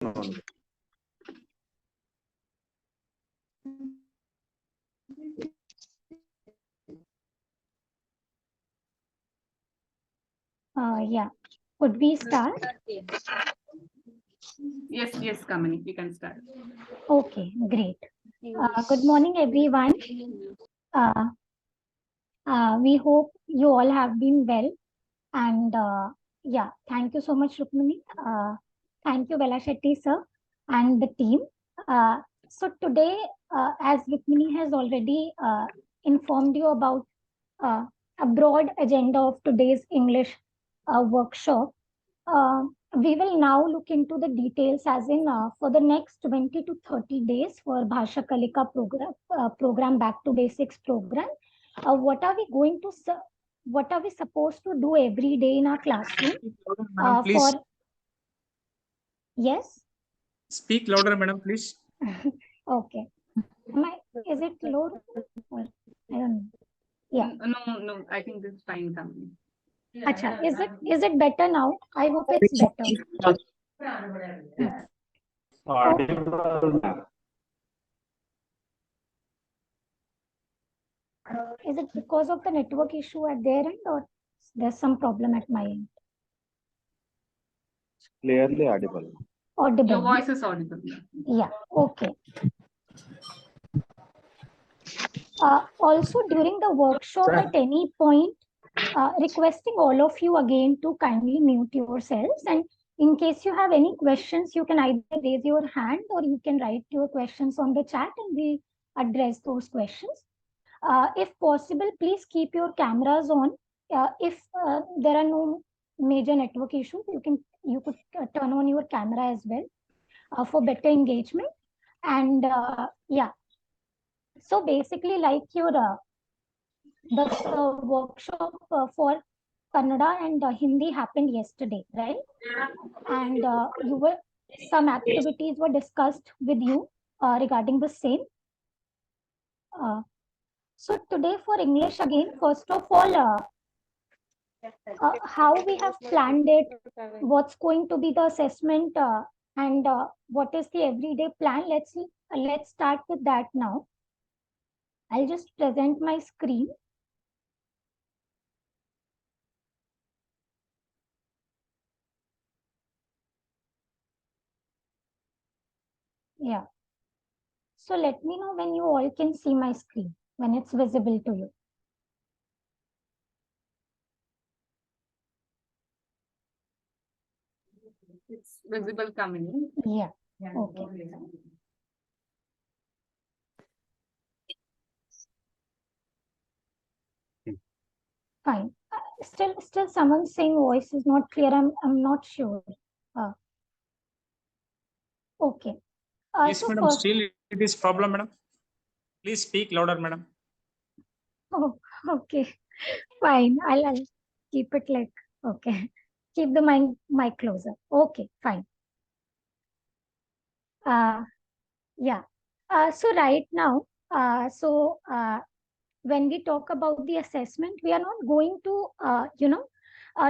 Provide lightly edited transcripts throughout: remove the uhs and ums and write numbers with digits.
only. Yeah. Could we start? Yes, Kamini, we can start. Okay, great. Good morning, everyone. We hope you all have been well. And yeah, thank you so much, Rukmini. Thank you, Bella Shetty, sir, and the team. So today, as Rukmini has already informed you about a broad agenda of today's English workshop, uh, we will now look into the details as in for the next 20 to 30 days for Bhasha Kalika program Back to Basics program. What are we going to what are we supposed to do every day in our classroom? Madam, please. Yes? Speak louder, madam, please. Okay. Is it low? Or, I don't know. Yeah. No, I think this is fine, Kamini. Acha, is it better now? I hope it's better. Okay. Is it because of the network issue at their end, or there's some problem at my end? Clearly audible. Audible. Your voice is audible. Yeah, okay. Also, during the workshop, at any point, requesting all of you again to kindly mute yourselves. And in case you have any questions, you can either raise your hand or you can write your questions on the chat and we address those questions. If possible, please keep your cameras on. If there are no major network issues, you could turn on your camera as well for better engagement. And yeah, so basically, like your the workshop for Kannada and Hindi happened yesterday, right? And some activities were discussed with you regarding the same. So today for English again, first of all, how we have planned it, what's going to be the assessment, and what is the everyday plan. Let's start with that now. I'll just present my screen. Yeah. So let me know when you all can see my screen, when it's visible to you. It's visible, Kamini. Yeah. Okay. Fine. Still someone's saying voice is not clear. I'm not sure. Okay. Yes, So madam. first, Still, it is problem, madam. Please speak louder, madam. oh, okay. Fine. I'll keep it like, okay. Keep the mic closer. Okay, fine. Yeah. So right now, when we talk about the assessment, we are not going to,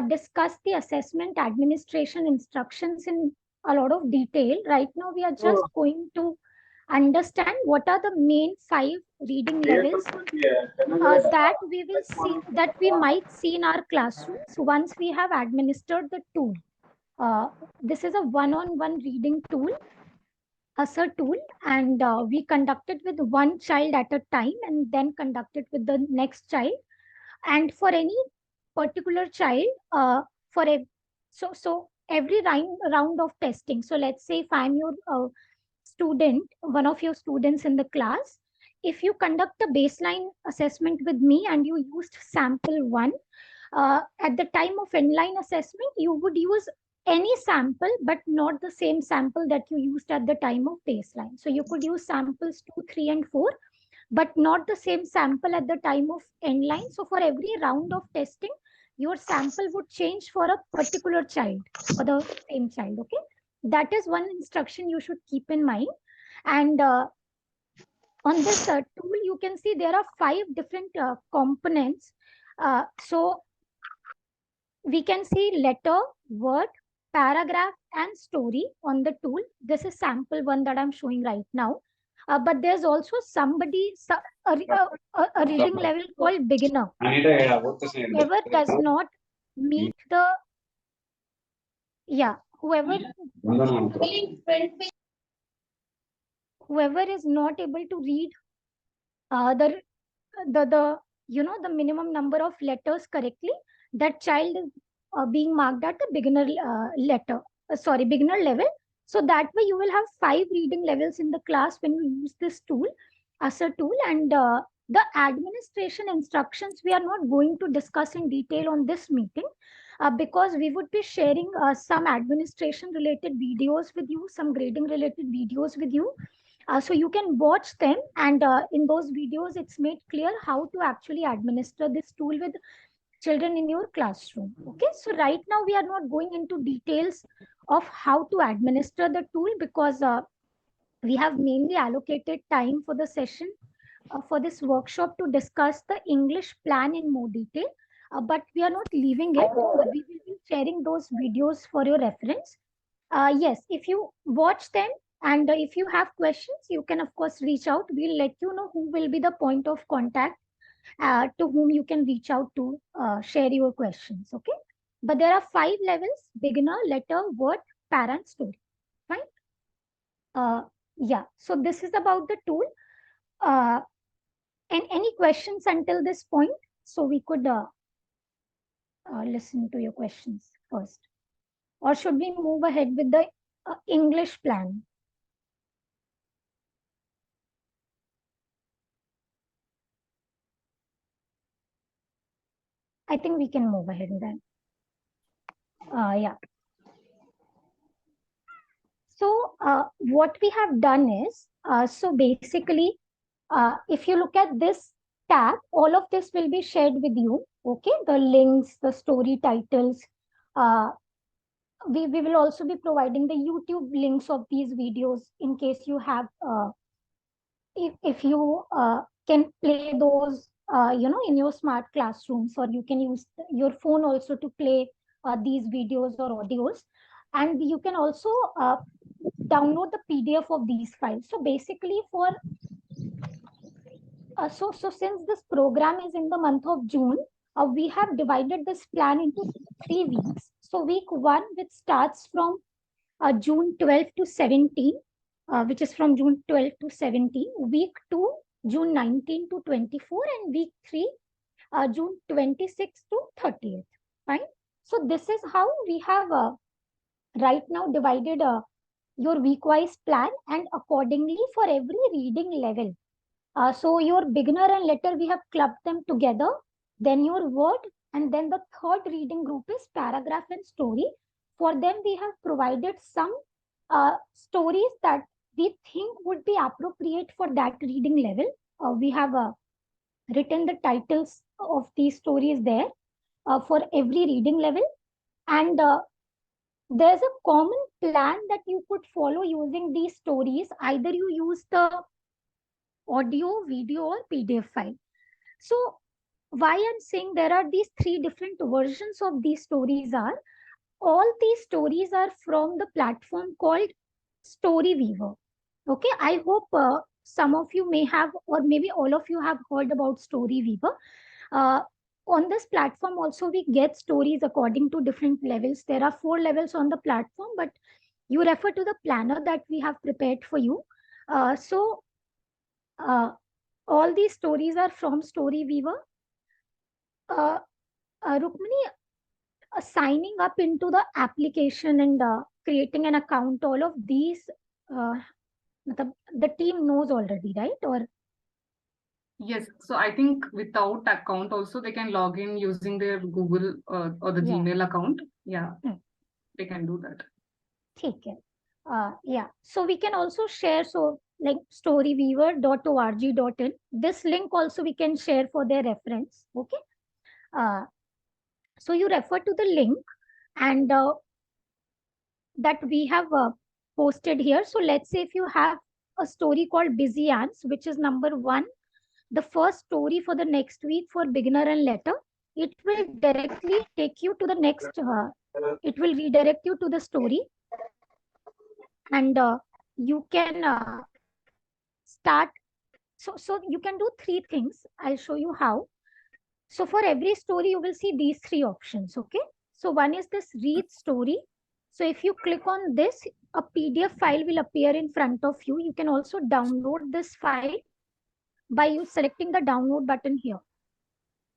discuss the assessment administration instructions in a lot of detail. Right now, we are just going to understand what are the main 5 reading levels that we might see in our classrooms once we have administered the tool. This is a one-on-one reading tool, tool, and we conducted with one child at a time and then conducted with the next child. And for any particular child, so every round of testing. So let's say if I'm your student, one of your students in the class, if you conduct a baseline assessment with me and you used sample 1, at the time of inline assessment, you would use any sample, but not the same sample that you used at the time of baseline. So you could use samples 2, 3, and 4, but not the same sample at the time of inline. So for every round of testing, your sample would change for a particular child, for the same child. Okay, that is one instruction you should keep in mind. And on this tool, you can see there are 5 different components. So we can see letter, word, paragraph and story on the tool. This is sample one that I'm showing right now. But there's also a reading level called beginner. Whoever does not meet the, yeah, whoever is not able to read the the minimum number of letters correctly, that child is being marked at the beginner level. So that way you will have 5 reading levels in the class when you use this tool as a tool. And the administration instructions we are not going to discuss in detail on this meeting, because we would be sharing some administration related videos with you, some grading related videos with you. So you can watch them, and in those videos, it's made clear how to actually administer this tool with children in your classroom. Okay, so right now we are not going into details of how to administer the tool, because we have mainly allocated time for the session for this workshop to discuss the English plan in more detail. But we are not leaving it. We will be sharing those videos for your reference. Yes, if you watch them and if you have questions, you can of course reach out. We'll let you know who will be the point of contact to whom you can reach out to share your questions. Okay. But there are 5 levels: beginner, letter, word, parent, story. Fine. Yeah. So this is about the tool. Uh, and any questions until this point? So we could listen to your questions first. Or should we move ahead with the English plan? I think we can move ahead then. Yeah. So what we have done is, so basically, if you look at this tab, all of this will be shared with you. Okay, the links, the story titles. We will also be providing the YouTube links of these videos in case you have, if you can play those, in your smart classrooms, or you can use your phone also to play these videos or audios. And you can also download the PDF of these files. So basically for so since this program is in the month of June, we have divided this plan into 3 weeks. So week 1, which starts from June 12 to 17, which is from June 12 to 17. Week 2, June 19 to 24, and week 3, June 26 to 30th. Fine. So this is how we have right now divided your week-wise plan, and accordingly for every reading level. So your beginner and letter, we have clubbed them together. Then your word, and then the third reading group is paragraph and story. For them, we have provided some stories that we think would be appropriate for that reading level. We have written the titles of these stories there for every reading level. And there's a common plan that you could follow using these stories. Either you use the audio, video, or PDF file. So why I'm saying there are these 3 different versions of these stories are, all these stories are from the platform called Story Weaver. Okay, I hope some of you may have, or maybe all of you have heard about Story Weaver. On this platform also we get stories according to different levels. There are 4 levels on the platform, but you refer to the planner that we have prepared for you. So all these stories are from Story Weaver. Rukmini, signing up into the application and creating an account, all of these, the team knows already, right? Or Yes, so I think without account also they can log in using their Google or the Yeah. Gmail account. Yeah, Hmm. they can do that. Okay. Yeah. So we can also share, so like storyweaver.org.in. This link also we can share for their reference. Okay. So you refer to the link, and that we have posted here. So let's say if you have a story called Busy Ants, which is number 1, the first story for the next week for beginner and letter, it will directly take you to the next it will redirect you to the story, and you can start. So you can do three things. I'll show you how. So for every story, you will see these three options. Okay. So one is this read story. So if you click on this, a PDF file will appear in front of you. You can also download this file by you selecting the download button here.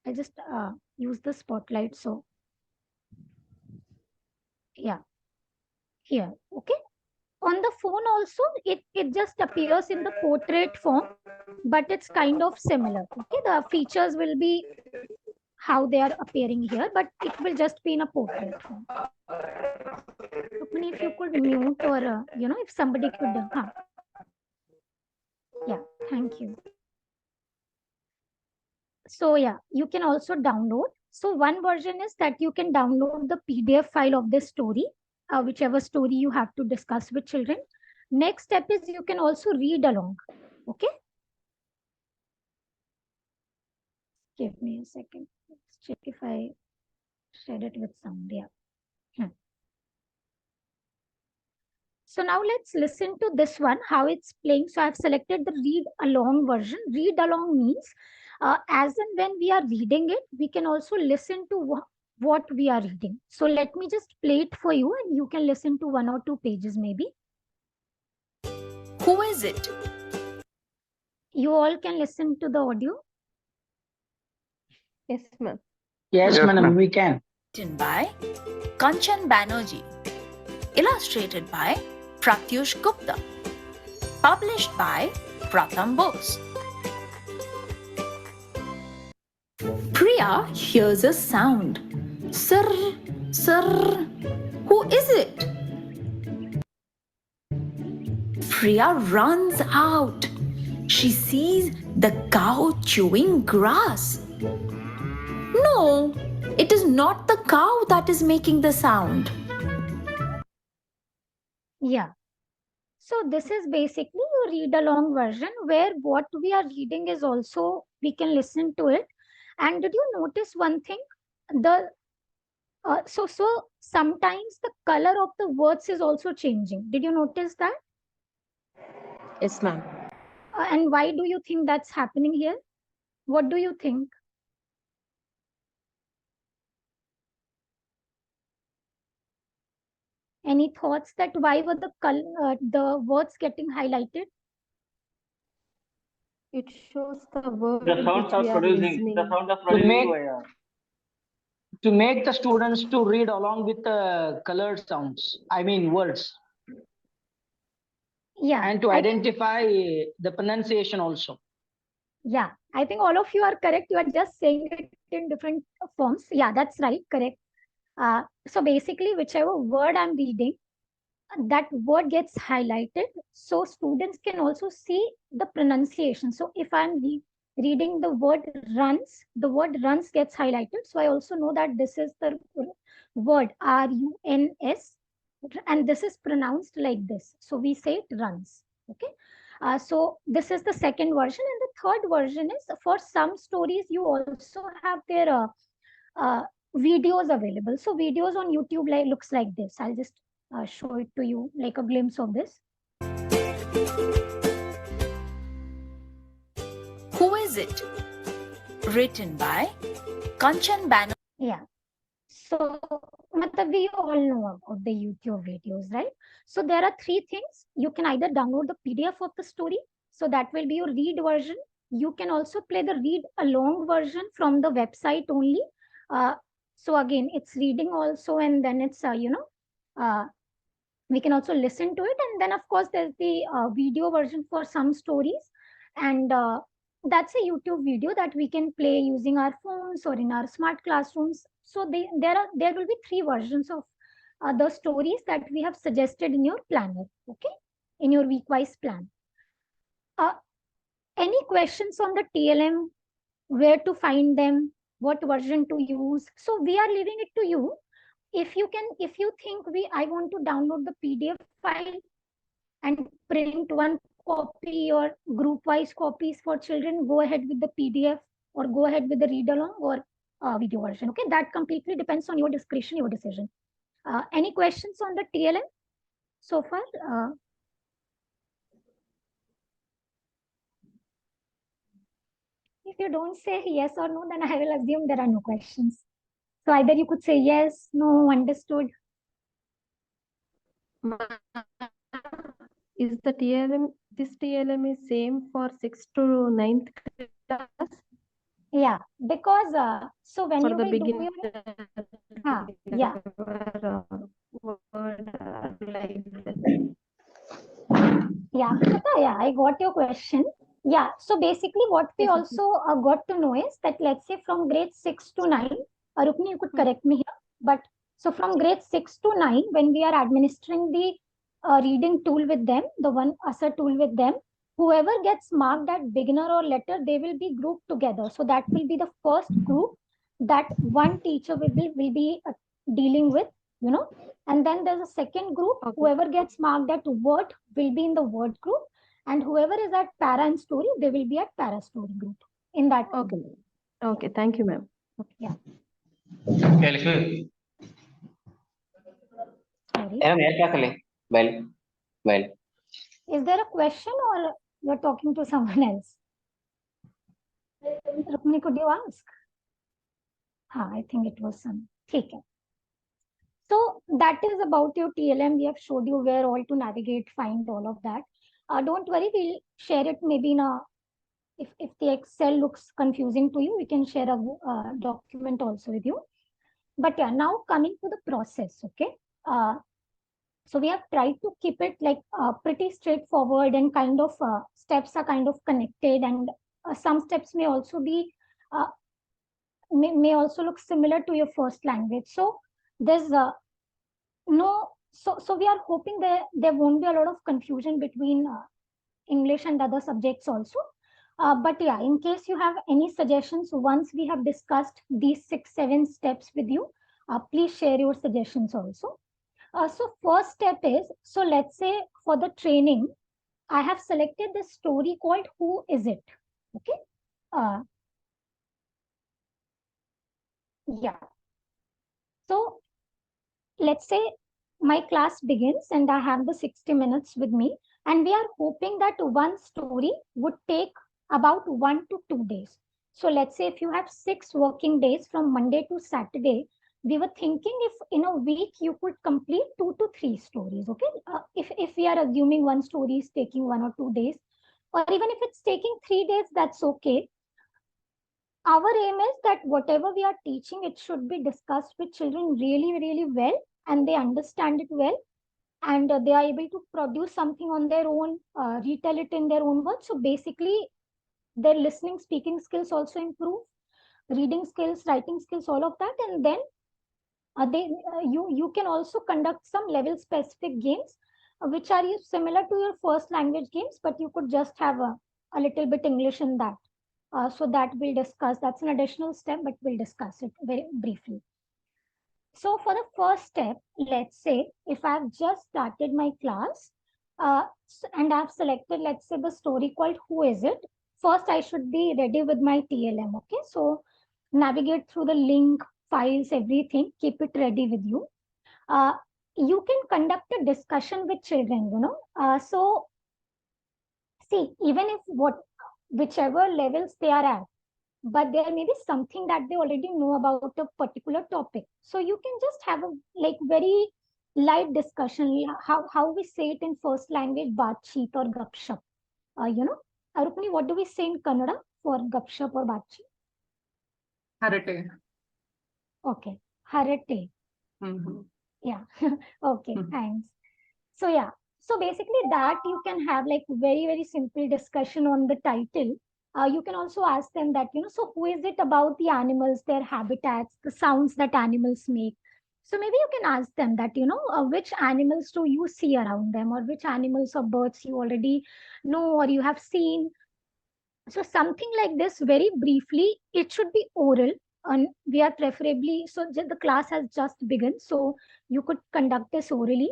I just use the spotlight. So yeah, here. Okay. On the phone also, it just appears in the portrait form, but it's kind of similar. Okay. The features will be how they are appearing here, but it will just be in a portrait form. Rukmini, if you could mute, or if somebody could, yeah, thank you. So yeah, you can also download. So one version is that you can download the PDF file of this story, whichever story you have to discuss with children. Next step is you can also read along. Okay. Give me a second. Let's check if I shared it with sound. Yeah. So now let's listen to this one, how it's playing. So I've selected the read along version. Read along means as and when we are reading it, we can also listen to what we are reading. So let me just play it for you, and you can listen to 1 or 2 pages maybe. Who is it? You all can listen to the audio. Yes, ma'am. Yes, madam, we can. Written by Kanchan Banerjee. Illustrated by Pratyush Gupta. Published by Pratham Books. Priya hears a sound. Sir, sir. Who is it? Priya runs out. She sees the cow chewing grass. No, it is not the cow that is making the sound. Yeah. So this is basically your read along version, where what we are reading is also, we can listen to it. And did you notice one thing? So sometimes the color of the words is also changing. Did you notice that? Yes, ma'am. And why do you think that's happening here? What do you think? Any thoughts that why were the words getting highlighted? It shows the word The sounds which are we are producing. The listening. sound of To producing. make to make the students to read along with the colored sounds. I mean words, Yeah. and to I think, identify the pronunciation also. yeah, I think all of you are correct. You are just saying it in different forms. Yeah, that's right. Correct. So basically, whichever word I'm reading, that word gets highlighted, so students can also see the pronunciation. So if I'm reading the word runs gets highlighted, so I also know that this is the word runs, and this is pronounced like this, so we say it runs. Okay. So this is the second version, and the third version is for some stories you also have their uh, videos available. So videos on YouTube looks like this. I'll just show it to you, like a glimpse of this. Who is it? Written by Kanchan Banerjee. Yeah. So we all know about the YouTube videos, right? So there are three things. You can either download the PDF of the story, so that will be your read version. You can also play the read along version from the website only. So again, it's reading also, and then it's we can also listen to it, and then of course there's the video version for some stories, and that's a YouTube video that we can play using our phones or in our smart classrooms. So there will be three versions of the stories that we have suggested in your planner. Okay, in your week-wise plan. Any questions on the TLM, where to find them, what version to use? So we are leaving it to you. If you think I want to download the PDF file and print one copy or group wise copies for children, go ahead with the PDF, or go ahead with the read along or video version. Okay, that completely depends on your discretion, your decision. Any questions on the TLM so far? If you don't say yes or no, then I will assume there are no questions. So either you could say yes, no, understood. Is the TLM, this TLM is same for 6th to 9th class Yeah, because so when for you the will do beginner? your yeah. Word like that. Yeah, Pratha, yeah, I got your question. Yeah, so basically what we Yes, sir. also got to know is that let's say from grade 6 to 9, Rukni, you could correct me here, but so from grade 6 to 9, when we are administering the reading tool with them, the one ASA tool with them, whoever gets marked at beginner or letter, they will be grouped together. So that will be the first group that one teacher will be dealing with, you know. And then there's a second group, Okay. whoever gets marked at word will be in the word group, and whoever is at para and story, they will be at para story group in that Okay. group. Okay. Thank you, ma'am. Yeah. Sorry. Sorry. Well. Is there a question or you're talking to someone else? Rukmini, could you ask? I think it was some. Okay. So that is about your TLM. We have showed you where all to navigate, find all of that. Don't worry, we'll share it maybe in a, if the Excel looks confusing to you, we can share a document also with you. But yeah, now coming to the process, okay? So we have tried to keep it like pretty straightforward, and kind of steps are kind of connected, and some steps may also be may also look similar to your first language. So there's no, so we are hoping there won't be a lot of confusion between English and other subjects also. But yeah, in case you have any suggestions, once we have discussed these 6-7 steps with you, please share your suggestions also. So first step is, so let's say for the training, I have selected the story called Who Is It? Okay. Yeah. So let's say my class begins and I have the 60 minutes with me, and we are hoping that one story would take about 1 to 2 days. So let's say if you have 6 working days from Monday to Saturday, we were thinking if in a week you could complete 2 to 3 stories. Okay. If we are assuming one story is taking 1 or 2 days, or even if it's taking 3 days, that's okay. Our aim is that whatever we are teaching, it should be discussed with children really, really well, and they understand it well, and they are able to produce something on their own, retell it in their own words. So basically, their listening, speaking skills also improve, reading skills, writing skills, all of that, and then you can also conduct some level specific games, which are similar to your first language games, but you could just have a little bit English in that. So that we'll discuss. That's an additional step, but we'll discuss it very briefly. So for the first step, let's say if I've just started my class and I've selected, let's say, the story called Who Is It? First, I should be ready with my TLM. Okay. So navigate through the link, files, everything, keep it ready with you. You can conduct a discussion with children, so see, even if whichever levels they are at, but there may be something that they already know about a particular topic. So you can just have a like very light discussion, how we say it in first language, baatcheet or gupshup. Rukmini, what do we say in Kannada for gupshup or baatcheet? Harate. Okay, harate. Yeah. Okay, thanks. So yeah, so basically that you can have like very, very simple discussion on the title. You can also ask them that, so who is it about the animals, their habitats, the sounds that animals make. So maybe you can ask them that, which animals do you see around them, or which animals or birds you already know or you have seen. So something like this, very briefly, it should be oral, and we are preferably, so the class has just begun, so you could conduct this orally,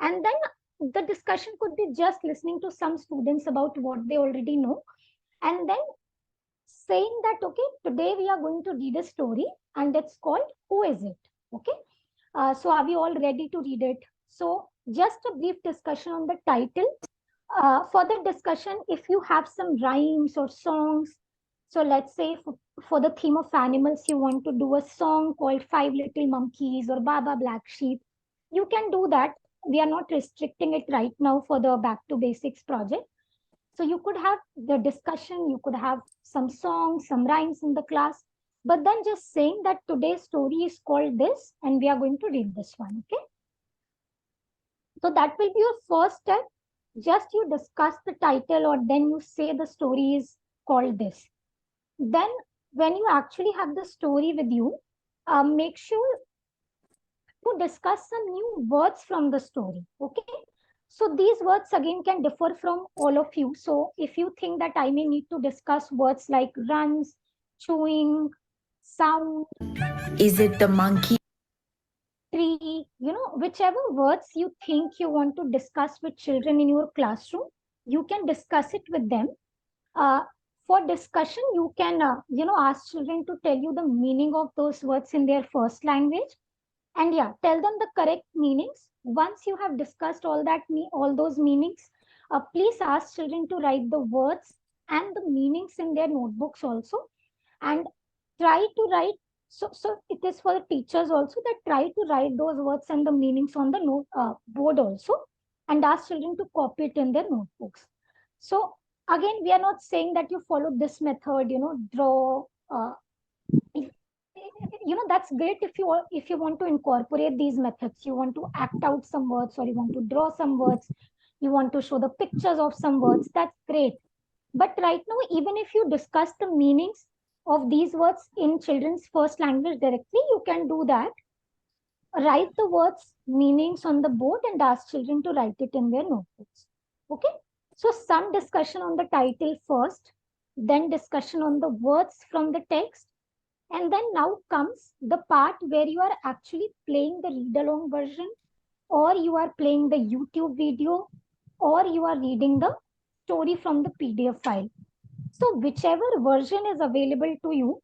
and then the discussion could be just listening to some students about what they already know, and then saying that, okay, today we are going to read a story and it's called Who Is It? Okay. So are we all ready to read it? So just a brief discussion on the title. For the discussion, if you have some rhymes or songs, so let's say for the theme of animals, you want to do a song called Five Little Monkeys or Baba Black Sheep, you can do that. We are not restricting it right now for the Back to Basics project. So you could have the discussion, you could have some songs, some rhymes in the class, but then just saying that today's story is called this and we are going to read this one, okay? So that will be your first step. Just you discuss the title or then you say the story is called this. Then when you actually have the story with you, make sure to discuss some new words from the story, okay? So these words again can differ from all of you. So if you think that I may need to discuss words like runs, chewing, sound, Is it the monkey? tree, whichever words you think you want to discuss with children in your classroom, you can discuss it with them. For discussion, you can, ask children to tell you the meaning of those words in their first language. And yeah, tell them the correct meanings. Once you have discussed all those meanings, please ask children to write the words and the meanings in their notebooks also. And try to write, so it is for the teachers also, that try to write those words and the meanings on the board also, and ask children to copy it in their notebooks. So again, we are not saying that you follow this method, draw, that's great if you want to incorporate these methods. You want to act out some words, or you want to draw some words, you want to show the pictures of some words, that's great. But right now, even if you discuss the meanings of these words in children's first language directly, you can do that. Write the words meanings on the board and ask children to write it in their notebooks, okay? So some discussion on the title first, then discussion on the words from the text. And then now comes the part where you are actually playing the read-along version, or you are playing the YouTube video, or you are reading the story from the PDF file. So whichever version is available to you,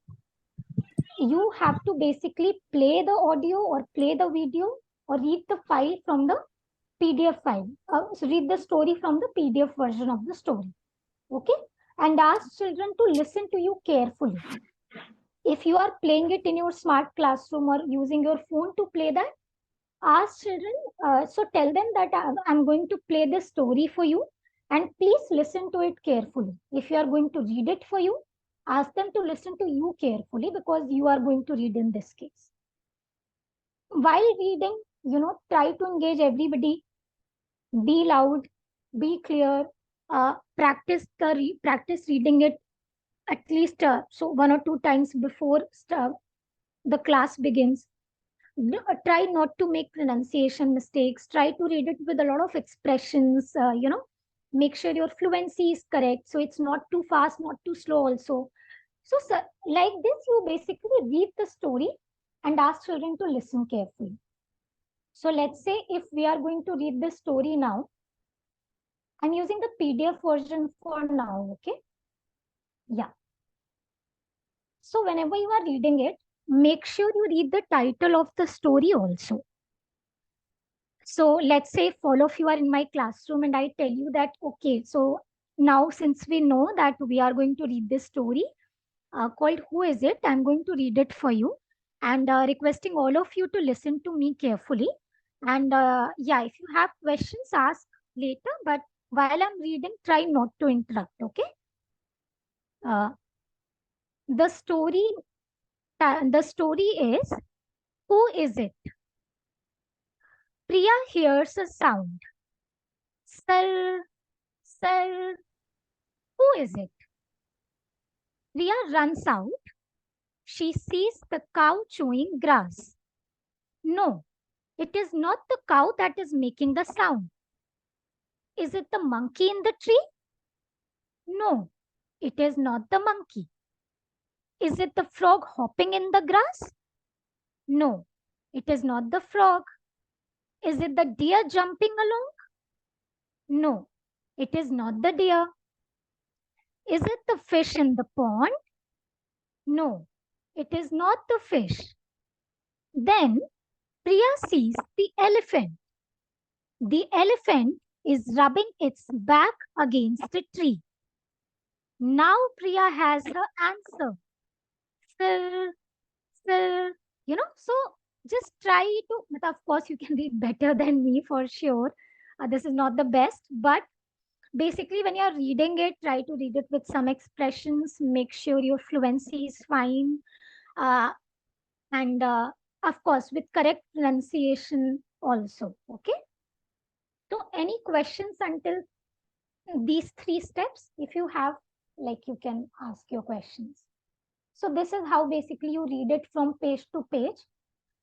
you have to basically play the audio or play the video or read the file from the PDF file. So read the story from the PDF version of the story. Okay? And ask children to listen to you carefully. If you are playing it in your smart classroom or using your phone to play that, ask children, so tell them that I'm going to play this story for you and please listen to it carefully. If you are going to read it for you, ask them to listen to you carefully because you are going to read in this case. While reading, try to engage everybody, be loud, be clear, practice reading it at least so 1 or 2 times before the class begins. Try not to make pronunciation mistakes. Try to read it with a lot of expressions. Make sure your fluency is correct. So it's not too fast, not too slow also. So like this, you basically read the story and ask children to listen carefully. So let's say if we are going to read this story now, I'm using the PDF version for now, okay? Yeah. So whenever you are reading it, make sure you read the title of the story also. So let's say if all of you are in my classroom and I tell you that, okay, so now since we know that we are going to read this story called Who Is It? I'm going to read it for you and requesting all of you to listen to me carefully. And yeah, if you have questions, ask later, but while I'm reading, try not to interrupt, okay? The story is, Who is it? Priya hears a sound. Sir, sir, who is it? Priya runs out. She sees the cow chewing grass. No, it is not the cow that is making the sound. Is it the monkey in the tree? No, it is not the monkey. Is it the frog hopping in the grass? No, it is not the frog. Is it the deer jumping along? No, it is not the deer. Is it the fish in the pond? No, it is not the fish. Then Priya sees the elephant. The elephant is rubbing its back against a tree. Now Priya has her answer. Sir, sir, so just try to, but of course, you can read better than me for sure. This is not the best, but basically, when you're reading it, try to read it with some expressions, make sure your fluency is fine, and of course, with correct pronunciation also. Okay. So, any questions until these three steps? If you have, like, you can ask your questions. So, this is how basically you read it from page to page.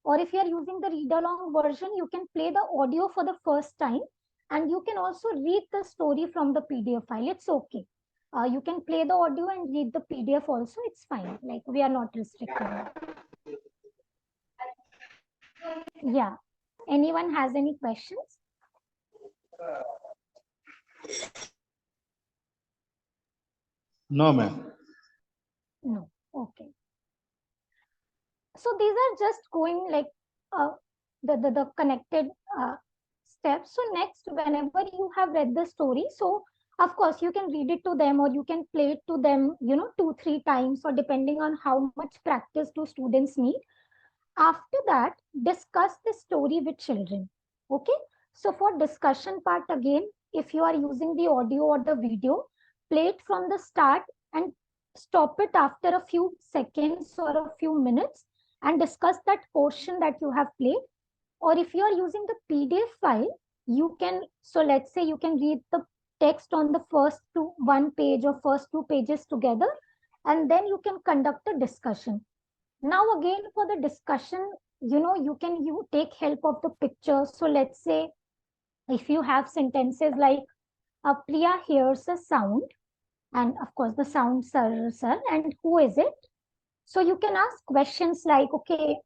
Or if you are using the read along version, you can play the audio for the first time and you can also read the story from the PDF file. It's okay. You can play the audio and read the PDF also. It's fine. Like, we are not restricting. Yeah. Anyone has any questions? No, ma'am. No. Okay. So these are just going like the connected steps. So next, whenever you have read the story, so of course you can read it to them or you can play it to them, 2-3 times, or depending on how much practice do students need. After that, discuss the story with children. Okay. So for discussion part again, if you are using the audio or the video, play it from the start and stop it after a few seconds or a few minutes and discuss that portion that you have played. Or if you are using the PDF file, you can, so let's say you can read the text on the one page or first 2 pages together, and then you can conduct a discussion. Now again, for the discussion, you can take help of the pictures. So let's say if you have sentences like Priya hears a sound, and of course the sound, sir, and who is it? So you can ask questions like, okay,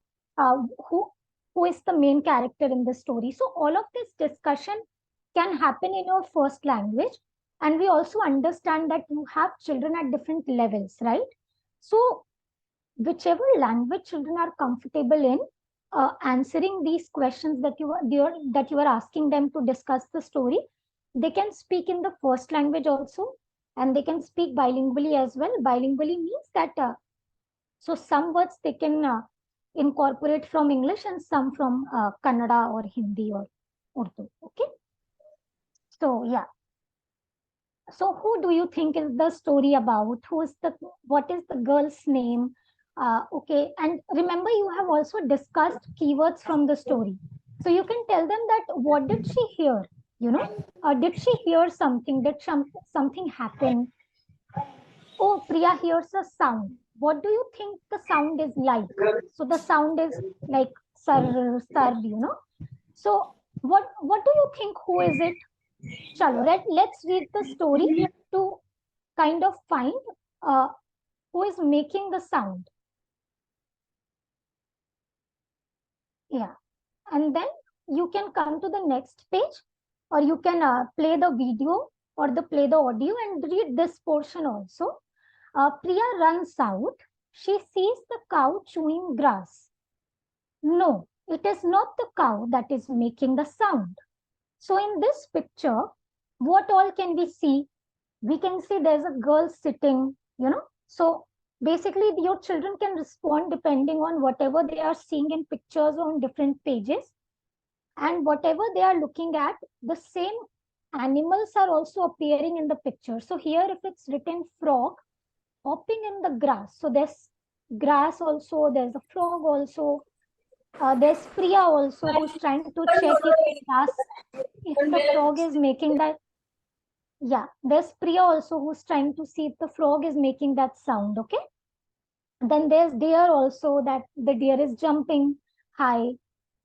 who is the main character in the story? So all of this discussion can happen in your first language. And we also understand that you have children at different levels, right? So whichever language children are comfortable in, answering these questions that you are asking them to discuss the story, they can speak in the first language also, and they can speak bilingually as well. Bilingually means that so some words they can incorporate from English and some from Kannada or Hindi or Urdu. Okay. So yeah. So who do you think is the story about? What is the girl's name? Okay. And remember, you have also discussed keywords from the story. So you can tell them that what did she hear? Did she hear something? Did something happen? Oh, Priya hears a sound. What do you think the sound is like? So the sound is like sir, sir. So what do you think? Who is it? Chalo, let's read the story to kind of find who is making the sound. Yeah. And then you can come to the next page, or you can play the video or play the audio and read this portion also. Priya runs out. She sees the cow chewing grass. No, it is not the cow that is making the sound. So in this picture, what all can we see? We can see there's a girl sitting, So basically your children can respond depending on whatever they are seeing in pictures on different pages. And whatever they are looking at, the same animals are also appearing in the picture. So here, if it's written frog hopping in the grass, so there's grass also, there's a frog also, there's Priya also who's trying to check if the frog is making that. Yeah, there's Priya also who's trying to see if the frog is making that sound. Okay. Then there's deer also, that the deer is jumping high.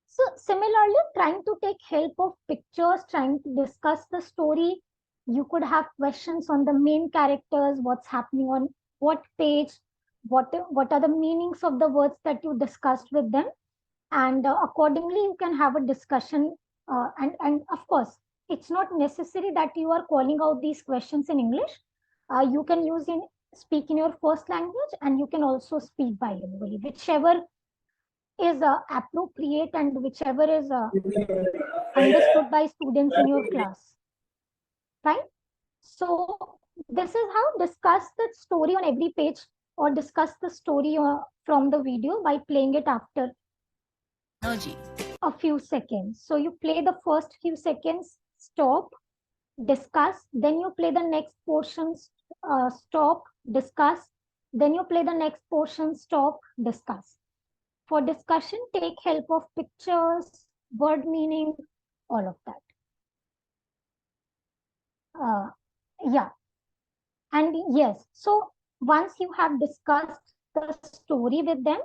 So similarly, trying to take help of pictures, trying to discuss the story. You could have questions on the main characters, what's happening on what page, what are the meanings of the words that you discussed with them. And accordingly, you can have a discussion. And of course, it's not necessary that you are calling out these questions in English. You can speak in your first language, and you can also speak bilingually, whichever is appropriate and whichever is understood by students in your class. Right? So this is how discuss the story on every page or discuss the story from the video by playing it after a few seconds. So you play the first few seconds, stop, discuss, then you play the next portion, stop, discuss, then you play the next portion, stop, discuss. For discussion, take help of pictures, word meaning, all of that. Yeah. And yes, so once you have discussed the story with them,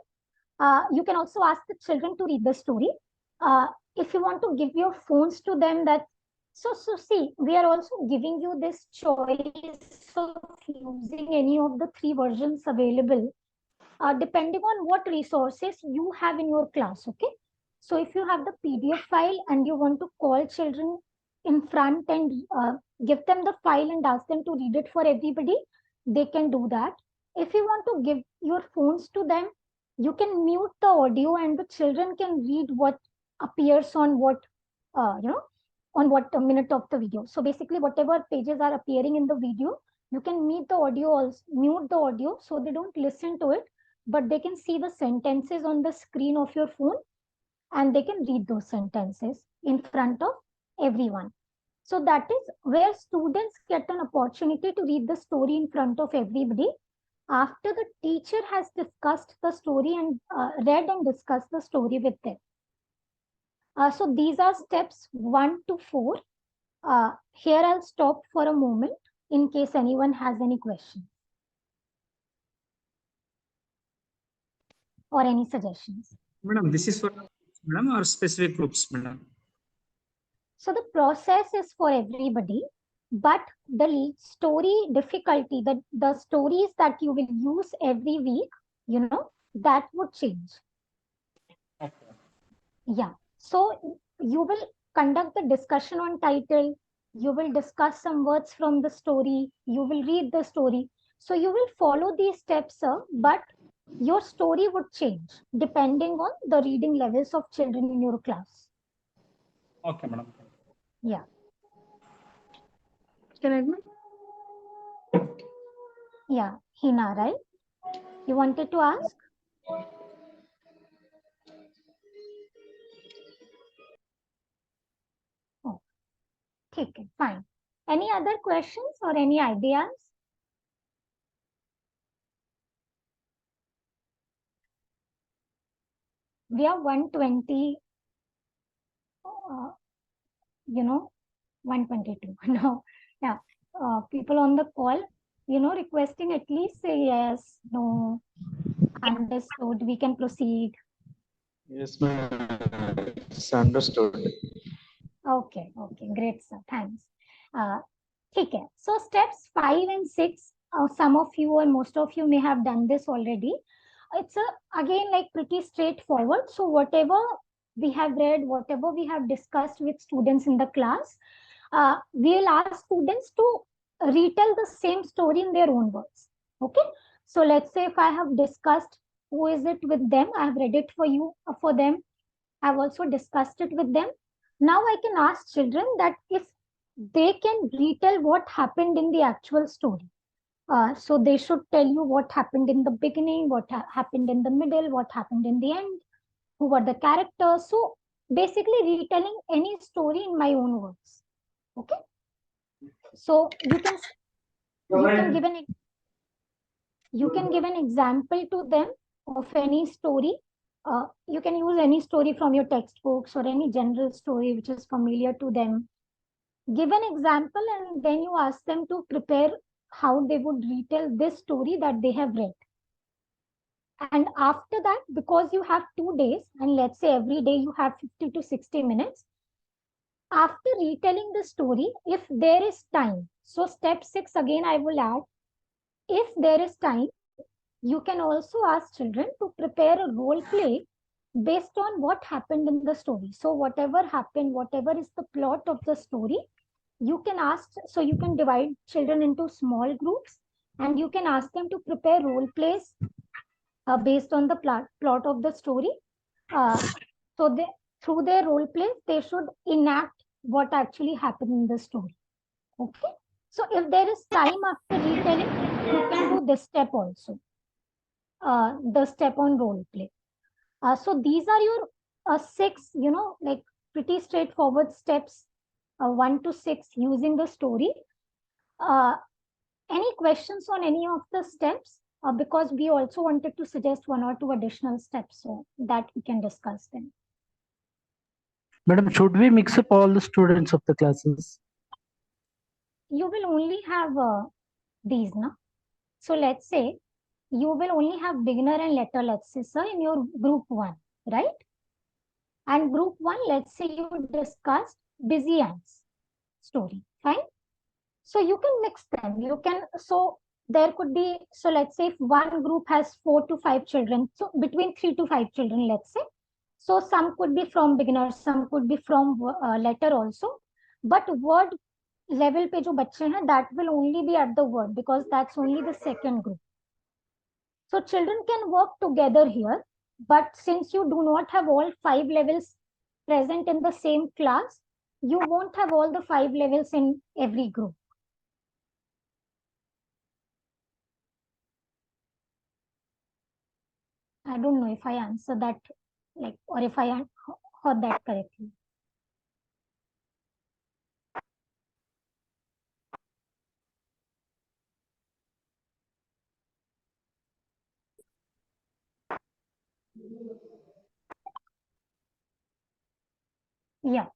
you can also ask the children to read the story. If you want to give your phones to them, so see, we are also giving you this choice of using any of the 3 versions available, depending on what resources you have in your class. Okay, so if you have the PDF file and you want to call children in front and give them the file and ask them to read it for everybody, they can do that. If you want to give your phones to them, you can mute the audio and the children can read what appears on what, on what minute of the video. So basically, whatever pages are appearing in the video, you can mute the audio so they don't listen to it, but they can see the sentences on the screen of your phone and they can read those sentences in front of everyone. So that is where students get an opportunity to read the story in front of everybody after the teacher has discussed the story and read and discussed the story with them. So these are steps 1 to 4. Here I'll stop for a moment in case anyone has any questions or any suggestions. Madam, this is for madam or specific groups, madam? So the process is for everybody, but the story difficulty, the stories that you will use every week, that would change. Okay. Yeah. So you will conduct the discussion on title. You will discuss some words from the story. You will read the story. So you will follow these steps, sir, but your story would change depending on the reading levels of children in your class. Okay, madam. Yeah. Can I admit? Yeah. Hina, right? You wanted to ask? Oh, okay, fine. Any other questions or any ideas? We are 120, 122 now. Yeah. People on the call, requesting at least say yes, no, understood, we can proceed. Yes, ma'am. It's understood. Okay, great, sir. Thanks. Okay. So steps 5 and 6, some of you or most of you may have done this already. It's again like pretty straightforward. So whatever we have read, whatever we have discussed with students in the class, we'll ask students to retell the same story in their own words. Okay. So let's say if I have discussed who is it with them, I have read it for you, for them. I've also discussed it with them. Now I can ask children that if they can retell what happened in the actual story. So they should tell you what happened in the beginning, what happened in the middle, what happened in the end, who were the characters. So basically retelling any story in my own words. Okay. So you can give an example to them of any story. You can use any story from your textbooks or any general story which is familiar to them. Give an example and then you ask them to prepare how they would retell this story that they have read. And after that, because you have 2 days, and let's say every day you have 50 to 60 minutes, after retelling the story, if there is time, so step 6 again I will add, if there is time, you can also ask children to prepare a role play based on what happened in the story. So whatever happened, whatever is the plot of the story, you can ask, so you can divide children into small groups and you can ask them to prepare role plays based on the plot of the story. So they, through their role play, they should enact what actually happened in the story. Okay. So if there is time after retelling, you can do this step also. The step on role play. So these are your 6, like pretty straightforward steps, 1 to 6 using the story. Any questions on any of the steps? Because we also wanted to suggest 1 or 2 additional steps so that we can discuss them. Madam, should we mix up all the students of the classes? You will only have these, no? So let's say you will only have beginner and letter, let's say, sir, in your group 1, right? And group 1, let's say you discussed busy ants story, fine? So you can mix them. You can, so there could be, so let's say if one group has 4 to 5 children, so between 3 to 5 children, let's say. So some could be from beginner, some could be from letter also. But word level pe jo bacche hain, that will only be at the word because that's only the second group. So children can work together here, but since you do not have all 5 levels present in the same class, you won't have all the 5 levels in every group. I don't know if I answered that, like, or if I heard that correctly. Yeah.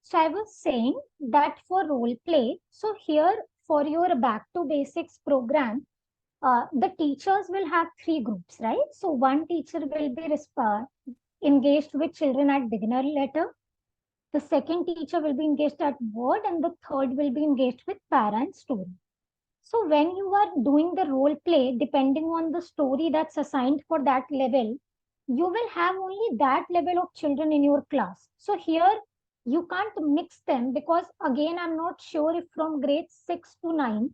So I was saying that for role play, so here for your back to basics program, the teachers will have 3 groups, right? So one teacher will be engaged with children at beginner letter. The second teacher will be engaged at word, and the third will be engaged with para and story. So when you are doing the role play, depending on the story that's assigned for that level, you will have only that level of children in your class. So here you can't mix them because again, I'm not sure if from grade 6 to 9,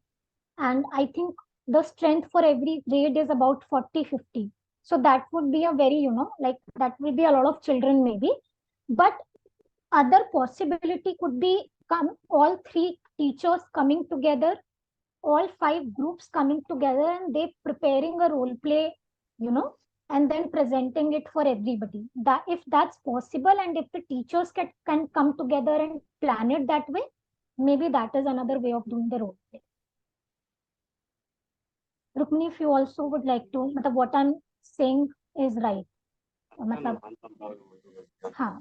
and I think the strength for every grade is about 40-50. So that would be a very, like that will be a lot of children maybe. But other possibility could be all 3 teachers coming together, all 5 groups coming together, and they preparing a role play, and then presenting it for everybody. That if that's possible, and if the teachers can come together and plan it that way, maybe that is another way of doing the role play. Rukmini, if you also would like to, what I'm saying is right. हाँ.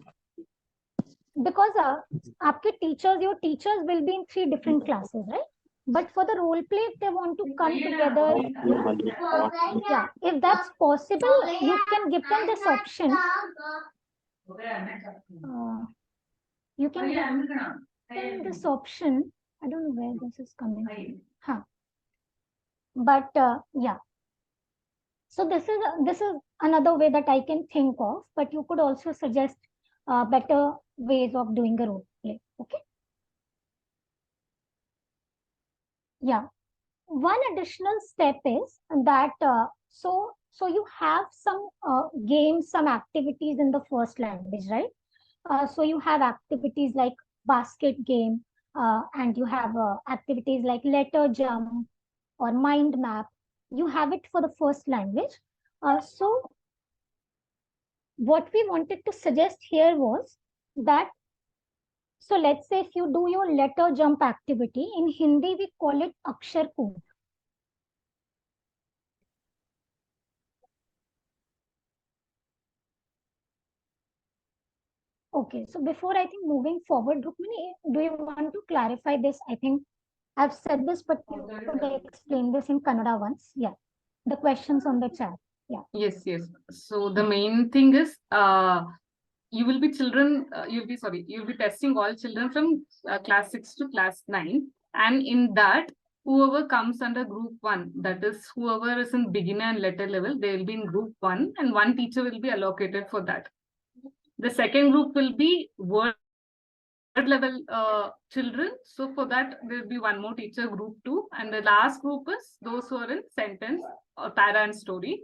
Because your teachers will be in 3 different classes, right? But for the role play, if they want to come together, yeah, if that's possible, you can give them this option. You can give them this option. I don't know where this is coming from. Huh. But yeah. So this is another way that I can think of, but you could also suggest better ways of doing a role play. Okay. Yeah. One additional step is that so you have some games, some activities in the first language, right? So you have activities like basket game, and you have activities like letter jump or mind map. You have it for the first language. So what we wanted to suggest here was that, so let's say if you do your letter jump activity, in Hindi we call it Akshar Kood. Okay, so before I think moving forward, Rukmini, do you want to clarify this? I think I've said this, but you could explain this in Kannada once. Yeah, the questions on the chat. Yeah. Yes, yes. So the main thing is, you will be testing all children from class 6 to class 9. And in that, whoever comes under group 1, that is whoever is in beginner and letter level, they will be in group 1, and one teacher will be allocated for that. The second group will be word level children. So for that, there will be one more teacher, group 2. And the last group is those who are in sentence or para and story.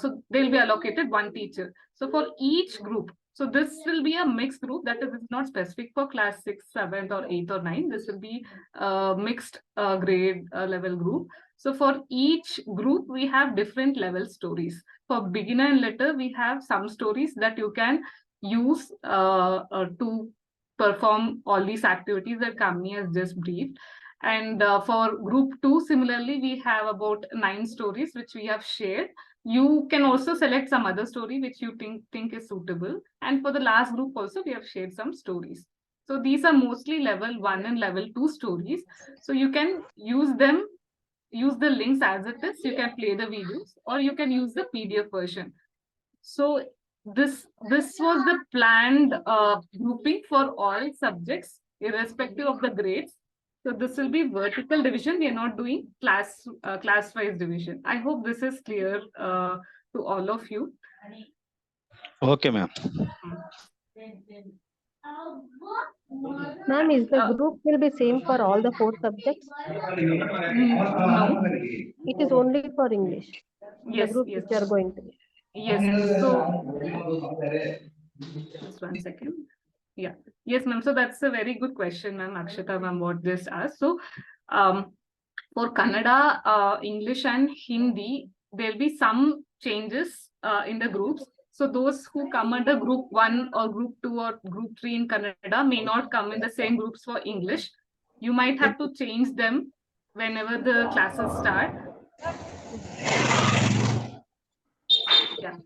So they'll be allocated one teacher. So for each group, so this will be a mixed group, that is not specific for class 6, 7th or 8th or 9th. This will be a mixed grade level group. So for each group, we have different level stories. For beginner and later, we have some stories that you can use to perform all these activities that Kamini has just briefed. And for group 2, similarly, we have about 9 stories which we have shared. You can also select some other story which you think is suitable. And for the last group also, we have shared some stories. So these are mostly level 1 and level 2 stories. So you can use them, use the links as it is. You can play the videos or you can use the PDF version. So this was the planned grouping for all subjects, irrespective of the grades. So this will be vertical division. We are not doing class-wise division. I hope this is clear to all of you. Okay, ma'am. Ma'am, is the group will be same for all the 4 subjects? No. It is only for English. Yes, the group yes. which you are going to. Yes. So just one second. Yeah. Yes, ma'am. So that's a very good question, ma'am. Akshata, ma'am, what just asked. So for Kannada, English and Hindi, there'll be some changes in the groups. So those who come under group 1 or group 2 or group 3 in Kannada may not come in the same groups for English. You might have to change them whenever the classes start. Yeah.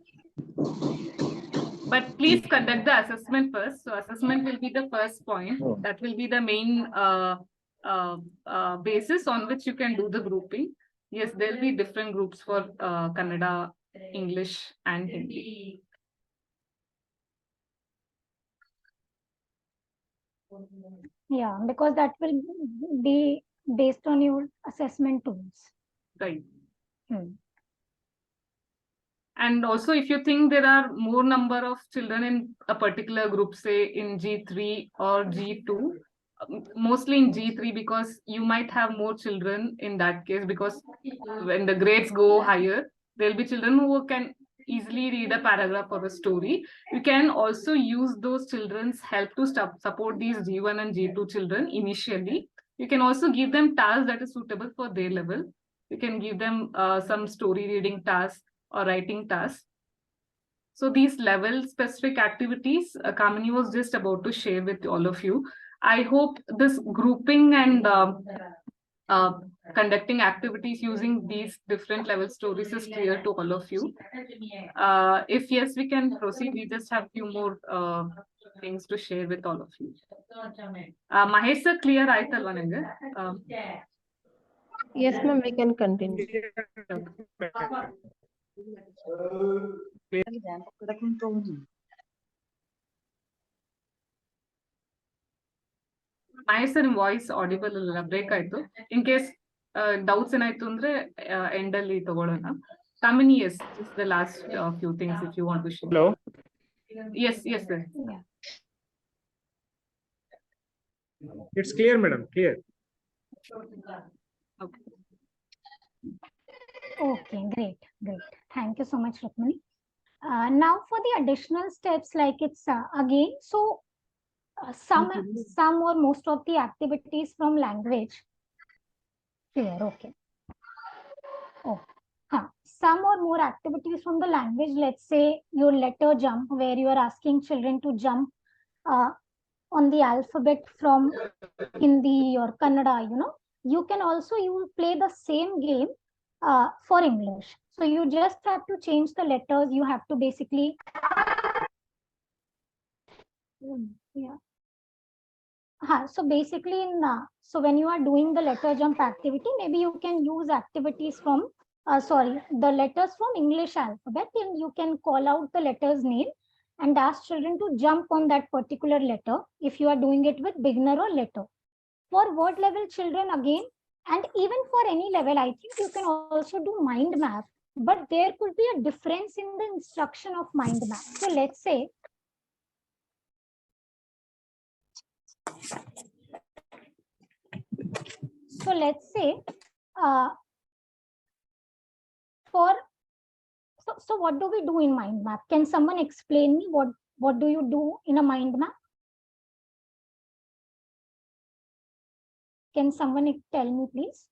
But please conduct the assessment first. So assessment will be the first point. That will be the main basis on which you can do the grouping. Yes, there'll be different groups for Kannada, English, and Hindi. Yeah, because that will be based on your assessment tools. Right. Hmm. And also, if you think there are more number of children in a particular group, say in G3 or G2, mostly in G3, because you might have more children in that case, because when the grades go higher, there'll be children who can easily read a paragraph or a story. You can also use those children's help to support these G1 and G2 children initially. You can also give them tasks that is suitable for their level. You can give them some story reading tasks or writing tasks. So these level specific activities, Kamini was just about to share with all of you. I hope this grouping and conducting activities using these different level stories is clear to all of you. If yes, we can proceed. We just have few more things to share with all of you. Mahesh sir, clear ಆಯ್ತಲ್ವಾ ನಿಮಗೆ? Yes, ma'am, we can continue. Mahesh sir voice audible ಅಲ್ಲ, break ಆಯ್ತು. In case doubts ಏನಾಯ್ತು ಅಂದ್ರೆ end ಅಲ್ಲಿ ತಗೊಳ್ಳೋಣ. Kamini, yes, just the last few things if you want to share. Hello. Yes, yes, sir. It's clear, madam. Clear. Okay. Okay, great. Thank you so much, Rukmini. Now for the additional steps, like it's again, so some or most of the activities from language. Clear, okay. Oh, some or more activities from the language. Let's say your letter jump, where you are asking children to jump on the alphabet from Hindi or Kannada. You can also play the same game for English. So you just have to change the letters. You have to basically, yeah. So basically, so when you are doing the letter jump activity, maybe you can use activities from, the letters from English alphabet, and you can call out the letter's name and ask children to jump on that particular letter if you are doing it with beginner or later. For word level children again, and even for any level, I think you can also do mind map, but there could be a difference in the instruction of mind map. So let's say, so So what do we do in mind map? Can someone explain me what do you do in a mind map? Can someone tell me, please?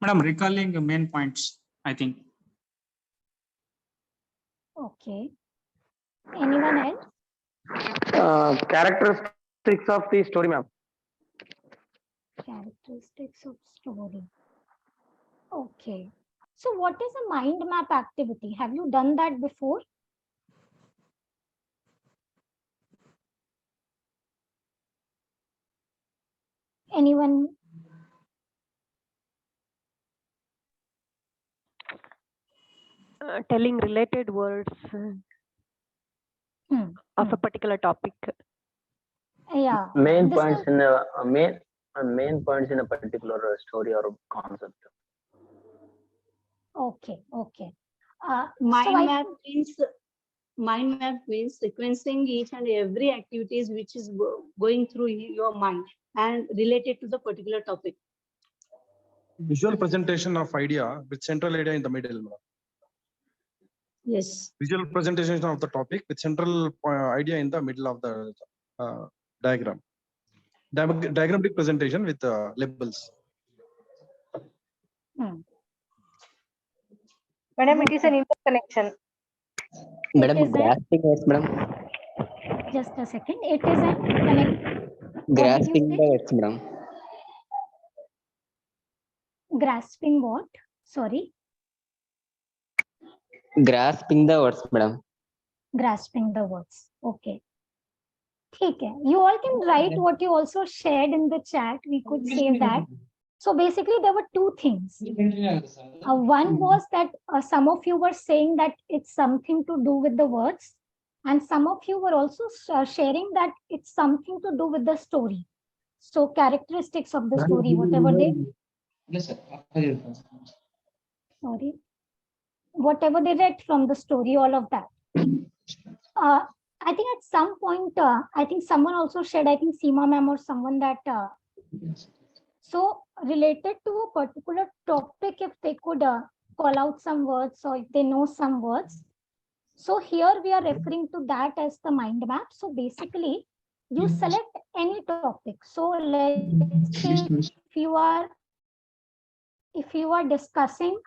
Madam, recalling the main points, I think. Okay. Anyone else? Characteristics of the story map. Characteristics of story. Okay. So what is a mind map activity? Have you done that before? Anyone? Telling related words of a particular topic. Yeah. Main This points is, in a main points in a particular story or concept. okay. Okay. Mind map means sequencing each and every activities which is going through your mind and related to the particular topic. Visual presentation of idea with central idea in the middle. Yes. Visual presentation of the topic with central idea in the middle of the diagram. Diagrammatic presentation with labels. Madam, it is an interconnection. Madam, grasping words, madam. Just a second. It is an connect. Grasping the words, madam. Grasping what? Sorry. Grasping the words, madam. Grasping the words. Okay. Okay. You all can write what you also shared in the chat. We could say that. So basically, there were two things. One was that some of you were saying that it's something to do with the words. And some of you were also sharing that it's something to do with the story. So characteristics of the story, whatever they... Sorry. Whatever they read from the story, all of that. I think at some point, I think someone also shared, I think Seema ma'am or someone that... So related to a particular topic, if they could call out some words or if they know some words. So here we are referring to that as the mind map. So basically, you select any topic. So let's say if you are discussing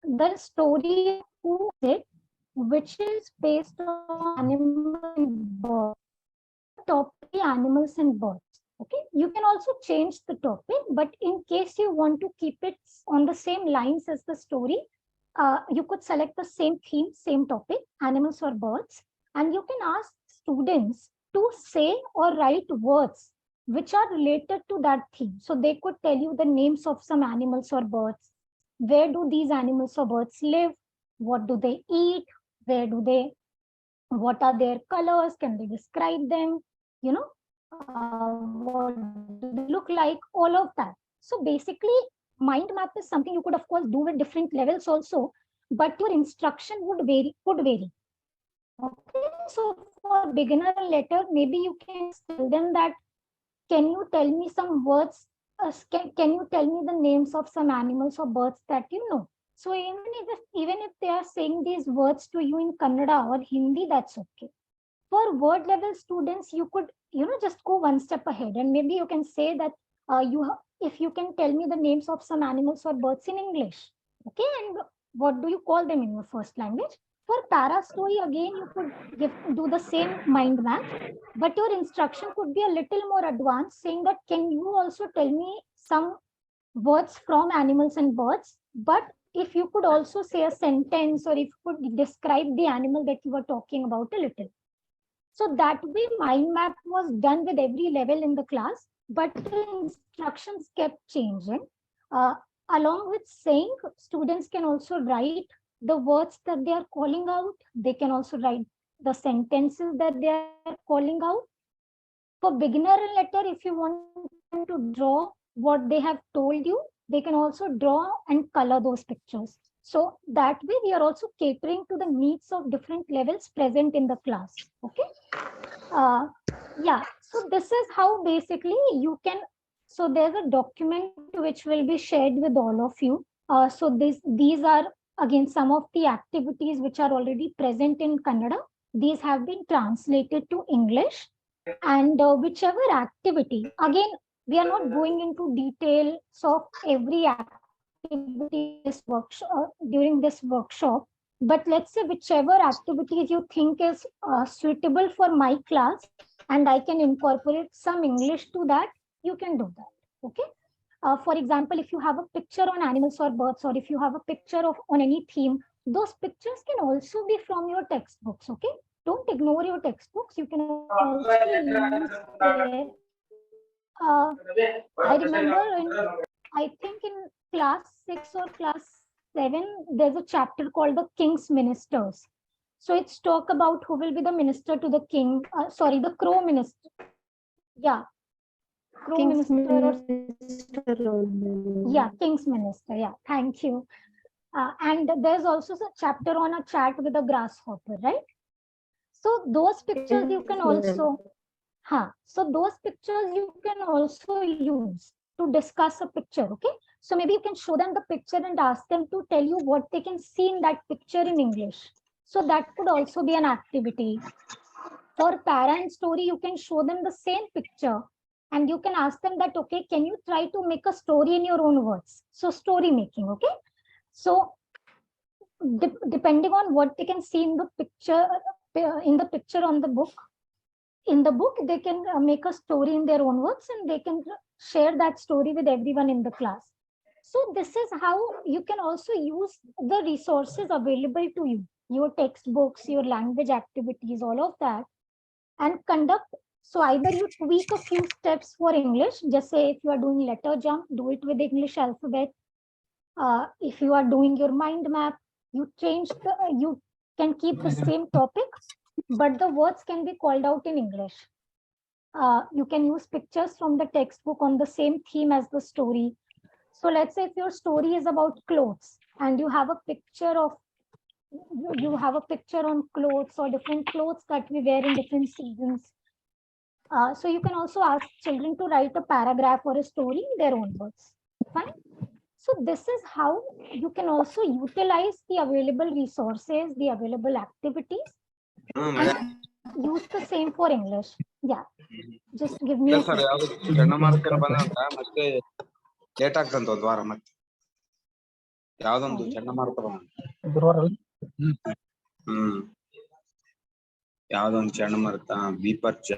the story who is it, which is based on animals and birds. Topic animals and birds. Okay, you can also change the topic, but in case you want to keep it on the same lines as the story, you could select the same theme, same topic, animals or birds, and you can ask students to say or write words which are related to that theme. So they could tell you the names of some animals or birds. Where do these animals or birds live? What do they eat? Where do they? What are their colors? Can they describe them? You know, what do they look like? All of that. So basically, mind map is something you could, of course, do with different levels also, but your instruction would vary. Okay, so for beginner letter, maybe you can tell them that, can you tell me some words? Can you tell me the names of some animals or birds that you know? So even if they are saying these words to you in Kannada or Hindi, that's okay. For word level students, you could just go one step ahead, and maybe you can say that if you can tell me the names of some animals or birds in English, okay, and what do you call them in your first language? For para story, again, you could do the same mind map, but your instruction could be a little more advanced, saying that, can you also tell me some words from animals and birds? But if you could also say a sentence, or if you could describe the animal that you were talking about a little. So that way, mind map was done with every level in the class, but the instructions kept changing. Along with saying, students can also write the words that they are calling out. They can also write the sentences that they are calling out. For beginner letter, if you want them to draw what they have told you, they can also draw and color those pictures. So that way, we are also catering to the needs of different levels present in the class. Okay. Yeah. So this is how basically you can. So there's a document which will be shared with all of you So these are again some of the activities which are already present in Kannada. These have been translated to English, and whichever activity, again, we are not going into details of every activity this workshop during this workshop, but let's say whichever activities you think is suitable for my class, and I can incorporate some English to that, you can do that. Okay. For example, if you have a picture on animals or birds, or if you have a picture of on any theme, those pictures can also be from your textbooks. Okay, don't ignore your textbooks. You can also use there. I remember I think in class 6 or class 7, there's a chapter called the King's Ministers. So it's talk about who will be the minister to the king. Sorry, the crow minister. Yeah, crow King's minister or Minister. yeah, King's Minister. Yeah, thank you. And there's also a chapter on a chat with a grasshopper, right? So those pictures you can also, so those pictures you can also use to discuss a picture. Okay, so maybe you can show them the picture and ask them to tell you what they can see in that picture in English. So that could also be an activity. For parent story, you can show them the same picture and you can ask them that, okay, can you try to make a story in your own words? So story making. Okay, so depending on what they can see in the picture on the book, in the book they can make a story in their own words and they can share that story with everyone in the class. So this is how you can also use the resources available to you, your textbooks, your language activities, all of that, and conduct. So either you tweak a few steps for English, just say if you are doing letter jump, do it with English alphabet. If you are doing your mind map, you can keep the same topic, but the words can be called out in English. You can use pictures from the textbook on the same theme as the story. So let's say if your story is about clothes and you have a picture of on clothes or different clothes that we wear in different seasons. So you can also ask children to write a paragraph or a story in their own words. Fine. So this is how you can also utilize the available resources, the available activities, and use the same for English. Yeah. Just give me a second. ಚಂಡಮಾರುತ ಬಂದಂತ ಮತ್ತೆ late ಆಗ್ತಂತ ಒಂದ್ ವಾರ ಮತ್ತೆ ಯಾವ್ದೊಂದು ಚಂಡಮಾರುತ ಯಾವ್ದೊಂದು ಚಂಡಮಾರುತ ವಿಪರ್ಜ.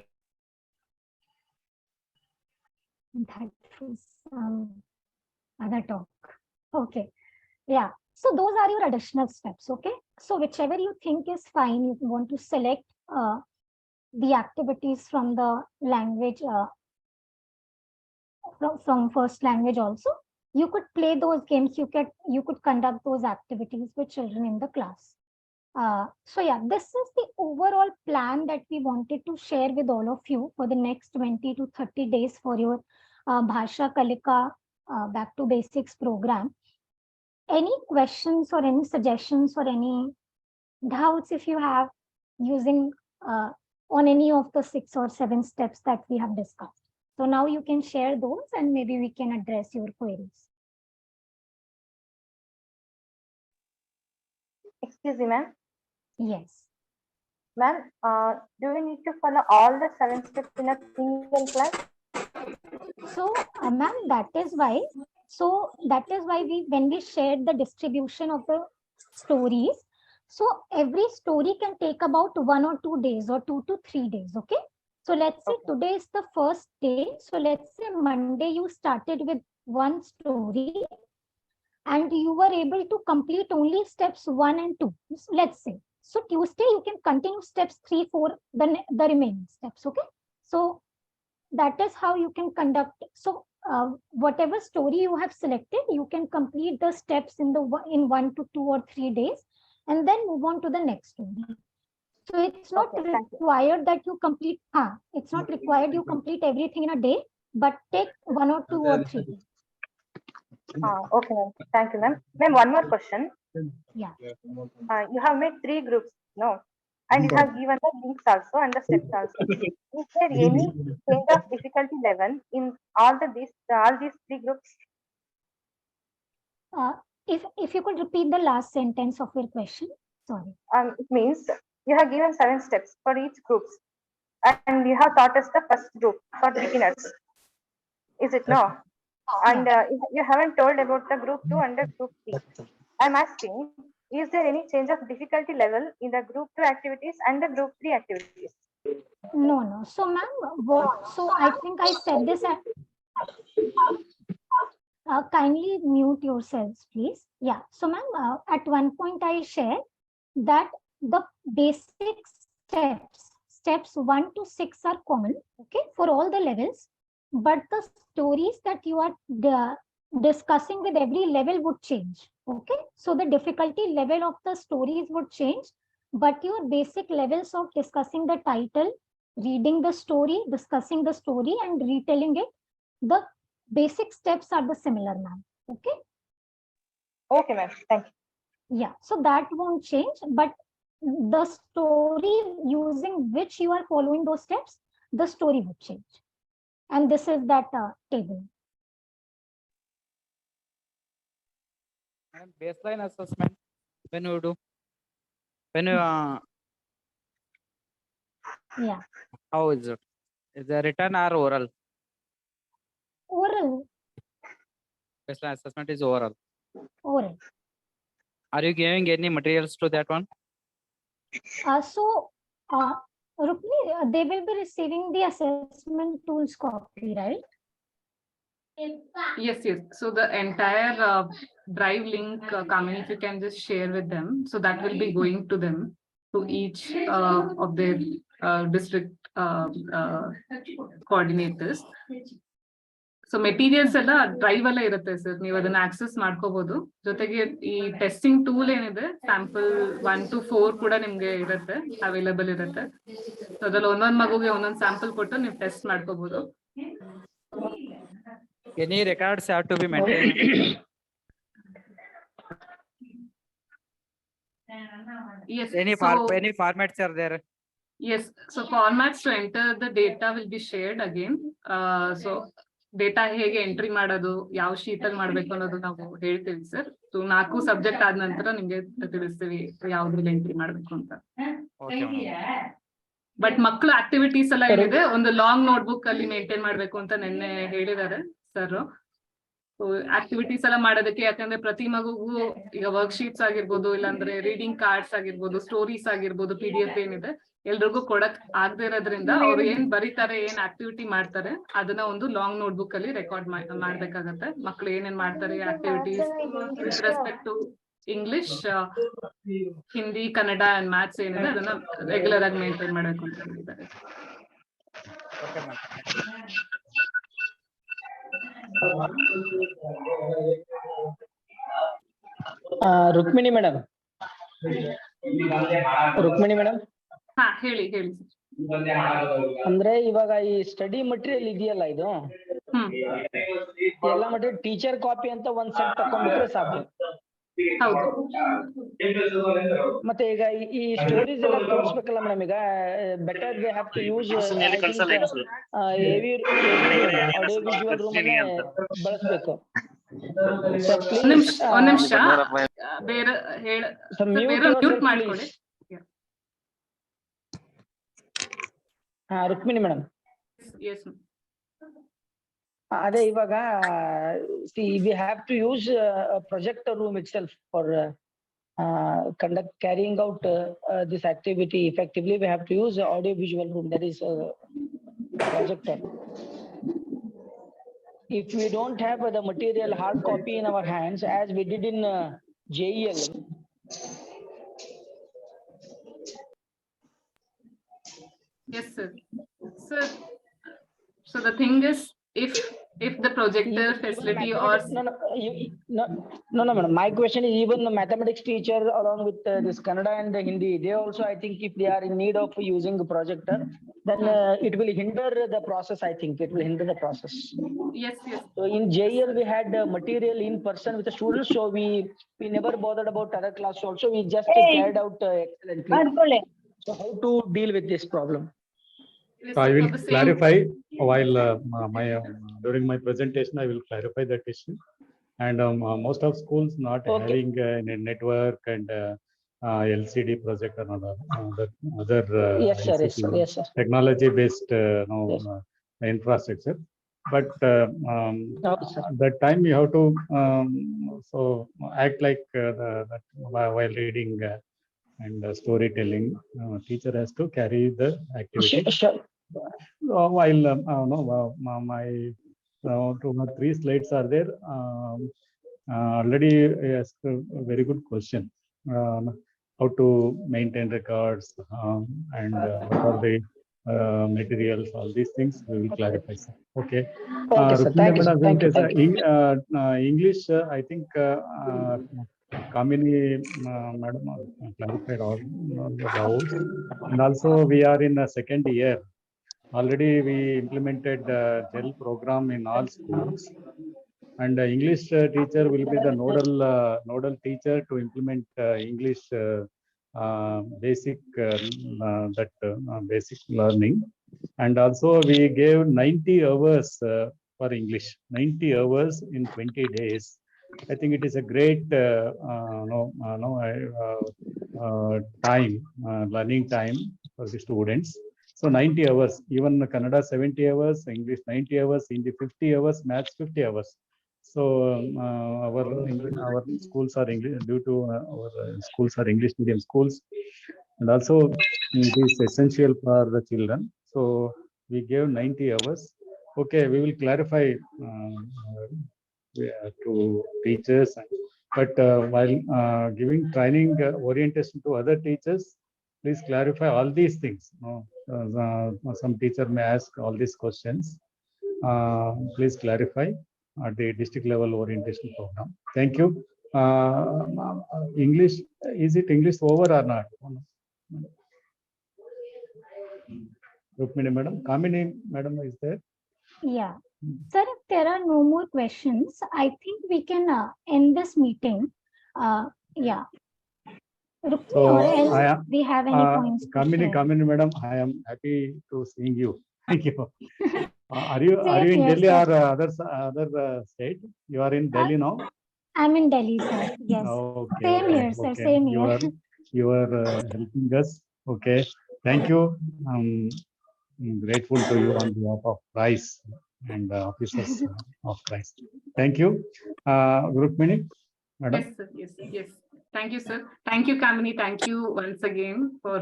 That is other talk. Okay. Yeah. So those are your additional steps. Okay. So whichever you think is fine, you want to select the activities from the language, from first language also. You could play those games. You could conduct those activities with children in the class. So yeah, this is the overall plan that we wanted to share with all of you for the next 20 to 30 days for your Bhasha Kalika Back to Basics program. Any questions or any suggestions or any doubts if you have using on any of the 6 or 7 steps that we have discussed? So now you can share those and maybe we can address your queries. Excuse me, ma'am. Yes. Ma'am, do we need to follow all the 7 steps in a single class? So, ma'am, that is why when we shared the distribution of the stories, so every story can take about 1 or 2 days or 2 to 3 days. Okay. So let's say today is the first day. So let's say Monday you started with one story and you were able to complete only steps 1 and 2. Let's say. So Tuesday you can continue steps 3, 4, the remaining steps. Okay. So that is how you can conduct. So whatever story you have selected, you can complete the steps in 1 to 2 or 3 days and then move on to the next story. So it's not required that you complete, it's not required you complete everything in a day, but take 1 or 2 or 3 days. Okay, ma'am. Thank you, ma'am. Ma'am, one more question. Yeah. You have made 3 groups, no? And you have given the links also and the steps also. Is there any change of difficulty level in all these 3 groups? If you could repeat the last sentence of your question. Sorry. It means you have given 7 steps for each group, and you have taught us the first group for beginners. Is it no? And you haven't told about the group 2 and the group 3. I'm asking, is there any change of difficulty level in the group 2 activities and the group 3 activities? No. So, ma'am, so I think I said this at. Kindly mute yourselves, please. Yeah. So, ma'am, at one point I shared that the basic steps 1 to 6 are common, okay, for all the levels, but the stories that you are discussing with every level would change. Okay, so the difficulty level of the stories would change, but your basic levels of discussing the title, reading the story, discussing the story, and retelling it, the basic steps are the similar, ma'am. Okay. Okay, ma'am. Thank you. Yeah, so that won't change, but the story using which you are following those steps, the story would change. And this is that table. And baseline assessment, when you do, when you yeah, how is it? Is it written or oral? Oral. Baseline assessment is oral. Oral. Are you giving any materials to that one? Rukmini, they will be receiving the assessment tools copy, right? Yes. So the entire drive link, Kamini, if you can just share with them. So that will be going to them, to each of their district coordinators. So materials ಎಲ್ಲ drive ಅಲ್ಲೇ ಇರುತ್ತೆ sir, ನೀವು ಅದನ್ನ access ಮಾಡ್ಕೋಬಹುದು. ಜೊತೆಗೆ ಈ testing tool ಏನಿದೆ, sample 1 to 4 ಕೂಡ ನಿಮ್ಗೆ ಇರುತ್ತೆ, ಅವೈಲೇಬಲ್ ಇರುತ್ತೆ. ಸೊ ಅದ್ರಲ್ಲಿ ಒಂದೊಂದ್ ಮಗುಗೆ ಒಂದೊಂದ್ ಸ್ಯಾಂಪಲ್ ಕೊಟ್ಟು ನೀವು ಟೆಸ್ಟ್ ಮಾಡ್ಕೋಬಹುದು. Any records have to be maintained. Yes. Any formats are there? Yes. So formats to enter the data will be shared again. So data ಹೇಗೆ ಎಂಟ್ರಿ ಮಾಡೋದು, ಯಾವ ಶೀಟ್ ಅಲ್ಲಿ ಮಾಡ್ಬೇಕು ಅನ್ನೋದು ನಾವು ಹೇಳ್ತೀವಿ ಸರ್. 4 ಸಬ್ಜೆಕ್ಟ್ ಆದ ನಂತರ ನಿಮ್ಗೆ ತಿಳಿಸ್ತೀವಿ ಯಾವ್ದ್ರಲ್ಲಿ ಎಂಟ್ರಿ ಮಾಡ್ಬೇಕು ಅಂತ. ಬಟ್ ಮಕ್ಕಳು ಆಕ್ಟಿವಿಟೀಸ್ ಎಲ್ಲ ಏನಿದೆ ಒಂದು ಲಾಂಗ್ ನೋಟ್ಬುಕ್ ಅಲ್ಲಿ ಮೇಂಟೈನ್ ಮಾಡ್ಬೇಕು ಅಂತ ನಿನ್ನೆ ಹೇಳಿದ್ದಾರೆ ಸರ್. ಆಕ್ಟಿವಿಟೀಸ್ ಎಲ್ಲ ಮಾಡೋದಕ್ಕೆ, ಯಾಕಂದ್ರೆ ಪ್ರತಿ ಮಗುಗೂ ಈಗ ವರ್ಕ್ ಶೀಟ್ಸ್ ಆಗಿರ್ಬೋದು, ಇಲ್ಲಾಂದ್ರೆ ರೀಡಿಂಗ್ ಕಾರ್ಡ್ಸ್ ಆಗಿರ್ಬೋದು, ಸ್ಟೋರೀಸ್ ಆಗಿರ್ಬೋದು, PDF ಏನಿದೆ ಎಲ್ರಿಗೂ ಕೊಡಕ್ ಆಗದೆ ಇರೋದ್ರಿಂದ ಅವ್ರು ಏನ್ ಬರೀತಾರೆ, ಏನ್ ಆಕ್ಟಿವಿಟಿ ಮಾಡ್ತಾರೆ ಅದನ್ನ ಒಂದು ಲಾಂಗ್ ನೋಟ್ಬುಕ್ ಅಲ್ಲಿ ರೆಕಾರ್ಡ್ ಮಾಡ್ಬೇಕಾಗತ್ತೆ. ಮಕ್ಳು ಏನೇನ್ ಮಾಡ್ತಾರೆ activities with respect to English, Hindi, Kannada and maths ಏನಿದೆ ಅದನ್ನ ರೆಗ್ಯುಲರ್ ಆಗಿ ಮೇಂಟೈನ್ ಮಾಡಬೇಕು ಅಂತ ಹೇಳಿದ್ದಾರೆ. ರುಕ್ಮಿಣಿ ಮೇಡಮ್, ಹಾ ಹೇಳಿ. ಅಂದ್ರೆ ಇವಾಗ ಈ ಸ್ಟಡಿ ಮಟೀರಿಯಲ್ ಇದೆಯಲ್ಲ, ಇದು ಎಲ್ಲ ಮಟೀರಿಯಲ್ ಟೀಚರ್ ಕಾಪಿ ಅಂತ ಒಂದ್ ಸೆಟ್ ತಕೊಂಡ್ಬಿಟ್ರೆ ಸಾಕು. ಮತ್ತೆ ಈಗ ಈ ಸ್ಟೋರೀಸ್ ಎಲ್ಲ ತೋರಿಸ್ಬೇಕಲ್ಲ ಮೇಡಮ್, ಈಗ better they have to use audio visual room ಅನ್ನೇ ಬಳಸ್ಬೇಕು. ಒಂದ್ ನಿಮಿಷ ಬೇರೆ ಮ್ಯೂಟ್ ಮಾಡ್ಕೊಳ್ಳಿ. ರುಕ್ಮಿಣಿ ಮೇಡಮ್, ಅದೇ ಇವಾಗ we have to use a projector room itself for carrying out this activity effectively. We have to use audio visual room, that is projector. If we don't have the material hard copy in our hands, as we did in JEL, yes sir. So the thing is, if the projector facility or no madam, my question is, even the mathematics teacher along with this Kannada and Hindi, they also, I think, if they are in need of using a projector, then it will hinder the process. I think it will hinder the process. Yes. So in JEL we had material in person with the students, so we never bothered about other class also. We just carried out excellently. So how to deal with this problem? So I will clarify while during my presentation, I will clarify that issue. and most of schools not having a network and LCD projector and other Yes, sir. Yes, sir. Yes, sir. technology based Yes. infrastructure. But Okay, sir. at that time you have to so act like that while reading and storytelling. Teacher has to carry the activity. Sure. While no, my 2 or 3 slides are there. Already asked a very good question. How to maintain records and what are the materials, all these things we will clarify. Sir. Okay. Okay, sir. Thank you, sir. Thank you. Thank you. English, I think Kamini madam clarified all the doubts. And also we are in a second year. Already we implemented GEL program in all schools. And English teacher will be the nodal teacher to implement English basic basic learning. And also we gave 90 hours for English, 90 hours in 20 days. I think it is a great time, learning time for the students. So 90 hours, even Kannada 70 hours, English 90 hours, Hindi 50 hours, Maths 50 hours. So our schools are English due to our schools are English medium schools, and also it is essential for the children. So we gave 90 hours. Okay, we will clarify to teachers, but while giving training orientation to other teachers, please clarify all these things. Some teacher may ask all these questions. Please clarify at the district level orientation program. Thank you. English, is it English over or not? Rukmini madam, Kamini madam is there? Yeah. Sir, if there are no more questions, I think we can end this meeting. Yeah. Rukmini, So or else we have any points to share. Kamini madam, I am happy to seeing you. Thank you. Are you Same in here, Delhi sir. or other state? You are in Delhi now? I'm in Delhi, sir. Yes. Okay. Same here, sir. Okay. Same here. You are helping us. Okay. Thank you. I'm grateful to you on behalf of KREIS and officers of KREIS. Thank you. Rukmini, madam. Yes, sir. Yes, yes. Thank you, sir. Thank you, Kamini. Thank you once again for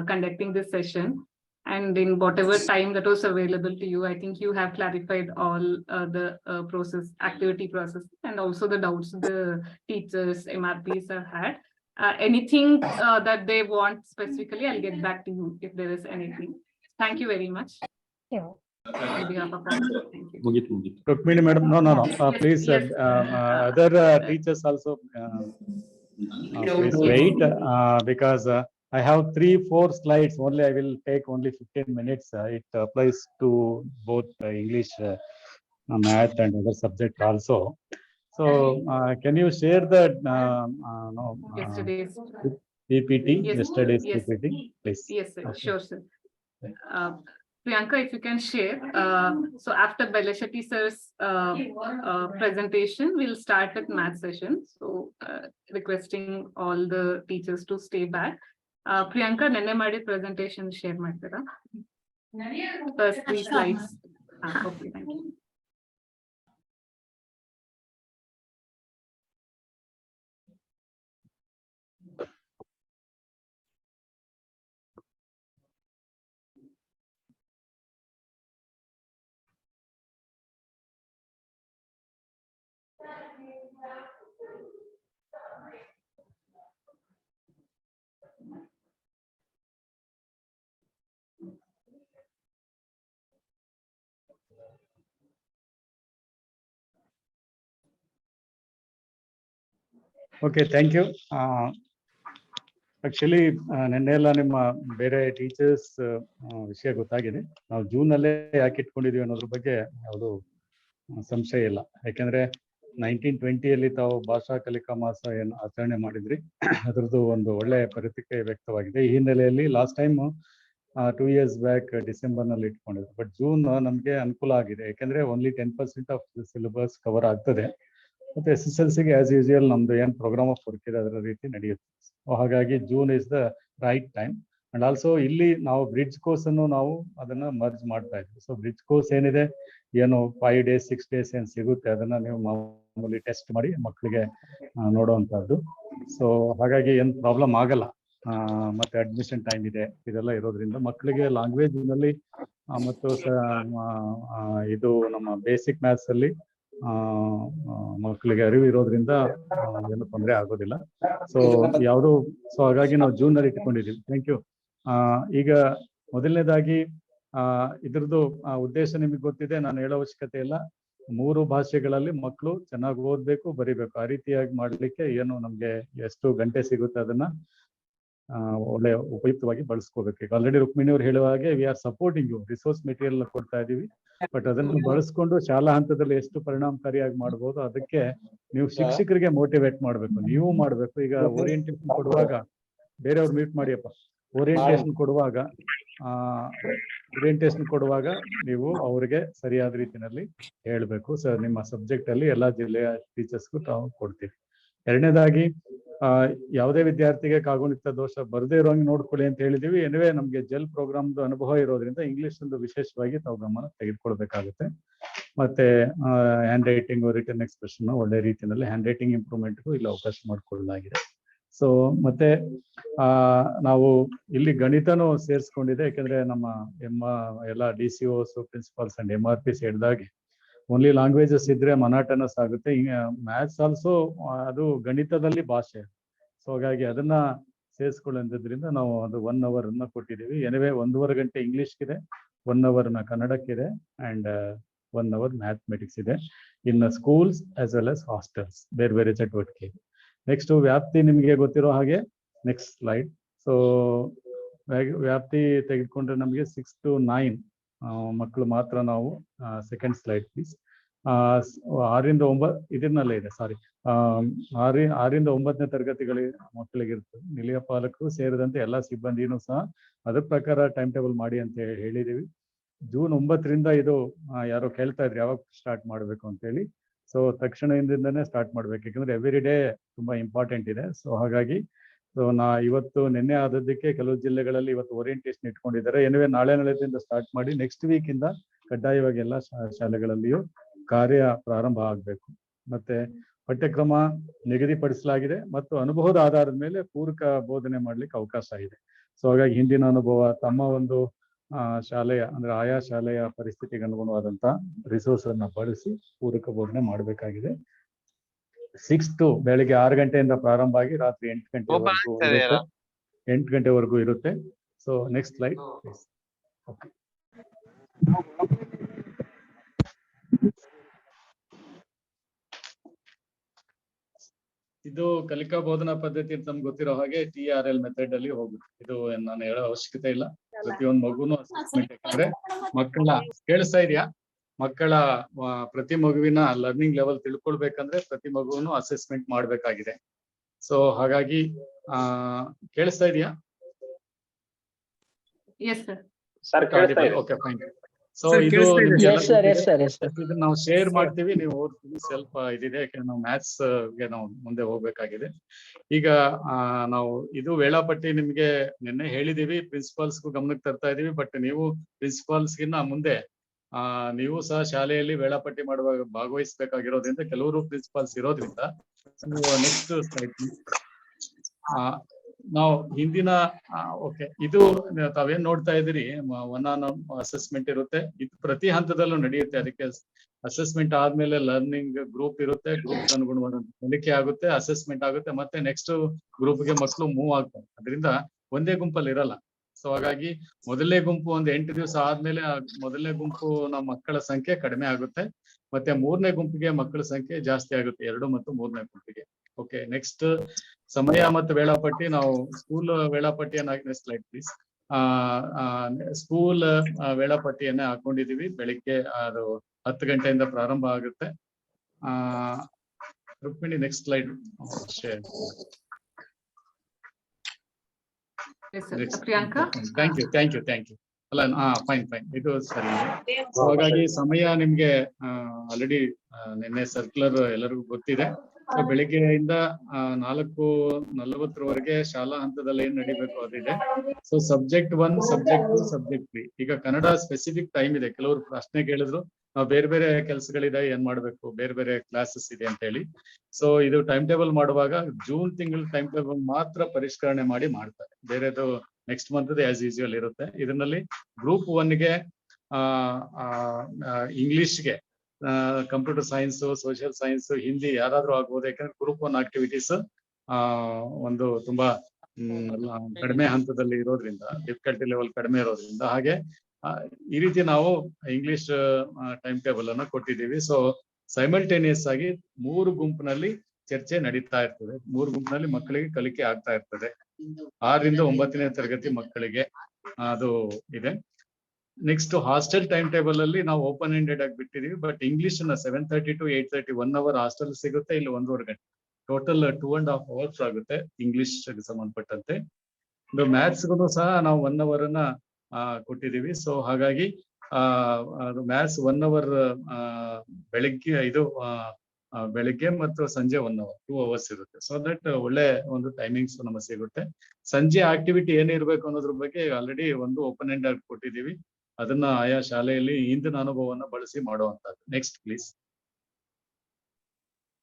conducting this session. And in whatever time that was available to you, I think you have clarified all the activity process, and also the doubts the teachers, MRPs have had. Anything that they want specifically, I'll get back to you if there is anything. Thank you very much. Sure. On behalf of all, thank you. Rukmini madam, no. Yes, Please, yes. other teachers also, please wait because I have 3-4 slides only. I will take only 15 minutes. It applies to both English, math, and other subject also. So, can you share the Yesterday's PPT? Yes, Yesterday's yes. PPT, please. Yes, sir. Okay. Sure, sir. Priyanka, if you can share. So after Belashati sir's presentation, we'll start with math session. So requesting all the teachers to stay back. Priyanka, nenne ಮಾಡಿ presentation share ಮಾಡ್ತೀರಾ? First 3 slides. Okay, thank you. Okay, thank you. Actually, ನೆನ್ನೆ ಎಲ್ಲ ನಿಮ್ಮ ಬೇರೆ teachers ವಿಷಯ ಗೊತ್ತಾಗಿದೆ. ನಾವು June ಅಲ್ಲೇ ಯಾಕೆ ಇಟ್ಕೊಂಡಿದೀವಿ ಅನ್ನೋದ್ರ ಬಗ್ಗೆ ಯಾವುದು ಸಂಶಯ ಇಲ್ಲ. ಯಾಕೆಂದ್ರೆ 1920 ತಾವು ಭಾಷಾ ಕಲಿಕಾ ಮಾಸ ಏನು ಆಚರಣೆ ಮಾಡಿದ್ರಿ, ಅದ್ರದ್ದು ಒಂದು ಒಳ್ಳೆ ಪ್ರತಿಕ್ರಿಯೆ ವ್ಯಕ್ತವಾಗಿದೆ. ಈ ಹಿನ್ನೆಲೆಯಲ್ಲಿ last time 2 years back December ನಲ್ಲಿ ಇಟ್ಕೊಂಡಿದ್ರು. ಬಟ್ ಜೂನ್ ನಮ್ಗೆ ಅನುಕೂಲ ಆಗಿದೆ. ಯಾಕೆಂದ್ರೆ ಓನ್ಲಿ 10% ಆಫ್ ಸಿಲೆಬಸ್ ಕವರ್ ಆಗ್ತದೆ. ಮತ್ತೆ SSLCಗೆ ಆಸ್ ಯೂಶುವಲ್ ನಮ್ದು ಏನ್ ಪ್ರೋಗ್ರಾಮ್ ಆಫ್ ವರ್ಕ್ ಇದೆ ಅದರ ರೀತಿ ನಡೆಯುತ್ತೆ. ಸೊ ಹಾಗಾಗಿ June is the right time. And also ಇಲ್ಲಿ ನಾವು ಬ್ರಿಡ್ಜ್ ಕೋರ್ಸ್ ಅನ್ನು ನಾವು ಅದನ್ನ ಮರ್ಜ್ ಮಾಡ್ತಾ ಇದ್ವಿ. ಸೊ ಬ್ರಿಡ್ಜ್ ಕೋರ್ಸ್ ಏನಿದೆ, ಏನು 5 days 6 days ಏನ್ ಸಿಗುತ್ತೆ ಅದನ್ನ ನೀವು ಮಾಮೂಲಿ ಟೆಸ್ಟ್ ಮಾಡಿ ಮಕ್ಕಳಿಗೆ ನೋಡುವಂತಹದ್ದು. ಸೊ ಹಾಗಾಗಿ ಏನ್ ಪ್ರಾಬ್ಲಮ್ ಆಗಲ್ಲ. ಮತ್ತೆ ಅಡ್ಮಿಷನ್ ಟೈಮ್ ಇದೆ, ಇದೆಲ್ಲ ಇರೋದ್ರಿಂದ ಮಕ್ಕಳಿಗೆ ಲ್ಯಾಂಗ್ವೇಜ್ ನಲ್ಲಿ ಮತ್ತು ಇದು ನಮ್ಮ ಬೇಸಿಕ್ ಮ್ಯಾಥ್ಸ್ ಅಲ್ಲಿ ಮಕ್ಕಳಿಗೆ ಅರಿವು ಇರೋದ್ರಿಂದ ಏನು ತೊಂದರೆ ಆಗೋದಿಲ್ಲ. ಸೊ ಹಾಗಾಗಿ ನಾವು ಜೂನ್ ನಲ್ಲಿ ಇಟ್ಕೊಂಡಿದ್ದೀವಿ. Thank you. ಈಗ ಮೊದಲನೇದಾಗಿ ಇದ್ರದ್ದು ಉದ್ದೇಶ ನಿಮಗೆ ಗೊತ್ತಿದೆ, ನಾನು ಹೇಳೋ ಅವಶ್ಯಕತೆ ಇಲ್ಲ. 3 ಭಾಷೆಗಳಲ್ಲಿ ಮಕ್ಕಳು ಚೆನ್ನಾಗಿ ಓದ್ಬೇಕು, ಬರಿಬೇಕು. ಆ ರೀತಿಯಾಗಿ ಮಾಡ್ಲಿಕ್ಕೆ ಏನು ನಮ್ಗೆ ಎಷ್ಟು ಗಂಟೆ ಸಿಗುತ್ತೆ ಅದನ್ನ ಒಳ್ಳೆ ಉಪಯುಕ್ತವಾಗಿ ಬಳಸ್ಕೋಬೇಕು. ಈಗ ಆಲ್ರೆಡಿ ರುಕ್ಮಿಣಿ ಅವ್ರು ಹೇಳುವ ಹಾಗೆ we are supporting you, resource material ಕೊಡ್ತಾ ಇದೀವಿ. ಬಟ್ ಅದನ್ನು ಬಳಸ್ಕೊಂಡು ಶಾಲಾ ಹಂತದಲ್ಲಿ ಎಷ್ಟು ಪರಿಣಾಮಕಾರಿಯಾಗಿ ಮಾಡ್ಬೋದು ಅದಕ್ಕೆ ನೀವು ಶಿಕ್ಷಕರಿಗೆ ಮೋಟಿವೇಟ್ ಮಾಡ್ಬೇಕು, ನೀವು ಮಾಡ್ಬೇಕು. ಈಗ ಓರಿಯೆಂಟೇಷನ್ ಕೊಡುವಾಗ, ಬೇರೆಯವ್ರು ಮ್ಯೂಟ್ ಮಾಡಿಯಪ್ಪ, ಓರಿಯೆಂಟೇಷನ್ ಕೊಡುವಾಗ ನೀವು ಅವ್ರಿಗೆ ಸರಿಯಾದ ರೀತಿಯಲ್ಲಿ ಹೇಳ್ಬೇಕು. ಸರ್ ನಿಮ್ಮ ಸಬ್ಜೆಕ್ಟ್ ಅಲ್ಲಿ ಎಲ್ಲಾ ಜಿಲ್ಲೆಯ ಟೀಚರ್ಸ್ಗೂ ತಾವು ಕೊಡ್ತೀವಿ. ಎರಡನೇದಾಗಿ ಯಾವುದೇ ವಿದ್ಯಾರ್ಥಿಗೆ ಕಾಗುಣಿತ ದೋಷ ಬರದೇ ಇರೋಂಗೆ ನೋಡ್ಕೊಳ್ಳಿ ಅಂತ ಹೇಳಿದೀವಿ. ಎನಿವೇ ನಮ್ಗೆ ಜೆಲ್ ಪ್ರೋಗ್ರಾಮ್ದು ಅನುಭವ ಇರೋದ್ರಿಂದ ಇಂಗ್ಲಿಷ್ ಒಂದು ವಿಶೇಷವಾಗಿ ತಾವು ಗಮನ ತೆಗೆದುಕೊಳ್ಬೇಕಾಗುತ್ತೆ. ಮತ್ತೆ ಹ್ಯಾಂಡ್ ರೈಟಿಂಗ್, ರಿಟರ್ನ್ ಎಕ್ಸ್ಪ್ರೆಷನ್ ಒಳ್ಳೆ ರೀತಿಯಲ್ಲಿ ಹ್ಯಾಂಡ್ ರೈಟಿಂಗ್ ಇಂಪ್ರೂವ್ಮೆಂಟ್ಗೂ ಇಲ್ಲಿ ಅವಕಾಶ ಮಾಡಿಕೊಳ್ಳಲಾಗಿದೆ. ಸೊ ಮತ್ತೆ ನಾವು ಇಲ್ಲಿ ಗಣಿತನೂ ಸೇರಿಸ್ಕೊಂಡಿದೆ. ಯಾಕಂದ್ರೆ ನಮ್ಮ ಎಲ್ಲ DCOs, ಪ್ರಿನ್ಸಿಪಾಲ್ಸ್ ಅಂಡ್ MRPs ಹೇಳಿದಾಗೆ ಓನ್ಲಿ ಲ್ಯಾಂಗ್ವೇಜಸ್ ಇದ್ರೆ ಮನಾಟನಸ್ ಆಗುತ್ತೆ. ಮ್ಯಾಥ್ಸ್ ಆಲ್ಸೋ ಅದು ಗಣಿತದಲ್ಲಿ ಭಾಷೆ. ಸೊ ಹಾಗಾಗಿ ಅದನ್ನ ಸೇರಿಸ್ಕೊಳ್ಳೋದ್ರಿಂದ ನಾವು ಅದು 1 hour ಅನ್ನ ಕೊಟ್ಟಿದ್ದೀವಿ. ಎನಿವೇ 1.5 ಗಂಟೆ ಇಂಗ್ಲಿಷ್ಗಿದೆ, 1 hour ಕನ್ನಡಕ್ಕಿದೆ, ಅಂಡ್ 1 hour ಮ್ಯಾಥಮೆಟಿಕ್ಸ್ ಇದೆ. In schools as well as hostels ಬೇರೆ ಬೇರೆ ಚಟುವಟಿಕೆ. ನೆಕ್ಸ್ಟ್ ವ್ಯಾಪ್ತಿ ನಿಮಗೆ ಗೊತ್ತಿರೋ ಹಾಗೆ, ನೆಕ್ಸ್ಟ್ ಸ್ಲೈಡ್. ಸೊ ವ್ಯಾಪ್ತಿ ತೆಗೆದುಕೊಂಡ್ರೆ ನಮಗೆ 6 to 9 ಮಕ್ಕಳು ಮಾತ್ರ ನಾವು. Second slide please. 6 ರಿಂದ 9 ಇದನ್ನಲ್ಲೇ ಇದೆ, ಸಾರಿ, 6 ರಿಂದ 9ನೇ ತರಗತಿಗಳಿಗೆ ಮಕ್ಕಳಿಗಿರ್ತದೆ. ನಿಲಯ ಪಾಲಕರು ಸೇರಿದಂತೆ ಎಲ್ಲ ಸಿಬ್ಬಂದಿನೂ ಸಹ ಅದ್ರ ಪ್ರಕಾರ ಟೈಮ್ ಟೇಬಲ್ ಮಾಡಿ ಅಂತ ಹೇಳಿದೀವಿ. ಜೂನ್ 9ರಿಂದ ಇದು ಯಾರೋ ಕೇಳ್ತಾ ಇದ್ರಿ ಯಾವಾಗ ಸ್ಟಾರ್ಟ್ ಮಾಡಬೇಕು ಅಂತ ಹೇಳಿ. ಸೊ ತಕ್ಷಣದಿಂದನೇ ಸ್ಟಾರ್ಟ್ ಮಾಡ್ಬೇಕು, ಯಾಕಂದ್ರೆ ಎವ್ರಿ ಡೇ ತುಂಬಾ ಇಂಪಾರ್ಟೆಂಟ್ ಇದೆ. ಸೊ ಹಾಗಾಗಿ ಇವತ್ತು ನಿನ್ನೆ ಆದದ್ದಕ್ಕೆ ಕೆಲವು ಜಿಲ್ಲೆಗಳಲ್ಲಿ ಇವತ್ತು ಓರಿಯೆಂಟೇಷನ್ ಇಟ್ಕೊಂಡಿದ್ದಾರೆ. ಎನಿವೇ ನಾಳೆದಿಂದ ಸ್ಟಾರ್ಟ್ ಮಾಡಿ ನೆಕ್ಸ್ಟ್ ವೀಕ್ ಇಂದ ಕಡ್ಡಾಯವಾಗಿ ಎಲ್ಲ ಶಾಲೆಗಳಲ್ಲಿಯೂ ಕಾರ್ಯ ಪ್ರಾರಂಭ ಆಗಬೇಕು. ಮತ್ತೆ ಪಠ್ಯಕ್ರಮ ನಿಗದಿಪಡಿಸಲಾಗಿದೆ ಮತ್ತು ಅನುಭವದ ಆಧಾರದ ಮೇಲೆ ಪೂರಕ ಬೋಧನೆ ಮಾಡ್ಲಿಕ್ಕೆ ಅವಕಾಶ ಇದೆ. ಸೊ ಹಾಗಾಗಿ ಹಿಂದಿನ ಅನುಭವ, ತಮ್ಮ ಒಂದು ಶಾಲೆಯ ಅಂದ್ರೆ ಆಯಾ ಶಾಲೆಯ ಪರಿಸ್ಥಿತಿಗೆ ಅನುಗುಣವಾದಂತ ರಿಸೋರ್ಸ್ ಅನ್ನ ಬಳಸಿ ಪೂರಕ ಬೋಧನೆ ಮಾಡಬೇಕಾಗಿದೆ. 6 ಬೆಳಿಗ್ಗೆ 6 ಗಂಟೆಯಿಂದ ಪ್ರಾರಂಭ ಆಗಿ ರಾತ್ರಿ 8 ಗಂಟೆವರೆಗೂ ಇರುತ್ತೆ. So next slide please. Okay, ಇದು ಕಲಿಕಾ ಬೋಧನಾ ಪದ್ಧತಿ ಅಂತ ನಮ್ಗೆ ಗೊತ್ತಿರೋ ಹಾಗೆ TRL ಮೆಥಡ್ ಅಲ್ಲಿ ಹೋಗುತ್ತೆ. ಇದು ನಾನು ಹೇಳೋ ಅವಶ್ಯಕತೆ ಇಲ್ಲ. ಪ್ರತಿಯೊಂದು ಮಗುನು ಅಸೆಸ್ಮೆಂಟ್, ಯಾಕಂದ್ರೆ ಮಕ್ಕಳ ಕೇಳಿಸ್ತಾ ಇದೆಯಾ, ಮಕ್ಕಳ ಪ್ರತಿ ಮಗುವಿನ ಲರ್ನಿಂಗ್ ಲೆವೆಲ್ ತಿಳ್ಕೊಳ್ಬೇಕಂದ್ರೆ ಪ್ರತಿ ಮಗುವನ್ನು ಅಸೆಸ್ಮೆಂಟ್ ಮಾಡ್ಬೇಕಾಗಿದೆ. ಸೊ ಹಾಗಾಗಿ ಕೇಳಿಸ್ತಾ ಇದೆಯಾ? Okay, fine. ಸೊ ಇದು ಇದನ್ನ ನಾವು ಶೇರ್ ಮಾಡ್ತೀವಿ, ನೀವು ಓದ್ತೀವಿ. ಸ್ವಲ್ಪ ಇದಿದೆ, ಯಾಕಂದ್ರೆ ನಾವು ಮ್ಯಾಥ್ಸ್ ಗೆ ನಾವು ಮುಂದೆ ಹೋಗ್ಬೇಕಾಗಿದೆ. ಈಗ ನಾವು ಇದು ವೇಳಾಪಟ್ಟಿ ನಿಮ್ಗೆ ನಿನ್ನೆ ಹೇಳಿದೀವಿ, ಪ್ರಿನ್ಸಿಪಾಲ್ಸ್ಗೂ ಗಮನಕ್ಕೆ ತರ್ತಾ ಇದೀವಿ. ಬಟ್ ನೀವು ಪ್ರಿನ್ಸಿಪಾಲ್ಸ್ಗಿನ್ನ ಮುಂದೆ ನೀವು ಸಹ ಶಾಲೆಯಲ್ಲಿ ವೇಳಾಪಟ್ಟಿ ಮಾಡುವಾಗ ಭಾಗವಹಿಸಬೇಕಾಗಿರೋದ್ರಿಂದ ಕೆಲವರು ಪ್ರಿನ್ಸಿಪಾಲ್ಸ್ ಇರೋದ್ರಿಂದ ನೆಕ್ಸ್ಟ್ ಸ್ಲೈಡ್. ನಾವು ಹಿಂದಿನ ಓಕೆ, ಇದು ತಾವೇನ್ ನೋಡ್ತಾ ಇದ್ದೀರಿ, ಒನ್ ಆನ್ ಅಸೆಸ್ಮೆಂಟ್ ಇರುತ್ತೆ. ಇದು ಪ್ರತಿ ಹಂತದಲ್ಲೂ ನಡೆಯುತ್ತೆ. ಅದಕ್ಕೆ ಅಸೆಸ್ಮೆಂಟ್ ಆದ್ಮೇಲೆ ಲರ್ನಿಂಗ್ ಗ್ರೂಪ್ ಇರುತ್ತೆ, ಗ್ರೂಪ್ ಅನುಗುಣವಾದ ಕಲಿಕೆ ಆಗುತ್ತೆ, ಅಸೆಸ್ಮೆಂಟ್ ಆಗುತ್ತೆ, ಮತ್ತೆ ನೆಕ್ಸ್ಟ್ ಗ್ರೂಪ್ಗೆ ಮಕ್ಕಳು ಮೂವ್ ಆಗ್ತಾರೆ. ಅದರಿಂದ ಒಂದೇ ಗುಂಪಲ್ಲಿ ಇರಲ್ಲ. ಸೊ ಹಾಗಾಗಿ ಮೊದಲನೇ ಗುಂಪು ಒಂದು 8 ದಿವಸ ಆದ್ಮೇಲೆ ಮೊದಲನೇ ಗುಂಪು ನಮ್ಮ ಮಕ್ಕಳ ಸಂಖ್ಯೆ ಕಡಿಮೆ ಆಗುತ್ತೆ, ಮತ್ತೆ 3ನೇ ಗುಂಪಿಗೆ ಮಕ್ಕಳ ಸಂಖ್ಯೆ ಜಾಸ್ತಿ ಆಗುತ್ತೆ, 2 ಮತ್ತು 3ನೇ ಗುಂಪಿಗೆ. ಓಕೆ, ನೆಕ್ಸ್ಟ್ ಸಮಯ ಮತ್ತು ವೇಳಾಪಟ್ಟಿ. ನಾವು ಸ್ಕೂಲ್ ವೇಳಾಪಟ್ಟಿಯನ್ನ ನೆಕ್ಸ್ಟ್ ಸ್ಲೈಡ್ ಪ್ಲೀಸ್. ಸ್ಕೂಲ್ ವೇಳಾಪಟ್ಟಿಯನ್ನ ಹಾಕೊಂಡಿದೀವಿ. ಬೆಳಿಗ್ಗೆ ಅದು 10 ಗಂಟೆಯಿಂದ ಪ್ರಾರಂಭ ಆಗುತ್ತೆ. Rukmini next slide. Priyanka, thank you. ಅಲ್ಲ ಫೈನ್ ಇದು ಸರಿ ಇದೆ. ಸೊ ಹಾಗಾಗಿ ಸಮಯ ನಿಮ್ಗೆ ಆಲ್ರೆಡಿ ನಿನ್ನೆ ಸರ್ಕ್ಯುಲರ್ ಎಲ್ಲರಿಗೂ ಗೊತ್ತಿದೆ. ಸೊ ಬೆಳಿಗ್ಗೆಯಿಂದ 4:40 ಶಾಲಾ ಹಂತದಲ್ಲಿ ಏನ್ ನಡಿಬೇಕು ಅದಿದೆ. So subject 1, subject 2, subject 3. ಈಗ ಕನ್ನಡ ಸ್ಪೆಸಿಫಿಕ್ ಟೈಮ್ ಇದೆ. ಕೆಲವರು ಪ್ರಶ್ನೆ ಕೇಳಿದ್ರು, ನಾವು ಬೇರೆ ಬೇರೆ ಕೆಲಸಗಳಿದೆ, ಏನ್ ಮಾಡ್ಬೇಕು, ಬೇರೆ ಬೇರೆ ಕ್ಲಾಸಸ್ ಇದೆ ಅಂತ ಹೇಳಿ. ಸೊ ಇದು ಟೈಮ್ ಟೇಬಲ್ ಮಾಡುವಾಗ ಜೂನ್ ತಿಂಗಳ ಟೈಮ್ ಟೇಬಲ್ ಮಾತ್ರ ಪರಿಷ್ಕರಣೆ ಮಾಡ್ತಾರೆ. ಬೇರೆದು ನೆಕ್ಸ್ಟ್ ಮಂತ್ ಆಸ್ ಯೂಶುವಲ್ ಇರುತ್ತೆ. ಇದರಲ್ಲಿ ಗ್ರೂಪ್ 1ಗೆ ಇಂಗ್ಲಿಷ್ಗೆ, computer science, social science, Hindi ಯಾರಾದ್ರೂ ಆಗ್ಬೋದು. ಯಾಕಂದ್ರೆ ಗ್ರೂಪ್ 1 ಆಕ್ಟಿವಿಟೀಸ್ ಒಂದು ತುಂಬಾ ಕಡಿಮೆ ಹಂತದಲ್ಲಿ ಇರೋದ್ರಿಂದ, ಡಿಫಿಕಲ್ಟಿ ಲೆವೆಲ್ ಕಡಿಮೆ ಇರೋದ್ರಿಂದ, ಹಾಗೆ ಈ ರೀತಿ ನಾವು ಇಂಗ್ಲಿಷ್ ಟೈಮ್ ಟೇಬಲ್ ಅನ್ನು ಕೊಟ್ಟಿದ್ದೀವಿ. ಸೊ ಸೈಮಲ್ಟೇನಿಯಸ್ ಆಗಿ 3 ಗುಂಪಿನಲ್ಲಿ ಚರ್ಚೆ ನಡೀತಾ ಇರ್ತದೆ. 3 ಗುಂಪಿನಲ್ಲಿ ಮಕ್ಕಳಿಗೆ ಕಲಿಕೆ ಆಗ್ತಾ ಇರ್ತದೆ. 6ರಿಂದ 9ನೇ ತರಗತಿ ಮಕ್ಕಳಿಗೆ ಅದು ಇದೆ. ನೆಕ್ಸ್ಟ್ ಹಾಸ್ಟೆಲ್ ಟೈಮ್ ಟೇಬಲ್ ಅಲ್ಲಿ ನಾವು ಓಪನ್ ಎಂಡೆಡ್ ಆಗಿ ಬಿಟ್ಟಿದೀವಿ. But English 7:30 to 8:30 1 hour hostel ಸಿಗುತ್ತೆ. ಇಲ್ಲಿ 1.5 ಗಂಟೆ, ಟೋಟಲ್ 2.5 hours ಆಗುತ್ತೆ ಇಂಗ್ಲಿಷ್ ಸಂಬಂಧಪಟ್ಟಂತೆ. ಮ್ಯಾಥ್ಸ್ಗೂ ಸಹ ನಾವು 1 hour ಕೊಟ್ಟಿದ್ದೀವಿ. ಸೊ ಹಾಗಾಗಿ ಅದು ಮ್ಯಾಥ್ಸ್ 1 hour ಬೆಳಿಗ್ಗೆ ಮತ್ತು ಸಂಜೆ 1 hour, 2 hours ಇರುತ್ತೆ. ಸೊ ದಟ್ ಒಳ್ಳೆ ಒಂದು ಟೈಮಿಂಗ್ಸ್ ನಮಗೆ ಸಿಗುತ್ತೆ. ಸಂಜೆ ಆಕ್ಟಿವಿಟಿ ಏನಿರ್ಬೇಕು ಅನ್ನೋದ್ರ ಬಗ್ಗೆ ಆಲ್ರೆಡಿ ಒಂದು ಓಪನ್ ಎಂಡ್ ಆಗಿ ಕೊಟ್ಟಿದ್ದೀವಿ. ಅದನ್ನ ಆಯಾ ಶಾಲೆಯಲ್ಲಿ ಹಿಂದಿನ ಅನುಭವವನ್ನು ಬಳಸಿ ಮಾಡುವಂತದ್ದು. Next please.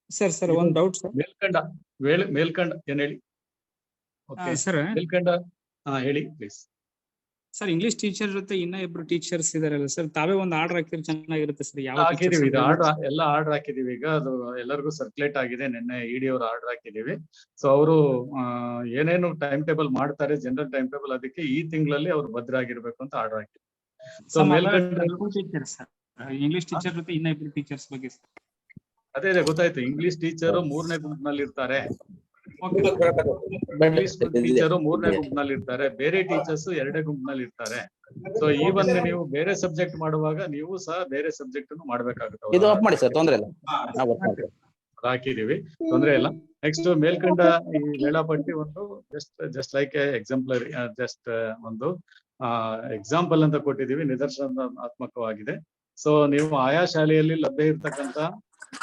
ಸರ್ ಒಂದು ಡೌಟ್ ಸರ್. ಮೇಲ್ಕಂಡ ಏನ್ ಹೇಳಿ? ಸರ್ ಮೇಲ್ಕಂಡ ಹೇಳಿ ಪ್ಲೀಸ್. ಸರ್ ಇಂಗ್ಲಿಷ್ ಟೀಚರ್ ಜೊತೆ ಇನ್ನ ಇಬ್ರು ಟೀಚರ್ಸ್ ಇದಾರಲ್ಲ ಸರ್, ತಾವೇ ಒಂದು ಆರ್ಡರ್ ಹಾಕಿದ್ರೆ ಚೆನ್ನಾಗಿರುತ್ತೆ ಸರ್. ಯಾವ ಹಾಕಿದೀವಿ, ಇದು ಎಲ್ಲ ಆರ್ಡರ್ ಹಾಕಿದೀವಿ. ಈಗ ಅದು ಎಲ್ಲರಿಗೂ ಸರ್ಕ್ಯುಲೇಟ್ ಆಗಿದೆ. ನಿನ್ನೆ ಇಡಿ ಅವರು ಆರ್ಡರ್ ಹಾಕಿದೀವಿ. ಸೊ ಅವರು ಏನೇನು ಟೈಮ್ ಟೇಬಲ್ ಮಾಡ್ತಾರೆ, ಜನರಲ್ ಟೈಮ್ ಟೇಬಲ್, ಅದಕ್ಕೆ ಈ ತಿಂಗಳಲ್ಲಿ ಅವ್ರು ಭದ್ರಾಗಿರ್ಬೇಕು ಅಂತ ಆರ್ಡರ್ ಹಾಕಿದ್ವಿ. ಸೊ ಇಂಗ್ಲಿಷ್ ಟೀಚರ್ ಜೊತೆ ಇನ್ನ ಇಬ್ರು ಟೀಚರ್ಸ್ ಬಗ್ಗೆ ಅದೇ ಗೊತ್ತಾಯ್ತು. ಇಂಗ್ಲಿಷ್ ಟೀಚರ್ 3ನೇ ಗುಂಪಿನಲ್ಲಿ ಇರ್ತಾರೆ. ಇಂಗ್ಲಿಷ್ ಟೀಚರು 3ನೇ ಗುಂಪಿನಲ್ಲಿ ಇರ್ತಾರೆ. ಬೇರೆ ಟೀಚರ್ಸ್ 2ನೇ ಗುಂಪಿನಲ್ಲಿ ಇರ್ತಾರೆ. ಸೊ ಈವನ್ ನೀವು ಬೇರೆ ಸಬ್ಜೆಕ್ಟ್ ಮಾಡುವಾಗ ನೀವು ಸಹ ಬೇರೆ ಸಬ್ಜೆಕ್ಟ್ ತೊಂದ್ರೆ ಇಲ್ಲ, ಹಾಕಿದೀವಿ, ತೊಂದ್ರೆ ಇಲ್ಲ. ನೆಕ್ಸ್ಟ್ ಮೇಲ್ಕಂಡ ಈ ವೇಳಾಪಟ್ಟಿ ಒಂದು ಜಸ್ಟ್ ಲೈಕ್ ಎಕ್ಸಾಂಪಲರಿ, ಜಸ್ಟ್ ಒಂದು ಎಕ್ಸಾಂಪಲ್ ಅಂತ ಕೊಟ್ಟಿದ್ದೀವಿ, ನಿದರ್ಶನಾತ್ಮಕವಾಗಿದೆ. ಸೊ ನೀವು ಆಯಾ ಶಾಲೆಯಲ್ಲಿ ಲಭ್ಯ ಇರ್ತಕ್ಕಂತ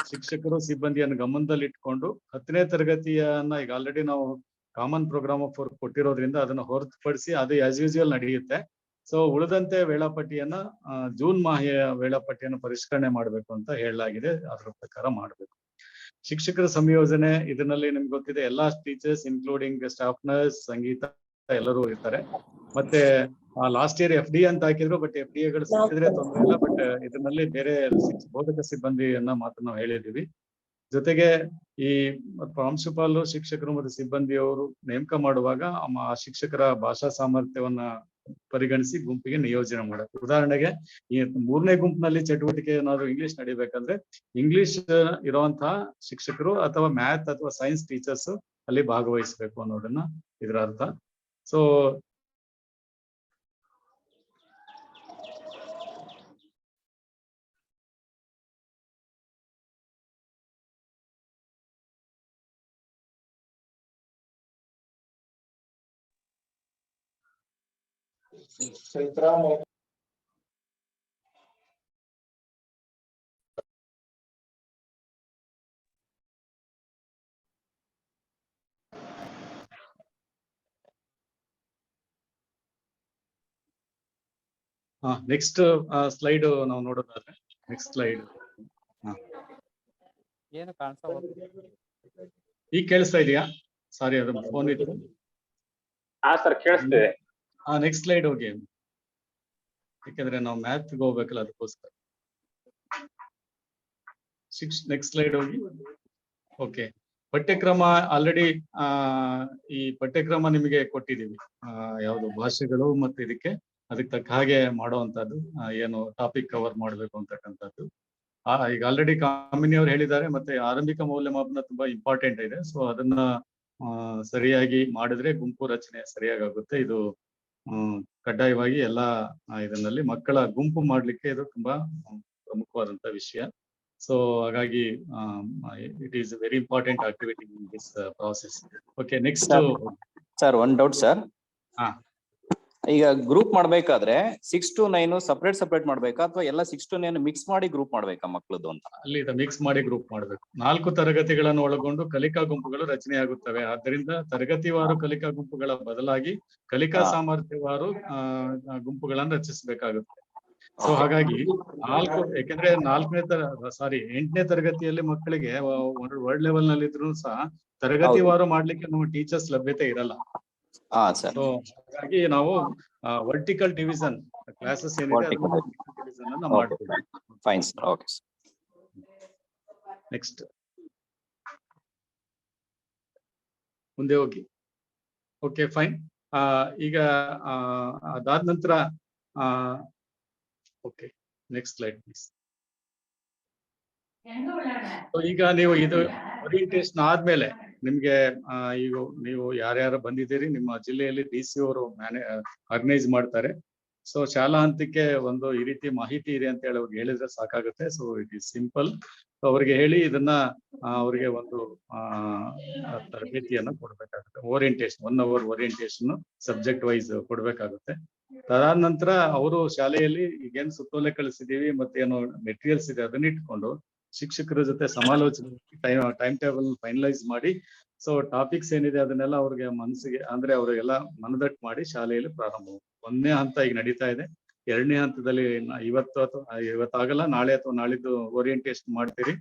ಶಿಕ್ಷಕರು ಸಿಬ್ಬಂದಿಯನ್ನು ಗಮನದಲ್ಲಿ ಇಟ್ಕೊಂಡು 10ನೇ ತರಗತಿಯನ್ನ ಈಗ ಆಲ್ರೆಡಿ ನಾವು ಕಾಮನ್ ಪ್ರೋಗ್ರಾಮ್ ಆಫ್ ವರ್ಕ್ ಕೊಟ್ಟಿರೋದ್ರಿಂದ ಅದನ್ನ ಹೊರತುಪಡಿಸಿ ಅದು ಆಸ್ ಯೂಶುವಲ್ ನಡೆಯುತ್ತೆ. ಸೊ ಉಳಿದಂತೆ ವೇಳಾಪಟ್ಟಿಯನ್ನ ಜೂನ್ ಮಾಹೆಯ ವೇಳಾಪಟ್ಟಿಯನ್ನು ಪರಿಷ್ಕರಣೆ ಮಾಡಬೇಕು ಅಂತ ಹೇಳಲಾಗಿದೆ. ಅದರ ಪ್ರಕಾರ ಮಾಡಬೇಕು. ಶಿಕ್ಷಕರ ಸಂಯೋಜನೆ ಇದರಲ್ಲಿ ನಿಮ್ಗೆ ಗೊತ್ತಿದೆ, ಎಲ್ಲಾ ಟೀಚರ್ಸ್ ಇನ್ಕ್ಲೂಡಿಂಗ್ ಸ್ಟಾಫ್ ನರ್ಸ್, ಸಂಗೀತ ಎಲ್ಲರೂ ಇರ್ತಾರೆ. ಮತ್ತೆ ಲಾಸ್ಟ್ ಇಯರ್ FD ಅಂತ ಹಾಕಿದ್ರು, ಬಟ್ FDAಗಳು ಸಿಕ್ಕಿದ್ರೆ ತೊಂದರೆ ಇಲ್ಲ. ಬಟ್ ಇದರಲ್ಲಿ ಬೇರೆ ಬೋಧಕ ಸಿಬ್ಬಂದಿಯನ್ನ ಮಾತ್ರ ನಾವು ಹೇಳಿದೀವಿ. ಜೊತೆಗೆ ಈ ಪ್ರಾಂಶುಪಾಲರು, ಶಿಕ್ಷಕರು ಮತ್ತು ಸಿಬ್ಬಂದಿಯವರು ನೇಮಕ ಮಾಡುವಾಗ ಆ ಶಿಕ್ಷಕರ ಭಾಷಾ ಸಾಮರ್ಥ್ಯವನ್ನ ಪರಿಗಣಿಸಿ ಗುಂಪಿಗೆ ನಿಯೋಜನೆ ಮಾಡಬೇಕು. ಉದಾಹರಣೆಗೆ ಈ 3ನೇ ಗುಂಪಿನಲ್ಲಿ ಚಟುವಟಿಕೆ ಏನಾದ್ರು ಇಂಗ್ಲಿಷ್ ನಡಿಬೇಕಂದ್ರೆ ಇಂಗ್ಲಿಷ್ ಇರುವಂತಹ ಶಿಕ್ಷಕರು ಅಥವಾ ಮ್ಯಾಥ್ ಅಥವಾ ಸೈನ್ಸ್ ಟೀಚರ್ಸ್ ಅಲ್ಲಿ ಭಾಗವಹಿಸಬೇಕು ಅನ್ನೋದನ್ನ ಇದರ ಅರ್ಥ. ಸೊ ನೆಕ್ಸ್ಟ್ ಸ್ಲೈಡ್ ನಾವು ನೋಡೋದಾದ್ರೆ, ನೆಕ್ಸ್ಟ್ ಸ್ಲೈಡ್. ಏನು ಕಾಣಿಸ್ತಾ ಈಗ ಕೇಳಿಸ್ತಾ ಇದೆಯಾ? ಸಾರಿ, ಅದು ಫೋನ್ ಇತ್ತು. ಸರ್ ಕೇಳಿಸ್ತಿದೆ. ನೆಕ್ಸ್ಟ್ ಸ್ಲೈಡ್ ಹೋಗಿ, ಯಾಕಂದ್ರೆ ನಾವು ಮ್ಯಾಥ್ಗೆ ಹೋಗ್ಬೇಕಲ್ಲ, ಅದಕ್ಕೋಸ್ಕರ. ನೆಕ್ಸ್ಟ್ ಸ್ಲೈಡ್ ಹೋಗಿ. ಓಕೆ, ಪಠ್ಯಕ್ರಮ ಆಲ್ರೆಡಿ ಈ ಪಠ್ಯಕ್ರಮ ನಿಮಗೆ ಕೊಟ್ಟಿದ್ದೀವಿ. ಯಾವುದು ಭಾಷೆಗಳು ಮತ್ತು ಅದಕ್ಕೆ ತಕ್ಕ ಹಾಗೆ ಮಾಡುವಂತದ್ದು, ಏನು ಟಾಪಿಕ್ ಕವರ್ ಮಾಡಬೇಕು ಅಂತಕ್ಕಂಥದ್ದು. ಈಗ ಆಲ್ರೆಡಿ ಕಾಮಿನಿ ಅವರು ಹೇಳಿದ್ದಾರೆ. ಮತ್ತೆ ಆರಂಭಿಕ ಮೌಲ್ಯಮಾಪನ ತುಂಬಾ ಇಂಪಾರ್ಟೆಂಟ್ ಇದೆ. ಸೊ ಅದನ್ನ ಸರಿಯಾಗಿ ಮಾಡಿದ್ರೆ ಗುಂಪು ರಚನೆ ಸರಿಯಾಗಿ ಆಗುತ್ತೆ. ಇದು ಕಡ್ಡಾಯವಾಗಿ ಎಲ್ಲ ಇದರಲ್ಲಿ ಮಕ್ಕಳ ಗುಂಪು ಮಾಡ್ಲಿಕ್ಕೆ ಇದು ತುಂಬಾ ಪ್ರಮುಖವಾದಂತ ವಿಷಯ. ಸೊ ಹಾಗಾಗಿ it is very important activity in this process. Okay, next sir, one doubt sir. ಈಗ ಗ್ರೂಪ್ ಮಾಡ್ಬೇಕಾದ್ರೆ 6 to 9 ಸಪರೇಟ್ ಮಾಡ್ಬೇಕಾ ಅಥವಾ ಎಲ್ಲ 6 to 9 ಮಿಕ್ಸ್ ಮಾಡಿ ಗ್ರೂಪ್ ಮಾಡ್ಬೇಕಾ ಮಕ್ಕಳದ್ದು ಅಂತ? ಅಲ್ಲಿ ಮಿಕ್ಸ್ ಮಾಡಿ ಗ್ರೂಪ್ ಮಾಡಬೇಕು. 4 ತರಗತಿಗಳನ್ನು ಒಳಗೊಂಡು ಕಲಿಕಾ ಗುಂಪುಗಳು ರಚನೆಯಾಗುತ್ತವೆ. ಆದ್ದರಿಂದ ತರಗತಿವಾರು ಕಲಿಕಾ ಗುಂಪುಗಳ ಬದಲಾಗಿ ಕಲಿಕಾ ಸಾಮರ್ಥ್ಯವಾರು ಗುಂಪುಗಳನ್ನು ರಚಿಸಬೇಕಾಗುತ್ತೆ. ಸೊ ಹಾಗಾಗಿ 4, ಯಾಕೆಂದ್ರೆ 8ನೇ ತರಗತಿಯಲ್ಲಿ ಮಕ್ಕಳಿಗೆ ವರ್ಲ್ಡ್ ಲೆವೆಲ್ ನಲ್ಲಿ ಇದ್ರು ಸಹ ತರಗತಿವಾರು ಮಾಡ್ಲಿಕ್ಕೆ ನಮ್ಮ ಟೀಚರ್ಸ್ ಲಭ್ಯತೆ ಇರಲ್ಲ. ಸೊ ಹಾಗಾಗಿ ನಾವು ವರ್ಟಿಕಲ್ ಡಿವಿಷನ್ ಕ್ಲಾಸಸ್ ಏನಿದೆ ಡಿವಿಷನ್ ಅನ್ನ ಮಾಡ್ತೀವಿ. Fine sir, okay. ನೆಕ್ಸ್ಟ್ ಮುಂದೆ ಹೋಗಿ. Okay fine. ಈಗ ಅದಾದ ನಂತರ ಓಕೆ ನೆಕ್ಸ್ಟ್ ಸ್ಲೈಡ್ ಪ್ಲೀಸ್. ಈಗ ನೀವು ಇದು ಓರಿಯಂಟೇಷನ್ ಆದ್ಮೇಲೆ ನಿಮ್ಗೆ ಈಗ ನೀವು ಯಾರ್ಯಾರು ಬಂದಿದ್ದೀರಿ, ನಿಮ್ಮ ಜಿಲ್ಲೆಯಲ್ಲಿ DC ಅವರು ಆರ್ಗನೈಸ್ ಮಾಡ್ತಾರೆ. ಸೊ ಶಾಲಾ ಹಂತಕ್ಕೆ ಒಂದು ಈ ರೀತಿ ಮಾಹಿತಿ ಇದೆ ಅಂತ ಹೇಳಿ ಅವ್ರಿಗೆ ಹೇಳಿದ್ರೆ ಸಾಕಾಗುತ್ತೆ. So it is simple. ಅವ್ರಿಗೆ ಹೇಳಿ ಇದನ್ನ ಅವರಿಗೆ ಒಂದು ತರಬೇತಿಯನ್ನ ಕೊಡ್ಬೇಕಾಗುತ್ತೆ. Orientation 1 hour orientation subject wise ಕೊಡ್ಬೇಕಾಗುತ್ತೆ. ಅದಾದ ನಂತರ ಅವರು ಶಾಲೆಯಲ್ಲಿ ಈಗೇನು ಸುತ್ತೋಲೆ ಕಳಿಸಿದೀವಿ ಮತ್ತೇನು ಮೆಟೀರಿಯಲ್ಸ್ ಇದೆ ಅದನ್ನ ಇಟ್ಕೊಂಡು ಶಿಕ್ಷಕರ ಜೊತೆ ಸಮಾಲೋಚನೆ ಟೈಮ್ ಟೇಬಲ್ ಫೈನಲೈಸ್ ಮಾಡಿ, ಸೊ ಟಾಪಿಕ್ಸ್ ಏನಿದೆ ಅದನ್ನೆಲ್ಲ ಅವ್ರಿಗೆ ಮನಸ್ಸಿಗೆ ಅಂದ್ರೆ ಅವರಿಗೆಲ್ಲ ಮನದಟ್ಟು ಮಾಡಿ ಶಾಲೆಯಲ್ಲಿ ಪ್ರಾರಂಭ. 1ನೇ ಹಂತ ಈಗ ನಡೀತಾ ಇದೆ. 2ನೇ ಹಂತದಲ್ಲಿ ಇವತ್ತಾಗಲ್ಲ, ನಾಳೆ ಅಥವಾ ನಾಳಿದ್ದು ಓರಿಯಂಟೇಷನ್ ಮಾಡ್ತೀರಿ.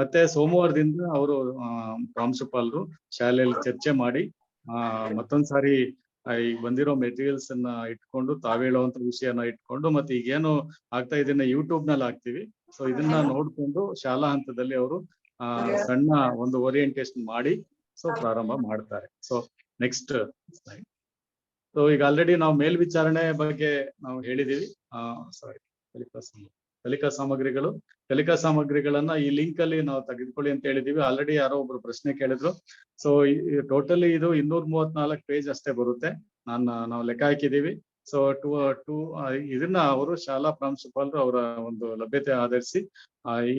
ಮತ್ತೆ ಸೋಮವಾರದಿಂದ ಅವರು ಪ್ರಾಂಶುಪಾಲರು ಶಾಲೆಯಲ್ಲಿ ಚರ್ಚೆ ಮಾಡಿ ಮತ್ತೊಂದ್ಸಾರಿ ಈಗ ಬಂದಿರೋ ಮೆಟೀರಿಯಲ್ಸ್ ಅನ್ನ ಇಟ್ಕೊಂಡು ತಾವು ಹೇಳುವಂತ ವಿಷಯನ ಇಟ್ಕೊಂಡು ಮತ್ತೆ ಈಗೇನು ಆಗ್ತಾ ಇದನ್ನ ಯೂಟ್ಯೂಬ್ ನಲ್ಲಿ ಹಾಕ್ತಿವಿ. ಸೊ ಇದನ್ನ ನೋಡ್ಕೊಂಡು ಶಾಲಾ ಹಂತದಲ್ಲಿ ಅವರು ಸಣ್ಣ ಒಂದು ಓರಿಯಂಟೇಷನ್ ಮಾಡಿ ಸೊ ಪ್ರಾರಂಭ ಮಾಡ್ತಾರೆ. So next slide. ಸೊ ಈಗ ಆಲ್ರೆಡಿ ನಾವು ಮೇಲ್ವಿಚಾರಣೆ ಬಗ್ಗೆ ನಾವು ಹೇಳಿದೀವಿ. ಸಾರಿ, ಕಲಿಕಾ ಸಾಮಗ್ರಿಗಳನ್ನ ಈ ಲಿಂಕ್ ಅಲ್ಲಿ ನಾವು ತೆಗೆದುಕೊಳ್ಳಿ ಅಂತ ಹೇಳಿದೀವಿ. ಆಲ್ರೆಡಿ ಯಾರೋ ಒಬ್ರು ಪ್ರಶ್ನೆ ಕೇಳಿದ್ರು. ಸೊ ಟೋಟಲಿ ಇದು 234 ಪೇಜ್ ಅಷ್ಟೇ ಬರುತ್ತೆ. ನಾವು ಲೆಕ್ಕ ಹಾಕಿದೀವಿ. ಸೊ ಇದನ್ನ ಅವರು ಶಾಲಾ ಪ್ರಾಂಶುಪಾಲರು ಅವರ ಒಂದು ಲಭ್ಯತೆ ಆಧರಿಸಿ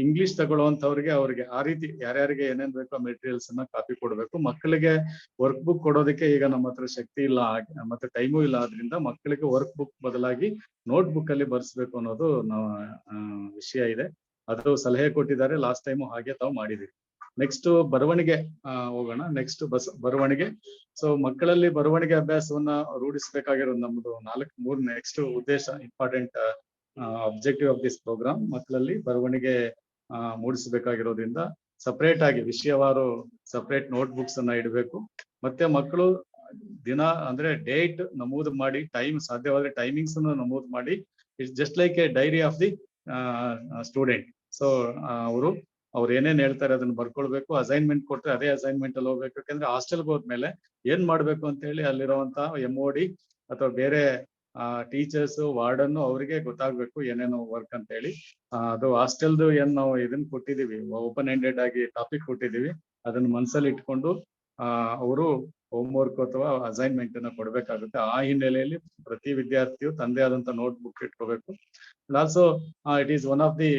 ಇಂಗ್ಲಿಷ್ ತಗೊಳ್ಳುವಂತವ್ರಿಗೆ ಅವ್ರಿಗೆ ಆ ರೀತಿ ಯಾರ್ಯಾರಿಗೆ ಏನೇನ್ ಬೇಕೋ ಮೆಟೀರಿಯಲ್ಸ್ ಅನ್ನ ಕಾಪಿ ಕೊಡ್ಬೇಕು. ಮಕ್ಕಳಿಗೆ ವರ್ಕ್ ಬುಕ್ ಕೊಡೋದಕ್ಕೆ ಈಗ ನಮ್ಮ ಹತ್ರ ಶಕ್ತಿ ಇಲ್ಲ ಮತ್ತೆ ಟೈಮು ಇಲ್ಲ. ಆದ್ರಿಂದ ಮಕ್ಕಳಿಗೆ ವರ್ಕ್ ಬುಕ್ ಬದಲಾಗಿ ನೋಟ್ ಬುಕ್ ಅಲ್ಲಿ ಬರ್ಸ್ಬೇಕು ಅನ್ನೋದು ನಾವು ವಿಷಯ ಇದೆ. ಅದು ಸಲಹೆ ಕೊಟ್ಟಿದ್ದಾರೆ. ಲಾಸ್ಟ್ ಟೈಮು ಹಾಗೆ ತಾವು ಮಾಡಿದೀವಿ. ನೆಕ್ಸ್ಟ್ ಬರವಣಿಗೆ ಹೋಗೋಣ. ನೆಕ್ಸ್ಟ್ ಬರವಣಿಗೆ. ಸೊ ಮಕ್ಕಳಲ್ಲಿ ಬರವಣಿಗೆ ಅಭ್ಯಾಸವನ್ನ ರೂಢಿಸಬೇಕಾಗಿರೋದು ನಮ್ದು 3 ನೆಕ್ಸ್ಟ್ ಉದ್ದೇಶ, important objective of this programme. ಮಕ್ಕಳಲ್ಲಿ ಬರವಣಿಗೆ ಮೂಡಿಸಬೇಕಾಗಿರೋದ್ರಿಂದ ಸಪರೇಟ್ ಆಗಿ ವಿಷಯವಾರು ಸಪರೇಟ್ ನೋಟ್ ಬುಕ್ಸ್ ಅನ್ನ ಇಡಬೇಕು. ಮತ್ತೆ ಮಕ್ಕಳು ದಿನ ಅಂದ್ರೆ ಡೇಟ್ ನಮೂದು ಮಾಡಿ, ಸಾಧ್ಯವಾದ್ರೆ ಟೈಮಿಂಗ್ಸ್ ಅನ್ನು ನಮೂದು ಮಾಡಿ, it's just like A dairy of the student. So ಅವ್ರು ಏನೇನ್ ಹೇಳ್ತಾರೆ ಅದನ್ನ ಬರ್ಕೊಳ್ಬೇಕು. ಅಸೈನ್ಮೆಂಟ್ ಕೊಟ್ರೆ ಅದೇ ಅಸೈನ್ಮೆಂಟ್ ಅಲ್ಲಿ ಹೋಗ್ಬೇಕು. ಯಾಕಂದ್ರೆ ಹಾಸ್ಟೆಲ್ಗೆ ಹೋದ್ಮೇಲೆ ಏನ್ ಮಾಡ್ಬೇಕು ಅಂತ ಹೇಳಿ ಅಲ್ಲಿರುವಂತ MOD ಅಥವಾ ಬೇರೆ ಟೀಚರ್ಸ್ ವಾರ್ಡನ್ ಅವರಿಗೆ ಗೊತ್ತಾಗ್ಬೇಕು ಏನೇನು ವರ್ಕ್ ಅಂತ ಹೇಳಿ. ಅದು ಹಾಸ್ಟೆಲ್ದು ಏನ್ ನಾವು ಇದನ್ನ ಕೊಟ್ಟಿದೀವಿ, ಓಪನ್ ಎಂಡೆಡ್ ಆಗಿ ಟಾಪಿಕ್ ಕೊಟ್ಟಿದೀವಿ, ಅದನ್ನ ಮನಸ್ಸಲ್ಲಿ ಇಟ್ಕೊಂಡು ಅವರು ಹೋಮ್ವರ್ಕ್ ಅಥವಾ ಅಸೈನ್ಮೆಂಟ್ ಅನ್ನ ಕೊಡ್ಬೇಕಾಗುತ್ತೆ. ಆ ಹಿನ್ನೆಲೆಯಲ್ಲಿ ಪ್ರತಿ ವಿದ್ಯಾರ್ಥಿಯು ತಂದೆ ಆದಂತ ನೋಟ್ ಬುಕ್ ಇಟ್ಕೋಬೇಕು. Also it is one of the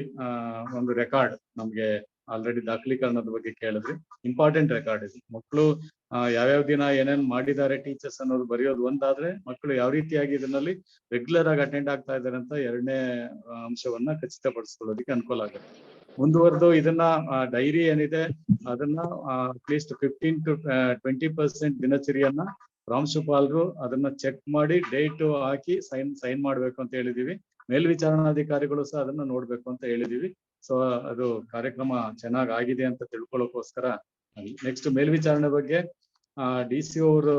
ಒಂದು ರೆಕಾರ್ಡ್. ನಮ್ಗೆ ಆಲ್ರೆಡಿ ದಾಖಲೀಕರಣದ ಬಗ್ಗೆ ಕೇಳಿದ್ರಿ. ಇಂಪಾರ್ಟೆಂಟ್ ರೆಕಾರ್ಡ್ ಇದೆ. ಮಕ್ಕಳು ಯಾವ್ಯಾವ ದಿನ ಏನೇನ್ ಮಾಡಿದ್ದಾರೆ ಟೀಚರ್ಸ್ ಅನ್ನೋದು ಬರೆಯೋದು ಒಂದಾದ್ರೆ, ಮಕ್ಕಳು ಯಾವ ರೀತಿಯಾಗಿ ಇದನ್ನಲ್ಲಿ ರೆಗ್ಯುಲರ್ ಆಗಿ ಅಟೆಂಡ್ ಆಗ್ತಾ ಇದ್ದಾರೆ ಅಂತ 2ನೇ ಅಂಶವನ್ನ ಖಚಿತಪಡಿಸ್ಕೊಳ್ಳೋದಕ್ಕೆ ಅನುಕೂಲ ಆಗುತ್ತೆ. ಮುಂದುವರೆದು ಇದನ್ನ ಡೈರಿ ಏನಿದೆ ಅದನ್ನ ಅಟ್ಲೀಸ್ಟ್ 15 to 20% ದಿನಚರಿಯನ್ನ ಪ್ರಾಂಶುಪಾಲರು ಅದನ್ನ ಚೆಕ್ ಮಾಡಿ ಡೇಟ್ ಹಾಕಿ ಸೈನ್ ಮಾಡ್ಬೇಕು ಅಂತ ಹೇಳಿದೀವಿ. ಮೇಲ್ವಿಚಾರಣಾಧಿಕಾರಿಗಳು ಸಹ ಅದನ್ನ ನೋಡ್ಬೇಕು ಅಂತ ಹೇಳಿದೀವಿ. ಸೊ ಅದು ಕಾರ್ಯಕ್ರಮ ಚೆನ್ನಾಗ್ ಆಗಿದೆ ಅಂತ ತಿಳ್ಕೊಳ್ಳೋಕೋಸ್ಕರ. ನೆಕ್ಸ್ಟ್ ಮೇಲ್ವಿಚಾರಣೆ ಬಗ್ಗೆ DC ಅವರು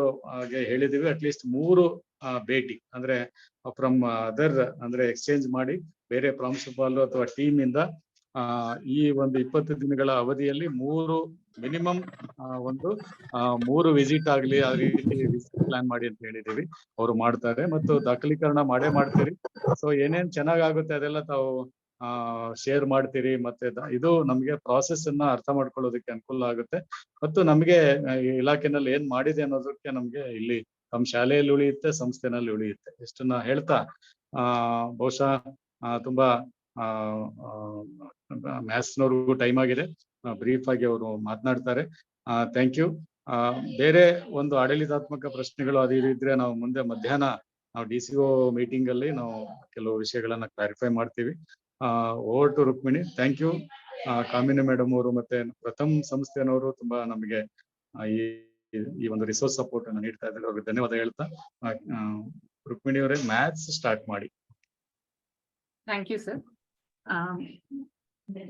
ಹೇಳಿದೀವಿ. ಅಟ್ಲೀಸ್ಟ್ 3 ಭೇಟಿ ಅಂದ್ರೆ ಫ್ರಮ್ ಅದರ್ ಅಂದ್ರೆ ಎಕ್ಸ್ಚೇಂಜ್ ಮಾಡಿ ಬೇರೆ ಪ್ರಾಂಶುಪಾಲರು ಅಥವಾ ಟೀಮ್ ಇಂದ ಈ ಒಂದು 20 ದಿನಗಳ ಅವಧಿಯಲ್ಲಿ 3 ಮಿನಿಮಮ್ 3 ವಿಸಿಟ್ ಆಗ್ಲಿ ಆ ರೀತಿ ವಿಸಿಟ್ ಪ್ಲಾನ್ ಮಾಡಿ ಅಂತ ಹೇಳಿದೀವಿ. ಅವರು ಮಾಡ್ತಾರೆ ಮತ್ತು ದಾಖಲೀಕರಣ ಮಾಡ್ತೀರಿ. ಸೊ ಏನೇನ್ ಚೆನ್ನಾಗಾಗುತ್ತೆ ಅದೆಲ್ಲ ತಾವು ಶೇರ್ ಮಾಡ್ತೀರಿ. ಮತ್ತೆ ಇದು ನಮ್ಗೆ ಪ್ರಾಸೆಸ್ ಅನ್ನ ಅರ್ಥ ಮಾಡ್ಕೊಳ್ಳೋದಕ್ಕೆ ಅನುಕೂಲ ಆಗುತ್ತೆ. ಮತ್ತು ನಮ್ಗೆ ಇಲಾಖೆನಲ್ಲಿ ಏನ್ ಮಾಡಿದೆ ಅನ್ನೋದಕ್ಕೆ ನಮ್ಗೆ ಇಲ್ಲಿ ನಮ್ಮ ಶಾಲೆಯಲ್ಲಿ ಉಳಿಯುತ್ತೆ, ಸಂಸ್ಥೆನಲ್ಲಿ ಉಳಿಯುತ್ತೆ. ಇಷ್ಟನ್ನ ಹೇಳ್ತಾ ಬಹುಶಃ ತುಂಬಾ ಮ್ಯಾಥ್ಸ್ನವ್ರಿಗೂ ಟೈಮ್ ಆಗಿದೆ. ಬ್ರೀಫ್ ಆಗಿ ಅವರು ಮಾತನಾಡ್ತಾರೆ. Thank you. ಬೇರೆ ಒಂದು ಆಡಳಿತಾತ್ಮಕ ಪ್ರಶ್ನೆಗಳು ಅದು ಇದ್ರೆ ನಾವು ಮುಂದೆ ಮಧ್ಯಾಹ್ನ ನಾವು DCO ಮೀಟಿಂಗ್ ಅಲ್ಲಿ ನಾವು ಕೆಲವು ವಿಷಯಗಳನ್ನ ಕ್ಲಾರಿಫೈ ಮಾಡ್ತೀವಿ. Over to Rukmini. Thank you. Kamini madam ಅವರು ಮತ್ತೆ ಪ್ರಥಮ್ ಸಂಸ್ಥೆನವರು ತುಂಬಾ ನಮಗೆ ಈ ಒಂದು ರಿಸೋರ್ಸ್ ಸಪೋರ್ಟ್ ಅನ್ನು ನೀಡ್ತಾ ಇದ್ದಾರೆ. ಅವ್ರಿಗೆ ಧನ್ಯವಾದ ಹೇಳ್ತಾ ರುಕ್ಮಿಣಿ ಅವರೇ ಮ್ಯಾಥ್ಸ್ ಸ್ಟಾರ್ಟ್ ಮಾಡಿ. Thank you sir.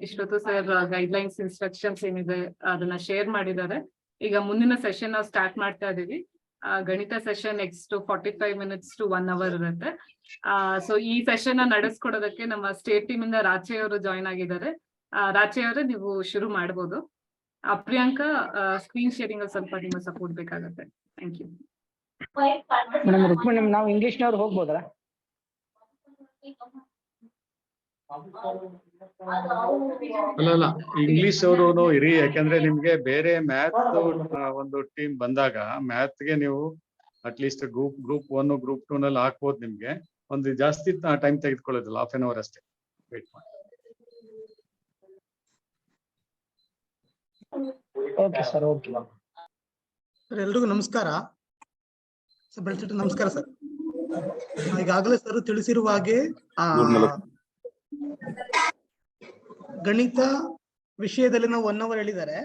ಇಷ್ಟೊತ್ತು ಸರ್ ಗೈಡ್ಲೈನ್ಸ್ ಇನ್ಸ್ಟ್ರಕ್ಷನ್ಸ್ ಏನಿದೆ ಅದನ್ನ ಶೇರ್ ಮಾಡಿದ್ದಾರೆ. ಈಗ ಮುಂದಿನ ಸೆಷನ್ ನಾವು ಸ್ಟಾರ್ಟ್ ಮಾಡ್ತಾ ಇದೀವಿ. ಗಣಿತ session next 45 minutes to 1 hour ಇರುತ್ತೆ. ಸೊ ಈ ಸೆಷನ್ ನಡೆಸ್ಕೊಡೋದಕ್ಕೆ ನಮ್ಮ ಸ್ಟೇಟ್ ಟೀಮ್ ಇಂದ ರಾಚೆ ಅವರು ಜಾಯ್ನ್ ಆಗಿದ್ದಾರೆ. ರಾಚೆ ಅವರೇ ನೀವು ಶುರು ಮಾಡ್ಬೋದು. ಪ್ರಿಯಾಂಕಾ ಸ್ಕ್ರೀನ್ ಶೇರಿಂಗ್ ಅಲ್ಲಿ ಸ್ವಲ್ಪ ನಿಮ್ಮ ಸಪೋರ್ಟ್ ಬೇಕಾಗುತ್ತೆ. Thank you. ಮೇಡಮ್ ರುಕ್ಮಿಣಿ ನಾವು ಇಂಗ್ಲಿಷ್ನವ್ರು ಹೋಗ್ಬೋದಾ? ಅಲ್ಲ ಇಂಗ್ಲಿಷ್ ಅವರು ಇರಿ, ಯಾಕಂದ್ರೆ ನಿಮ್ಗೆ ಬೇರೆ ಮ್ಯಾಥ್ ಒಂದು ಟೀಮ್ ಬಂದಾಗ ಮ್ಯಾಥ್ಗೆ ನೀವು ಅಟ್ಲೀಸ್ಟ್ ಗ್ರೂಪ್ 1 ಗ್ರೂಪ್ 2 ನಲ್ಲಿ ಹಾಕ್ಬೋದು. ನಿಮ್ಗೆ ಒಂದು ಜಾಸ್ತಿ ಟೈಮ್ ತೆಗೆದುಕೊಳ್ಳೋದಿಲ್ಲ, 1/2 hour ಅಷ್ಟೇ. ವೇಟ್ ಮಾಡಿ. Okay sir. ಓಕೆ ಸರ್, ಎಲ್ರಿಗೂ ನಮಸ್ಕಾರ. ನಮಸ್ಕಾರ ಸರ್. ಈಗಾಗಲೇ ಸರ್ ತಿಳಿಸಿರುವ ಹಾಗೆ ಗಣಿತ ವಿಷಯದಲ್ಲಿ ನಾವು 1 hour ಹೇಳಿದ್ದಾರೆ.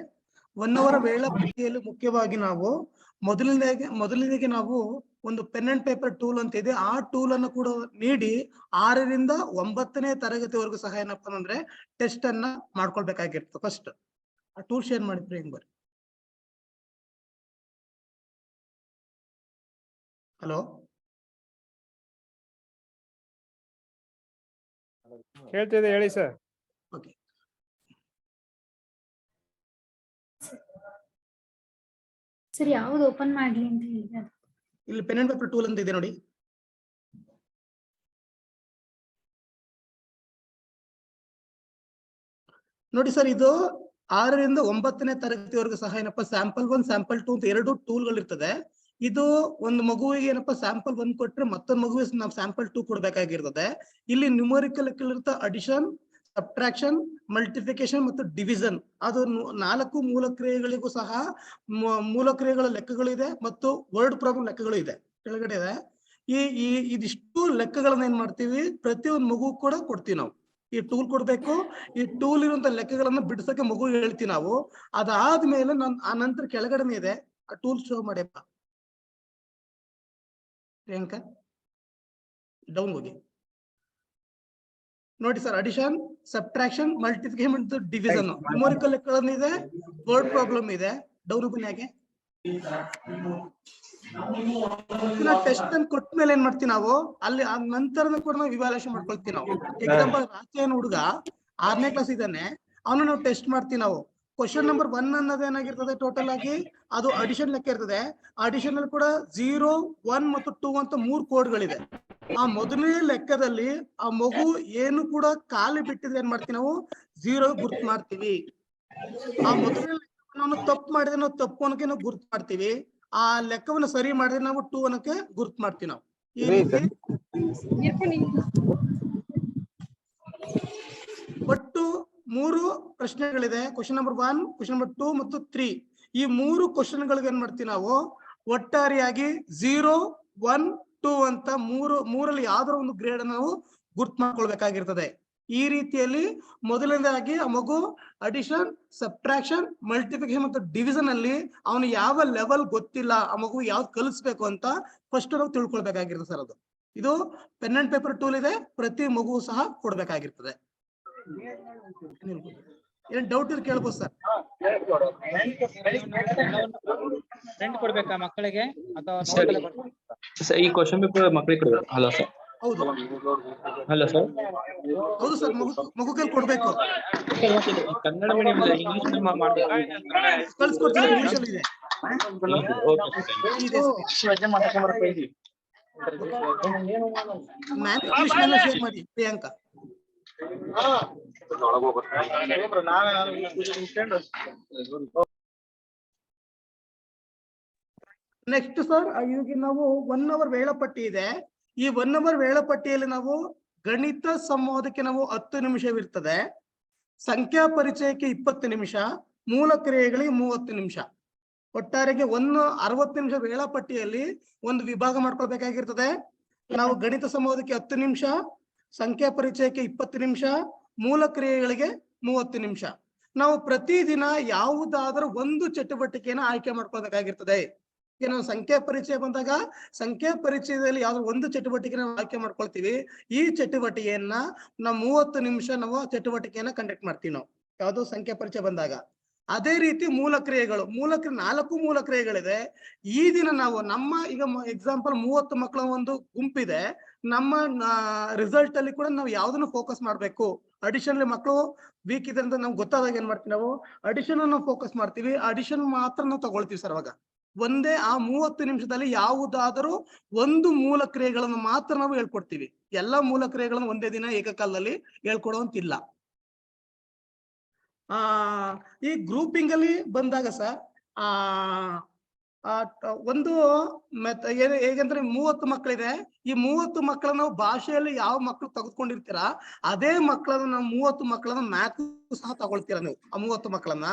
1 hour ವೇಳಾಪಟ್ಟಿಯಲ್ಲಿ ಮುಖ್ಯವಾಗಿ ನಾವು ಮೊದಲನೇಗೆ ನಾವು ಒಂದು ಪೆನ್ ಅಂಡ್ ಪೇಪರ್ ಟೂಲ್ ಅಂತ ಇದೆ. ಆ ಟೂಲ್ ಅನ್ನು ಕೂಡ ನೀಡಿ 6 ರಿಂದ 9ನೇ ತರಗತಿವರೆಗೂ ಸಹ ಏನಪ್ಪಾ ಅಂದ್ರೆ ಟೆಸ್ಟ್ ಅನ್ನ ಮಾಡ್ಕೊಳ್ಬೇಕಾಗಿರ್ತದೆ. ಫಸ್ಟ್ ಆ ಟೂಲ್ ಶೇರ್ ಮಾಡಿ ಪ್ರಿಯಾಂಕ್ ಬರ್ರಿ. ಹಲೋ, ಕೇಳ್ತಿದೆ ಹೇಳಿ ಸರ್. ಓಕೆ. ಸರ್ ಯಾವ್ದು ಓಪನ್ ಮಾಡ್ಲಿ ಅಂತ ಹೇಳಿದ್ರೆ ಇಲ್ಲಿ ಪೆನ್ ಅಂಡ್ ಪೇಪರ್ ಟೂಲ್ ಅಂತ ಇದೆ ನೋಡಿ. ನೋಡಿ ಸರ್, ಇದು 6 ರಿಂದ 9ನೇ ತರಗತಿವರೆಗೂ ಸಹ ಏನಪ್ಪಾ ಸ್ಯಾಂಪಲ್ 1 ಸ್ಯಾಂಪಲ್ 2 ಅಂತ 2 ಟೂಲ್ಗಳು ಇರ್ತದೆ. ಇದು ಒಂದು ಮಗುವಿಗೆ ಏನಪ್ಪಾ ಸ್ಯಾಂಪಲ್ 1 ಕೊಟ್ರೆ ಮತ್ತೊಂದು ಮಗುವಿಗೆ ನಾವು ಸ್ಯಾಂಪಲ್ 2 ಕೊಡ್ಬೇಕಾಗಿರ್ತದೆ. ಇಲ್ಲಿ ನ್ಯೂಮರಿಕಲ್ ಇರುತ್ತೆ ಅಡಿಷನ್, ಸಬ್ಟ್ರಾಕ್ಷನ್, ಮಲ್ಟಿಫಿಕೇಶನ್ ಮತ್ತು ಡಿವಿಷನ್. ಅದು 4 ಮೂಲ ಕ್ರಿಯೆಗಳಿಗೂ ಸಹ ಮೂಲ ಕ್ರಿಯೆಗಳ ಲೆಕ್ಕಗಳಿದೆ ಮತ್ತು ವರ್ಡ್ ಪ್ರಾಬ್ಲಮ್ ಲೆಕ್ಕಗಳು ಇದೆ ಕೆಳಗಡೆ ಇದೆ. ಇದಿಷ್ಟು ಲೆಕ್ಕಗಳನ್ನ ಏನ್ ಮಾಡ್ತೀವಿ, ಪ್ರತಿಯೊಂದು ಮಗು ಕೂಡ ಕೊಡ್ತೀವಿ ನಾವು. ಈ ಟೂಲ್ ಕೊಡ್ಬೇಕು. ಈ ಟೂಲ್ ಇರುವಂತ ಲೆಕ್ಕಗಳನ್ನ ಬಿಡಿಸಕ್ಕೆ ಮಗು ಹೇಳ್ತೀವಿ ನಾವು. ಅದಾದ್ಮೇಲೆ ಆ ನಂತರ ಕೆಳಗಡೆ ಇದೆ ಆ ಟೂಲ್ ಶೋ ಮಾಡಿಯಪ್ಪ ಪ್ರಿಯಾಂಕಾ, ಡೌನ್ ಹೋಗಿ ನೋಡಿ ಸರ್. ಅಡಿಷನ್, ಸಬ್ಟ್ರಾಕ್ಷನ್, ಮಲ್ಟಿಫಿಕೇಶನ್ ಮತ್ತು ಡಿವಿಷನ್ ನ್ಯೂಮರಿಕಲ್ ಲೆಕ್ಕಗಳನ್ನ ಇದೆ, ವರ್ಡ್ ಪ್ರಾಬ್ಲಮ್ ಇದೆ. ಡೌನ್ ಹೋಗಿ ಯಾಕೆ ಟೆಸ್ಟ್ ಅನ್ನು ಕೊಟ್ಟ ಮೇಲೆ ಏನ್ ಮಾಡ್ತೀವಿ ನಾವು, ಅಲ್ಲಿ ಆ ನಂತರ ಕೂಡ ನಾವು ಇವ್ಯಾಲ್ಯೂಯೇಷನ್ ಮಾಡ್ಕೊಳ್ತೀವಿ ನಾವು. ಎಕ್ಸಾಂಪಲ್ ರಾಜೇನ್ ಹುಡುಗ 6ನೇ ಕ್ಲಾಸ್ ಇದ್ದಾನೆ, ಅವನು ನಾವು ಟೆಸ್ಟ್ ಮಾಡ್ತೀವಿ ನಾವು. ಕ್ವಶನ್ ನಂಬರ್ 1 ಅನ್ನೋದು ಏನಾಗಿರ್ತದೆ ಟೋಟಲ್ ಆಗಿ ಅದು ಅಡಿಷನ್ ಲೆಕ್ಕ ಇರ್ತದೆ. ಅಡಿಷನ್ ಅಲ್ಲಿ ಕೂಡ 0, 1 ಮತ್ತು 2 ಅಂತ 3 ಕೋಡ್ಗಳಿದೆ. ಆ ಮೊದಲನೇ ಲೆಕ್ಕದಲ್ಲಿ ಆ ಮಗು ಏನು ಕೂಡ ಖಾಲಿ ಬಿಟ್ಟಿದ್ರೆ ಏನ್ ಮಾಡ್ತೀವಿ ನಾವು 0 ಗುರ್ತು ಮಾಡ್ತೀವಿ. ಆ ಮೊದಲನೇ ಲೆಕ್ಕವನ್ನು ತಪ್ಪು ಮಾಡಿದ್ರೆ ನಾವು ತಪ್ಪು ಅನ್ನೋಕೆ ನಾವು ಗುರ್ತು ಮಾಡ್ತೀವಿ. ಆ ಲೆಕ್ಕವನ್ನು ಸರಿ ಮಾಡಿದ್ರೆ ನಾವು 2 ಅನ್ನೋಕೆ ಗುರ್ತು ಮಾಡ್ತೀವಿ ನಾವು. ಈ ರೀತಿ ಒಟ್ಟು 3 ಪ್ರಶ್ನೆಗಳಿದೆ. ಕ್ವಶನ್ ನಂಬರ್ 1, ಕ್ವಶನ್ ನಂಬರ್ 2 ಮತ್ತು 3. ಈ 3 ಕ್ವಶನ್ ಗಳಿಗೆ ಏನ್ ಮಾಡ್ತೀವಿ ನಾವು ಒಟ್ಟಾರೆಯಾಗಿ 0, 1, 2 ಅಂತ ಮೂರಲ್ಲಿ ಯಾವ್ದಾರ ಒಂದು ಗ್ರೇಡ್ ನಾವು ಗುರ್ತು ಮಾಡ್ಕೊಳ್ಬೇಕಾಗಿರ್ತದೆ. ಈ ರೀತಿಯಲ್ಲಿ ಮೊದಲನೇದಾಗಿ ಆ ಮಗು ಅಡಿಷನ್, ಸಬ್ಟ್ರಾಕ್ಷನ್, ಮಲ್ಟಿಫಿಕೇಶನ್ ಮತ್ತು ಡಿವಿಷನ್ ಅಲ್ಲಿ ಅವನು ಯಾವ ಲೆವೆಲ್ ಗೊತ್ತಿಲ್ಲ, ಆ ಮಗು ಯಾವ್ದು ಕಲಿಸ್ಬೇಕು ಅಂತ ಫಸ್ಟ್ ನಾವು ತಿಳ್ಕೊಳ್ಬೇಕಾಗಿರ್ತದೆ ಸರ್. ಅದು ಇದು ಪೆನ್ ಅಂಡ್ ಪೇಪರ್ ಟೂಲ್ ಇದೆ, ಪ್ರತಿ ಮಗು ಸಹ ಕೊಡ್ಬೇಕಾಗಿರ್ತದೆ. ಏನ್ ಡೌಟ್ ಇದ್ರೆ ಕೇಳ್ಬೋದು ಸರ್. ಪ್ರಿಂಟ್ ಕೊಡ್ಬೇಕಾ ಮಕ್ಕಳಿಗೆ ಅಥವಾ ಈ ಕ್ವಶನ್ ಪೇಪರ್ ಮಕ್ಕಳಿಗೆ ಕೊಡ್ಬೇಕು? Hello sir. ಹೌದು ಹಲೋ ಸರ್. ಹೌದು ಸರ್, ಮಗು ಕೈಲಿ ಕೊಡ್ಬೇಕು. ಕನ್ನಡ ಮೀಡಿಯಂ ಇಂಗ್ಲಿಷ್ ಮಾಡ್ಬೇಕಾ? ಕಳ್ಸ್ಕೊಡ್ತೀವಿ, ಇಂಗ್ಲಿಷ್ ಅಲ್ಲಿ ಇದೆ. ಇಂಗ್ಲಿಷ್ ಮೇಲೆ ಶೇರ್ ಮಾಡಿ ಪ್ರಿಯಾಂಕಾ. ನೆಕ್ಸ್ಟ್ ಸರ್, ಈಗ ನಾವು 1 hour ವೇಳಾಪಟ್ಟಿ ಇದೆ. ಈ 1 hour ವೇಳಾಪಟ್ಟಿಯಲ್ಲಿ ನಾವು ಗಣಿತ ಸಂವಾದಕ್ಕೆ ನಾವು 10 ನಿಮಿಷವಿರ್ತದೆ, ಸಂಖ್ಯಾ ಪರಿಚಯಕ್ಕೆ 20 ನಿಮಿಷ, ಮೂಲ ಕ್ರಿಯೆಗಳಿಗೆ 30 ನಿಮಿಷ. ಒಟ್ಟಾರೆಗೆ 60 ನಿಮಿಷ ವೇಳಾಪಟ್ಟಿಯಲ್ಲಿ ಒಂದು ವಿಭಾಗ ಮಾಡ್ಕೊಳ್ಬೇಕಾಗಿರ್ತದೆ. ನಾವು ಗಣಿತ ಸಂವಾದಕ್ಕೆ 10 ನಿಮಿಷ, ಸಂಖ್ಯಾ ಪರಿಚಯಕ್ಕೆ 20 ನಿಮಿಷ, ಮೂಲ ಕ್ರಿಯೆಗಳಿಗೆ 30 ನಿಮಿಷ. ನಾವು ಪ್ರತಿದಿನ ಯಾವುದಾದ್ರೂ ಒಂದು ಚಟುವಟಿಕೆಯನ್ನು ಆಯ್ಕೆ ಮಾಡ್ಕೋಬೇಕಾಗಿರ್ತದೆ. ಈಗ ನಾವು ಸಂಖ್ಯಾ ಪರಿಚಯ ಬಂದಾಗ ಸಂಖ್ಯಾ ಪರಿಚಯದಲ್ಲಿ ಯಾವ್ದು ಒಂದು ಚಟುವಟಿಕೆ ನಾವು ಆಯ್ಕೆ ಮಾಡ್ಕೊಳ್ತೀವಿ. ಈ ಚಟುವಟಿಕೆಯನ್ನ ನಾವು 30 ನಿಮಿಷ ನಾವು ಚಟುವಟಿಕೆಯನ್ನ ಕಂಡಕ್ಟ್ ಮಾಡ್ತೀವಿ ನಾವು ಯಾವ್ದು ಸಂಖ್ಯಾ ಪರಿಚಯ ಬಂದಾಗ. ಅದೇ ರೀತಿ ಮೂಲ ಕ್ರಿಯೆಗಳು, 4 ಮೂಲ ಕ್ರಿಯೆಗಳಿದೆ. ಈ ದಿನ ನಾವು ನಮ್ಮ ಈಗ ಎಕ್ಸಾಂಪಲ್ 30 ಮಕ್ಕಳ ಒಂದು ಗುಂಪಿದೆ. ನಮ್ಮ ರಿಸಲ್ಟ್ ಅಲ್ಲಿ ಕೂಡ ನಾವು ಯಾವ್ದನ್ನು ಫೋಕಸ್ ಮಾಡ್ಬೇಕು. ಅಡಿಷನಲ್ ಮಕ್ಕಳು ವೀಕ್ ಇದೆ ಅಂತ ನಮ್ಗೆ ಗೊತ್ತಾದಾಗ ಏನ್ ಮಾಡ್ತೀವಿ ನಾವು ಅಡಿಷನ್ ಅನ್ನು ಫೋಕಸ್ ಮಾಡ್ತೀವಿ. ಅಡಿಷನ್ ಮಾತ್ರ ನಾವು ತಗೊಳ್ತೀವಿ ಸರ್. ಅವಾಗ ಒಂದೇ ಆ 30 ನಿಮಿಷದಲ್ಲಿ ಯಾವುದಾದರೂ ಒಂದು ಮೂಲ ಕ್ರಿಯೆಗಳನ್ನು ಮಾತ್ರ ನಾವು ಹೇಳ್ಕೊಡ್ತೀವಿ. ಎಲ್ಲಾ ಮೂಲ ಕ್ರಿಯೆಗಳನ್ನು ಒಂದೇ ದಿನ ಏಕಕಾಲದಲ್ಲಿ ಹೇಳ್ಕೊಡುವಂತಿಲ್ಲ. ಈ ಗ್ರೂಪಿಂಗ್ ಅಲ್ಲಿ ಬಂದಾಗ ಸರ್ ಒಂದು ಹೇಗಂದ್ರೆ 30 ಮಕ್ಕಳಿದೆ. ಈ 30 ಮಕ್ಕಳನ್ನ ನಾವು ಭಾಷೆಯಲ್ಲಿ ಯಾವ ಮಕ್ಕಳು ತೆಗೆದುಕೊಂಡಿರ್ತೀರಾ ಅದೇ ಮಕ್ಕಳನ್ನ ನಾವು 30 ಮಕ್ಕಳನ್ನ ಮ್ಯಾಥ್ ಸಹ ತಗೊಳ್ತೀರಾ ನೀವು. ಆ 30 ಮಕ್ಕಳನ್ನ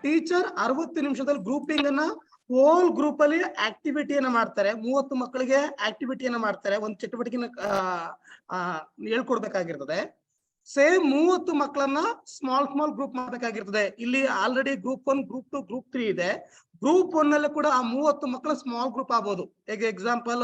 ಟೀಚರ್ 60 ನಿಮಿಷದಲ್ಲಿ ಗ್ರೂಪಿಂಗ್ ಅನ್ನ ಹೋಲ್ ಗ್ರೂಪ್ ಅಲ್ಲಿ ಆಕ್ಟಿವಿಟಿಯನ್ನ ಮಾಡ್ತಾರೆ. 30 ಮಕ್ಕಳಿಗೆ ಆಕ್ಟಿವಿಟಿಯನ್ನ ಮಾಡ್ತಾರೆ. ಒಂದು ಚಟುವಟಿಕೆನ ಹೇಳ್ಕೊಡ್ಬೇಕಾಗಿರ್ತದೆ. ಸೇಮ್ 30 ಮಕ್ಕಳನ್ನ ಸ್ಮಾಲ್ ಗ್ರೂಪ್ ಮಾಡಬೇಕಾಗಿರ್ತದೆ. ಇಲ್ಲಿ ಆಲ್ರೆಡಿ ಗ್ರೂಪ್ 1, ಗ್ರೂಪ್ 2, ಗ್ರೂಪ್ 3 ಇದೆ. ಗ್ರೂಪ್ 1 ನಲ್ಲಿ ಕೂಡ ಆ 30 ಮಕ್ಕಳ ಸ್ಮಾಲ್ ಗ್ರೂಪ್ ಆಗ್ಬೋದು. ಈಗ ಎಕ್ಸಾಂಪಲ್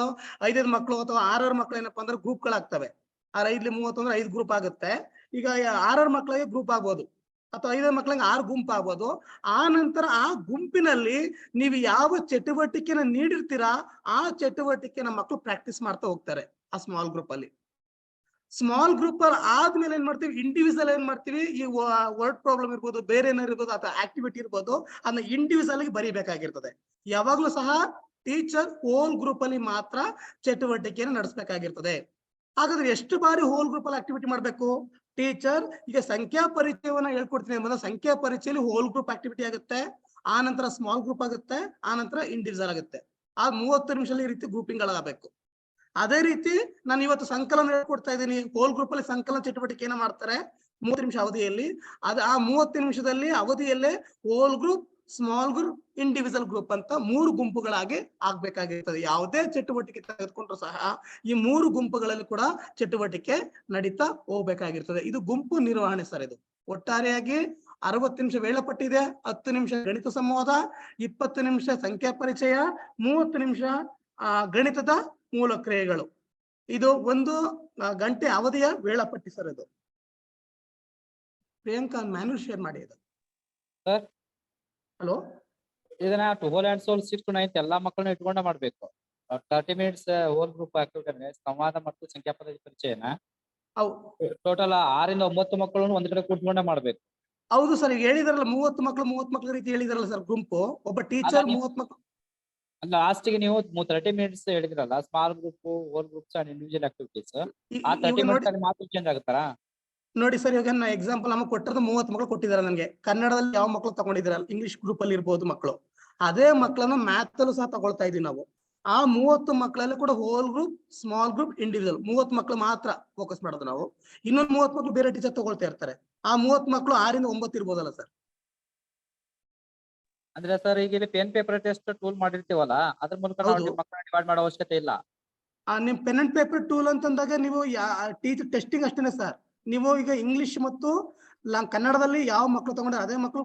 5 ಮಕ್ಕಳು ಅಥವಾ 6 ಮಕ್ಕಳು ಏನಪ್ಪಾ ಅಂದ್ರೆ ಗ್ರೂಪ್ ಗಳಾಗ್ತವೆ. 5 30 ಅಂದ್ರೆ 5 ಗ್ರೂಪ್ ಆಗುತ್ತೆ. ಈಗ 6 ಮಕ್ಕಳಿಗೆ ಗ್ರೂಪ್ ಆಗ್ಬೋದು ಅಥವಾ 5 ಮಕ್ಕಳಿಗೆ 6 ಗುಂಪು ಆಗ್ಬೋದು. ಆ ನಂತರ ಆ ಗುಂಪಿನಲ್ಲಿ ನೀವು ಯಾವ ಚಟುವಟಿಕೆನ ನೀಡಿರ್ತೀರಾ ಆ ಚಟುವಟಿಕೆನ ಮಕ್ಕಳು ಪ್ರಾಕ್ಟೀಸ್ ಮಾಡ್ತಾ ಹೋಗ್ತಾರೆ ಆ ಸ್ಮಾಲ್ ಗ್ರೂಪ್ ಅಲ್ಲಿ. ಸ್ಮಾಲ್ ಗ್ರೂಪ್ ಆದ್ಮೇಲೆ ಏನ್ ಮಾಡ್ತೀವಿ, ಇಂಡಿವಿಜುವಲ್ ಏನ್ ಮಾಡ್ತೀವಿ, ಈ ವರ್ಡ್ ಪ್ರಾಬ್ಲಮ್ ಇರ್ಬೋದು, ಬೇರೆ ಏನಾರು ಇರ್ಬೋದು ಅಥವಾ ಆಕ್ಟಿವಿಟಿ ಇರ್ಬೋದು, ಅದನ್ನ ಇಂಡಿವಿಜುವಲ್ ಆಗಿ ಬರೀಬೇಕಾಗಿರ್ತದೆ. ಯಾವಾಗ್ಲೂ ಸಹ ಟೀಚರ್ ಹೋಲ್ ಗ್ರೂಪ್ ಅಲ್ಲಿ ಮಾತ್ರ ಚಟುವಟಿಕೆಯನ್ನು ನಡೆಸಬೇಕಾಗಿರ್ತದೆ. ಹಾಗಾದ್ರೆ ಎಷ್ಟು ಬಾರಿ ಹೋಲ್ ಗ್ರೂಪ್ ಅಲ್ಲಿ ಆಕ್ಟಿವಿಟಿ ಮಾಡ್ಬೇಕು ಟೀಚರ್? ಈಗ ಸಂಖ್ಯಾ ಪರಿಚಯವನ್ನ ಹೇಳ್ಕೊಡ್ತೀನಿ ಅಂದ್ರೆ ಸಂಖ್ಯಾ ಪರಿಚಯದಲ್ಲಿ ಹೋಲ್ ಗ್ರೂಪ್ ಆಕ್ಟಿವಿಟಿ ಆಗುತ್ತೆ, ಆ ನಂತರ ಸ್ಮಾಲ್ ಗ್ರೂಪ್ ಆಗುತ್ತೆ, ಆ ನಂತರ ಇಂಡಿವಿಜುವಲ್ ಆಗುತ್ತೆ. ಆ 30 ನಿಮಿಷದಲ್ಲಿ ಈ ರೀತಿ ಗ್ರೂಪಿಂಗ್ ಗಳಾಗಬೇಕು. ಅದೇ ರೀತಿ ನಾನು ಇವತ್ತು ಸಂಕಲನ ಹೇಳ್ಕೊಡ್ತಾ ಇದ್ದೀನಿ. ಹೋಲ್ ಗ್ರೂಪ್ ಅಲ್ಲಿ ಸಂಕಲನ ಚಟುವಟಿಕೆಯನ್ನ ಮಾಡ್ತಾರೆ 30 ನಿಮಿಷ ಅವಧಿಯಲ್ಲಿ. ಆ 30 ನಿಮಿಷದಲ್ಲಿ ಅವಧಿಯಲ್ಲೇ whole group, small group, individual group ಅಂತ 3 ಗುಂಪುಗಳಾಗಿ ಆಗ್ಬೇಕಾಗಿರ್ತದೆ. ಯಾವುದೇ ಚಟುವಟಿಕೆ ತೆಗೆದುಕೊಂಡ್ರು ಸಹ ಈ 3 ಗುಂಪುಗಳಲ್ಲಿ ಕೂಡ ಚಟುವಟಿಕೆ ನಡೀತಾ ಹೋಗ್ಬೇಕಾಗಿರ್ತದೆ. ಇದು ಗುಂಪು ನಿರ್ವಹಣೆ ಸರ್. ಇದು ಒಟ್ಟಾರೆಯಾಗಿ 60 ನಿಮಿಷ ವೇಳಾಪಟ್ಟಿದೆ. 10 ನಿಮಿಷ ಗಣಿತ ಸಂವಾದ, 20 ನಿಮಿಷ ಸಂಖ್ಯಾ ಪರಿಚಯ, 30 ನಿಮಿಷ ಗಣಿತದ ಮೂಲ ಕ್ರಿಯೆಗಳು. ಇದು 1 ಗಂಟೆ ಅವಧಿಯ ವೇಳಾಪಟ್ಟಿ ಸರ್. ಇದು ಪ್ರಿಯಾಂಕಾ ಮ್ಯಾನ್ಯಲ್ ಶೇರ್ ಮಾಡಿ. ಇದು ಸರ್ ಹಲೋ, ಇದನ್ನ ಹೋಲ್ ಅಂಡ್ ಸೋಲ್ 6 to 9 ಎಲ್ಲಾ ಮಕ್ಕಳನ್ನ ಇಟ್ಕೊಂಡ ಮಾಡ್ಬೇಕು. 30 ಮಿನಿಟ್ಸ್ ಹೋಲ್ ಗ್ರೂಪ್ ಆಕ್ಟಿವಿಟಿ ಸಂವಾದ ಮತ್ತು ಸಂಖ್ಯಾ ಪರಿಚಯನ ಟೋಟಲ್ 6 ಇಂದ 9 ಮಕ್ಕಳನ್ನು ಒಂದ್ ಕಡೆ ಕೂತ್ಕೊಂಡ ಮಾಡ್ಬೇಕು. ಹೌದು ಸರ್. ಈಗ ಹೇಳಿದಾರಲ್ಲ 30 ಮಕ್ಕಳ ರೀತಿ ಹೇಳಿದಾರಲ್ಲ ಸರ್. ಗುಂಪು ಒಬ್ಬ ಟೀಚರ್ 30 ಮಕ್ಕಳು. ಲಾಸ್ಟ್ ಗೆ ನೀವು 30 ಮಿನಿಟ್ಸ್ ಹೇಳಿದ್ರಲ್ಲ, small group, whole groups and individual activities. ಆ 30 ಮಿನಿಟ್ಸ್ ಅಲ್ಲಿ ಮಾತ್ರ ಚೇಂಜ್ ಆಗುತ್ತಾ? ನೋಡಿ ಸರ್, ಇವಾಗ ನಾ ಎಕ್ಸಾಂಪಲ್ ನಮಗೆ ಕೊಟ್ಟಿರೋದು 30 ಮಕ್ಕಳು ಕೊಟ್ಟಿದ್ದಾರೆ ನನಗೆ. ಕನ್ನಡದಲ್ಲಿ ಯಾವ ಮಕ್ಕಳು ತಗೊಂಡಿದ್ದೀರಲ್ಲ, ಇಂಗ್ಲಿಷ್ ಗ್ರೂಪ್ ಅಲ್ಲಿ ಇರ್ಬೋದು ಮಕ್ಕಳು. ಅದೇ ಮಕ್ಕಳನ್ನ ಮ್ಯಾಥ್ ಅಲ್ಲೂ ಸಹ ತಗೊಳ್ತಾ ಇದೀವಿ ನಾವು. ಆ 30 ಮಕ್ಕಳಲ್ಲಿ ಕೂಡ whole group, small group, individual 30 ಮಕ್ಕಳು ಮಾತ್ರ ಫೋಕಸ್ ಮಾಡೋದು ನಾವು. ಇನ್ನೊಂದು 30 ಮಕ್ಕಳು ಬೇರೆ ಟೀಚರ್ ತಗೊಳ್ತಾ ಇರ್ತಾರೆ. ಆ 30 ಮಕ್ಕಳು 6 ಇಂದ 9 ಇರ್ಬೋದಲ್ಲ ಸರ್. ಅಂದ್ರೆ ಸರ್ ಈಗ ಇಲ್ಲಿ ಪೆನ್ ಪೇಪರ್ ಟೆಸ್ಟ್ ಟೂಲ್ ಮಾಡಿರ್ತೀವಲ್ಲ, ಅದ್ರ ಮೂಲಕ ನಾವು ಮಕ್ಕಳನ್ನ ಡಿವೈಡ್ ಮಾಡೋ ಅವಶ್ಯಕತೆ ಇಲ್ಲ. ನಿಮ್ ಪೆನ್ ಅಂಡ್ ಪೇಪರ್ ಟೂಲ್ ಅಂತಂದಾಗ ನೀವು ಟೀಚರ್ ಟೆಸ್ಟಿಂಗ್ ಅಷ್ಟೇನೆ ಸರ್. ನೀವು ಈಗ ಇಂಗ್ಲಿಷ್ ಮತ್ತು ಕನ್ನಡದಲ್ಲಿ ಯಾವ ಮಕ್ಕಳು ತಗೊಂಡ್ರೆ ಅದೇ ಮಕ್ಕಳು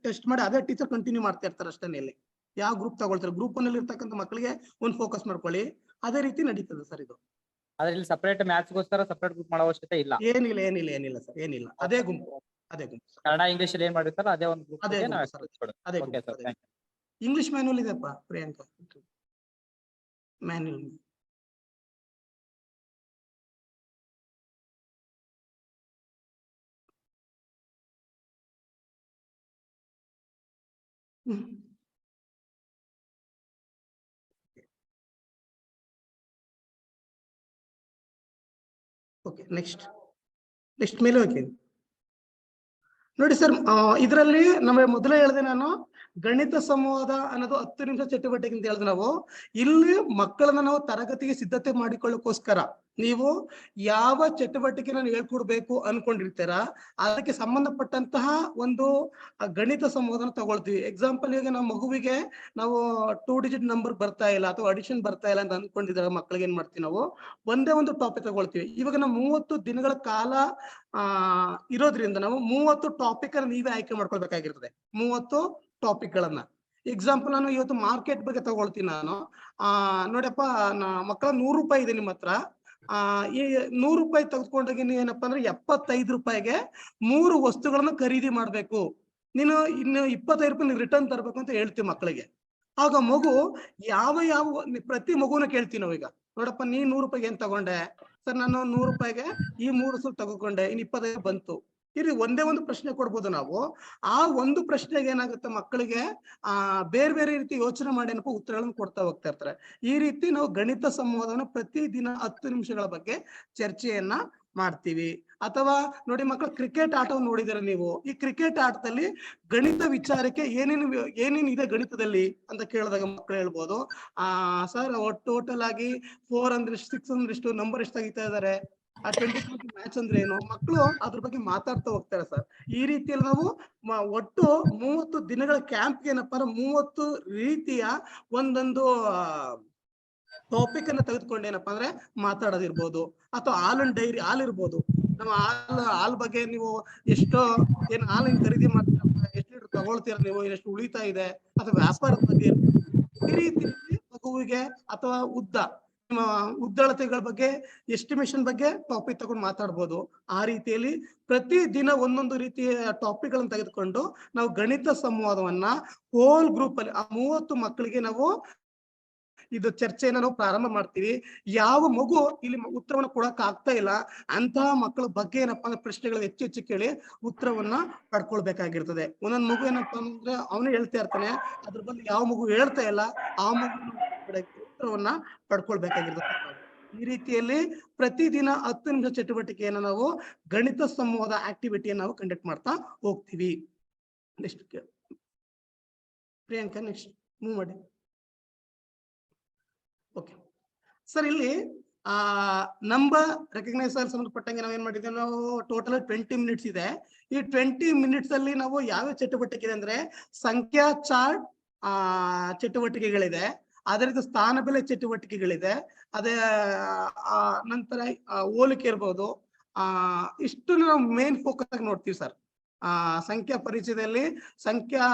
ಟೆಸ್ಟ್ ಮಾಡಿ ಅದೇ ಟೀಚರ್ ಕಂಟಿನ್ಯೂ ಮಾಡ್ತಾ ಇರ್ತಾರೆ ಅಷ್ಟೇ. ಇಲ್ಲಿ ಯಾವ ಗ್ರೂಪ್ ತಗೊಳ್ತಾರೆ, ಗ್ರೂಪ್ ನಲ್ಲಿ ಇರ್ತಕ್ಕಂಥ ಮಕ್ಕಳಿಗೆ ಒಂದು ಫೋಕಸ್ ಮಾಡ್ಕೊಳ್ಳಿ. ಅದೇ ರೀತಿ ನಡೀತದೆ ಸರ್ ಇದು. ಆದ್ರೆ ಇಲ್ಲಿ ಸಪರೇಟ್ ಮ್ಯಾಥ್ಸ್ಗೋಸ್ಕರ ಸಪರೇಟ್ ಗ್ರೂಪ್ ಮಾಡೋ ಅವಶ್ಯಕತೆ ಇಲ್ಲ. ಏನಿಲ್ಲ ಸರ್, ಏನಿಲ್ಲ. ಅದೇ ಗುಂಪು. ಕನ್ನಡ ಇಂಗ್ಲಿಷ್ ಏನ್ ಮಾಡಿರ್ತಾರೋ ಅದೇ ಒಂದು ಗ್ರೂಪ್. ಅದೇ ಇಂಗ್ಲಿಷ್ ಮ್ಯಾನ್ಯುವಲ್ ಇದೆಪ್ಪ ಪ್ರಿಯಾಂಕಾ, ಮ್ಯಾನ್ಯುವಲ್. ಓಕೆ, ನೆಕ್ಸ್ಟ್ ಮೇಲೆ ಓಕೆ. ನೋಡಿ ಸರ್, ಇದರಲ್ಲಿ ನಮಗೆ ಮೊದಲೇ ಹೇಳಿದೆ ನಾನು, ಗಣಿತ ಸಂವಾದ ಅನ್ನೋದು 10 ನಿಮಿಷ ಚಟುವಟಿಕೆ ಅಂತ ಹೇಳಿದ್ರೆ ನಾವು ಇಲ್ಲಿ ಮಕ್ಕಳನ್ನ ನಾವು ತರಗತಿಗೆ ಸಿದ್ಧತೆ ಮಾಡಿಕೊಳ್ಳೋಕೋಸ್ಕರ ನೀವು ಯಾವ ಚಟುವಟಿಕೆನ ಹೇಳ್ಕೊಡ್ಬೇಕು ಅನ್ಕೊಂಡಿರ್ತೀರ ಅದಕ್ಕೆ ಸಂಬಂಧಪಟ್ಟಂತಹ ಒಂದು ಗಣಿತ ಸಂವಾದನ ತಗೊಳ್ತೀವಿ. ಎಕ್ಸಾಂಪಲ್ ಈಗ ನಾವು ಮಗುವಿಗೆ ನಾವು 2 ಡಿಜಿಟ್ ನಂಬರ್ ಬರ್ತಾ ಇಲ್ಲ ಅಥವಾ ಅಡಿಷನ್ ಬರ್ತಾ ಇಲ್ಲ ಅಂತ ಅನ್ಕೊಂಡಿದ್ರೆ ಮಕ್ಕಳಿಗೆ ಏನ್ ಮಾಡ್ತೀವಿ ನಾವು ಒಂದೇ ಒಂದು ಟಾಪಿಕ್ ತಗೊಳ್ತೀವಿ. ಇವಾಗ ನಾವು 30 ದಿನಗಳ ಕಾಲ ಇರೋದ್ರಿಂದ ನಾವು 30 ಟಾಪಿಕ್ ಅನ್ನು ನೀವೇ ಆಯ್ಕೆ ಮಾಡ್ಕೊಳ್ಬೇಕಾಗಿರ್ತದೆ. 30 ಟಾಪಿಕ್ ಗಳನ್ನ ಎಕ್ಸಾಂಪಲ್ ನಾನು ಇವತ್ತು ಮಾರ್ಕೆಟ್ ಬಗ್ಗೆ ತಗೊಳ್ತೀನಿ. ನಾನು ನೋಡಪ್ಪ ಮಕ್ಕಳ 100 ರೂಪಾಯಿ ಇದೆ ನಿಮ್ಮ ಹತ್ರ. ಈ 100 ರೂಪಾಯಿ ತೆಗೆದುಕೊಂಡಾಗ ನೀವು ಏನಪ್ಪಾ ಅಂದ್ರೆ 75 ರೂಪಾಯಿಗೆ 3 ವಸ್ತುಗಳನ್ನ ಖರೀದಿ ಮಾಡ್ಬೇಕು. ನೀನು ಇನ್ನು 25 ರೂಪಾಯಿ ರಿಟರ್ನ್ ತರಬೇಕು ಅಂತ ಹೇಳ್ತೀವಿ ಮಕ್ಕಳಿಗೆ. ಆಗ ಮಗು ಯಾವ ಪ್ರತಿ ಮಗುನ ಕೇಳ್ತೀವಿ ನಾವೀಗ, ನೋಡಪ್ಪ ನೀ 100 ರೂಪಾಯಿಗೆ ಏನ್ ತಗೊಂಡೆ? ಸರ್ ನಾನು 100 ರೂಪಾಯಿಗೆ ಈ 3 ವಸ್ತು ತಗೊಂಡೆ, ಇನ್ನು 25 ಬಂತು. ಇಲ್ಲಿ ಒಂದೇ ಒಂದು ಪ್ರಶ್ನೆ ಕೊಡ್ಬೋದು ನಾವು. ಆ ಒಂದು ಪ್ರಶ್ನೆಗೆ ಏನಾಗುತ್ತೆ ಮಕ್ಕಳಿಗೆ ಬೇರೆ ಬೇರೆ ರೀತಿ ಯೋಚನೆ ಮಾಡಿ ಏನಪ್ಪ ಉತ್ತರಗಳನ್ನು ಕೊಡ್ತಾ ಹೋಗ್ತಾ ಇರ್ತಾರೆ. ಈ ರೀತಿ ನಾವು ಗಣಿತ ಸಂವಾದವನ್ನು ಪ್ರತಿದಿನ 10 ನಿಮಿಷಗಳ ಬಗ್ಗೆ ಚರ್ಚೆಯನ್ನ ಮಾಡ್ತೀವಿ. ಅಥವಾ ನೋಡಿ ಮಕ್ಕಳು ಕ್ರಿಕೆಟ್ ಆಟವನ್ನು ನೋಡಿದರೆ ನೀವು, ಈ ಕ್ರಿಕೆಟ್ ಆಟದಲ್ಲಿ ಗಣಿತ ವಿಚಾರಕ್ಕೆ ಏನೇನು ಇದೆ ಗಣಿತದಲ್ಲಿ ಅಂತ ಕೇಳಿದಾಗ ಮಕ್ಕಳು ಹೇಳ್ಬೋದು, ಸರ್ ಟೋಟಲ್ ಆಗಿ 4 ಅಂದ್ರೆ 6 ಅಂದ್ರೆ ಎಷ್ಟು, ನಂಬರ್ ಎಷ್ಟು ತೆಗಿತಾ ಇದಾರೆ, 20-20 ಮ್ಯಾಚ್ ಅಂದ್ರೆ ಏನು, ಮಕ್ಕಳು ಅದ್ರ ಬಗ್ಗೆ ಮಾತಾಡ್ತಾ ಹೋಗ್ತಾರೆ ಸರ್. ಈ ರೀತಿಯಲ್ಲಿ ನಾವು ಒಟ್ಟು 30 ದಿನಗಳ ಕ್ಯಾಂಪ್ ಏನಪ್ಪಾ 30 ರೀತಿಯ ಒಂದೊಂದು ಟಾಪಿಕ್ ಅನ್ನ ತೆಗೆದುಕೊಂಡು ಏನಪ್ಪಾ ಅಂದ್ರೆ ಮಾತಾಡೋದಿರ್ಬೋದು. ಅಥವಾ ಹಾಲಿನ ಡೈರಿ ಹಾಲಿರ್ಬೋದು, ನಮ್ಮ ಹಾಲ್ ಬಗ್ಗೆ ನೀವು ಎಷ್ಟೋ ಏನ್ ಹಾಲಿನ ಖರೀದಿ ಮಾಡ್ತೀರಪ್ಪ, ಎಷ್ಟು ಲೀಟರ್ ತಗೊಳ್ತೀರ ನೀವು, ಎಷ್ಟು ಉಳಿತಾ ಇದೆ, ಅಥವಾ ವ್ಯಾಪಾರದ ಬಗ್ಗೆ ಇರ್ಬೋದು. ಈ ರೀತಿಯಲ್ಲಿ ಮಗುವಿಗೆ ಅಥವಾ ಉದ್ದಳತೆಗಳ ಬಗ್ಗೆ ಎಸ್ಟಿಮೇಷನ್ ಬಗ್ಗೆ ಟಾಪಿಕ್ ತಗೊಂಡು ಮಾತಾಡ್ಬೋದು. ಆ ರೀತಿಯಲ್ಲಿ ಪ್ರತಿ ದಿನ ಒಂದೊಂದು ರೀತಿಯ ಟಾಪಿಕ್ ಗಳನ್ನ ತೆಗೆದುಕೊಂಡು ನಾವು ಗಣಿತ ಸಂವಾದವನ್ನ ಹೋಲ್ ಗ್ರೂಪ್ ಅಲ್ಲಿ 30 ಮಕ್ಕಳಿಗೆ ನಾವು ಇದು ಚರ್ಚೆಯನ್ನ ನಾವು ಪ್ರಾರಂಭ ಮಾಡ್ತೀವಿ. ಯಾವ ಮಗು ಇಲ್ಲಿ ಉತ್ತರವನ್ನು ಕೊಡಕ್ ಆಗ್ತಾ ಇಲ್ಲ ಅಂತಹ ಮಕ್ಕಳ ಬಗ್ಗೆ ಏನಪ್ಪಾ ಅಂದ್ರೆ ಪ್ರಶ್ನೆಗಳು ಹೆಚ್ಚು ಕೇಳಿ ಉತ್ತರವನ್ನ ಪಡ್ಕೊಳ್ಬೇಕಾಗಿರ್ತದೆ. ಒಂದೊಂದು ಮಗು ಏನಪ್ಪಾ ಅಂದ್ರೆ ಅವನೇ ಹೇಳ್ತಾ ಇರ್ತಾನೆ, ಅದ್ರ ಬಗ್ಗೆ ಯಾವ ಮಗು ಹೇಳ್ತಾ ಇಲ್ಲ ಆ ಮಗು ಉತ್ತರವನ್ನ ಪಡ್ಕೊಳ್ಬೇಕಾಗಿರ್ತದೆ. ಈ ರೀತಿಯಲ್ಲಿ ಪ್ರತಿದಿನ 10 ನಿಮಿಷ ಚಟುವಟಿಕೆಯನ್ನ ನಾವು ಗಣಿತ ಸಂವಾದ ಆಕ್ಟಿವಿಟಿಯನ್ನು ನಾವು ಕಂಡಕ್ಟ್ ಮಾಡ್ತಾ ಹೋಗ್ತೀವಿ. ನೆಕ್ಸ್ಟ್ ಪ್ರಿಯಾಂಕಾ, ನೆಕ್ಸ್ಟ್ ಮೂವ್ ಮಾಡಿ. ಓಕೆ ಸರ್, ಇಲ್ಲಿ ನಂಬರ್ ರೆಕಗ್ನೈಸ್ ಸಂಬಂಧಪಟ್ಟಂಗೆ ನಾವೇನ್ ಮಾಡಿದ್ದೇವೆ, ನಾವು ಟೋಟಲ್ 20 ಮಿನಿಟ್ಸ್ ಇದೆ. ಈ 20 ಮಿನಿಟ್ಸ್ ಅಲ್ಲಿ ನಾವು ಯಾವ ಚಟುವಟಿಕೆ ಇದೆ ಅಂದ್ರೆ ಸಂಖ್ಯಾ ಚಾರ್ಟ್ ಚಟುವಟಿಕೆಗಳಿದೆ, ಅದೇ ರೀತಿ ಸ್ಥಾನ ಬೆಲೆ ಚಟುವಟಿಕೆಗಳಿದೆ, ಅದೇ ನಂತರ ಹೋಲಿಕೆ ಇರ್ಬೋದು. ಇಷ್ಟು ನಾವು ಮೇನ್ ಫೋಕಸ್ ಆಗಿ ನೋಡ್ತೀವಿ ಸರ್. ಸಂಖ್ಯಾ ಪರಿಚಯದಲ್ಲಿ ಸಂಖ್ಯಾ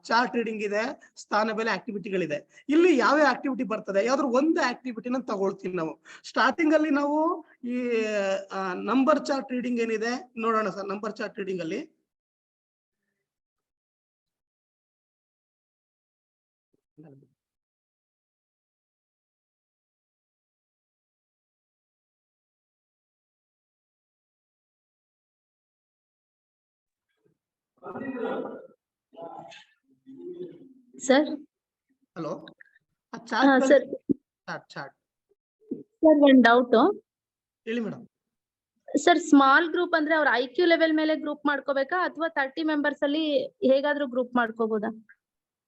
ಚಾರ್ಟ್ ರೀಡಿಂಗ್ ಇದೆ, ಸ್ಥಾನ ಬೆಲೆ ಆಕ್ಟಿವಿಟಿಗಳಿದೆ. ಇಲ್ಲಿ ಯಾವ ಆಕ್ಟಿವಿಟಿ ಬರ್ತದೆ, ಯಾವ್ದಾದ್ರು ಒಂದು ಆಕ್ಟಿವಿಟಿನ ತಗೊಳ್ತೀವಿ ನಾವು. ಸ್ಟಾರ್ಟಿಂಗ್ ಅಲ್ಲಿ ನಾವು ಈ ನಂಬರ್ ಚಾರ್ಟ್ ರೀಡಿಂಗ್ ಏನಿದೆ ನೋಡೋಣ ಸರ್. ನಂಬರ್ ಚಾರ್ಟ್ ರೀಡಿಂಗ್ ಅಲ್ಲಿ sir, hello sir chart sir ಒಂದ್ ಡೌಟ್. ಹೇಳಿ ಮೇಡಮ್. ಸರ್, ಸ್ಮಾಲ್ ಗ್ರೂಪ್ ಅಂದ್ರೆ ಅವ್ರ IQ ಲೆವೆಲ್ ಮೇಲೆ ಗ್ರೂಪ್ ಮಾಡ್ಕೋಬೇಕಾ ಅಥವಾ 30 ಮೆಂಬರ್ಸ್ ಅಲ್ಲಿ ಹೇಗಾದ್ರೂ ಗ್ರೂಪ್ ಮಾಡ್ಕೋಬಹುದಾ?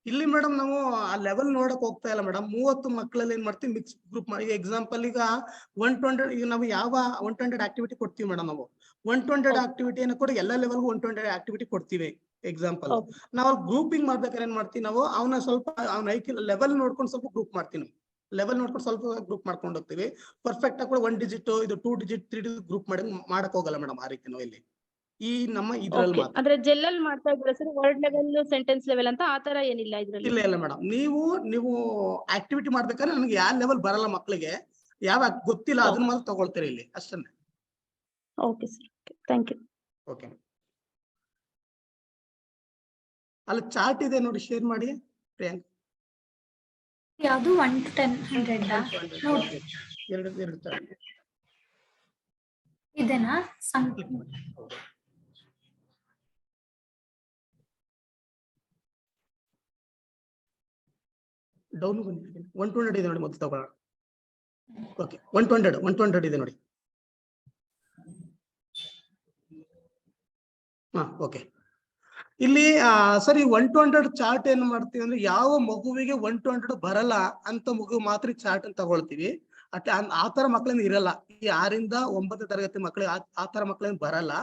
ಇಲ್ಲಿ ಮೇಡಮ್ ನಾವು ಆ ಲೆವೆಲ್ ನೋಡಕ್ ಹೋಗ್ತಾ ಇಲ್ಲ ಮೇಡಮ್. 30 ಮಕ್ಕಳಲ್ಲಿ ಏನ್ ಮಾಡ್ತೀವಿ, ಮಿಕ್ಸ್ ಗ್ರೂಪ್ ಮಾಡಿ. ಎಕ್ಸಾಂಪಲ್ ಈಗ 120 ಈಗ ನಾವು ಯಾವ 120 ಆಕ್ಟಿವಿಟಿ ಕೊಡ್ತೀವಿ ಮೇಡಮ್, ನಾವು 120 ಆಕ್ಟಿವಿಟಿಯನ್ನು ಕೂಡ ಎಲ್ಲ ಲೆವೆಲ್ಗೂ 120 ಆಕ್ಟಿವಿಟಿ ಕೊಡ್ತೀವಿ. ಎಕ್ಸಾಂಪಲ್ ನಾವು ಗ್ರೂಪಿಂಗ್ ಮಾಡ್ಬೇಕಾದ್ರೆ ಏನ್ ಮಾಡ್ತೀವಿ ನಾವು ಅವನ ಸ್ವಲ್ಪ ಅವ್ನ ಐಕ್ಯೂ ಲೆವೆಲ್ ನೋಡ್ಕೊಂಡು ಸ್ವಲ್ಪ ಗ್ರೂಪ್ ಮಾಡ್ತೀವಿ. ಲೆವೆಲ್ ನೋಡ್ಕೊಂಡು ಸ್ವಲ್ಪ ಗ್ರೂಪ್ ಮಾಡ್ಕೊಂಡು ಹೋಗ್ತೀವಿ. ಪರ್ಫೆಕ್ಟ್ ಆಗಿ ಕೂಡ 1 ಡಿಜಿಟ್ ಇದು 2 ಡಿಜಿಟ್ 3 ಡಿಜಿಟ್ ಗ್ರೂಪ್ ಮಾಡಕ್ ಹೋಗಲ್ಲ ಮೇಡಮ್. ಆ ರೀತಿ ನಾವು ಇಲ್ಲಿ ಈ ನಮ್ಮ ಇದ್ರಲ್ಲಿ ಮಾತ್ರ ಅಂದ್ರೆ ಜೆಲ್ಲಲ್ಲಿ ಮಾಡ್ತಾ ಇದ್ರೆ sir, word level, sentence level ಅಂತ ಆತರ ಏನಿಲ್ಲ ಇದ್ರಲ್ಲಿ? ಇಲ್ಲ ಮೇಡಮ್. ನೀವು ಆಕ್ಟಿವಿಟಿ ಮಾಡ್ಬೇಕಾದ್ರೆ ನನಗೆ ಯಾವ ಲೆವೆಲ್ ಬರಲ್ಲ ಮಕ್ಕಳಿಗೆ, ಯಾವ ಗೊತ್ತಿಲ್ಲ ಅದನ್ನ ಮಾತ್ರ ತಗೊಳ್ತೀರಿ ಇಲ್ಲಿ ಅಷ್ಟೇ. Okay sir, thank you. Okay, ಅಲ್ಲಿ ಚಾರ್ಟ್ ಇದೆ ನೋಡಿ, ಶೇರ್ ಮಾಡಿ ಪ್ರಿಯಾಂಕ್. ಯಾವುದು 1 to 10 100 ನೋಡಿ ಎರಡು ಚಾರ್ಟ್ ಇದೆನಾ? ಡೌನ್ ಬಂದಿದೆ. 120 ಇದೆ ನೋಡಿ, ಮೊದಲು ತಗೊಳ್ಳೋಣ. ಓಕೆ, 120 ಇದೆ ನೋಡಿ. ಓಕೆ, ಇಲ್ಲಿ ಸರ್ ಈ 1 to 100 ಚಾರ್ಟ್ ಏನ್ ಮಾಡ್ತೀವಿ ಅಂದ್ರೆ ಯಾವ ಮಗುವಿಗೆ 1 to 100 ಬರಲ್ಲ ಅಂತ ಮಗು ಮಾತ್ರ ಚಾರ್ಟ್ ಅನ್ನು ತಗೊಳ್ತೀವಿ. ಆ ತರ ಮಕ್ಕಳಿಂದ ಇರಲ್ಲ. ಈ 6ರಿಂದ 9ನೇ ತರಗತಿ ಮಕ್ಕಳಿಗೆ ಆ ತರ ಮಕ್ಕಳಿಂದ ಬರಲ್ಲ.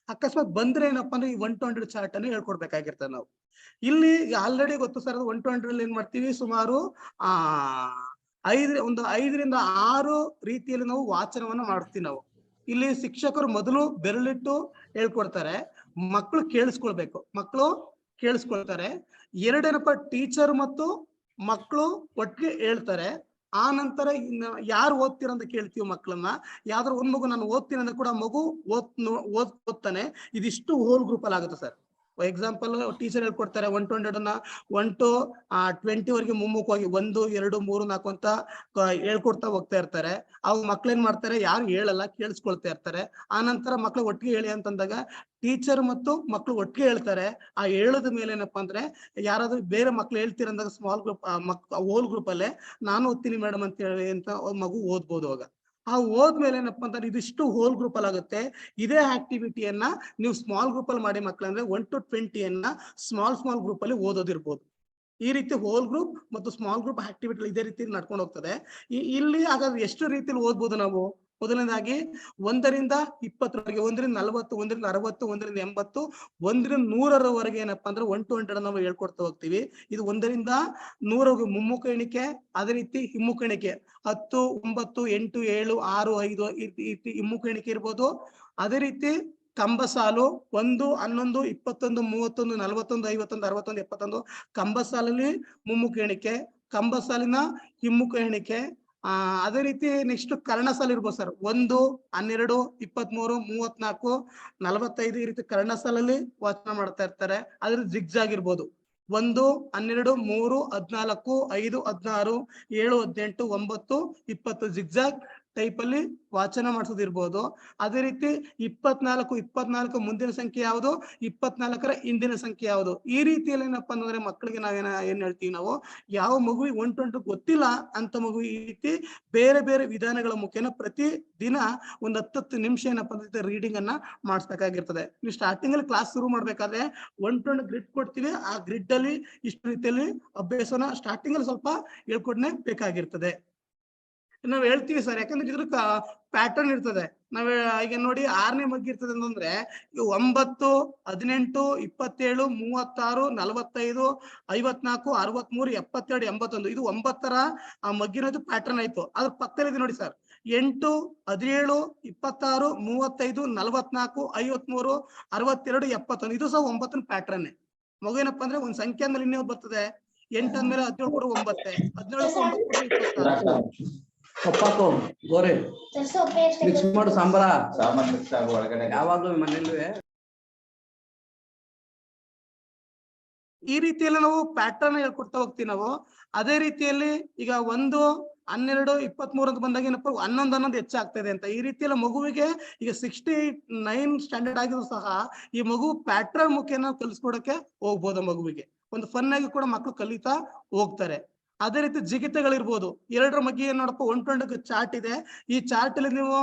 ಅಕಸ್ಮಾತ್ ಬಂದ್ರೆ ಏನಪ್ಪಾ ಅಂದ್ರೆ ಈ 1 to 100 ಚಾರ್ಟ್ ಅನ್ನು ಹೇಳ್ಕೊಡ್ಬೇಕಾಗಿರ್ತದೆ ನಾವು. ಇಲ್ಲಿ ಆಲ್ರೆಡಿ ಗೊತ್ತು ಸರ್ 1 to 100 ಏನ್ ಮಾಡ್ತೀವಿ ಸುಮಾರು 5ರಿಂದ 6 ರೀತಿಯಲ್ಲಿ ನಾವು ವಾಚನವನ್ನ ಮಾಡ್ತೀವಿ ನಾವು. ಇಲ್ಲಿ ಶಿಕ್ಷಕರು ಮೊದಲು ಬೆರಳಿಟ್ಟು ಹೇಳ್ಕೊಡ್ತಾರೆ, ಮಕ್ಕಳು ಕೇಳಿಸ್ಕೊಳ್ತಾರೆ. ಎರಡೇನಪ್ಪ ಟೀಚರ್ ಮತ್ತು ಮಕ್ಕಳು ಒಟ್ಟಿಗೆ ಹೇಳ್ತಾರೆ. ಆ ನಂತರ ಯಾರು ಓದ್ತೀರ ಅಂತ ಕೇಳ್ತೀವಿ ಮಕ್ಕಳನ್ನ. ಯಾವ್ದಾದ್ರು ಒಂದ್ ಮಗು ನಾನು ಓದ್ತೀನಿ ಅಂದ್ರೆ ಕೂಡ ಮಗು ಓದ್ತಾನೆ. ಇದಿಷ್ಟು ಹೋಲ್ ಗ್ರೂಪ್ ಅಲ್ಲಿ ಆಗುತ್ತೆ ಸರ್. ಎಕ್ಸಾಂಪಲ್ ಟೀಚರ್ ಹೇಳ್ಕೊಡ್ತಾರೆ 1 to 100 1 to 20 ವರೆಗೆ ಮುಮ್ಮುಖವಾಗಿ 1 2 3 4 ಅಂತ ಹೇಳ್ಕೊಡ್ತಾ ಹೋಗ್ತಾ ಇರ್ತಾರೆ. ಅವ್ ಮಕ್ಳು ಏನ್ ಮಾಡ್ತಾರೆ, ಯಾರು ಹೇಳಲ್ಲ, ಕೇಳಿಸ್ಕೊಳ್ತಾ ಇರ್ತಾರೆ. ಆ ನಂತರ ಮಕ್ಳು ಒಟ್ಟಿಗೆ ಹೇಳಿ ಅಂತಂದಾಗ ಟೀಚರ್ ಮತ್ತು ಮಕ್ಳು ಒಟ್ಟಿಗೆ ಹೇಳ್ತಾರೆ. ಆ ಹೇಳದ ಮೇಲೆ ಏನಪ್ಪಾ ಅಂದ್ರೆ ಯಾರಾದ್ರೂ ಬೇರೆ ಮಕ್ಳು ಹೇಳ್ತೀರಂದಾಗ ಸ್ಮಾಲ್ ಗ್ರೂಪ್ ಹೋಲ್ ಗ್ರೂಪ್ ಅಲ್ಲೇ ನಾನು ಓದ್ತೀನಿ ಮೇಡಮ್ ಅಂತ ಹೇಳಿ ಅಂತ ಮಗು ಓದ್ಬೋದು. ಅವಾಗ ಆ ಹೋದ್ಮೇಲೆ ಏನಪ್ಪಾ ಅಂತಂದ್ರೆ ಇದಿಷ್ಟು ಹೋಲ್ ಗ್ರೂಪ್ ಅಲ್ಲಿ ಆಗುತ್ತೆ. ಇದೇ ಆಕ್ಟಿವಿಟಿಯನ್ನ ನೀವು ಸ್ಮಾಲ್ ಗ್ರೂಪ್ ಅಲ್ಲಿ ಮಾಡಿ ಮಕ್ಕಳಂದ್ರೆ 1 to 20 ಸ್ಮಾಲ್ ಗ್ರೂಪ್ ಅಲ್ಲಿ ಓದೋದಿರ್ಬೋದು. ಈ ರೀತಿ ಹೋಲ್ ಗ್ರೂಪ್ ಮತ್ತು ಸ್ಮಾಲ್ ಗ್ರೂಪ್ ಆಕ್ಟಿವಿಟಿ ಇದೇ ರೀತಿ ನಡ್ಕೊಂಡು ಹೋಗ್ತದೆ. ಇಲ್ಲಿ ಹಾಗಾದ್ರೆ ಎಷ್ಟು ರೀತಿಯಲ್ಲಿ ಓದ್ಬೋದು ನಾವು? ಮೊದಲನೇದಾಗಿ 1ರಿಂದ 20ರವರೆಗೆ, 1ರಿಂದ 40, 1ರಿಂದ 60, 1ರಿಂದ 80, 1ರಿಂದ 100ರವರೆಗೆ ಏನಪ್ಪಾ ಅಂದ್ರೆ 1 to 100 ನಾವು ಹೇಳ್ಕೊಡ್ತಾ ಹೋಗ್ತೀವಿ. ಇದು 1ರಿಂದ 100 ಮುಮ್ಮುಖ ಎಣಿಕೆ, ಅದೇ ರೀತಿ ಹಿಮ್ಮುಖ ಎಣಿಕೆ 10, 9, 8, 7, 6, 5 ಈ ರೀತಿ ಹಿಮ್ಮುಖ ಎಣಿಕೆ ಇರ್ಬೋದು. ಅದೇ ರೀತಿ ಕಂಬ ಸಾಲು 1, 11, 21, 31, 41, 51, 61, 71 ಕಂಬ ಸಾಲಲ್ಲಿ ಮುಮ್ಮುಖ ಎಣಿಕೆ, ಕಂಬ ಸಾಲಿನ ಹಿಮ್ಮುಖ ಎಣಿಕೆ. ಅದೇ ರೀತಿ ನೆಕ್ಸ್ಟ್ ಕರ್ಣ ಸಾಲು ಇರ್ಬೋದು ಸರ್. 1, 12, 23, 34, 45 ಈ ರೀತಿ ಕರ್ಣ ಸಾಲಲ್ಲಿ ವಾಚನ ಮಾಡ್ತಾ ಇರ್ತಾರೆ. ಅದ್ರ ಜಿಗ್ಜಾಗ್ ಇರ್ಬೋದು 1, 12, 3, 14, 5, 16, 7, 18, 9, 20 ಜಿಗ್ಜಾಗ್ ಟೈಪ್ ಅಲ್ಲಿ ವಾಚನ ಮಾಡಿಸೋದಿರ್ಬೋದು. ಅದೇ ರೀತಿ 24 ಮುಂದಿನ ಸಂಖ್ಯೆ ಯಾವುದು, 24ರ ಹಿಂದಿನ ಸಂಖ್ಯೆ ಯಾವುದು. ಈ ರೀತಿಯಲ್ಲಿ ಏನಪ್ಪಾ ಅಂತಂದ್ರೆ ಮಕ್ಕಳಿಗೆ ಏನ್ ಹೇಳ್ತೀವಿ ನಾವು, ಯಾವ ಮಗುವಿಗೆ 1 to 100 ಗೊತ್ತಿಲ್ಲ ಅಂತ ಮಗು ಈ ರೀತಿ ಬೇರೆ ಬೇರೆ ವಿಧಾನಗಳ ಮುಖೇನ ಪ್ರತಿ ದಿನ ಒಂದು 10 ನಿಮಿಷ ಏನಪ್ಪಾ ಅಂದ್ರೆ ರೀಡಿಂಗ್ ಅನ್ನ ಮಾಡಿಸ್ಬೇಕಾಗಿರ್ತದೆ. ನೀವು ಸ್ಟಾರ್ಟಿಂಗ್ ಅಲ್ಲಿ ಕ್ಲಾಸ್ ಶುರು ಮಾಡ್ಬೇಕಾದ್ರೆ 1 to 100 ಗ್ರಿಡ್ ಕೊಡ್ತೀವಿ. ಆ ಗ್ರಿಡ್ ಅಲ್ಲಿ ಇಷ್ಟು ರೀತಿಯಲ್ಲಿ ಅಭ್ಯಾಸನ ಸ್ಟಾರ್ಟಿಂಗ್ ಅಲ್ಲಿ ಸ್ವಲ್ಪ ಹೇಳ್ಕೊಡ್ನೆ ಬೇಕಾಗಿರ್ತದೆ. ನಾವ್ ಹೇಳ್ತೀವಿ ಸರ್, ಯಾಕಂದ್ರೆ ಇದ್ರ ಪ್ಯಾಟರ್ನ್ ಇರ್ತದೆ. ನಾವ್ ಈಗ ನೋಡಿ 6ನೇ ಮಗ್ಗಿ ಇರ್ತದೆ ಅಂತಂದ್ರೆ 9, 18, 27, 36, 45, 54, 63, 72, 81 ಇದು 9ರ ಮಗ್ಗಿರೋದು ಪ್ಯಾಟರ್ನ್ ಆಯ್ತು. ಅದ್ರ ಪಕ್ಕದಲ್ಲಿ ನೋಡಿ ಸರ್ 8, 17, 26, 35, 44, 53, 62, 71 ಇದು ಸಹ 9ನ ಪ್ಯಾಟರ್ನ್. ಮಗು ಏನಪ್ಪಾ ಅಂದ್ರೆ ಒಂದ್ ಸಂಖ್ಯೆ ಮೇಲೆ ಇನ್ನೇ ಬರ್ತದೆ. 8 ಅಂದ್ಮೇಲೆ 17 ಕೂಡ 9, 17 ಕೂಡ 26. ಒಪ್ಪಾಕು ಗೋರೆ ಮಿಕ್ಸ್ ಮಾಡು ಸಾಂಬಾರ ಯಾವಾಗ್ಲೂ ಮನೇಲಿ ಈ ರೀತಿಯಲ್ಲಿ ನಾವು ಪ್ಯಾಟರ್ನ್ ಹೇಳ್ಕೊಡ್ತಾ ಹೋಗ್ತೀವಿ ನಾವು. ಅದೇ ರೀತಿಯಲ್ಲಿ ಈಗ 1, 12, 23 ಅಂತ ಬಂದಾಗ ಏನಪ್ಪ 11 ಹೆಚ್ಚಾಗ್ತದೆ ಅಂತ. ಈ ರೀತಿಯಲ್ಲಿ ಮಗುವಿಗೆ ಈಗ 69 ಸ್ಟ್ಯಾಂಡರ್ಡ್ ಆಗಿದ್ರು ಸಹ ಈ ಮಗು ಪ್ಯಾಟರ್ನ್ ಮುಖೇನ ಕಲಿಸ್ಕೊಡಕ್ಕೆ ಹೋಗ್ಬೋದು. ಮಗುವಿಗೆ ಒಂದು ಫನ್ ಆಗಿ ಕೂಡ ಮಕ್ಕಳು ಕಲಿತಾ ಹೋಗ್ತಾರೆ. ಅದೇ ರೀತಿ ಜಿಗಿತಗಳಿರ್ಬೋದು. 2ರ ಮಗ್ಗಿ ಏನ್ ನೋಡಪ್ಪ 1 to 100 ಚಾರ್ಟ್ ಇದೆ. ಈ ಚಾರ್ಟ್ ಅಲ್ಲಿ ನೀವು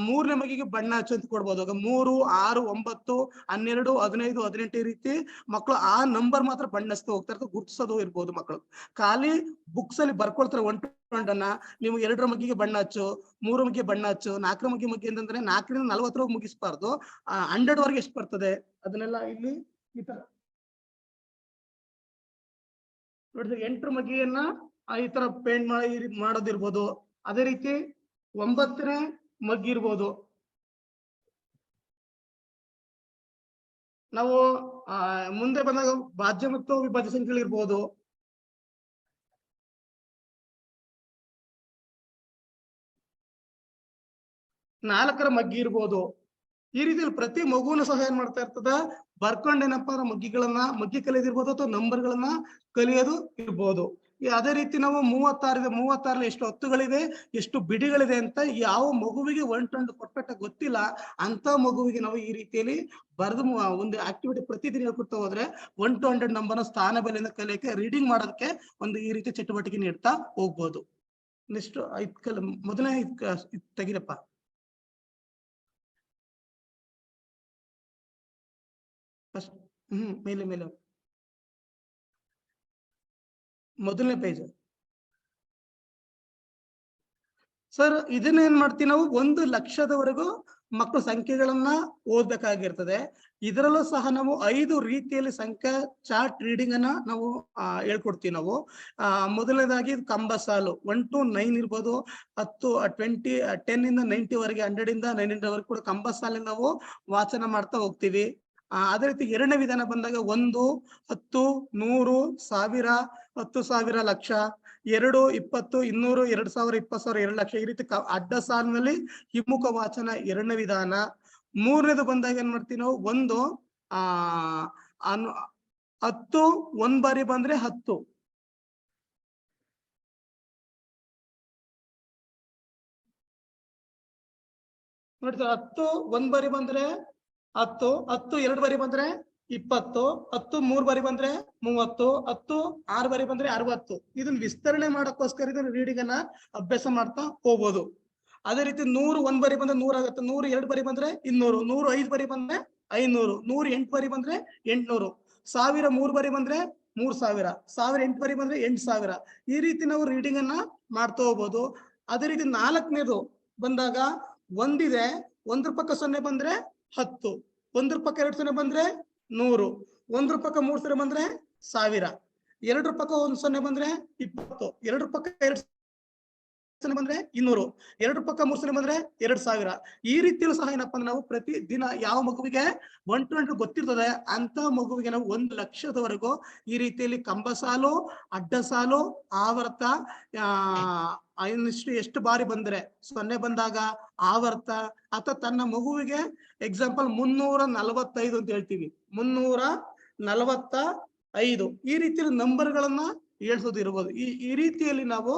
3ನೇ ಮಗಿಗೆ ಬಣ್ಣ ಹಚ್ಚಂತ ಕೊಡ್ಬೋದು. 3, 6, 9, 12, 15, 18 ಈ ರೀತಿ ಮಕ್ಕಳು ಆ ನಂಬರ್ ಮಾತ್ರ ಬಣ್ಣ ಹಚ್ತಾ ಹೋಗ್ತಾರೆ, ಗುರ್ತಿಸೋದು ಇರ್ಬೋದು. ಮಕ್ಕಳು ಖಾಲಿ ಬುಕ್ಸ್ ಅಲ್ಲಿ ಬರ್ಕೊಳ್ತಾರೆ 1 to 100 ನೀವು 2ರ ಮಗ್ಗಿಗೆ ಬಣ್ಣ ಹಚ್ಚು, 3ರ ಮಗ್ಗಿಗೆ ಬಣ್ಣ ಹಚ್ಚು, 4ರ ಮಗ್ಗಿ ಅಂತಂದ್ರೆ 4ರಿಂದ 40 ಮುಗಿಸ್ಬಾರ್ದು. 100 ವರೆಗೆ ಎಷ್ಟು ಬರ್ತದೆ ಅದನ್ನೆಲ್ಲ ಇಲ್ಲಿ ಈ ತರ ನೋಡಿದ್ರೆ 8ರ ಮಗ್ಗಿಯನ್ನ ಈ ತರ ಪೇಂಟ್ ಮಾಡೋದಿರ್ಬೋದು. ಅದೇ ರೀತಿ 9ನೇ ಮಗ್ಗಿ ಇರ್ಬೋದು. ನಾವು ಮುಂದೆ ಬಂದಾಗ ಭಾಜ್ಯ ಮತ್ತು ವಿಭಾಜ್ಯ ಸಂಖ್ಯೆಗಳು ಇರ್ಬೋದು. 4ರ ಮಗ್ಗಿ ಇರ್ಬೋದು. ಈ ರೀತಿಯಲ್ಲಿ ಪ್ರತಿ ಮಗುವನ್ನು ಸಹ ಏನ್ ಮಾಡ್ತಾ ಇರ್ತದ ಬರ್ಕೊಂಡೇನಪ್ಪ ಮಗ್ಗಿಗಳನ್ನ ಮಗ್ಗಿ ಕಲಿಯೋದಿರ್ಬೋದು ಅಥವಾ ನಂಬರ್ಗಳನ್ನ ಕಲಿಯೋದು ಇರ್ಬೋದು. ಅದೇ ರೀತಿ ನಾವು 36 ಎಷ್ಟು ಹತ್ತುಗಳಿವೆ, ಎಷ್ಟು ಬಿಡಿಗಳಿದೆ ಅಂತ ಯಾವ ಮಗುವಿಗೆ 1 to 100 ಪರ್ಫೆಕ್ಟ್ ಆಗಿ ಗೊತ್ತಿಲ್ಲ ಅಂತ ಮಗುವಿಗೆ ನಾವು ಈ ರೀತಿಯಲ್ಲಿ ಬರೆದು ಒಂದು ಆಕ್ಟಿವಿಟಿ ಪ್ರತಿದಿನ ಹೇಳ್ಕೊಡ್ತಾ ಹೋದ್ರೆ 1 to 100 ನಂಬರ್ನ ಸ್ಥಾನ ಬೆಲೆಯಿಂದ ಕಲಿಯಕ್ಕೆ, ರೀಡಿಂಗ್ ಮಾಡೋದಕ್ಕೆ ಒಂದು ಈ ರೀತಿ ಚಟುವಟಿಕೆ ನೀಡ್ತಾ ಹೋಗ್ಬೋದು. ನೆಕ್ಸ್ಟ್ ಮೊದಲನೇ ತೆಗಿರಪ್ಪ. ಮೇಲೆ ಮೇಲೆ ಮೊದಲನೇ ಪೇಜ್ ಸರ್. ಇದನ್ನ ಏನ್ ಮಾಡ್ತೀವಿ ನಾವು 1,00,000ದವರೆಗೂ ಮಕ್ಕಳು ಸಂಖ್ಯೆಗಳನ್ನ ಓದ್ಬೇಕಾಗಿರ್ತದೆ. ಇದರಲ್ಲೂ ಸಹ ನಾವು 5 ರೀತಿಯಲ್ಲಿ ಸಂಖ್ಯಾ ಚಾರ್ಟ್ ರೀಡಿಂಗ್ ಅನ್ನ ನಾವು ಹೇಳ್ಕೊಡ್ತೀವಿ ನಾವು. ಮೊದಲನೇದಾಗಿ ಕಂಬ ಸಾಲು 1 to 9 ಇರ್ಬೋದು, 10 ಇಂದ 90 ವರೆಗೆ, 100 ಇಂದ 900 ವರೆಗೆ ಕೂಡ ಕಂಬ ಸಾಲಿನ ನಾವು ವಾಚನ ಮಾಡ್ತಾ ಹೋಗ್ತೀವಿ. ಅದೇ ರೀತಿ ಎರಡನೇ ವಿಧಾನ ಬಂದಾಗ 1, 10, 100, 1000, 10,000, ಲಕ್ಷ, 2, 20, 200, 2,000, 20,000, 2,00,000 ಈ ರೀತಿ ಅಡ್ಡ ಸಾಲಿನಲ್ಲಿ ಹಿಮ್ಮುಖ ವಾಚನ ಎರಡನೇ ವಿಧಾನ. ಮೂರನೇದು ಬಂದಾಗ ಏನ್ ಮಾಡ್ತೀವಿ ನಾವು 1 10 1 ಬಾರಿ ಬಂದ್ರೆ 10, ನೋಡ್ತೀವಿ 10 1 ಬಾರಿ ಬಂದ್ರೆ 10, 10 2 ಬಾರಿ ಬಂದ್ರೆ 20, 10 3 ಬಾರಿ ಬಂದ್ರೆ 30, 10 6 ಬಾರಿ ಬಂದ್ರೆ 60. ಇದನ್ನ ವಿಸ್ತರಣೆ ಮಾಡಕ್ಕೋಸ್ಕರ ಇದನ್ನ ರೀಡಿಂಗ್ ಅನ್ನ ಅಭ್ಯಾಸ ಮಾಡ್ತಾ ಹೋಗ್ಬೋದು. ಅದೇ ರೀತಿ 100 1 ಬಾರಿ ಬಂದ್ರೆ 100 ಆಗುತ್ತೆ, 100 2 ಬಾರಿ ಬಂದ್ರೆ 200, 100 5 ಬಾರಿ ಬಂದ್ರೆ 500, 100 8 ಬಾರಿ ಬಂದ್ರೆ 800, 1000 3 ಬಾರಿ ಬಂದ್ರೆ 3,000, 1000 8 ಬಾರಿ ಬಂದ್ರೆ 8,000. ಈ ರೀತಿ ನಾವು ರೀಡಿಂಗ್ ಅನ್ನ ಮಾಡ್ತಾ ಹೋಗ್ಬೋದು. ಅದೇ ರೀತಿ ನಾಲ್ಕನೇದು ಬಂದಾಗ 1 ಇದೆ, 1 ಪಕ್ಕ 0 ಬಂದ್ರೆ 10, 1 ಪಕ್ಕ 2 0 ಬಂದ್ರೆ 100, 1 ಪಕ್ಕ 3 0 ಬಂದ್ರೆ 1000, 2 ಪಕ್ಕ 1 0 ಬಂದ್ರೆ 20, 2 ಪಕ್ಕ 2 0 ಬಂದ್ರೆ 200, 2 ಪಕ್ಕ 3 0 ಬಂದ್ರೆ 2,000. ಈ ರೀತಿಯಲ್ಲೂ ಸಹ ಏನಪ್ಪಾ ಅಂದ್ರೆ ನಾವು ಪ್ರತಿ ದಿನ ಯಾವ ಮಗುವಿಗೆ 1 to 100 ಗೊತ್ತಿರ್ತದೆ ಅಂತ ಮಗುವಿಗೆ ನಾವು 1,00,000ದವರೆಗೂ ಈ ರೀತಿಯಲ್ಲಿ ಕಂಬ ಸಾಲು, ಅಡ್ಡ ಸಾಲು, ಆವರ್ತ, ಎಷ್ಟು ಬಾರಿ ಬಂದ್ರೆ 0 ಬಂದಾಗ ಆವರ್ತ, ಅಥವಾ ತನ್ನ ಮಗುವಿಗೆ ಎಕ್ಸಾಂಪಲ್ 345 ಅಂತ ಹೇಳ್ತೀವಿ, 345 ಈ ರೀತಿಯಲ್ಲಿ ನಂಬರ್ಗಳನ್ನ ಹೇಳ್ಸೋದು ಇರ್ಬೋದು. ಈ ರೀತಿಯಲ್ಲಿ ನಾವು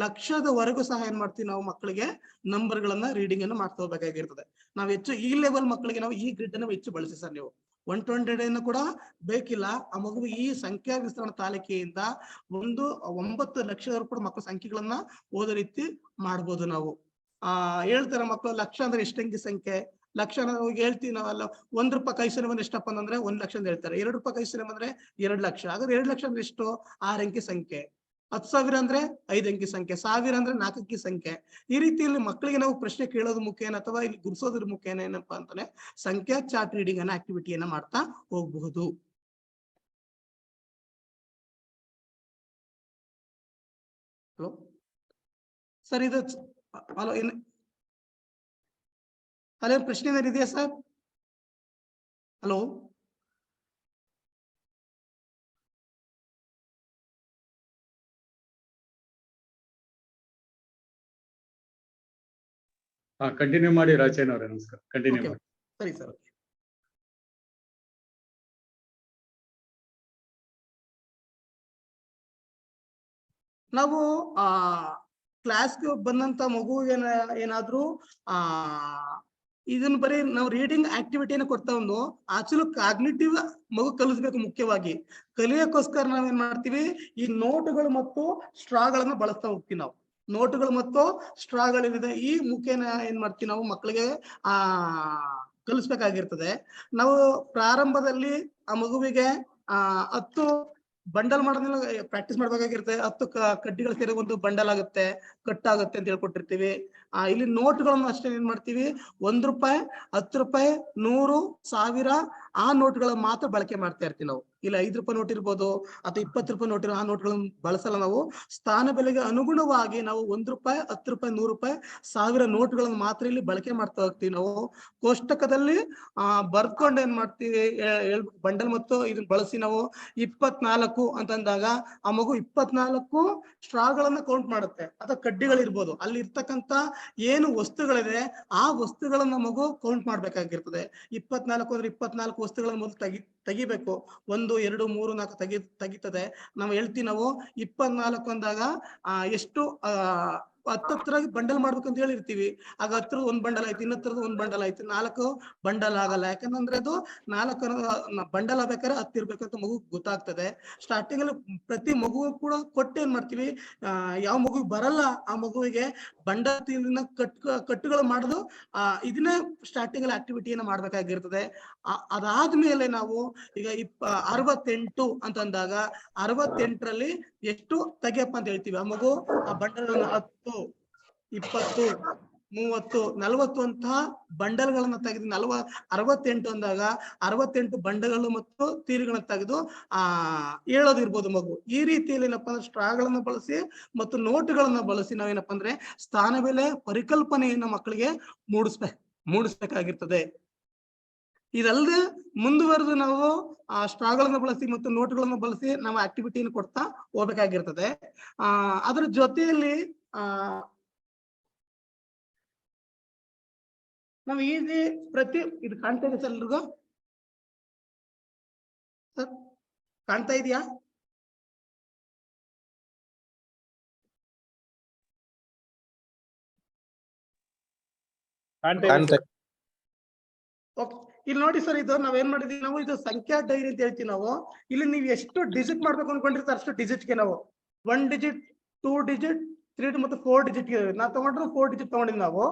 1,00,000ದವರೆಗೂ ಸಹ ಏನ್ ಮಾಡ್ತೀವಿ ನಾವು ಮಕ್ಕಳಿಗೆ ನಂಬರ್ಗಳನ್ನ ರೀಡಿಂಗ್ ಅನ್ನು ಮಾಡ್ತಾ ಹೋಗ್ಬೇಕಾಗಿರ್ತದೆ. ನಾವು ಹೆಚ್ಚು ಈ ಲೆವೆಲ್ ಮಕ್ಕಳಿಗೆ ನಾವು ಈ ಗ್ರಿಡ್ ಅನ್ನು ಹೆಚ್ಚು ಬಳಸಿ ಸರ್. ನೀವು 1 to 100 ಕೂಡ ಬೇಕಿಲ್ಲ, ಆ ಮಗು ಈ ಸಂಖ್ಯಾ ವಿಸ್ತರಣಾ ತಾಲಿಕೆಯಿಂದ 9,00,000 ಕೂಡ ಮಕ್ಕಳ ಸಂಖ್ಯೆಗಳನ್ನ ಓದೋ ರೀತಿ ಮಾಡ್ಬೋದು ನಾವು. ಹೇಳ್ತಾರೆ ಮಕ್ಕಳು ಲಕ್ಷ ಅಂದ್ರೆ ಎಷ್ಟು ಅಂಕಿ ಸಂಖ್ಯೆ, ಲಕ್ಷ ಹೇಳ್ತೀವಿ ನಾವೆಲ್ಲ. 1 ರೂಪಾಯಿ 5 ಸೊನ್ನೆ ಬಂದ್ರೆ ಎಷ್ಟಪ್ಪ ಅಂದ್ರೆ 1,00,000 ಅಂತ ಹೇಳ್ತಾರೆ. 2 ರೂಪಾಯಿ 5 ಸೊನ್ನೆ ಬಂದ್ರೆ 2,00,000. ಹಾಗಾದ್ರೆ 2,00,000 ಅಂದ್ರೆ ಎಷ್ಟು? 6 ಅಂಕಿ ಸಂಖ್ಯೆ. 10,000 ಅಂದ್ರೆ 5 ಅಂಕಿ ಸಂಖ್ಯೆ. 1,000 ಅಂದ್ರೆ 4 ಅಂಕಿ ಸಂಖ್ಯೆ. ಈ ರೀತಿಯಲ್ಲಿ ಮಕ್ಕಳಿಗೆ ನಾವು ಪ್ರಶ್ನೆ ಕೇಳೋದು ಮುಖೇನ ಅಥವಾ ಇಲ್ಲಿ ಗುರುಸೋದ್ರ ಮುಖೇನ ಏನಪ್ಪಾ ಅಂತಾನೆ ಸಂಖ್ಯಾ ಚಾರ್ಟ್ ರೀಡಿಂಗ್ ಅನ್ನ ಆಕ್ಟಿವಿಟಿಯನ್ನ ಮಾಡ್ತಾ ಹೋಗಬಹುದು. ಹಲೋ ಸರ್, ಇದು ಹಲೋ ಅಲ್ಲೇ ಪ್ರಶ್ನೆ ಏನಾದ್ರು ಇದೆಯಾ ಸರ್? ಹಲೋ ಕಂಟಿನ್ಯೂ ಮಾಡಿ ರಾಜೇನ್ ಅವರೇ. ನಮಸ್ಕಾರ, ಕಂಟಿನ್ಯೂ ಮಾಡಿ. ಸರಿ ಸರ್. ನಾವು ಕ್ಲಾಸ್ಗೆ ಬಂದಂತ ಮಗು ಏನಾದ್ರು ಇದನ್ನ ಬರೀ ನಾವು ರೀಡಿಂಗ್ ಆಕ್ಟಿವಿಟಿಯನ್ನು ಕೊಡ್ತಾ ಒಂದು ಆಕ್ಚುಲಿ ಕಾಗ್ನಿಟಿವ್ ಮಗು ಕಲಿಸ್ಬೇಕು. ಮುಖ್ಯವಾಗಿ ಕಲಿಯೋಕ್ಕೋಸ್ಕರ ನಾವೇನ್ ಮಾಡ್ತೀವಿ, ಈ ನೋಟುಗಳು ಮತ್ತು ಸ್ಟ್ರಾಗಳನ್ನ ಬಳಸ್ತಾ ಹೋಗ್ತೀವಿ ನಾವು. ನೋಟುಗಳು ಮತ್ತು ಸ್ಟ್ರಾಗಳಿದೆ, ಈ ಮುಖೇನ ಏನ್ ಮಾಡ್ತೀವಿ ನಾವು ಮಕ್ಕಳಿಗೆ ಕಲಿಸ್ಬೇಕಾಗಿರ್ತದೆ. ನಾವು ಪ್ರಾರಂಭದಲ್ಲಿ ಆ ಮಗುವಿಗೆ 10 ಬಂಡಲ್ ಮಾಡೋದನ್ನ ಪ್ರಾಕ್ಟೀಸ್ ಮಾಡ್ಬೇಕಾಗಿರುತ್ತೆ. 10 ಕಡ್ಡಿಗಳು ಸೇರಿ ಒಂದು ಬಂಡಲ್ ಆಗುತ್ತೆ, ಕಟ್ಟಾಗುತ್ತೆ ಅಂತ ಹೇಳ್ಕೊಟ್ಟಿರ್ತೀವಿ. ಇಲ್ಲಿ ನೋಟ್ಗಳನ್ನು ಅಷ್ಟೇ ಏನ್ ಮಾಡ್ತೀವಿ, 1 ರೂಪಾಯಿ, 10 ರೂಪಾಯಿ, 100, 1000 ಆ ನೋಟ್ಗಳ ಮಾತ್ರ ಬಳಕೆ ಮಾಡ್ತಾ ಇರ್ತೀವಿ ನಾವು. ಇಲ್ಲ 5 ರೂಪಾಯಿ ನೋಟ್ ಇರ್ಬೋದು ಅಥವಾ 20 ರೂಪಾಯಿ ನೋಟ್ ಇರೋ ಆ ನೋಟ್ಗಳನ್ನು ಬಳಸಲ್ಲ ನಾವು. ಸ್ಥಾನ ಬೆಲೆಗೆ ಅನುಗುಣವಾಗಿ ನಾವು 1 ರೂಪಾಯಿ, 10 ರೂಪಾಯಿ, 100 ರೂಪಾಯಿ, 1000 ನೋಟ್ಗಳನ್ನು ಮಾತ್ರ ಇಲ್ಲಿ ಬಳಕೆ ಮಾಡ್ತಾ ಹೋಗ್ತೀವಿ ನಾವು. ಕೋಷ್ಟಕದಲ್ಲಿ ಬರ್ಕೊಂಡು ಏನ್ ಮಾಡ್ತೀವಿ, ಬಂಡಲ್ ಮತ್ತು ಇದನ್ನ ಬಳಸಿ ನಾವು 24 ಅಂತಂದಾಗ ಆ ಮಗು 24 ಸ್ಟ್ರಾಗಳನ್ನ ಕೌಂಟ್ ಮಾಡುತ್ತೆ ಅಥವಾ ಕಡ್ಡಿಗಳಿರ್ಬೋದು. ಅಲ್ಲಿ ಇರ್ತಕ್ಕಂತ ಏನು ವಸ್ತುಗಳಿದೆ ಆ ವಸ್ತುಗಳನ್ನ ಮಗು ಕೌಂಟ್ ಮಾಡ್ಬೇಕಾಗಿರ್ತದೆ. 24 ಅಂದ್ರೆ 24 ವಸ್ತುಗಳನ್ನ ಮೊದಲು ತೆಗಿಬೇಕು. 1 2 3 4 ತೆಗಿತದೆ. ನಾವು ಹೇಳ್ತೀವಿ ನಾವು 24 ಅಂದಾಗ ಎಷ್ಟು ಹತ್ತರಾಗಿ ಬಂಡಲ್ ಮಾಡ್ಬೇಕಂತ ಹೇಳಿರ್ತೀವಿ. ಆಗ ಹತ್ರದ ಒಂದ್ ಬಂಡಲ್ ಆಯ್ತು, ಇನ್ನತ್ತರದ ಒಂದ್ ಬಂಡಲ್ ಆಯ್ತು, 4 ಬಂಡಲ್ ಆಗಲ್ಲ. ಯಾಕಂದ್ರೆ ಅದು 4 ಬಂಡಲ್ ಆಗ್ಬೇಕಾದ್ರೆ 10 ಇರ್ಬೇಕಂತ ಮಗು ಗೊತ್ತಾಗ್ತದೆ. ಸ್ಟಾರ್ಟಿಂಗ್ ಅಲ್ಲಿ ಪ್ರತಿ ಮಗು ಕೂಡ ಕೊಟ್ಟು ಏನ್ ಮಾಡ್ತೀವಿ, ಯಾವ ಮಗು ಬರಲ್ಲ ಆ ಮಗುವಿಗೆ ಬಂಡಲ್ ಕಟ್ಟುಗಳು ಮಾಡೋದು ಇದನ್ನೇ ಸ್ಟಾರ್ಟಿಂಗ್ ಅಲ್ಲಿ ಆಕ್ಟಿವಿಟಿಯನ್ನ ಮಾಡ್ಬೇಕಾಗಿರ್ತದೆ. ಅದಾದ್ಮೇಲೆ ನಾವು ಈಗ 68 ಅಂತಂದಾಗ 68ರಲ್ಲಿ ಎಷ್ಟು ತೆಗಿಯಪ್ಪ ಅಂತ ಹೇಳ್ತೀವಿ. ಆ ಮಗು ಆ ಬಂಡಲ್ 10, 20, 30, 40 ಅಂತಹ ಬಂಡಲ್ಗಳನ್ನ ತೆಗೆದು 68 ಅಂದಾಗ 68 ಬಂಡಲ್ಗಳು ಮತ್ತು ತೀರಿಗಳನ್ನ ತೆಗೆದು ಹೇಳೋದಿರ್ಬೋದು ಮಗು. ಈ ರೀತಿಯಲ್ಲಿ ಏನಪ್ಪಾ ಅಂದ್ರೆ ಸ್ಟ್ರಾಗಳನ್ನ ಬಳಸಿ ಮತ್ತು ನೋಟುಗಳನ್ನ ಬಳಸಿ ನಾವೇನಪ್ಪಾ ಅಂದ್ರೆ ಸ್ಥಾನ ಬೆಲೆ ಪರಿಕಲ್ಪನೆಯನ್ನ ಮಕ್ಕಳಿಗೆ ಮೂಡಿಸ್ಬೇಕಾಗಿರ್ತದೆ. ಇದಲ್ಲದೆ ಮುಂದುವರೆದು ನಾವು ಸ್ಟ್ರಾಗಳನ್ನ ಬಳಸಿ ಮತ್ತು ನೋಟುಗಳನ್ನ ಬಳಸಿ ನಾವು ಆಕ್ಟಿವಿಟಿಯನ್ನು ಕೊಡ್ತಾ ಹೋಗ್ಬೇಕಾಗಿರ್ತದೆ. ಅದರ ಜೊತೆಯಲ್ಲಿ ನಾವು ಈಸಿ ಇದು ಕಾಣ್ತಾ ಇದೆ ಸರ್ ಎಲ್ರಿಗೂ? ಸರ್ ಕಾಣ್ತಾ ಇದೆಯಾ? ಓಕೆ, ಇಲ್ಲಿ ನೋಡಿ ಸರ್, ಇದು ನಾವೇನ್ ಮಾಡಿದೀವಿ, ನಾವು ಇದು ಸಂಖ್ಯಾ ಡೈರಿ ಅಂತ ಹೇಳ್ತೀವಿ ನಾವು. ಇಲ್ಲಿ ನೀವು ಎಷ್ಟು ಡಿಜಿಟ್ ಮಾಡ್ಬೇಕು ಅನ್ಕೊಂಡಿರ್ತಾರೆ ಅಷ್ಟು ಡಿಜಿಟ್ಗೆ ನಾವು 1 ಡಿಜಿಟ್, 2 ಡಿಜಿಟ್, 3 ಮತ್ತು 4 ಡಿಜಿಟ್ ನಾವು ತಗೊಂಡ್ರೆ 4 ಡಿಜಿಟ್ ತಗೊಂಡಿವಿ ನಾವು.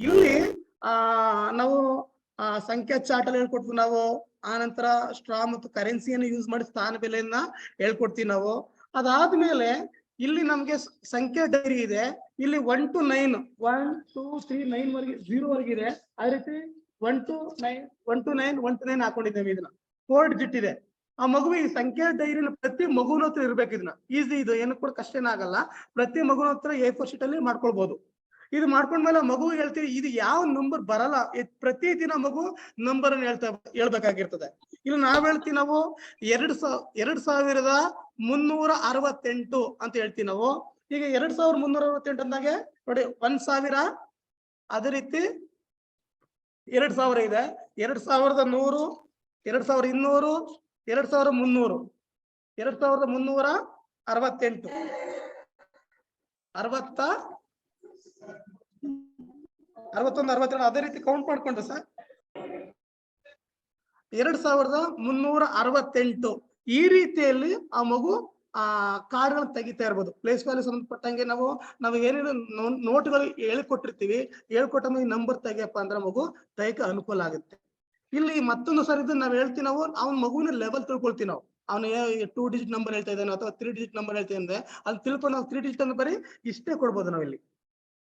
ಇಲ್ಲಿ ನಾವು ಸಂಖ್ಯಾ ಚಾರ್ಟ್ ಅಲ್ಲಿ ಹೇಳ್ಕೊಡ್ತೀವಿ ನಾವು. ಆನಂತರ ಸ್ಟ್ರಾ ಮತ್ತು ಕರೆನ್ಸಿಯನ್ನು ಯೂಸ್ ಮಾಡಿ ಸ್ಥಾನ ಬೆಲೆಯನ್ನ ಹೇಳ್ಕೊಡ್ತೀವಿ ನಾವು. ಅದಾದ್ಮೇಲೆ ಇಲ್ಲಿ ನಮ್ಗೆ ಸಂಖ್ಯಾ ಡೈರಿ ಇದೆ. ಇಲ್ಲಿ 1 to 9, 1 2 3 9 ವರೆಗೆ 0 ವರೆಗೆ ಇದೆ. ಅದೇ ರೀತಿ 1 to 9 ಹಾಕೊಂಡಿದ್ದೇವೆ. ಇದನ್ನ 4 ಡಿಜಿಟ್ ಇದೆ. ಆ ಮಗುವಿಗೆ ಸಂಖ್ಯಾ ಡೈರಿನ ಪ್ರತಿ ಮಗುವಿನ ಹತ್ರ ಇರ್ಬೇಕು. ಇದನ್ನ ಈಸಿ, ಇದು ಏನು ಕೂಡ ಕಷ್ಟ ಏನಾಗಲ್ಲ. ಪ್ರತಿ ಮಗುವಿನ ಹತ್ರ A4 ಶೀಟ್ ಅಲ್ಲಿ ಮಾಡ್ಕೊಳ್ಬಹುದು. ಇದು ಮಾಡ್ಕೊಂಡ್ಮೇಲೆ ಮಗು ಹೇಳ್ತೀವಿ ಇದು ಯಾವ ನಂಬರ್ ಬರಲ್ಲ, ಪ್ರತಿ ದಿನ ಮಗು ನಂಬರ್ ಅನ್ನು ಹೇಳ್ಬೇಕಾಗಿರ್ತದೆ. ಇಲ್ಲಿ ನಾವ್ ಹೇಳ್ತೀವಿ ನಾವು 2368 ಅಂತ ಹೇಳ್ತೀವಿ ನಾವು. ಈಗ 2368 ಅಂದಾಗೆ ನೋಡಿ 1000, ಅದೇ ರೀತಿ 2000 ಇದೆ, 2100, 2200, 2300, 2368, 61, 62 ಅದೇ ರೀತಿ ಕೌಂಟ್ ಮಾಡ್ಕೊಂಡ್ರೆ ಸರ್ 2368. ಈ ರೀತಿಯಲ್ಲಿ ಆ ಮಗು ಕಾರ್ಡ್ಗಳನ್ನ ತೆಗಿತಾ ಇರ್ಬೋದು. ಪ್ಲೇಸ್ ವ್ಯಾಲ್ಯೂ ಸಂಬಂಧಪಟ್ಟಂಗೆ ನಾವು ಏನೇನು ನೋಟ್ಗಳು ಹೇಳ್ಕೊಟ್ಟಿರ್ತೀವಿ, ಹೇಳ್ಕೊಟ್ಟ ನಂಬರ್ ತೆಗಿಯಪ್ಪ ಅಂದ್ರೆ ಮಗು ತೆಗಿಯಕ್ಕೆ ಅನುಕೂಲ ಆಗುತ್ತೆ. ಇಲ್ಲಿ ಮತ್ತೊಂದು ಸರ್ ಇದು ನಾವ್ ಹೇಳ್ತೀವಿ, ನಾವು ಅವ್ನ ಮಗುವಿನ ಲೆವೆಲ್ ತಿಳ್ಕೊಳ್ತೀವಿ ನಾವು. ಅವನು 2 ಡಿಜಿಟ್ ನಂಬರ್ ಹೇಳ್ತಾ ಇದ್ದಾನೆ ಅಥವಾ 3 ಡಿಜಿಟ್ ನಂಬರ್ ಹೇಳ್ತಾ ಇದ್ದೆ, ಅಲ್ಲಿ ತಿಳ್ಕೊಂಡು ನಾವು 3 ಡಿಜಿಟ್ ಅನ್ನು ಬರೀ ಇಷ್ಟೇ ಕೊಡ್ಬೋದು. ನಾವು ಇಲ್ಲಿ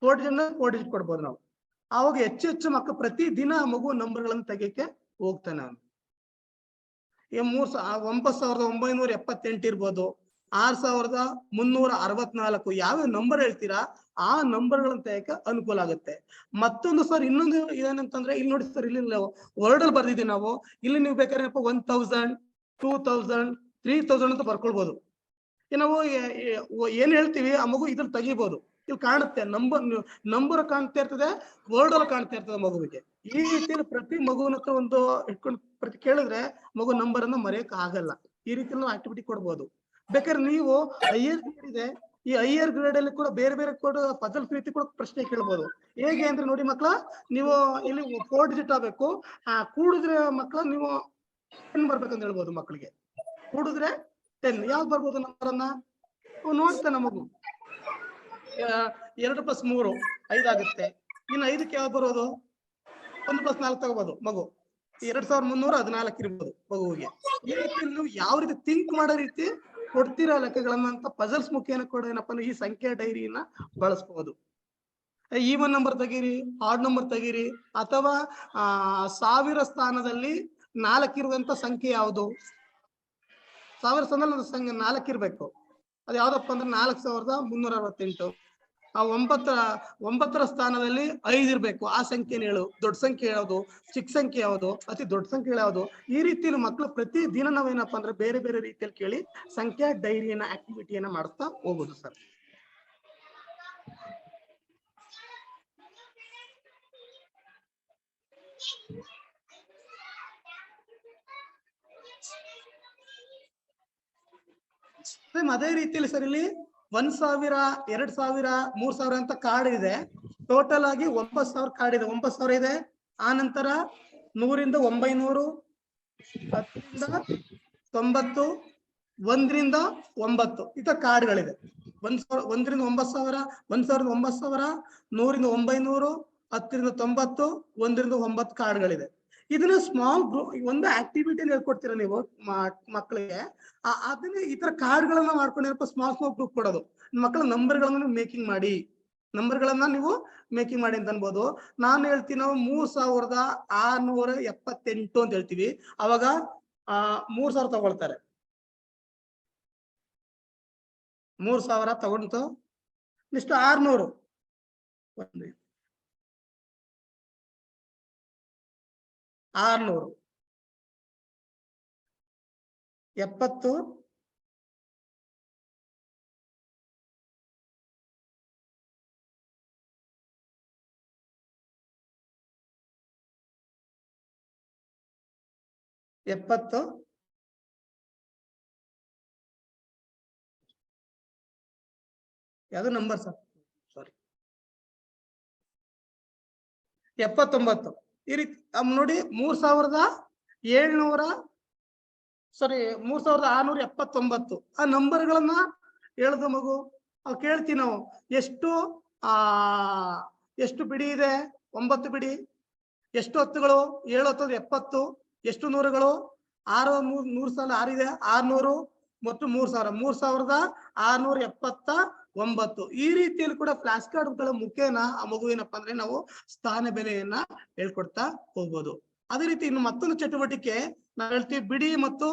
4 ಡಿಜಿಟ್ ಕೊಡ್ಬೋದು ನಾವು. ಆವಾಗ ಹೆಚ್ಚು ಮಕ್ಕಳು ಪ್ರತಿ ದಿನ ಮಗು ನಂಬರ್ಗಳನ್ನು ತೆಗಿಯಕ್ಕೆ ಹೋಗ್ತಾನೆ. ಅವನು 9978 ಇರ್ಬೋದು, 6364, ಯಾವ ನಂಬರ್ ಹೇಳ್ತೀರಾ ಆ ನಂಬರ್ಗಳನ್ನ ತೆಗಿಯಕ್ಕೆ ಅನುಕೂಲ ಆಗುತ್ತೆ. ಮತ್ತೊಂದು ಸರ್ ಇನ್ನೊಂದು ಏನಂತಂದ್ರೆ, ಇಲ್ಲಿ ನೋಡಿ ಸರ್, ಇಲ್ಲಿ ವರ್ಡ್ ಅಲ್ಲಿ ಬರ್ದಿದ್ದೀವಿ ನಾವು. ಇಲ್ಲಿ ನೀವು ಬೇಕಾದ್ರೆ 1000, 2000, 3000 ಅಂತ ಬರ್ಕೊಳ್ಬಹುದು. ನಾವು ಏನ್ ಹೇಳ್ತೀವಿ ಆ ಮಗು ಇದ್ರ ತೆಗಿಬಹುದು. ಇಲ್ಲಿ ಕಾಣುತ್ತೆ ನಂಬರ್ ಕಾಣ್ತಾ ಇರ್ತದೆ, ವರ್ಡ್ ಅಲ್ಲಿ ಕಾಣ್ತಾ ಇರ್ತದೆ ಮಗುವಿಗೆ. ಈ ರೀತಿಯಲ್ಲಿ ಪ್ರತಿ ಮಗುವಿನ ಹತ್ರ ಒಂದು ಇಟ್ಕೊಂಡು ಪ್ರತಿ ಕೇಳಿದ್ರೆ ಮಗು ನಂಬರ್ ಅನ್ನು ಮರೆಯಕ್ ಆಗಲ್ಲ. ಈ ರೀತಿ ನಾವು ಆಕ್ಟಿವಿಟಿ ಕೊಡ್ಬೋದು. ಬೇಕಾದ್ರೆ ನೀವು ಹೈಯರ್ ಗ್ರೇಡ್ ಇದೆ, ಈ ಹೈಯರ್ ಗ್ರೇಡ್ ಅಲ್ಲಿ ಕೂಡ ಬೇರೆ ಬೇರೆ ಕೂಡ ಪಜಲ್ಸ್ ರೀತಿ ಕೂಡ ಪ್ರಶ್ನೆ ಕೇಳ್ಬೋದು. ಹೇಗೆ ಅಂದ್ರೆ ನೋಡಿ ಮಕ್ಕಳ, ನೀವು ಇಲ್ಲಿ 4 ಡಿಜಿಟ್ ಆಗ್ಬೇಕು, ಕೂಡಿದ್ರೆ ಮಕ್ಕಳ ನೀವು 10 ಬರ್ಬೇಕಂತ ಹೇಳ್ಬೋದು. ಮಕ್ಕಳಿಗೆ ಕೂಡಿದ್ರೆ 10 ಯಾವ್ದು ಬರ್ಬೋದು ನಂಬರ್ ಅನ್ನ ನೋಡ್ತಾನೆ ಮಗು. 2 + 3 5 ಆಗುತ್ತೆ. ಇನ್ನು 5ಕ್ಕೆ ಯಾವ್ದು ಬರೋದು? 1 + 4 ತಗೋಬಹುದು ಮಗು. 2314 ಇರ್ಬೋದು ಮಗುವಿಗೆ. ಈ ರೀತಿ ನೀವು ಯಾವ ರೀತಿ ಥಿಂಕ್ ಮಾಡೋ ರೀತಿ ಕೊಡ್ತೀರಾ ಲೆಕ್ಕಗಳನ್ನ ಅಂತ ಪಜಲ್ಸ್ ಮುಖೇನ ಕೂಡ ಏನಪ್ಪಾ ಈ ಸಂಖ್ಯಾ ಡೈರಿಯನ್ನ ಬಳಸಬಹುದು. ಈವನ್ ನಂಬರ್ ತೆಗೀರಿ, ಆಡ್ ನಂಬರ್ ತೆಗೀರಿ, ಅಥವಾ 1000 ಸ್ಥಾನದಲ್ಲಿ 4 ಇರುವಂತ ಸಂಖ್ಯೆ ಯಾವುದು? 1000 ಸ್ಥಾನದಲ್ಲಿ 4 ಇರ್ಬೇಕು. ಅದು ಯಾವ್ದಪ್ಪ ಅಂದ್ರೆ 4368. ಆ 9ರ ಸ್ಥಾನದಲ್ಲಿ 5 ಇರ್ಬೇಕು. ಆ ಸಂಖ್ಯೆನ ಹೇಳು. ದೊಡ್ಡ ಸಂಖ್ಯೆ ಯಾವುದು, ಚಿಕ್ಕ ಸಂಖ್ಯೆ ಯಾವುದು, ಅತಿ ದೊಡ್ಡ ಸಂಖ್ಯೆ ಯಾವುದು? ಈ ರೀತಿಯಲ್ಲಿ ಮಕ್ಕಳು ಪ್ರತಿ ದಿನ ನಾವೇನಪ್ಪ ಅಂದ್ರೆ ಬೇರೆ ಬೇರೆ ರೀತಿಯಲ್ಲಿ ಕೇಳಿ ಸಂಖ್ಯಾ ಡೈರಿಯನ್ನ ಆಕ್ಟಿವಿಟಿಯನ್ನ ಮಾಡಿಸ್ತಾ ಹೋಗುದು ಸರ್. ಅದೇ ರೀತಿಯಲ್ಲಿ ಸರ್ ಇಲ್ಲಿ 1,000, 2,000, 3,000 ಅಂತ ಕಾರ್ಡ್ ಇದೆ. ಟೋಟಲ್ ಆಗಿ 9,000 ಕಾರ್ಡ್ ಇದೆ. 9,000 ಇದೆ. ಆ ನಂತರ 100 ರಿಂದ 900, 10 ರಿಂದ 90, 1 ರಿಂದ 9 ಇತ ಕಾರ್ಡ್ಗಳಿದೆ. 1 ರಿಂದ 9,000, 1,000 ರಿಂದ 9,000, 100 ರಿಂದ 900, 10 ರಿಂದ 90, 1 ರಿಂದ 9 ಕಾರ್ಡ್ಗಳಿದೆ. ಇದನ್ನ ಸ್ಮಾಲ್ ಗ್ರೂಪ್ ಒಂದು ಆಕ್ಟಿವಿಟಿ ಹೇಳ್ಕೊಡ್ತೀರಾ ನೀವು ಮಕ್ಕಳಿಗೆ. ಅದನ್ನ ಈ ತರ ಕಾರ್ಡ್ಗಳನ್ನ ಮಾಡ್ಕೊಂಡಿರಪ್ಪ ಸ್ಮಾಲ್ ಗ್ರೂಪ್ ಕೊಡೋದು. ಮಕ್ಕಳ ನಂಬರ್ಗಳನ್ನ ಮೇಕಿಂಗ್ ಮಾಡಿ ಅಂತ ಅನ್ಬೋದು. ನಾನು ಹೇಳ್ತೀನಿ ನಾವು 3,678 ಅಂತ ಹೇಳ್ತೀವಿ. ಅವಾಗ 3,000 ತಗೊಳ್ತಾರೆ. 3,000 ತಗೊಂಡು ಇಷ್ಟು 600 70, 70, ಯಾವ್ದು ನಂಬರ್ ಸರ್, ಸಾರಿ 79. ಈ ರೀತಿ ನೋಡಿ 3,679 ಆ ನಂಬರ್ಗಳನ್ನ ಹೇಳದ ಮಗು ಕೇಳ್ತೀವಿ ನಾವು. ಎಷ್ಟು ಬಿಡಿ ಇದೆ? 9 ಬಿಡಿ. ಎಷ್ಟು ಹೊತ್ತುಗಳು? 7 ಹೊತ್ತು 70. ಎಷ್ಟು ನೂರುಗಳು? 6 ಇದೆ 600 ಮತ್ತು 3,679. ಈ ರೀತಿಯಲ್ಲಿ ಕೂಡ ಫ್ಲಾಶ್ ಕಾರ್ಡ್ಗಳ ಮುಖೇನ ಆ ಮಗುವಿನಪ್ಪ ಅಂದ್ರೆ ನಾವು ಸ್ಥಾನ ಬೆಲೆಯನ್ನ ಹೇಳ್ಕೊಡ್ತಾ ಹೋಗ್ಬೋದು. ಅದೇ ರೀತಿ ಇನ್ನು ಮತ್ತೊಂದು ಚಟುವಟಿಕೆ ನಾವು ಹೇಳ್ತೀವಿ ಬಿಡಿ ಮತ್ತು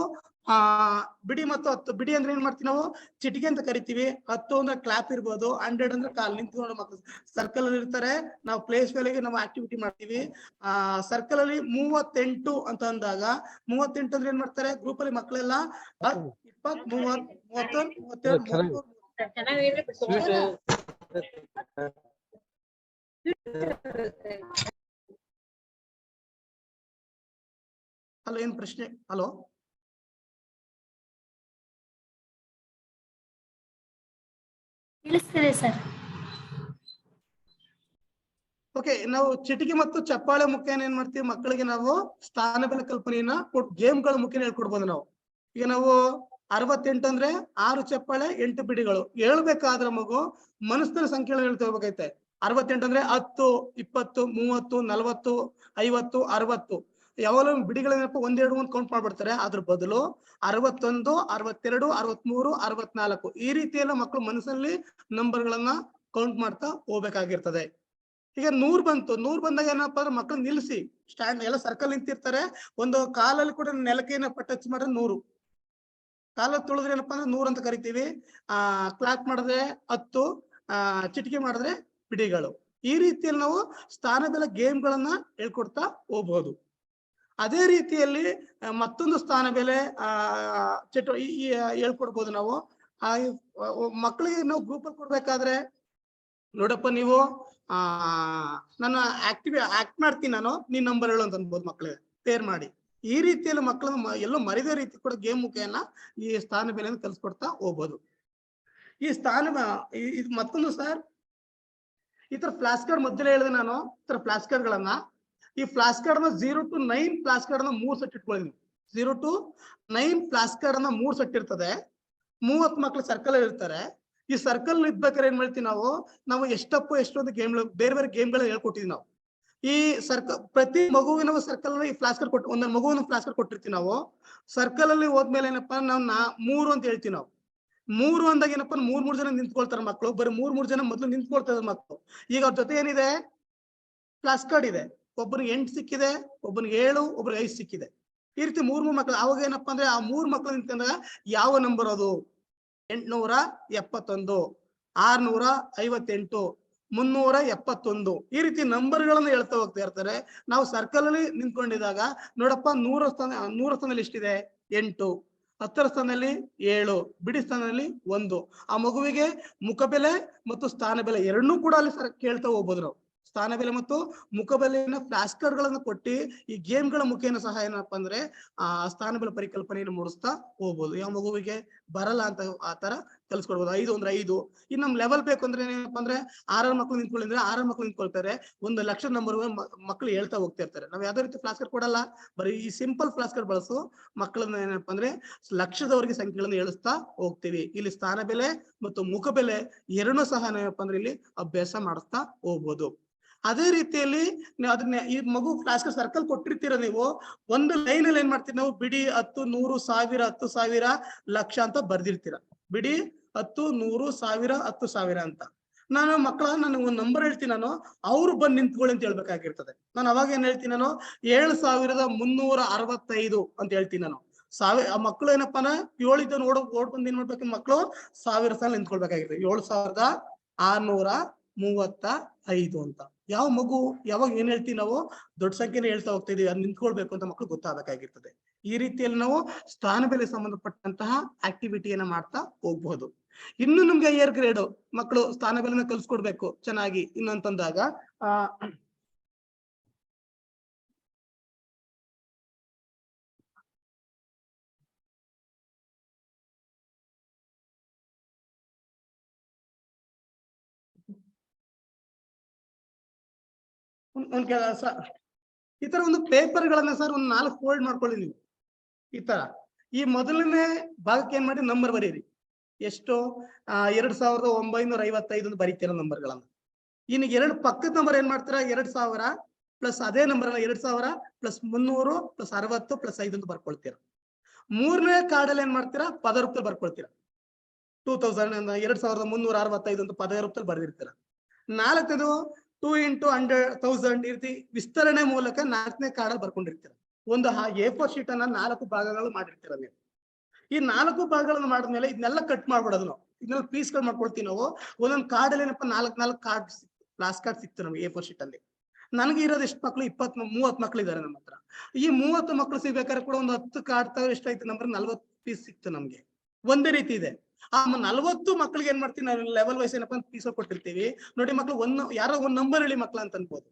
10. ಬಿಡಿ ಅಂದ್ರೆ ಏನ್ ಮಾಡ್ತೀವಿ ನಾವು? ಚಿಟಿಕೆ ಅಂತ ಕರಿತೀವಿ. 10 ಅಂದ್ರೆ ಕ್ಲಾಪ್ ಇರ್ಬೋದು, 100 ಅಂದ್ರೆ ಕಾಲ್ ನಿಂತ್ಕೊಂಡು ಮಕ್ಕಳು ಸರ್ಕಲ್ ಅಲ್ಲಿ ಇರ್ತಾರೆ. ನಾವು ಪ್ಲೇಸ್ ವೇಳೆಗೆ ನಾವು ಆಕ್ಟಿವಿಟಿ ಮಾಡ್ತೀವಿ. ಸರ್ಕಲ್ ಅಲ್ಲಿ 38 ಅಂತ ಅಂದಾಗ 38 ಅಂದ್ರೆ ಏನ್ ಮಾಡ್ತಾರೆ? ಗ್ರೂಪ್ ಅಲ್ಲಿ ಮಕ್ಕಳೆಲ್ಲ 10, 20, 30, 32, 32. ಹಲೋ, ಏನ್ ಪ್ರಶ್ನೆ? Hello, ತಿಳಿಸ್ತಿದೆ sir. ಓಕೆ, ನಾವು ಚಿಟಿಕೆ ಮತ್ತು ಚಪ್ಪಾಳೆ ಮುಖೇನ ಏನ್ ಮಾಡ್ತೀವಿ? ಮಕ್ಕಳಿಗೆ ನಾವು ಸ್ಥಾನ ಬೆಲೆ ಕಲ್ಪನೆಯನ್ನ ಗೇಮ್ಗಳ ಮುಖೇನ ಹೇಳ್ಕೊಡ್ಬೋದು ನಾವು. ಈಗ ನಾವು 68 ಅಂದ್ರೆ 6 ಚಪ್ಪಾಳೆ 8 ಬಿಡಿಗಳು ಹೇಳ್ಬೇಕಾದ್ರೆ ಮಗು ಮನಸ್ಸಿನ ಸಂಖ್ಯೆಗಳನ್ನ ಹೇಳ್ತಾ ಹೋಗ್ಬೇಕೈತೆ. 68 ಅಂದ್ರೆ 10, 20, 30, 40, 50, 60. ಯಾವಾಗಲೂ ಬಿಡಿಗಳೇನಪ್ಪ 1, 2, 3 ಕೌಂಟ್ ಮಾಡ್ಬಿಡ್ತಾರೆ. ಅದ್ರ ಬದಲು 61, 62, 63, 64 ಈ ರೀತಿಯೆಲ್ಲ ಮಕ್ಕಳು ಮನಸ್ಸಲ್ಲಿ ನಂಬರ್ಗಳನ್ನ ಕೌಂಟ್ ಮಾಡ್ತಾ ಹೋಗ್ಬೇಕಾಗಿರ್ತದೆ. ಈಗ 100 ಬಂತು. 100 ಬಂದಾಗ ಏನಪ್ಪಾ ಅಂದ್ರೆ ಮಕ್ಕಳು ನಿಲ್ಲಿಸಿ ಸ್ಟ್ಯಾಂಡ್ ಎಲ್ಲ ಸರ್ಕಲ್ ನಿಂತಿರ್ತಾರೆ. ಒಂದು ಕಾಲಲ್ಲಿ ಕೂಡ ನೆಲಕ್ಕೆ ಏನಪ್ಪ ಟಚ್ ಮಾಡಿದ್ರೆ 100, ಕಾಲ ತುಳಿದ್ರೆ ಏನಪ್ಪಾ ಅಂದ್ರೆ 100 ಅಂತ ಕರಿತೀವಿ. ಕ್ಲಾಕ್ ಮಾಡಿದ್ರೆ 10, ಚಿಟಿಕೆ ಮಾಡಿದ್ರೆ ಬಿಡಿಗಳು. ಈ ರೀತಿಯಲ್ಲಿ ನಾವು ಸ್ಥಾನ ಬೆಲೆ ಗೇಮ್ಗಳನ್ನ ಹೇಳ್ಕೊಡ್ತಾ ಹೋಗ್ಬೋದು. ಅದೇ ರೀತಿಯಲ್ಲಿ ಮತ್ತೊಂದು ಸ್ಥಾನ ಬೆಲೆ ಹೇಳ್ಕೊಡ್ಬೋದು ನಾವು. ಮಕ್ಕಳಿಗೆ ನಾವು ಗ್ರೂಪ್ ಅಲ್ಲಿ ಕೊಡ್ಬೇಕಾದ್ರೆ ನೋಡಪ್ಪ ನೀವು ನಾನು ಆಕ್ಟ್ ಮಾಡ್ತೀನಿ, ನಾನು ನೀನ್ ನಂಬರ್ ಹೇಳು ಅಂತ ಅನ್ಬೋದು ಮಕ್ಕಳಿಗೆ ಪೇರ್ ಮಾಡಿ. ಈ ರೀತಿಯಲ್ಲಿ ಮಕ್ಕಳನ್ನ ಎಲ್ಲೋ ಮರಿದ ರೀತಿ ಕೂಡ ಗೇಮ್ ಮುಖೇನ ಈ ಸ್ಥಾನ ಬೆಲೆಯನ್ನು ಕಲಿಸ್ಕೊಡ್ತಾ ಹೋಗ್ಬೋದು. ಈ ಇದು ಮತ್ತೊಂದು ಸರ್, ಈ ತರ ಫ್ಲಾಶ್ ಕಾರ್ಡ್ ಮೊದಲೇ ಹೇಳಿದೆ ನಾನು. ಈ ತರ ಫ್ಲಾಶ್ ಕಾರ್ಡ್ಗಳನ್ನ ಈ flash card 0 to 9 flash card 3 set ಇಟ್ಕೊಳ್ಳಿ. 0 to 9 ಫ್ಲಾಶ್ ಕಾರ್ಡ್ 3 ಸೆಟ್ ಇರ್ತದೆ. 30 ಮಕ್ಕಳು ಸರ್ಕಲ್ ಇರ್ತಾರೆ. ಈ ಸರ್ಕಲ್ ಇದ್ಬೇಕಾದ್ರೆ ಏನ್ ಮಾಡ್ತೀವಿ ನಾವು ಎಷ್ಟೊಂದು ಗೇಮ್ ಬೇರೆ ಬೇರೆ ಗೇಮ್ಗಳನ್ನ ಹೇಳ್ಕೊಟ್ಟಿದ್ವಿ ನಾವು. ಈ ಪ್ರತಿ ಮಗುವಿನ ಸರ್ಕಲ್ ಈ ಫ್ಲಾಶ್ ಕಾರ್ಡ್ ಕೊಟ್ಟು ಒಂದೊಂದು ಮಗುವಿನ ಫ್ಲಾಶ್ ಕಾರ್ಡ್ ಕೊಟ್ಟಿರ್ತೀವಿ ನಾವು. ಸರ್ಕಲ್ ಅಲ್ಲಿ ಹೋದ್ಮೇಲೆ ಏನಪ್ಪಾ ನಾವು 3 ಅಂತ ಹೇಳ್ತೀವಿ ನಾವು. 3 ಅಂದಾಗ ಏನಪ್ಪಾ 3 ಜನ ನಿಂತ್ಕೊಳ್ತಾರೆ ಮಕ್ಕಳು. ಬರೀ 3 ಜನ ಮೊದಲು ನಿಂತ್ಕೊಳ್ತಾರೆ ಮಕ್ಕಳು. ಈಗ ಅವ್ರ ಜೊತೆ ಏನಿದೆ? ಫ್ಲಾಶ್ ಕಾರ್ಡ್ ಇದೆ. ಒಬ್ಬನಿಗೆ 8 ಸಿಕ್ಕಿದೆ, ಒಬ್ಬನಿಗೆ 7, ಒಬ್ಬರಿಗೆ 5 ಸಿಕ್ಕಿದೆ. ಈ ರೀತಿ 3 ಮಕ್ಕಳು. ಅವಾಗ ಏನಪ್ಪಾ ಅಂದ್ರೆ ಆ 3 ಮಕ್ಕಳು ನಿಂತ್ಕೊಂಡಾಗ ಯಾವ ನಂಬರ್ ಅದು? 871, 658, 371 ಈ ರೀತಿ ನಂಬರ್ಗಳನ್ನ ಹೇಳ್ತಾ ಹೋಗ್ತಾ ಇರ್ತಾರೆ. ನಾವು ಸರ್ಕಲ್ ಅಲ್ಲಿ ನಿಂತ್ಕೊಂಡಿದಾಗ ನೋಡಪ್ಪ 100 ಸ್ಥಾನದಲ್ಲಿ ಎಷ್ಟಿದೆ? 8, 10ರ ಸ್ಥಾನದಲ್ಲಿ 7, ಬಿಡಿ ಸ್ಥಾನದಲ್ಲಿ 1. ಆ ಮಗುವಿಗೆ ಮುಖಬೆಲೆ ಮತ್ತು ಸ್ಥಾನ ಬೆಲೆ ಎರಡನ್ನೂ ಕೂಡ ಅಲ್ಲಿ ಕೇಳ್ತಾ ಹೋಗ್ಬೋದು ನಾವು. ಸ್ಥಾನ ಬೆಲೆ ಮತ್ತು ಮುಖಬೆಲೆಯನ್ನ ಫ್ಲಾಶ್ ಕಾರ್ಡ್ ಗಳನ್ನ ಕೊಟ್ಟು ಈ ಗೇಮ್ಗಳ ಮುಖೇನ ಸಹ ಏನಪ್ಪಾ ಅಂದ್ರೆ ಸ್ಥಾನ ಬೆಲೆ ಪರಿಕಲ್ಪನೆಯನ್ನು ಮೂಡಿಸ್ತಾ ಹೋಗ್ಬೋದು. ಯಾವ ಮಗುವಿಗೆ ಬರಲ್ಲ ಅಂತ ಆ ತರ ಕಲ್ಸ್ಕೊಡ್ಬೋದು. 5 ಅಂದ್ರೆ 5. ಇನ್ನು ನಮ್ ಲೆವೆಲ್ ಬೇಕು ಅಂದ್ರೆ ಏನಪ್ಪಾ ಅಂದ್ರೆ 6 ಮಕ್ಳು ನಿಂತ್ಕೊಳ್ಳಿದ್ರೆ 6 ಮಕ್ಳು ನಿಂತ್ಕೊಳ್ತಾರೆ. 1 ಲಕ್ಷ ನಂಬರ್ ಮಕ್ಳು ಹೇಳ್ತಾ ಹೋಗ್ತಾ ಇರ್ತಾರೆ. ನಾವ್ ಯಾವ್ದೇ ರೀತಿ ಫ್ಲಾಸ್ ಕಾರ್ಡ್ ಕೊಡಲ್ಲ, ಬರೀ ಈ ಸಿಂಪಲ್ ಫ್ಲಾಸ್ ಕಾರ್ಡ್ ಬಳಸು ಮಕ್ಕಳನ್ನ ಏನಪ್ಪಾ ಅಂದ್ರೆ ಲಕ್ಷದವರೆಗೆ ಸಂಖ್ಯೆಗಳನ್ನು ಹೇಳಿಸ್ತಾ ಹೋಗ್ತೀವಿ. ಇಲ್ಲಿ ಸ್ಥಾನ ಬೆಲೆ ಮತ್ತು ಮುಖ ಬೆಲೆ ಎರಡನ್ನೂ ಸಹ ಏನಪ್ಪಾ ಅಂದ್ರೆ ಇಲ್ಲಿ ಅಭ್ಯಾಸ ಮಾಡಿಸ್ತಾ ಹೋಗ್ಬೋದು. ಅದೇ ರೀತಿಯಲ್ಲಿ ನೀವು ಅದನ್ನ ಈ ಮಗು ಫ್ಲಾಸ್ ಕಾರ್ಡ್ ಸರ್ಕಲ್ ಕೊಟ್ಟಿರ್ತೀರ, ನೀವು ಒಂದು ಲೈನ್ ಅಲ್ಲಿ ಏನ್ ಮಾಡ್ತೀರಿ, ನಾವು ಬಿಡಿ 10, 100, 1000, 10,000, ಲಕ್ಷ ಅಂತ ಬರ್ದಿರ್ತೀರ. ಬಿಡಿ 10, 100, 1000, 10,000 ಅಂತ. ನಾನು ನನಗೆ ಒಂದು ನಂಬರ್ ಹೇಳ್ತೀನಿ, ನಾನು ಅವ್ರು ಬಂದು ನಿಂತ್ಕೊಳ್ಳಿ ಅಂತ ಹೇಳ್ಬೇಕಾಗಿರ್ತದೆ. ನಾನು ಅವಾಗ ಏನ್ ಹೇಳ್ತೀನಿ, ನಾನು 7,365 ಅಂತ ಹೇಳ್ತೀನಿ. ನಾನು ಆ ಮಕ್ಕಳು ಏನಪ್ಪಾ 7 ಓಡ್ಬಂದು ಏನ್ ಮಾಡ್ಬೇಕು, ಮಕ್ಕಳು 1000 ಸಾಲ ನಿಂತ್ಕೊಳ್ಬೇಕಾಗಿರ್ತದೆ. 7,635 ಅಂತ. ಯಾವ ಮಗು ಯಾವಾಗ ಏನ್ ಹೇಳ್ತೀವಿ, ನಾವು ದೊಡ್ಡ ಸಂಖ್ಯೆನೇ ಹೇಳ್ತಾ ಹೋಗ್ತಾ ಇದೀವಿ, ಅದು ನಿಂತ್ಕೊಳ್ಬೇಕು ಅಂತ ಮಕ್ಕಳು ಗೊತ್ತಾಗಬೇಕಾಗಿರ್ತದೆ. ಈ ರೀತಿಯಲ್ಲಿ ನಾವು ಸ್ಥಾನ ಬೆಲೆ ಸಂಬಂಧಪಟ್ಟಂತಹ ಆಕ್ಟಿವಿಟಿಯನ್ನ ಮಾಡ್ತಾ ಹೋಗ್ಬಹುದು. ಇನ್ನು ನಮ್ಗೆ ಹೈಯರ್ ಗ್ರೇಡ್ ಮಕ್ಕಳು ಸ್ಥಾನ ಬೆಲೆನ ಕಲ್ಸ್ಕೊಡ್ಬೇಕು ಚೆನ್ನಾಗಿ ಇನ್ನಂತಂದಾಗ ಈ ತರ ಒಂದು ಪೇಪರ್ ಗಳನ್ನ ಸರ್ ಒಂದು 4 ಫೋಲ್ಡ್ ಮಾಡ್ಕೊಳ್ಳಿ ನೀವು. ಈ ತರ ಈ ಮೊದಲನೇ ಭಾಗಕ್ಕೆ ಏನ್ ಮಾಡಿ ನಂಬರ್ ಬರೀರಿ. ಎಷ್ಟು 2,955 ಅಂತ ಬರೀತೀರ ನಂಬರ್ಗಳನ್ನ. ಇನ್ನು 2 ಪಕ್ಕದ ನಂಬರ್ ಏನ್ ಮಾಡ್ತೀರಾ, 2,000 ಪ್ಲಸ್ ಅದೇ ನಂಬರ್ 2,000 ಪ್ಲಸ್ 300 ಪ್ಲಸ್ 60 ಪ್ಲಸ್ 5 ಅಂತ ಬರ್ಕೊಳ್ತೀರಾ. ಮೂರನೇ ಕಾರ್ಡಲ್ಲಿ ಏನ್ ಮಾಡ್ತೀರಾ, ಪದ ರೂಪದಲ್ಲಿ ಬರ್ಕೊಳ್ತೀರಾ. 2,365 ಅಂತ ಪದ ರೂಪದಲ್ಲಿ ಬರ್ದಿರ್ತೀರ. ನಾಲ್ಕನೇದು 2 into 100,000 ರೀತಿ ವಿಸ್ತರಣೆ ಮೂಲಕ 4ನೇ ಕಾರ್ಡ್ ಬರ್ಕೊಂಡಿರ್ತೀರ. ಒಂದು A4 ಶೀಟ್ ಅನ್ನ 4 ಭಾಗಗಳು ಮಾಡಿರ್ತೀರ ನೀವು. ಈ 4 ಭಾಗಗಳನ್ನು ಮಾಡಿದ್ಮೇಲೆ ಇದನ್ನೆಲ್ಲ ಕಟ್ ಮಾಡ್ಬಿಡೋದು. ನಾವು ಇದನ್ನೆಲ್ಲ ಪೀಸ್ಗಳು ಮಾಡ್ಕೊಳ್ತೀವಿ. ನಾವು ಒಂದೊಂದು ಕಾರ್ಡ್ ಅಲ್ಲಿ ಏನಪ್ಪ 4 ಕಾರ್ಡ್ ಕ್ಲಾಸ್ ಕಾರ್ಡ್ ಸಿಕ್ತು ನಮ್ಗೆ A4 ಶೀಟ್ ಅಲ್ಲಿ. ನನಗೆ ಇರೋದು ಎಷ್ಟು ಮಕ್ಕಳು, 30 ಮಕ್ಕಳು ಇದ್ದಾರೆ ನಮ್ಮ ಹತ್ರ. ಈ 30 ಮಕ್ಕಳು ಸಿಗ್ಬೇಕಾದ್ರೆ ಕೂಡ ಒಂದು 10 ಕಾರ್ಡ್ ತಗೋ ಎಷ್ಟಾಯ್ತು ನಂಬರ್ 40 ಪೀಸ್ ಸಿಕ್ತು ನಮ್ಗೆ. ಒಂದೇ ರೀತಿ ಇದೆ. ಆ 40 ಮಕ್ಕಳಿಗೆ ಏನ್ ಮಾಡ್ತೀವಿ ನಾವು, ಲೆವೆಲ್ ವೈಸ್ ಏನಪ್ಪ ಪೀಸ್ ಕೊಟ್ಟಿರ್ತೀವಿ ನೋಡಿ. ಮಕ್ಕಳು ಯಾರೋ ಒಂದ್ ನಂಬರ್ ಹೇಳಿ ಮಕ್ಳು ಅಂತ ಅನ್ಬೋದು.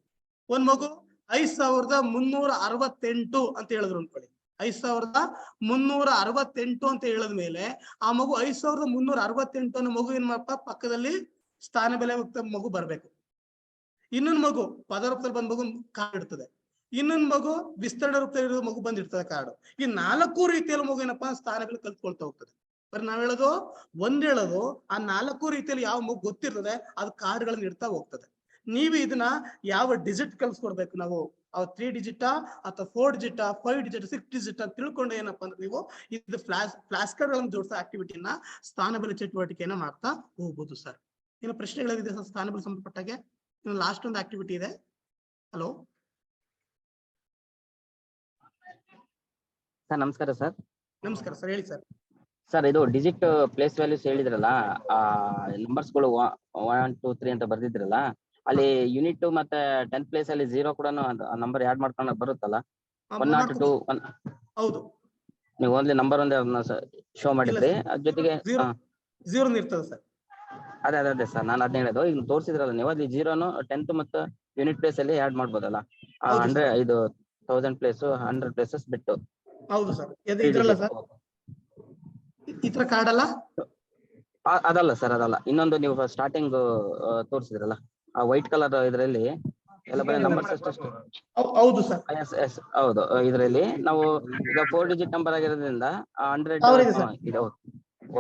ಒಂದ್ ಮಗು 5,368 ಅಂತ ಹೇಳಿದ್ರು ಅನ್ಕೊಳ್ಳಿ. 5,368 ಅಂತ ಹೇಳಿದ್ಮೇಲೆ ಆ ಮಗು 5,368 ಅನ್ನೋ ಮಗು ಏನ್ ಮಾಡಪ್ಪ ಪಕ್ಕದಲ್ಲಿ ಸ್ಥಾನ ಬೆಲೆ ಮಗು ಬರ್ಬೇಕು. ಇನ್ನೊಂದು ಮಗು ಪದ ರೂಪದಲ್ಲಿ ಬಂದ್ ಮಗು ಕಾರ್ಡ್ ಇರ್ತದೆ. ಇನ್ನೊಂದು ಮಗು ವಿಸ್ತರಣೆ ರೂಪದಲ್ಲಿ ಇರೋ ಮಗು ಬಂದಿರ್ತದೆ ಕಾರ್ಡ್. ಈ 4 ರೀತಿಯಲ್ಲಿ ಮಗು ಏನಪ್ಪಾ ಸ್ಥಾನ ಬೆಲೆ ಕಲ್ತ್ಕೊಳ್ತಾ ಹೋಗ್ತದೆ. ಬರೀ ನಾವ್ ಹೇಳೋದು ಆ 4 ರೀತಿಯಲ್ಲಿ ಯಾವ ಮಗು ಗೊತ್ತಿರ್ತದೆ ಅದು ಕಾರ್ಡ್ಗಳನ್ನ ಇಡ್ತಾ ಹೋಗ್ತದೆ. ನೀವು ಇದನ್ನ ಯಾವ ಡಿಜಿಟ್ ಕಲ್ಸ್ಕೊಡ್ಬೇಕು, ನಾವು 3 ಡಿಜಿಟ್ ಅಥವಾ 4 ಡಿಜಿಟ್ 5 ಡಿಜಿಟ್ 6 ಡಿಜಿಟ್ ಅಂತ ತಿಳ್ಕೊಂಡು ಏನಪ್ಪಾ ಅಂದ್ರೆ ನೀವು ಇದು ಫ್ಲಾಸ್ ಕಾರ್ಡ್ಗಳನ್ನು ಜೋಡಿಸೋ ಆಕ್ಟಿವಿಟಿಯನ್ನ ಸ್ಥಾನ ಬೆಲೆ ಚಟುವಟಿಕೆಯನ್ನ ಮಾಡ್ತಾ ಹೋಗ್ಬೋದು ಸರ್. ಏನು ಪ್ರಶ್ನೆಗಳಿದೆ ಸರ್ ಸ್ಥಾನ ಬೆಲೆ ಸಂಬಂಧಪಟ್ಟಾಗೆ? ಇನ್ನು ಲಾಸ್ಟ್ ಒಂದು ಆಕ್ಟಿವಿಟಿ ಇದೆ. ಹಲೋ ಸರ್, ನಮಸ್ಕಾರ ಸರ್. ನಮಸ್ಕಾರ ಸರ್, ಹೇಳಿ ಸರ್. ಸರ್, ಇದು ಡಿಜಿಟ್ ಪ್ಲೇಸ್ ವ್ಯಾಲ್ಯೂಸ್ ಹೇಳಿದ್ರಲ್ಲ, ನಂಬರ್ಸ್ಗಳು 1 2 3 ಅಂತ ಬರ್ದಿದ್ರಲ್ಲ, ಅಲ್ಲಿ ಯೂನಿಟ್ ಮತ್ತೆ 10th ಪ್ಲೇಸ್ ಅಲ್ಲಿ 0 ಕೂಡ ನಂಬರ್ ಆಡ್ ಮಾಡ್ಕೊಂಡು ಬರುತ್ತಲ್ಲ, 102 ಹೌದು. ನೀವು ಓನ್ಲಿ ನಂಬರ್ ಒಂದೇ ಶೋ ಮಾಡಿದ್ರಿ, ಅದ್ರ ಜೊತೆಗೆ 0 ಇರ್ತದೆ ಸರ್. ಅದೇ ಸರ್, ನಾನು ಅದನ್ನ ಹೇಳೋದು. ಈಗ ತೋರಿಸಿದ್ರಲ್ಲ ನೀವು, ಅಲ್ಲಿ 0ನು 10th ಮತ್ತು ಯೂನಿಟ್ ಪ್ಲೇಸ್ ಅಲ್ಲಿ ಆಡ್ ಮಾಡ್ಬೋದಲ್ಲ, 1000 ಪ್ಲೇಸ್ 100 ಪ್ಲೇಸಸ್ ಬಿಟ್ಟು. ಹೌದು ಸರ್, ಇದ್ರಲ್ಲ ಸರ್ ಈ ತರ ಕಾರ್ಡ್ ಅಲ್ಲ. ಅದಲ್ಲ ಸರ್, ಅದಲ್ಲ. ಇನ್ನೊಂದು ನೀವು ಸ್ಟಾರ್ಟಿಂಗ್ ತೋರಿಸಿದ್ರಲ್ಲ ಆ ವೈಟ್ ಕಲರ್ ಇದರಲ್ಲಿ ಎಲ್ಲ ಬರೀ ನಂಬರ್ಸ್ ಅಷ್ಟೇ. ಹೌದು ಸರ್, ಎಸ್ ಹೌದು. ಇದರಲ್ಲಿ ನಾವು ಈಗ 4 ಡಿಜಿಟ್ ನಂಬರ್ ಆಗಿರೋದ್ರಿಂದ 100 ಇದೆ.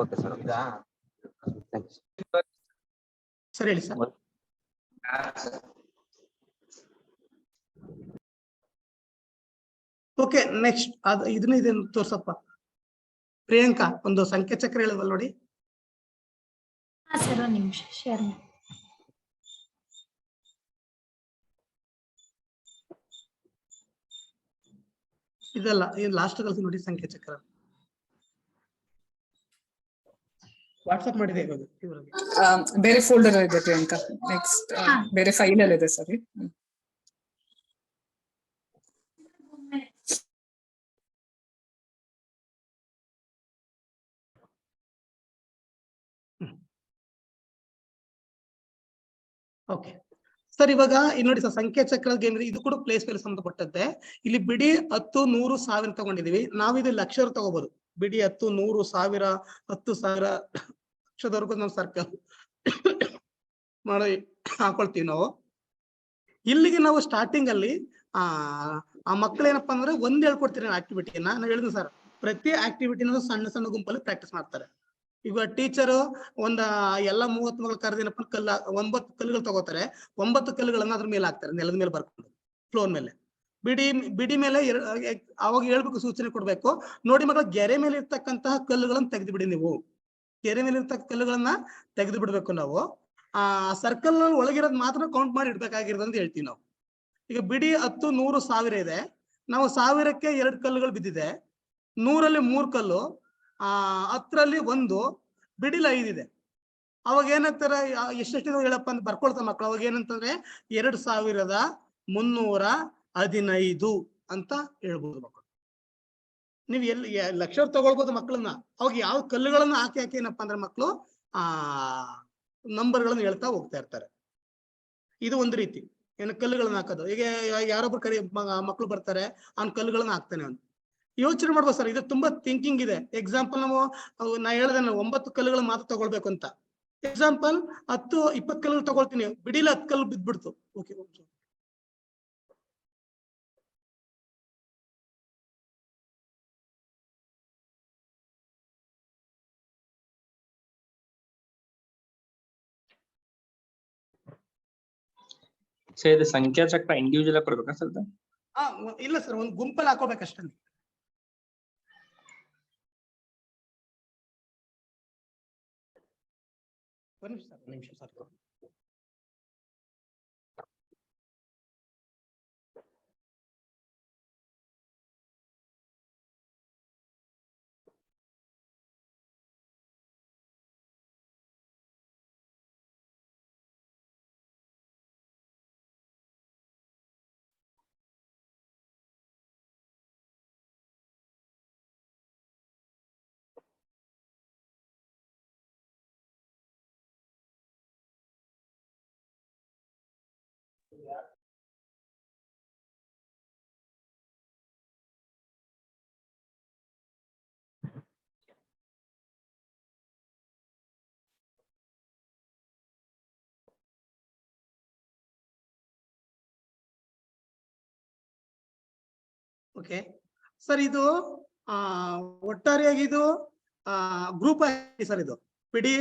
Okay sir, thanks sir. ಹೇಳಿ ಸರ್. ಓಕೆ, ನೆಕ್ಸ್ಟ್ ಇದನ್ನ ತೋರ್ಸಪ್ಪ. ಪ್ರಿಯಾಂಕಾ, ಒಂದು ಸಂಖ್ಯೆ ಚಕ್ರ ಹೇಳಿದ್ವಲ್ಲ ನೋಡಿ. ಸರ್, ಒಂದು ನಿಮಿಷ ಶೇರ್ ಮಾಡಿ. ಇದಲ್ಲ, ಲಾಸ್ಟ್ ಕಲ್ಸಿ ನೋಡಿ ಸಂಖ್ಯೆ ಚಕ್ರ. ವಾಟ್ಸ್ಆಪ್ ಮಾಡಿದೆ ಬೇರೆ ಫೋಲ್ಡರ್ ಇದೆ ಪ್ರಿಯಾಂಕಾ. ನೆಕ್ಸ್ಟ್ ಬೇರೆ ಫೈಲ್ ಅಲ್ಲಿ ಇದೆ. ಸರಿ, ಓಕೆ ಸರ್. ಇವಾಗ ನೋಡಿ ಸರ್, ಸಂಖ್ಯಾ ಚಕ್ರದ ಗೇಮ್ ಇದು ಕೂಡ ಪ್ಲೇಸ್ ಮೇಲೆ ಸಂಬಂಧಪಟ್ಟಂತೆ. ಇಲ್ಲಿ ಬಿಡಿ 10, 100, 1000 ತಗೊಂಡಿದೀವಿ ನಾವು. ಇದು ಲಕ್ಷ ತಗೋಬಹುದು. ಬಿಡಿ 10, 100, 1000, 10,000 ಲಕ್ಷದವರೆಗೂ ನಾವು ಸರ್ಕಲ್ ಮಾಡಿ ಹಾಕೊಳ್ತೀವಿ ನಾವು. ಇಲ್ಲಿಗೆ ನಾವು ಸ್ಟಾರ್ಟಿಂಗ್ ಅಲ್ಲಿ ಆ ಮಕ್ಳು ಏನಪ್ಪಾ ಅಂದ್ರೆ ಒಂದ್ ಹೇಳ್ಕೊಡ್ತೀರಿ ಆಕ್ಟಿವಿಟಿಯನ್ನ. ನಾನು ಹೇಳಿದ್ನು ಸರ್, ಪ್ರತಿ ಆಕ್ಟಿವಿಟಿನ ಸಣ್ಣ ಸಣ್ಣ ಗುಂಪಲ್ಲಿ ಪ್ರಾಕ್ಟೀಸ್ ಮಾಡ್ತಾರೆ. ಈಗ ಟೀಚರು ಎಲ್ಲ 30 ಮಕ್ಕಳು ಕರೆದೇನಪ್ಪ 9 ಕಲ್ಲುಗಳು ತಗೋತಾರೆ. 9 ಕಲ್ಲುಗಳನ್ನ ಅದ್ರ ಮೇಲೆ ಹಾಕ್ತಾರೆ, ನೆಲದ ಮೇಲೆ ಬರ್ಕೊಂಡು ಫ್ಲೋರ್ ಮೇಲೆ. ಬಿಡಿ ಮೇಲೆ ಅವಾಗ ಹೇಳ್ಬೇಕು, ಸೂಚನೆ ಕೊಡ್ಬೇಕು. ನೋಡಿ ಮಕ್ಕಳು, ಗೆರೆ ಮೇಲೆ ಇರ್ತಕ್ಕಂತಹ ಕಲ್ಲುಗಳನ್ನ ತೆಗೆದು ಬಿಡಿ. ನೀವು ಗೆರೆ ಮೇಲೆ ಇರ್ತಕ್ಕ ಕಲ್ಲುಗಳನ್ನ ತೆಗೆದು ಬಿಡ್ಬೇಕು. ನಾವು ಸರ್ಕಲ್ ನಲ್ಲಿ ಒಳಗಿರೋದ್ ಮಾತ್ರ ಕೌಂಟ್ ಮಾಡಿ ಇಡ್ಬೇಕಾಗಿರೋದು ಅಂತ ಹೇಳ್ತೀವಿ ನಾವು. ಈಗ ಬಿಡಿ 10, 100, 1000 ಇದೆ. ನಾವು 1000ಕ್ಕೆ 2 ಕಲ್ಲುಗಳು ಬಿದ್ದಿದೆ. 100ರಲ್ಲಿ 3 ಕಲ್ಲು, 10ರಲ್ಲಿ 1, ಬಿಡಿಲಿ 5 ಇದೆ. ಅವಾಗ ಏನಂತಾರೆ, ಎಷ್ಟೆಷ್ಟಿದೆ ಹೇಳಪ್ಪ ಅಂತ ಬರ್ಕೊಳ್ತಾರೆ ಮಕ್ಕಳು. ಅವಾಗ ಏನಂತಂದ್ರೆ 2315 ಅಂತ ಹೇಳ್ಬೋದು ಮಕ್ಕಳು. ನೀವು ಲಕ್ಷ ತಗೊಳ್ಬೋದು ಮಕ್ಕಳನ್ನ. ಅವಾಗ ಯಾವ ಕಲ್ಲುಗಳನ್ನ ಹಾಕಿ ಏನಪ್ಪಾ ಅಂದ್ರೆ ಮಕ್ಕಳು ನಂಬರ್ಗಳನ್ನ ಹೇಳ್ತಾ ಹೋಗ್ತಾ ಇರ್ತಾರೆ. ಇದು ಒಂದು ರೀತಿ ಏನು ಕಲ್ಲುಗಳನ್ನ ಹಾಕೋದು. ಈಗ ಯಾರೊಬ್ರು ಮಕ್ಕಳು ಬರ್ತಾರೆ, ಅವ್ನ ಕಲ್ಲುಗಳನ್ನ ಹಾಕ್ತಾನೆ. ಅವ್ನು ಯೋಚನೆ ಮಾಡ್ಬೋದು ಸರ್, ಇದು ತುಂಬಾ ಥಿಂಕಿಂಗ್ ಇದೆ. ಎಕ್ಸಾಂಪಲ್ ನಾ ಹೇಳ್ದೆ 9 ಕಲ್ಲುಗಳು ಮಾತ್ರ ತಗೊಳ್ಬೇಕು ಅಂತ. ಎಕ್ಸಾಂಪಲ್ 10, 20 ಕಲ್ಲುಗಳು ತಗೊಳ್ತೀನಿ, ಬಿಡಿಲಿ 10 ಕಲ್ಲು ಬಿದ್ಬಿಡ್ತು. ಓಕೆ, ಸರ್ ಇದು ಸಂಖ್ಯಾ ಚಕ್ರ ಇಂಡಿವಿಜುವಲ್ ಆಗಿ ಕೊಡ್ಬೇಕಾ ಸರ್? ಇಲ್ಲ ಸರ್, ಒಂದು ಗುಂಪಲ್ಲಿ ಹಾಕೋಬೇಕಷ್ಟೇ. ಒಂದು ನಿಮಿಷ ಸರ್. ಓಕೆ ಸರ್, ಇದು ಒಟ್ಟಾರೆಯಾಗಿ ಇದು ಗ್ರೂಪ್ ಆಗಿ ಸರ್. ಇದು ಬಿಡಿ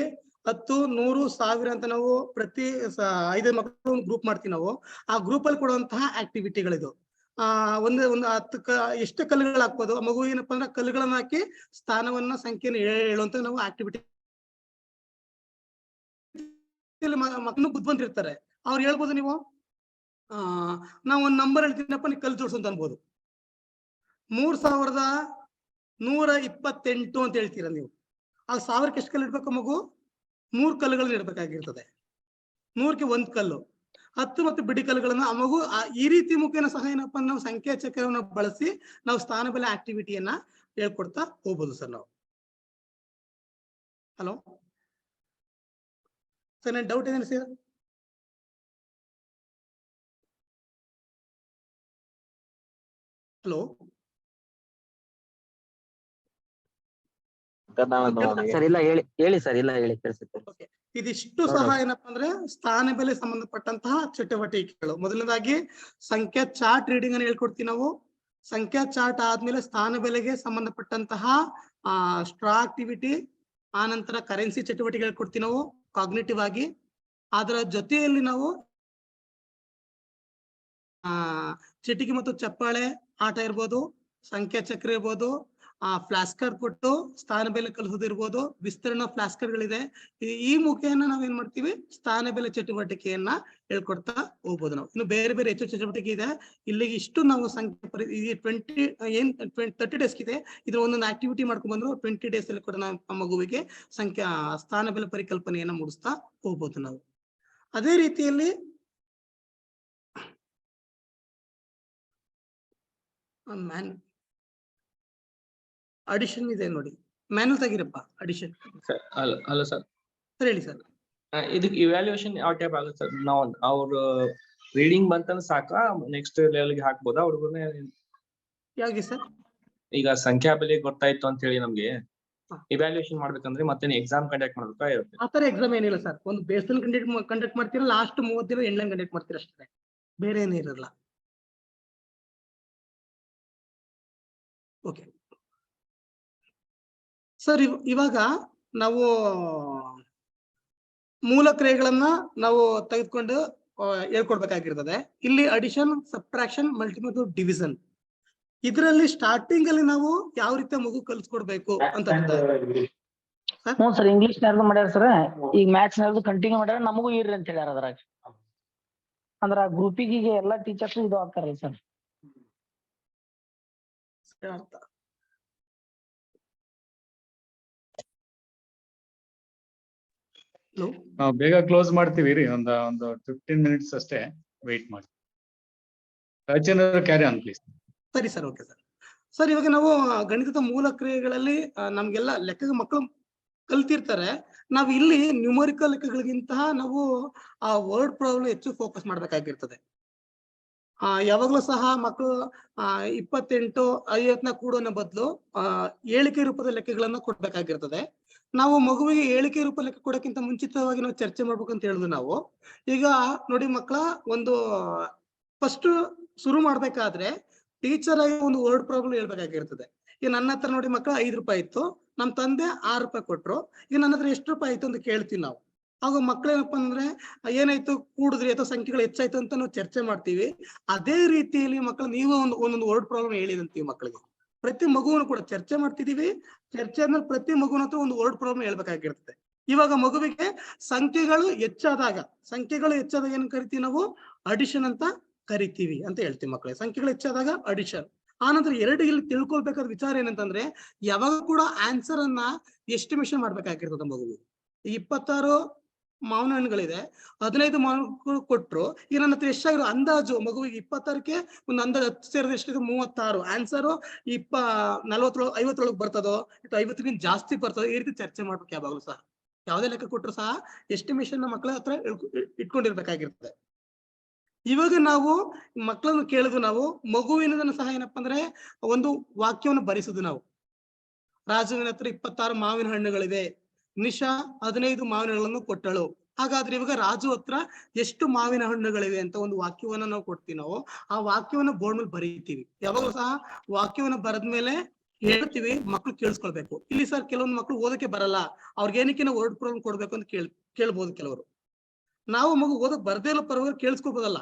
10, 100, 1000 ಅಂತ ನಾವು ಪ್ರತಿ 5 ಮಕ್ಕಳು ಗ್ರೂಪ್ ಮಾಡ್ತೀವಿ ನಾವು. ಆ ಗ್ರೂಪ್ ಅಲ್ಲಿ ಕೊಡುವಂತಹ ಆಕ್ಟಿವಿಟಿಗಳಿದು. ಒಂದು 10 ಎಷ್ಟು ಕಲ್ಲುಗಳು ಹಾಕ್ಬೋದು. ಮಗು ಏನಪ್ಪಾ ಅಂದ್ರೆ ಕಲ್ಲುಗಳನ್ನ ಹಾಕಿ ಸ್ಥಾನವನ್ನ ಸಂಖ್ಯೆಯನ್ನು ಹೇಳುವಂತ ನಾವು ಆಕ್ಟಿವಿಟಿ. ಮಕ್ಕಳು ಬುದ್ಧಿವಂತರಿರ್ತಾರೆ, ಅವ್ರು ಹೇಳ್ಬೋದು, ನೀವು ನಾವು ಒಂದು ನಂಬರ್ ಹೇಳ್ತೀನಪ್ಪ, ನೀವು ಕಲ್ಲು ಜೋಡಿಸು ಅಂತ ಅನ್ಬೋದು. 3128 ಅಂತ ಹೇಳ್ತೀರಾ ನೀವು. ಆ 1000ಕ್ಕೆ ಎಷ್ಟು ಕಲ್ಲು ಇಡ್ಬೇಕು ಮಗು? 3 ಕಲ್ಲುಗಳನ್ನ ಇಡ್ಬೇಕಾಗಿರ್ತದೆ. 100ಕ್ಕೆ 1 ಕಲ್ಲು, 10 ಮತ್ತು ಬಿಡಿ ಕಲ್ಲುಗಳನ್ನ ಆ ಮಗು ಈ ರೀತಿ ಮುಖೇನ ಸಹ ಏನಪ್ಪಾ ನಾವು ಸಂಖ್ಯಾ ಚಕ್ರವನ್ನು ಬಳಸಿ ನಾವು ಸ್ಥಾನ ಬೆಲೆ ಆಕ್ಟಿವಿಟಿಯನ್ನ ಹೇಳ್ಕೊಡ್ತಾ ಹೋಗ್ಬೋದು ಸರ್ ನಾವು. ಹಲೋ ಸರ್, ನನ್ನ ಡೌಟ್ ಏನೇನು ಸರ್? ಹಲೋ ಸರ್ ಇಲ್ಲ ಹೇಳಿ ಸರ್, ಇಲ್ಲ ಹೇಳಿ ಕೇಳಿಸುತ್ತೆ. ಇದಿಷ್ಟು ಸಹ ಏನಪ್ಪಾ ಅಂದ್ರೆ ಸ್ಥಾನ ಬೆಲೆ ಸಂಬಂಧಪಟ್ಟಂತಹ ಚಟುವಟಿಕೆಗಳು. ಮೊದಲನೇದಾಗಿ ಸಂಖ್ಯಾ ಚಾರ್ಟ್ ರೀಡಿಂಗ್ ಅನ್ನು ಹೇಳ್ಕೊಡ್ತೀವಿ ನಾವು. ಸಂಖ್ಯಾ ಚಾರ್ಟ್ ಆದ್ಮೇಲೆ ಸ್ಥಾನ ಬೆಲೆಗೆ ಸಂಬಂಧಪಟ್ಟಂತಹ ಸ್ಟ್ರಾ ಆಕ್ಟಿವಿಟಿ, ಆ ನಂತರ ಕರೆನ್ಸಿ ಚಟುವಟಿಕೆ ಹೇಳ್ಕೊಡ್ತೀವಿ ನಾವು ಕಾಗ್ನಿಟಿವ್ ಆಗಿ. ಅದರ ಜೊತೆಯಲ್ಲಿ ನಾವು ಚಿಟಿಕೆ ಮತ್ತು ಚಪ್ಪಾಳೆ ಆಟ ಇರ್ಬೋದು, ಸಂಖ್ಯಾ ಚಕ್ರ ಇರ್ಬೋದು, ಫ್ಲಾಶ್ ಕಾರ್ಡ್ ಕೊಟ್ಟು ಸ್ಥಾನ ಬೆಲೆ ಕಲಿಸೋದಿರ್ಬೋದು, ವಿಸ್ತರಣಾ ಫ್ಲಾಶ್ ಕಾರ್ಡ್ಗಳಿದೆ. ಈ ಮುಖೇನ ನಾವೇನ್ ಮಾಡ್ತೀವಿ, ಸ್ಥಾನ ಬೆಲೆ ಚಟುವಟಿಕೆಯನ್ನ ಹೇಳ್ಕೊಡ್ತಾ ಹೋಗ್ಬೋದು ನಾವು. ಇನ್ನು ಬೇರೆ ಬೇರೆ ಹೆಚ್ಚು ಚಟುವಟಿಕೆ ಇದೆ. ಇಲ್ಲಿಗೆ ಇಷ್ಟು ನಾವು ಸಂಖ್ಯೆ 30 ಡೇಸ್ ಇದೆ. ಇದ್ರ ಒಂದೊಂದು ಆಕ್ಟಿವಿಟಿ ಮಾಡ್ಕೊಂಡ್ ಬಂದ್ರು 20 ಡೇಸ್ ಅಲ್ಲಿ ಕೂಡ ನಮ್ಮ ಮಗುವಿಗೆ ಸ್ಥಾನ ಬೆಲೆ ಪರಿಕಲ್ಪನೆಯನ್ನ ಮೂಡಿಸ್ತಾ ಹೋಗ್ಬೋದು ನಾವು. ಅದೇ ರೀತಿಯಲ್ಲಿ ಅಡಿಷನ್ ಇದೆ ನೋಡಿ, ಮ್ಯಾನುವಲ್ ತೆಗಿರಪ್ಪ. ಅಡಿಷನ್ ಹಲೋ ಸರ್, ಹೇಳಿ ಸರ್. ಇದಕ್ಕೆ ಇವ್ಯಾಲ್ಯೂಯೇಷನ್ ಯಾವ ಟೈಪ್ ಆಗುತ್ತೆ ಸರ್? ನಾವು ಅವ್ರ ರೀಡಿಂಗ್ ಬಂತಂದ್ರೆ ಸಾಕ, ನೆಕ್ಸ್ಟ್ ಲೆವೆಲ್ಗೆ ಹಾಕ್ಬೋದಾ ಹುಡುಗರನ್ನ? ಯಾವ್ದು ಸರ್? ಈಗ ಸಂಖ್ಯಾ ಬೆಲೆ ಗೊತ್ತಾಯ್ತು ಅಂತ ಹೇಳಿ ನಮ್ಗೆ ಇವ್ಯಾಲ್ಯೂಯೇಷನ್ ಮಾಡ್ಬೇಕಂದ್ರೆ ಮತ್ತೆ ಎಕ್ಸಾಮ್ ಕಂಡಕ್ಟ್ ಮಾಡ್ಬೇಕಾ ಇರುತ್ತೆ? ಆತರ ಎಕ್ಸಾಮ್ ಏನಿಲ್ಲ ಸರ್, ಒಂದು ಬೇಸಲ್ ಕಂಡಕ್ಟ್ ಮಾಡ್ತೀರಾ, ಲಾಸ್ಟ್ 30 ದಿನ ಎಂಡ್ಲೈನ್ ಕಂಡಕ್ಟ್ ಮಾಡ್ತೀರಾ ಅಷ್ಟೇ, ಬೇರೆ ಏನಿರಲ್ಲ. ಓಕೆ ಸರ್, ಇವಾಗ ನಾವು ಮೂಲ ಕ್ರಿಯೆಗಳನ್ನ ನಾವು ತೆಗೆದುಕೊಂಡು ಹೇಳ್ಕೊಡ್ಬೇಕಾಗಿರ್ತದೆ. ಇಲ್ಲಿ ಅಡಿಷನ್, ಸಬ್ಟ್ರಾಕ್ಷನ್, ಮಲ್ಟಿಪಲ್, ಡಿವಿಷನ್. ಇದರಲ್ಲಿ ಸ್ಟಾರ್ಟಿಂಗ್ ಅಲ್ಲಿ ನಾವು ಯಾವ ರೀತಿ ಮಗು ಕಲ್ಸ್ಕೊಡ್ಬೇಕು ಅಂತ ಹ್ಞೂ ಸರ್, ಇಂಗ್ಲಿಷ್ ನಾರ್ದು ಮಾಡ್ಯಾರ ಸರ್, ಈಗ ಮ್ಯಾಥ್ಸ್ ನಾರ್ದು ಕಂಟಿನ್ಯೂ ಮಾಡ್ಯಾರ, ನಮಗೂ ಇರ್ರಿ ಅಂತ ಹೇಳ್ಯಾರ ಅದ್ರಾಗ. ಅಂದ್ರ ಆ ಗ್ರೂಪಿಗೆ ಈಗ ಎಲ್ಲಾ ಟೀಚರ್ಸ್ ಇದು ಆಗ್ತಾರಲ್ಲ ಸರ್. ನಾವು ಬೇಗ ಕ್ಲೋಸ್ ಮಾಡ್ತೀವಿ ರೀ, ಒಂದು 15 ಮಿನಿಟ್ಸ್ ಅಷ್ಟೇ ವೇಟ್ ಮಾಡಿ. Carry on please. ಸರಿ ಸರ್, ಓಕೆ ಸರ್. ಸರ್, ಇವಾಗ ನಾವು ಗಣಿತದ ಮೂಲ ಕ್ರಿಯೆಗಳಲ್ಲಿ ನಮ್ಗೆಲ್ಲ ಲೆಕ್ಕ ಮಕ್ಕಳು ಕಲ್ತಿರ್ತಾರೆ. ನಾವು ಇಲ್ಲಿ ನ್ಯೂಮರಿಕಲ್ ಲೆಕ್ಕಗಳಿಗಿಂತ ನಾವು ಆ ವರ್ಡ್ ಪ್ರಾಬ್ಲಮ್ ಹೆಚ್ಚು ಫೋಕಸ್ ಮಾಡ್ಬೇಕಾಗಿರ್ತದೆ. ಯಾವಾಗ್ಲೂ ಸಹ ಮಕ್ಕಳು 28, 50ನ ಕೂಡೋನ ಬದಲು ಏಳಿಕೆ ರೂಪದ ಲೆಕ್ಕಗಳನ್ನ ಕೊಡ್ಬೇಕಾಗಿರ್ತದೆ. ನಾವು ಮಗುವಿಗೆ ಏಳಿಕೆ ರೂಪ ಲೆಕ್ಕ ಕೊಡೋಕ್ಕಿಂತ ಮುಂಚಿತವಾಗಿ ನಾವು ಚರ್ಚೆ ಮಾಡ್ಬೇಕು ಅಂತ ಹೇಳಿದ್ವಿ ನಾವು. ಈಗ ನೋಡಿ ಮಕ್ಕಳ, ಒಂದು ಫಸ್ಟ್ ಶುರು ಮಾಡ್ಬೇಕಾದ್ರೆ ಟೀಚರ್ ಆಗಿ ಒಂದು ವರ್ಡ್ ಪ್ರಾಬ್ಲಮ್ ಹೇಳ್ಬೇಕಾಗಿರ್ತದೆ. ಈಗ ನನ್ನ ಹತ್ರ ನೋಡಿ ಮಕ್ಕಳ 5 ರೂಪಾಯಿ ಇತ್ತು, ನಮ್ಮ ತಂದೆ 6 ರೂಪಾಯಿ ಕೊಟ್ರು. ಈಗ ನನ್ನ ಹತ್ರ ಎಷ್ಟು ರೂಪಾಯಿ ಆಯ್ತು ಅಂತ ಕೇಳ್ತೀವಿ ನಾವು. ಆಗ ಮಕ್ಕಳೇನಪ್ಪ ಅಂದ್ರೆ ಏನಾಯ್ತು, ಕೂಡಿದ್ರಿ ಅಥವಾ ಸಂಖ್ಯೆಗಳು ಹೆಚ್ಚಾಯ್ತು ಅಂತ ನಾವು ಚರ್ಚೆ ಮಾಡ್ತೀವಿ. ಅದೇ ರೀತಿಯಲ್ಲಿ ಮಕ್ಕಳು ನೀವು ಒಂದೊಂದು ವರ್ಡ್ ಪ್ರಾಬ್ಲಮ್ ಹೇಳಿದಂತೀವಿ ಮಕ್ಕಳಿಗೆ. ಪ್ರತಿ ಮಗುವನ್ನು ಕೂಡ ಚರ್ಚೆ ಮಾಡ್ತಿದೀವಿ. ಚರ್ಚೆ ಆದ್ಮೇಲೆ ಪ್ರತಿ ಮಗುವಿನ ಹತ್ರ ಒಂದು ವರ್ಡ್ ಪ್ರಾಬ್ಲಮ್ ಹೇಳ್ಬೇಕಾಗಿರ್ತದೆ. ಇವಾಗ ಮಗುವಿಗೆ ಸಂಖ್ಯೆಗಳು ಹೆಚ್ಚಾದಾಗ ಏನ್ ಕರಿತೀವಿ ನಾವು? ಅಡಿಷನ್ ಅಂತ ಕರಿತೀವಿ ಅಂತ ಹೇಳ್ತೀವಿ ಮಕ್ಕಳಿಗೆ. ಸಂಖ್ಯೆಗಳು ಹೆಚ್ಚಾದಾಗ ಅಡಿಷನ್. ಆನಂತರ ಎರಡು ಇಲ್ಲಿ ತಿಳ್ಕೊಳ್ಬೇಕಾದ ವಿಚಾರ ಏನಂತಂದ್ರೆ, ಯಾವಾಗ ಕೂಡ ಆನ್ಸರ್ ಅನ್ನ ಎಸ್ಟಿಮೇಷನ್ ಮಾಡ್ಬೇಕಾಗಿರ್ತದೆ ಮಗುವಿಗೆ. 26 ಮಾವಿನ ಹಣ್ಣುಗಳಿದೆ, 15 ಮಾವಿನ ಕೊಟ್ರು. ಈಗ ನನ್ನ ಹತ್ರ ಎಷ್ಟಾಗಿರೋ ಅಂದಾಜು ಮಗುವಿಗೆ 26ಕ್ಕೆ ಒಂದು ಅಂದಾಜು 10 ಸೇರಿದ ಎಷ್ಟಿದೆ? 36. ಆನ್ಸರು 40 50 ಬರ್ತದೋ ಅಥವಾ 50ಕ್ಕಿಂತ ಜಾಸ್ತಿ ಬರ್ತದೋ, ಈ ರೀತಿ ಚರ್ಚೆ ಮಾಡ್ಬೇಕು ಯಾವಾಗಲೂ ಸಹ. ಯಾವುದೇ ಲೆಕ್ಕ ಕೊಟ್ಟರು ಸಹ ಎಸ್ಟಿಮೇಷನ್ ಮಕ್ಕಳ ಹತ್ರ ಇಟ್ಕೊಂಡಿರ್ಬೇಕಾಗಿರ್ತದೆ. ಇವಾಗ ನಾವು ಮಕ್ಕಳನ್ನು ಕೇಳಿದ್ವು, ನಾವು ಮಗುವಿನ ಸಹ ಏನಪ್ಪಾ ಅಂದ್ರೆ ಒಂದು ವಾಕ್ಯವನ್ನು ಬರೆಸುದು ನಾವು. ರಾಜುವಿನ ಹತ್ರ 26 ಮಾವಿನ ಹಣ್ಣುಗಳಿವೆ, ನಿಶಾ 15 ಮಾವಿನ ಹಣ್ಣುಗಳನ್ನು ಕೊಟ್ಟಳು. ಹಾಗಾದ್ರೆ ಇವಾಗ ರಾಜು ಹತ್ರ ಎಷ್ಟು ಮಾವಿನ ಹಣ್ಣುಗಳಿವೆ ಅಂತ ಒಂದು ವಾಕ್ಯವನ್ನ ನಾವು ಕೊಡ್ತೀವಿ. ನಾವು ಆ ವಾಕ್ಯವನ್ನ ಬೋರ್ಡ್ ಮೇಲೆ ಬರೀತೀವಿ. ಯಾವಾಗಲೂ ಸಹ ವಾಕ್ಯವನ್ನ ಬರೆದ್ಮೇಲೆ ಹೇಳ್ತೀವಿ, ಮಕ್ಳು ಕೇಳಿಸ್ಕೊಳ್ಬೇಕು. ಇಲ್ಲಿ ಸರ್ ಕೆಲವೊಂದು ಮಕ್ಳು ಓದಕ್ಕೆ ಬರಲ್ಲ, ಅವ್ರಿಗೆ ಏನಕ್ಕೆ ನಾವು ವರ್ಡ್ ಪ್ರಾಬ್ಲಮ್ ಕೊಡ್ಬೇಕು ಅಂತ ಕೇಳ್ಬೋದು ಕೆಲವರು. ನಾವು ಮಗು ಓದಕ್ ಬರ್ದೇ ಇಲ್ಲ ಪರವಾಗಿ ಕೇಳಿಸ್ಕೋಬೋದಲ್ಲ,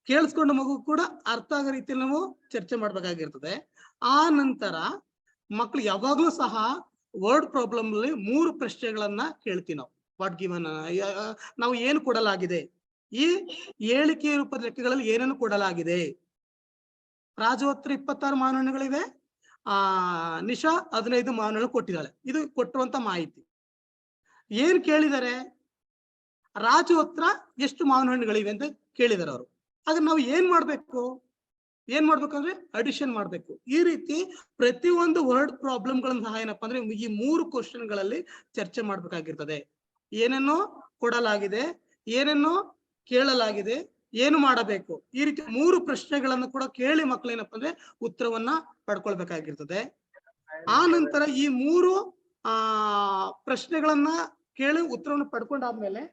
ಕೇಳಿಸ್ಕೊಂಡು ಮಗು ಕೂಡ ಅರ್ಥ ಆಗೋ ರೀತಿಯಲ್ಲಿ ನಾವು ಚರ್ಚೆ ಮಾಡ್ಬೇಕಾಗಿರ್ತದೆ. ಆ ನಂತರ ಮಕ್ಳು ಯಾವಾಗ್ಲೂ ಸಹ ವರ್ಡ್ ಪ್ರಾಬ್ಲಮ್ ಅಲ್ಲಿ 3 ಪ್ರಶ್ನೆಗಳನ್ನ ಕೇಳ್ತೀವಿ ನಾವು. ವಾಟ್ ಗಿವನ್, ನಾವು ಏನು ಕೊಡಲಾಗಿದೆ, ಈ ಏಳಿಕೆ ರೂಪದ ಲೆಕ್ಕಗಳಲ್ಲಿ ಏನನ್ನು ಕೊಡಲಾಗಿದೆ. ರಾಜು ಹತ್ರ 26 ಮಾವಿನ ಹಣ್ಣುಗಳಿವೆ, ನಿಶಾ 15 ಮಾವಿನ ಹಣ್ಣು ಕೊಟ್ಟಿದ್ದಾಳೆ. ಇದು ಕೊಟ್ಟಿರುವಂತ ಮಾಹಿತಿ. ಏನ್ ಕೇಳಿದ್ದಾರೆ? ರಾಜು ಹತ್ರ ಎಷ್ಟು ಮಾವಿನ ಹಣ್ಣುಗಳಿವೆ ಅಂತ ಕೇಳಿದಾರೆ ಅವರು. ಆಗ ನಾವು ಏನ್ ಮಾಡ್ಬೇಕು ಅಂದ್ರೆ ಅಡಿಷನ್ ಮಾಡ್ಬೇಕು. ಈ ರೀತಿ ಪ್ರತಿಯೊಂದು ವರ್ಡ್ ಪ್ರಾಬ್ಲಮ್ಗಳನ್ನ ಸಹ ಏನಪ್ಪಾ ಅಂದ್ರೆ ಈ 3 ಕ್ವಶನ್ಗಳಲ್ಲಿ ಚರ್ಚೆ ಮಾಡ್ಬೇಕಾಗಿರ್ತದೆ. ಏನನ್ನು ಕೊಡಲಾಗಿದೆ, ಏನನ್ನು ಕೇಳಲಾಗಿದೆ, ಏನು ಮಾಡಬೇಕು, ಈ ರೀತಿ 3 ಪ್ರಶ್ನೆಗಳನ್ನು ಕೂಡ ಕೇಳಿ ಮಕ್ಕಳು ಏನಪ್ಪಾ ಅಂದ್ರೆ ಉತ್ತರವನ್ನ ಪಡ್ಕೊಳ್ಬೇಕಾಗಿರ್ತದೆ. ಆ ನಂತರ ಈ 3 ಪ್ರಶ್ನೆಗಳನ್ನ ಕೇಳಿ ಉತ್ತರವನ್ನು ಪಡ್ಕೊಂಡಾದ್ಮೇಲೆ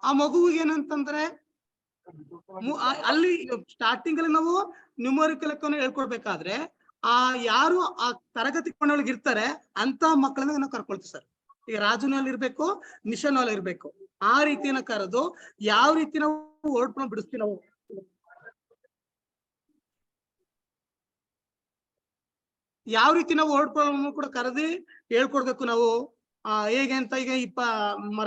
ಆ ಮಗುವಿಗೆ ಏನಂತಂದ್ರೆ ಅಲ್ಲಿ ಸ್ಟಾರ್ಟಿಂಗ್ ಅಲ್ಲಿ ನಾವು ನ್ಯೂಮರಿಕಲ್ ಲೆಕ್ಕವನ್ನು ಹೇಳ್ಕೊಡ್ಬೇಕಾದ್ರೆ ಯಾರು ಆ ತರಗತಿ ಕೋಣೆಯೊಳಗೆ ಇರ್ತಾರೆ ಅಂತ ಮಕ್ಕಳನ್ನ ನಾವು ಕರ್ಕೊಳ್ತೀವಿ ಸರ್. ಈಗ ರಾಜುನಲ್ಲಿ ಇರ್ಬೇಕು, ನಿಶಾನಲ್ಲಿ ಇರ್ಬೇಕು. ಆ ರೀತಿಯನ್ನ ಕರೆದು ಯಾವ ರೀತಿ ನಾವು ವರ್ಡ್ ಪ್ರಾಬ್ಲಮ್ ಬಿಡಿಸ್ತೀವಿ ನಾವು, ಯಾವ ರೀತಿ ನಾವು ವರ್ಡ್ ಪ್ರಾಬ್ಲಮ್ ಕೂಡ ಕರೆದಿ ಹೇಳ್ಕೊಡ್ಬೇಕು ನಾವು. ಹೇಗೆ ಅಂತ, ಈಗ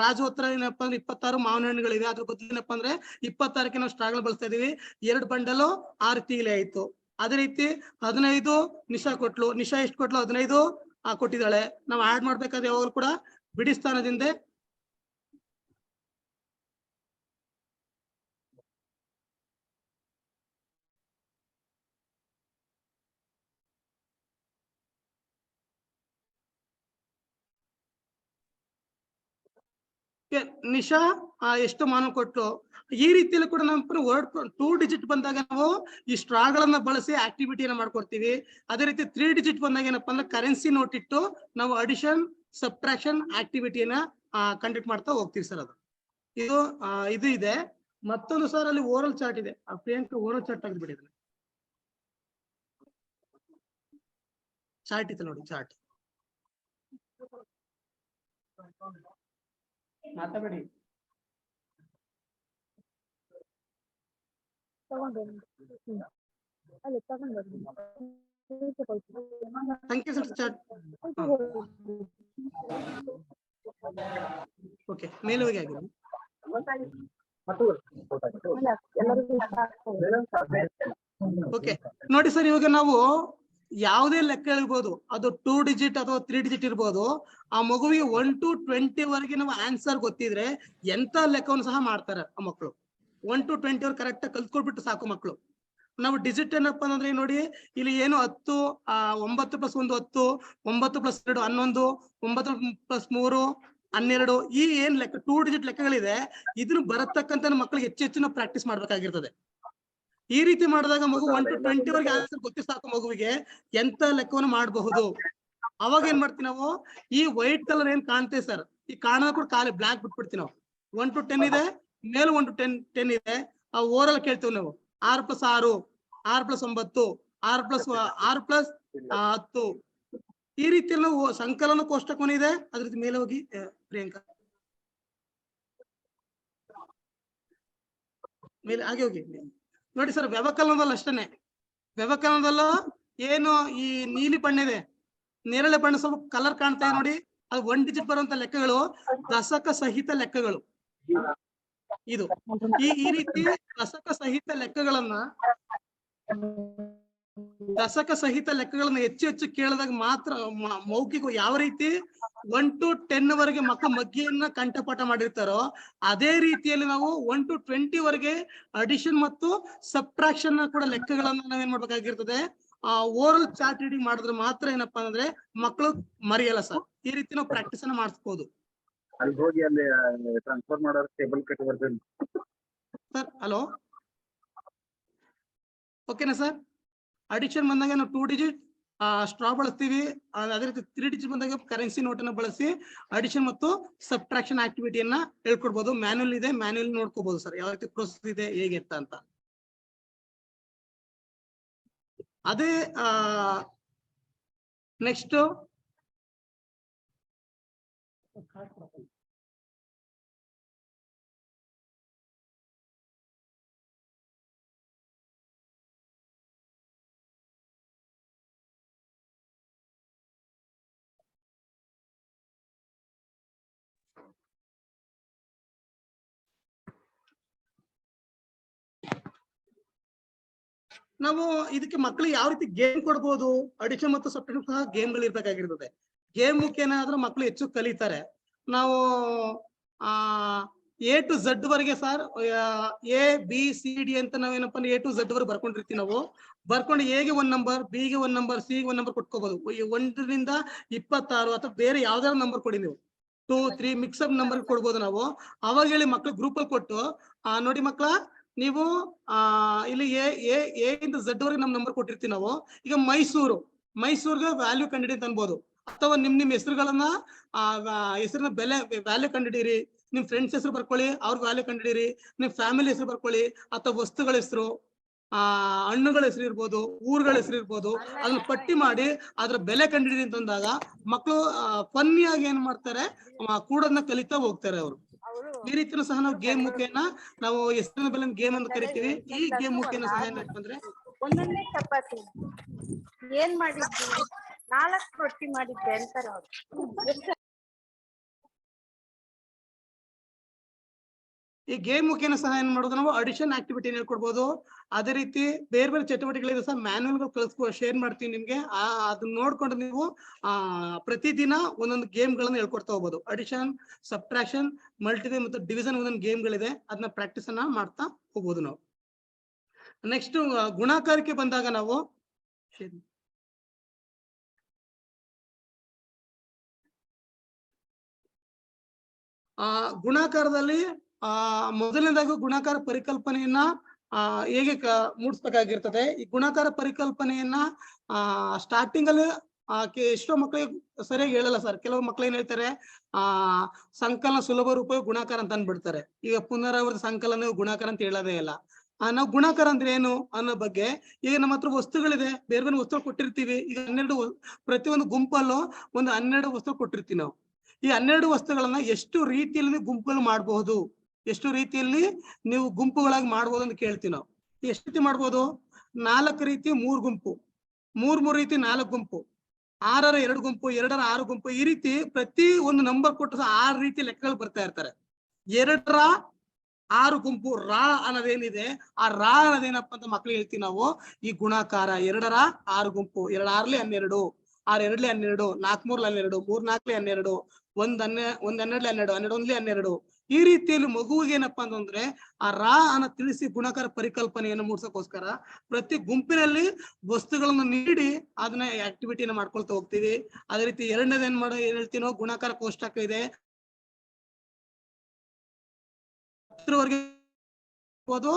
ರಾಜು ಹತ್ರ ಏನಪ್ಪಾ ಅಂದ್ರೆ 26 ಮಾವಿನ ಹಣ್ಣುಗಳಿವೆ, ಅದ್ರ ಬದಲು ಏನಪ್ಪಾ ಅಂದ್ರೆ 26ಕ್ಕೆ ನಾವು ಸ್ಟ್ರಾಗಲ್ ಬಳಸ್ತಾ ಇದೀವಿ. 2 ಬಂಡಲು 6 ತೀಲೆ ಆಯ್ತು. ಅದೇ ರೀತಿ 15 ನಿಶಾ ಕೊಟ್ಲು, ನಿಶಾ ಎಷ್ಟು ಕೊಟ್ಲು? 15 ಕೊಟ್ಟಿದ್ದಾಳೆ. ನಾವು ಆಡ್ ಮಾಡ್ಬೇಕಾದ್ರೆ ಯಾವಾಗಲೂ ಕೂಡ ಬಿಡಿ ಸ್ಥಾನದಿಂದ ನಿಶಾ ಎಷ್ಟು ಮಾನ ಕೊಟ್ಟು ಈ ರೀತಿಯಲ್ಲಿ ಕೂಡ ನಮ್ಮ ವರ್ಡ್ 2 ಡಿಜಿಟ್ ಬಂದಾಗ ನಾವು ಈ ಸ್ಟ್ರಾಗಳನ್ನ ಬಳಸಿ ಆಕ್ಟಿವಿಟಿಯನ್ನ ಮಾಡ್ಕೊಡ್ತೀವಿ. ಅದೇ ರೀತಿ 3 ಡಿಜಿಟ್ ಬಂದಾಗ ಏನಪ್ಪಾ ಅಂದ್ರೆ ಕರೆನ್ಸಿ ನೋಟ್ ಇಟ್ಟು ನಾವು ಅಡಿಷನ್ ಸಬ್ಟ್ರಾಕ್ಷನ್ ಆಕ್ಟಿವಿಟಿಯನ್ನ ಕಂಡಕ್ಟ್ ಮಾಡ್ತಾ ಹೋಗ್ತೀವಿ ಸರ್. ಅದು ಇದು ಇದೆ. ಮತ್ತೊಂದು ಸರ್ ಅಲ್ಲಿ ಓರಲ್ ಚಾರ್ಟ್ ಇದೆ. ಪ್ರಿಯಾಂಕ ಓರಲ್ ಚಾರ್ಟ್ ತೆಗೆದ್ಬಿಡಿ. ಚಾರ್ಟ್ ಇತ್ತು ನೋಡಿ, ಚಾರ್ಟ್ ಮಾತಾಡಿ. Thank you sir. Chart okay, ಮೇಲೆ ಹೋಗಿ ಆಗಿದೆ. ಓಕೆ ನೋಡಿ ಸರ್, ಇವಾಗ ನಾವು ಯಾವುದೇ ಲೆಕ್ಕ ಇರ್ಬೋದು, ಅದು 2 ಡಿಜಿಟ್ ಅಥವಾ 3 ಡಿಜಿಟ್ ಇರ್ಬೋದು. ಆ ಮಗುವಿಗೆ 1 to 20 ವರೆಗೆ ನಾವು ಆನ್ಸರ್ ಗೊತ್ತಿದ್ರೆ ಎಂತ ಲೆಕ್ಕವನ್ನು ಸಹ ಮಾಡ್ತಾರೆ ಆ ಮಕ್ಕಳು. 1 to 20 ವರೆಗೆ ಕರೆಕ್ಟ್ ಆಗಿ ಕಲ್ತ್ಕೊಳ್ಬಿಟ್ಟು ಸಾಕು ಮಕ್ಕಳು. ನಾವು ಡಿಜಿಟ್ ಏನಪ್ಪಾ ಅಂದ್ರೆ ನೋಡಿ, ಇಲ್ಲಿ ಏನು 10 9 + 1 10, 9 + 2 11, 9 + 3 12. ಈ ಏನ್ ಲೆಕ್ಕ 2 ಡಿಜಿಟ್ ಲೆಕ್ಕಗಳಿದೆ, ಇದನ್ನು ಬರತಕ್ಕಂತ ಮಕ್ಕಳಿಗೆ ಹೆಚ್ಚು ನಾವು ಪ್ರಾಕ್ಟೀಸ್ ಮಾಡ್ಬೇಕಾಗಿರ್ತದೆ. ಈ ರೀತಿ ಮಾಡಿದಾಗ ಮಗು 1 to 20 ವರೆಗೆ ಆನ್ಸರ್ ಗೊತ್ತಿ ಸಾಕು ಮಗುವಿಗೆ ಎಂತ ಲೆಕ್ಕವನ್ನು ಮಾಡಬಹುದು. ಅವಾಗ ಏನ್ ಮಾಡ್ತೀವಿ ನಾವು, ಈ ವೈಟ್ ಕಲರ್ ಏನ್ ಕಾಣ್ತೇವೆ ಸರ್, ಈ ಕಾಣದ ಕೂಡ ಖಾಲಿ ಬ್ಲಾಕ್ ಬಿಟ್ಬಿಡ್ತೀವಿ ನಾವು. 1 to 10 ಇದೆ, ಮೇಲೆ 1 to 10 ಇದೆ. ಆ ಓರಲ್ ಕೇಳ್ತೀವಿ ನಾವು 6 + 6, 6 + 9, 6 + 10. ಈ ರೀತಿ ನಾವು ಸಂಕಲನ ಕೋಷ್ಟಕವನ್ನು ಇದೆ. ಅದ್ರ ರೀತಿ ಮೇಲೆ ಹೋಗಿ ಪ್ರಿಯಾಂಕಾ, ಮೇಲೆ ಹಾಗೆ ಹೋಗಿ ನೋಡಿ ಸರ್. ವ್ಯವಕಲನದಲ್ಲಿ ಅಷ್ಟೇನೆ. ವ್ಯವಕಲನದಲ್ಲೂ ಏನು ಈ ನೀಲಿ ಬಣ್ಣ ಇದೆ, ನೇರಳೆ ಬಣ್ಣ ಸ್ವಲ್ಪ ಕಲರ್ ಕಾಣ್ತಾ ಇದೆ ನೋಡಿ, ಅದು 1 ಡಿಜಿಟ್ ಬರುವಂತ ಲೆಕ್ಕಗಳು ದಶಕ ಸಹಿತ ಲೆಕ್ಕಗಳು. ಇದು ಈ ರೀತಿ ದಶಕ ಸಹಿತ ಲೆಕ್ಕಗಳನ್ನ ಹೆಚ್ಚು ಹೆಚ್ಚು ಕೇಳಿದಾಗ ಮಾತ್ರ ಮೌಖಿಕ ಯಾವ ರೀತಿ 1 to 10 ವರೆಗೆ ಮಕ್ಕಳು ಮಗ್ಗಿಯನ್ನ ಕಂಠಪಾಠ ಮಾಡಿರ್ತಾರೋ ಅದೇ ರೀತಿಯಲ್ಲಿ ನಾವು 1 to 20 ವರೆಗೆ ಅಡಿಷನ್ ಮತ್ತು ಸಬ್ಟ್ರಾಕ್ಷನ್ ಕೂಡ ಲೆಕ್ಕಗಳನ್ನ ನಾವೇನ್ ಮಾಡ್ಬೇಕಾಗಿರ್ತದೆ. ಓರಲ್ ಚಾರ್ಟ್ ರೀಡಿಂಗ್ ಮಾಡಿದ್ರೆ ಮಾತ್ರ ಏನಪ್ಪಾ ಅಂದ್ರೆ ಮಕ್ಕಳು ಮರೆಯಲ್ಲ ಸರ್. ಈ ರೀತಿ ನಾವು ಪ್ರಾಕ್ಟೀಸ್ ಅನ್ನ ಮಾಡಿಸ್ಬೋದು. ಅಲ್ಲಿ ಹೋಗಿ ಅಲ್ಲಿ ಟ್ರಾನ್ಸ್ಫರ್ ಮಾಡೋರು ಟೇಬಲ್ ಕಟ್ಟಿ ಬರ್ತೀನಿ ಸರ್. ಹಲೋ, ಓಕೆನಾ ಸರ್? ಅಡಿಷನ್ ಬಂದಾಗ ನಾವು 2 ಡಿಜಿಟ್ ಸ್ಟ್ರಾ ಬಳಸ್ತೀವಿ. ಅದೇ ರೀತಿ 3 ಡಿಜಿಟ್ ಬಂದಾಗ ಕರೆನ್ಸಿ ನೋಟ್ ಅನ್ನ ಬಳಸಿ ಅಡಿಷನ್ ಮತ್ತು ಸಬ್ಟ್ರಾಕ್ಷನ್ ಆಕ್ಟಿವಿಟಿಯನ್ನ ಹೇಳ್ಕೊಡ್ಬೋದು. ಮ್ಯಾನ್ಯುಯಲ್ ಇದೆ, ಮ್ಯಾನ್ಯುಯಲ್ ನೋಡ್ಕೋಬಹುದು ಸರ್ ಯಾವ ರೀತಿ ಪ್ರೊಸೆಸ್ ಇದೆ ಹೇಗೆ ಅಂತ. ಅದೇ ನೆಕ್ಸ್ಟ್ ನಾವು ಇದಕ್ಕೆ ಮಕ್ಕಳಿಗೆ ಯಾವ ರೀತಿ ಗೇಮ್ ಕೊಡ್ಬೋದು. ಅಡಿಷನ್ ಮತ್ತು ಸಬ್ಟ್ರಾಕ್ಷನ್ ಸಹ ಗೇಮ್ಗಳು ಇರ್ಬೇಕಾಗಿರ್ತದೆ. ಗೇಮ್ ಮುಖೇನ ಆದ್ರೂ ಮಕ್ಕಳು ಹೆಚ್ಚು ಕಲಿತಾರೆ. ನಾವು A to Z ವರೆಗೆ ಸರ್ ABCD ಅಂತ ನಾವೇನಪ್ಪ A to Z ವರೆಗೆ ಬರ್ಕೊಂಡಿರ್ತೀವಿ. ನಾವು ಬರ್ಕೊಂಡು A ಗೆ 1 ನಂಬರ್, B ಗೆ 1 ನಂಬರ್, C ಗೆ 1 ನಂಬರ್ ಕೊಟ್ಕೋಬಹುದು. 1 ರಿಂದ 26 ಅಥವಾ ಬೇರೆ ಯಾವ್ದಾದ್ರು ನಂಬರ್ ಕೊಡಿ ನೀವು. 2, 3 ಮಿಕ್ಸಪ್ ನಂಬರ್ ಕೊಡ್ಬೋದು ನಾವು. ಅವಾಗ ಹೇಳಿ ಮಕ್ಳು ಗ್ರೂಪ್ ಅಲ್ಲಿ ಕೊಟ್ಟು ನೋಡಿ ಮಕ್ಕಳ, ನೀವು ಇಲ್ಲಿ ಎ ಇಂದ Z ವರೆಗೆ ನಮ್ ನಂಬರ್ ಕೊಟ್ಟಿರ್ತೀವಿ ನಾವು. ಈಗ ಮೈಸೂರ್ಗೆ ವ್ಯಾಲ್ಯೂ ಕಂಡಿಡಿ ಅಂತ ಅನ್ಬೋದು. ಅಥವಾ ನಿಮ್ ಹೆಸರುಗಳನ್ನ ಹೆಸರಿನ ವ್ಯಾಲ್ಯೂ ಕಂಡಿಡೀರಿ. ನಿಮ್ ಫ್ರೆಂಡ್ಸ್ ಹೆಸರು ಬರ್ಕೊಳ್ಳಿ, ಅವ್ರ ವ್ಯಾಲ್ಯೂ ಕಂಡಿಡೀರಿ. ನಿಮ್ ಫ್ಯಾಮಿಲಿ ಹೆಸರು ಬರ್ಕೊಳ್ಳಿ, ಅಥವಾ ವಸ್ತುಗಳ ಹೆಸರು, ಹಣ್ಣುಗಳ ಹೆಸರು ಇರ್ಬೋದು, ಊರುಗಳ ಹೆಸರು ಇರ್ಬೋದು. ಅದನ್ನ ಪಟ್ಟಿ ಮಾಡಿ ಅದ್ರ ಬೆಲೆ ಕಂಡಿಡೀರಿ ಅಂತಂದಾಗ ಮಕ್ಕಳು ಫನ್ನಿಯಾಗಿ ಏನ್ ಮಾಡ್ತಾರೆ, ಕೂಡೋದನ್ನ ಕಲಿತಾ ಹೋಗ್ತಾರೆ ಅವರು. ಈ ರೀತಿನೂ ಸಹ ನಾವು ಗೇಮ್ ಮುಖೇನ ನಾವು ಹೆಸರಿನ ಬೆಲೆ ಗೇಮ್ ಅಂತ ಕರಿತೀವಿ. ಈ ಗೇಮ್ ಮುಖೇನ ಸಹ ಏನಂದ್ರೆ ಒಂದೊಂದೇ ಚಪಾತಿ ಏನ್ ಮಾಡಿದ್ವಿ, 4 ರೊಟ್ಟಿ ಮಾಡಿದ್ದೆ ಅಂತಾರೆ ಅವ್ರು. ಈ ಗೇಮ್ ಮುಖೇನ ಸಹ ಏನ್ ಮಾಡೋದು, ನಾವು ಅಡಿಷನ್ ಆಕ್ಟಿವಿಟಿ ಹೇಳ್ಕೊಡ್ಬೋದು. ಅದೇ ರೀತಿ ಬೇರೆ ಬೇರೆ ಚಟುವಟಿಕೆಗಳಿದೆ ಸಹ ಮ್ಯಾನ್ಯುಯಲ್ ಶೇರ್ ಮಾಡ್ತೀವಿ ನಿಮ್ಗೆ. ಅದನ್ನ ನೋಡ್ಕೊಂಡು ನೀವು ಪ್ರತಿದಿನ ಒಂದೊಂದು ಗೇಮ್ಗಳನ್ನ ಹೇಳ್ಕೊಡ್ತಾ ಹೋಗ್ಬೋದು. ಅಡಿಷನ್, ಸಬ್ಟ್ರಾಕ್ಷನ್, ಮಲ್ಟಿಪಲ್ ಮತ್ತು ಡಿವಿಷನ್ ಒಂದೊಂದು ಗೇಮ್ಗಳಿದೆ. ಅದನ್ನ ಪ್ರಾಕ್ಟೀಸ್ ಅನ್ನ ಮಾಡ್ತಾ ಹೋಗ್ಬೋದು ನಾವು. ನೆಕ್ಸ್ಟ್ ಗುಣಾಕಾರಕ್ಕೆ ಬಂದಾಗ ನಾವು ಗುಣಾಕಾರದಲ್ಲಿ ಮೊದಲನೇದಾಗಿ ಗುಣಾಕಾರ ಪರಿಕಲ್ಪನೆಯನ್ನ ಹೇಗೆ ಮೂಡಿಸ್ಬೇಕಾಗಿರ್ತದೆ. ಈ ಗುಣಾಕಾರ ಪರಿಕಲ್ಪನೆಯನ್ನ ಸ್ಟಾರ್ಟಿಂಗ್ ಅಲ್ಲಿ ಎಷ್ಟೋ ಮಕ್ಕಳಿಗೆ ಸರಿಯಾಗಿ ಹೇಳಲ್ಲ ಸರ್. ಕೆಲವು ಮಕ್ಳು ಏನ್ ಹೇಳ್ತಾರೆ, ಸಂಕಲನ ಸುಲಭ ರೂಪ ಗುಣಾಕಾರ ಅಂತ ಅಂದ್ಬಿಡ್ತಾರೆ. ಈಗ ಪುನರಾವರ್ತಿ ಸಂಕಲನ ಗುಣಾಕಾರ ಅಂತ ಹೇಳೋದೇ ಇಲ್ಲ. ನಾವು ಗುಣಾಕಾರ ಅಂದ್ರೆ ಏನು ಅನ್ನೋ ಬಗ್ಗೆ, ಈಗ ನಮ್ಮ ಹತ್ರ ವಸ್ತುಗಳಿದೆ, ಬೇರೆ ಬೇರೆ ವಸ್ತುಗಳು ಕೊಟ್ಟಿರ್ತೀವಿ. ಈಗ 12 ಪ್ರತಿಯೊಂದು ಗುಂಪಲ್ಲೂ ಒಂದು 12 ವಸ್ತು ಕೊಟ್ಟಿರ್ತೀವಿ ನಾವು. ಈ 12 ವಸ್ತುಗಳನ್ನ ಎಷ್ಟು ರೀತಿಯಲ್ಲಿ ಗುಂಪುಗಳು ಮಾಡಬಹುದು, ಎಷ್ಟು ರೀತಿಯಲ್ಲಿ ನೀವು ಗುಂಪುಗಳಾಗಿ ಮಾಡ್ಬೋದು ಅಂತ ಕೇಳ್ತೀವಿ ನಾವು. ಎಷ್ಟು ರೀತಿ ಮಾಡ್ಬೋದು? 4 ರೀತಿ 3 ಗುಂಪು, 3 ರೀತಿ 4 ಗುಂಪು, 6 2 ಗುಂಪು, 2 6 ಗುಂಪು. ಈ ರೀತಿ ಪ್ರತಿ ಒಂದು ನಂಬರ್ ಕೊಟ್ಟು 6 ರೀತಿ ಲೆಕ್ಕಗಳು ಬರ್ತಾ ಇರ್ತಾರೆ. 2 6 ಗುಂಪು ರಾ ಅನ್ನೋದೇನಿದೆ, ಆ ರಾ ಅನ್ನೋದೇನಪ್ಪ ಅಂತ ಮಕ್ಳಿಗೆ ಹೇಳ್ತೀವಿ ನಾವು. ಈ ಗುಣಾಕಾರ 2 6 ಗುಂಪು, 2 6 12, 6 2 12, 4 3 12, 3 4 12, 1 12 12, 12 12. ಈ ರೀತಿಯಲ್ಲಿ ಮಗುವಿಗೆ ಏನಪ್ಪಾ ಅಂತಂದ್ರೆ ಆ ರಾ ಅನ್ನ ತಿಳಿಸಿ ಗುಣಾಕಾರ ಪರಿಕಲ್ಪನೆಯನ್ನು ಮೂಡ್ಸಕ್ಕೋಸ್ಕರ ಪ್ರತಿ ಗುಂಪಿನಲ್ಲಿ ವಸ್ತುಗಳನ್ನು ನೀಡಿ ಅದನ್ನ ಆಕ್ಟಿವಿಟಿನ ಮಾಡ್ಕೊಳ್ತಾ ಹೋಗ್ತೀವಿ. ಅದೇ ರೀತಿ ಎರಡನೇದು ಏನ್ ಹೇಳ್ತೀವಿ ನಾವು, ಗುಣಾಕಾರ ಕೋಷ್ಟಕ ಇದೆ ಅಥವಾ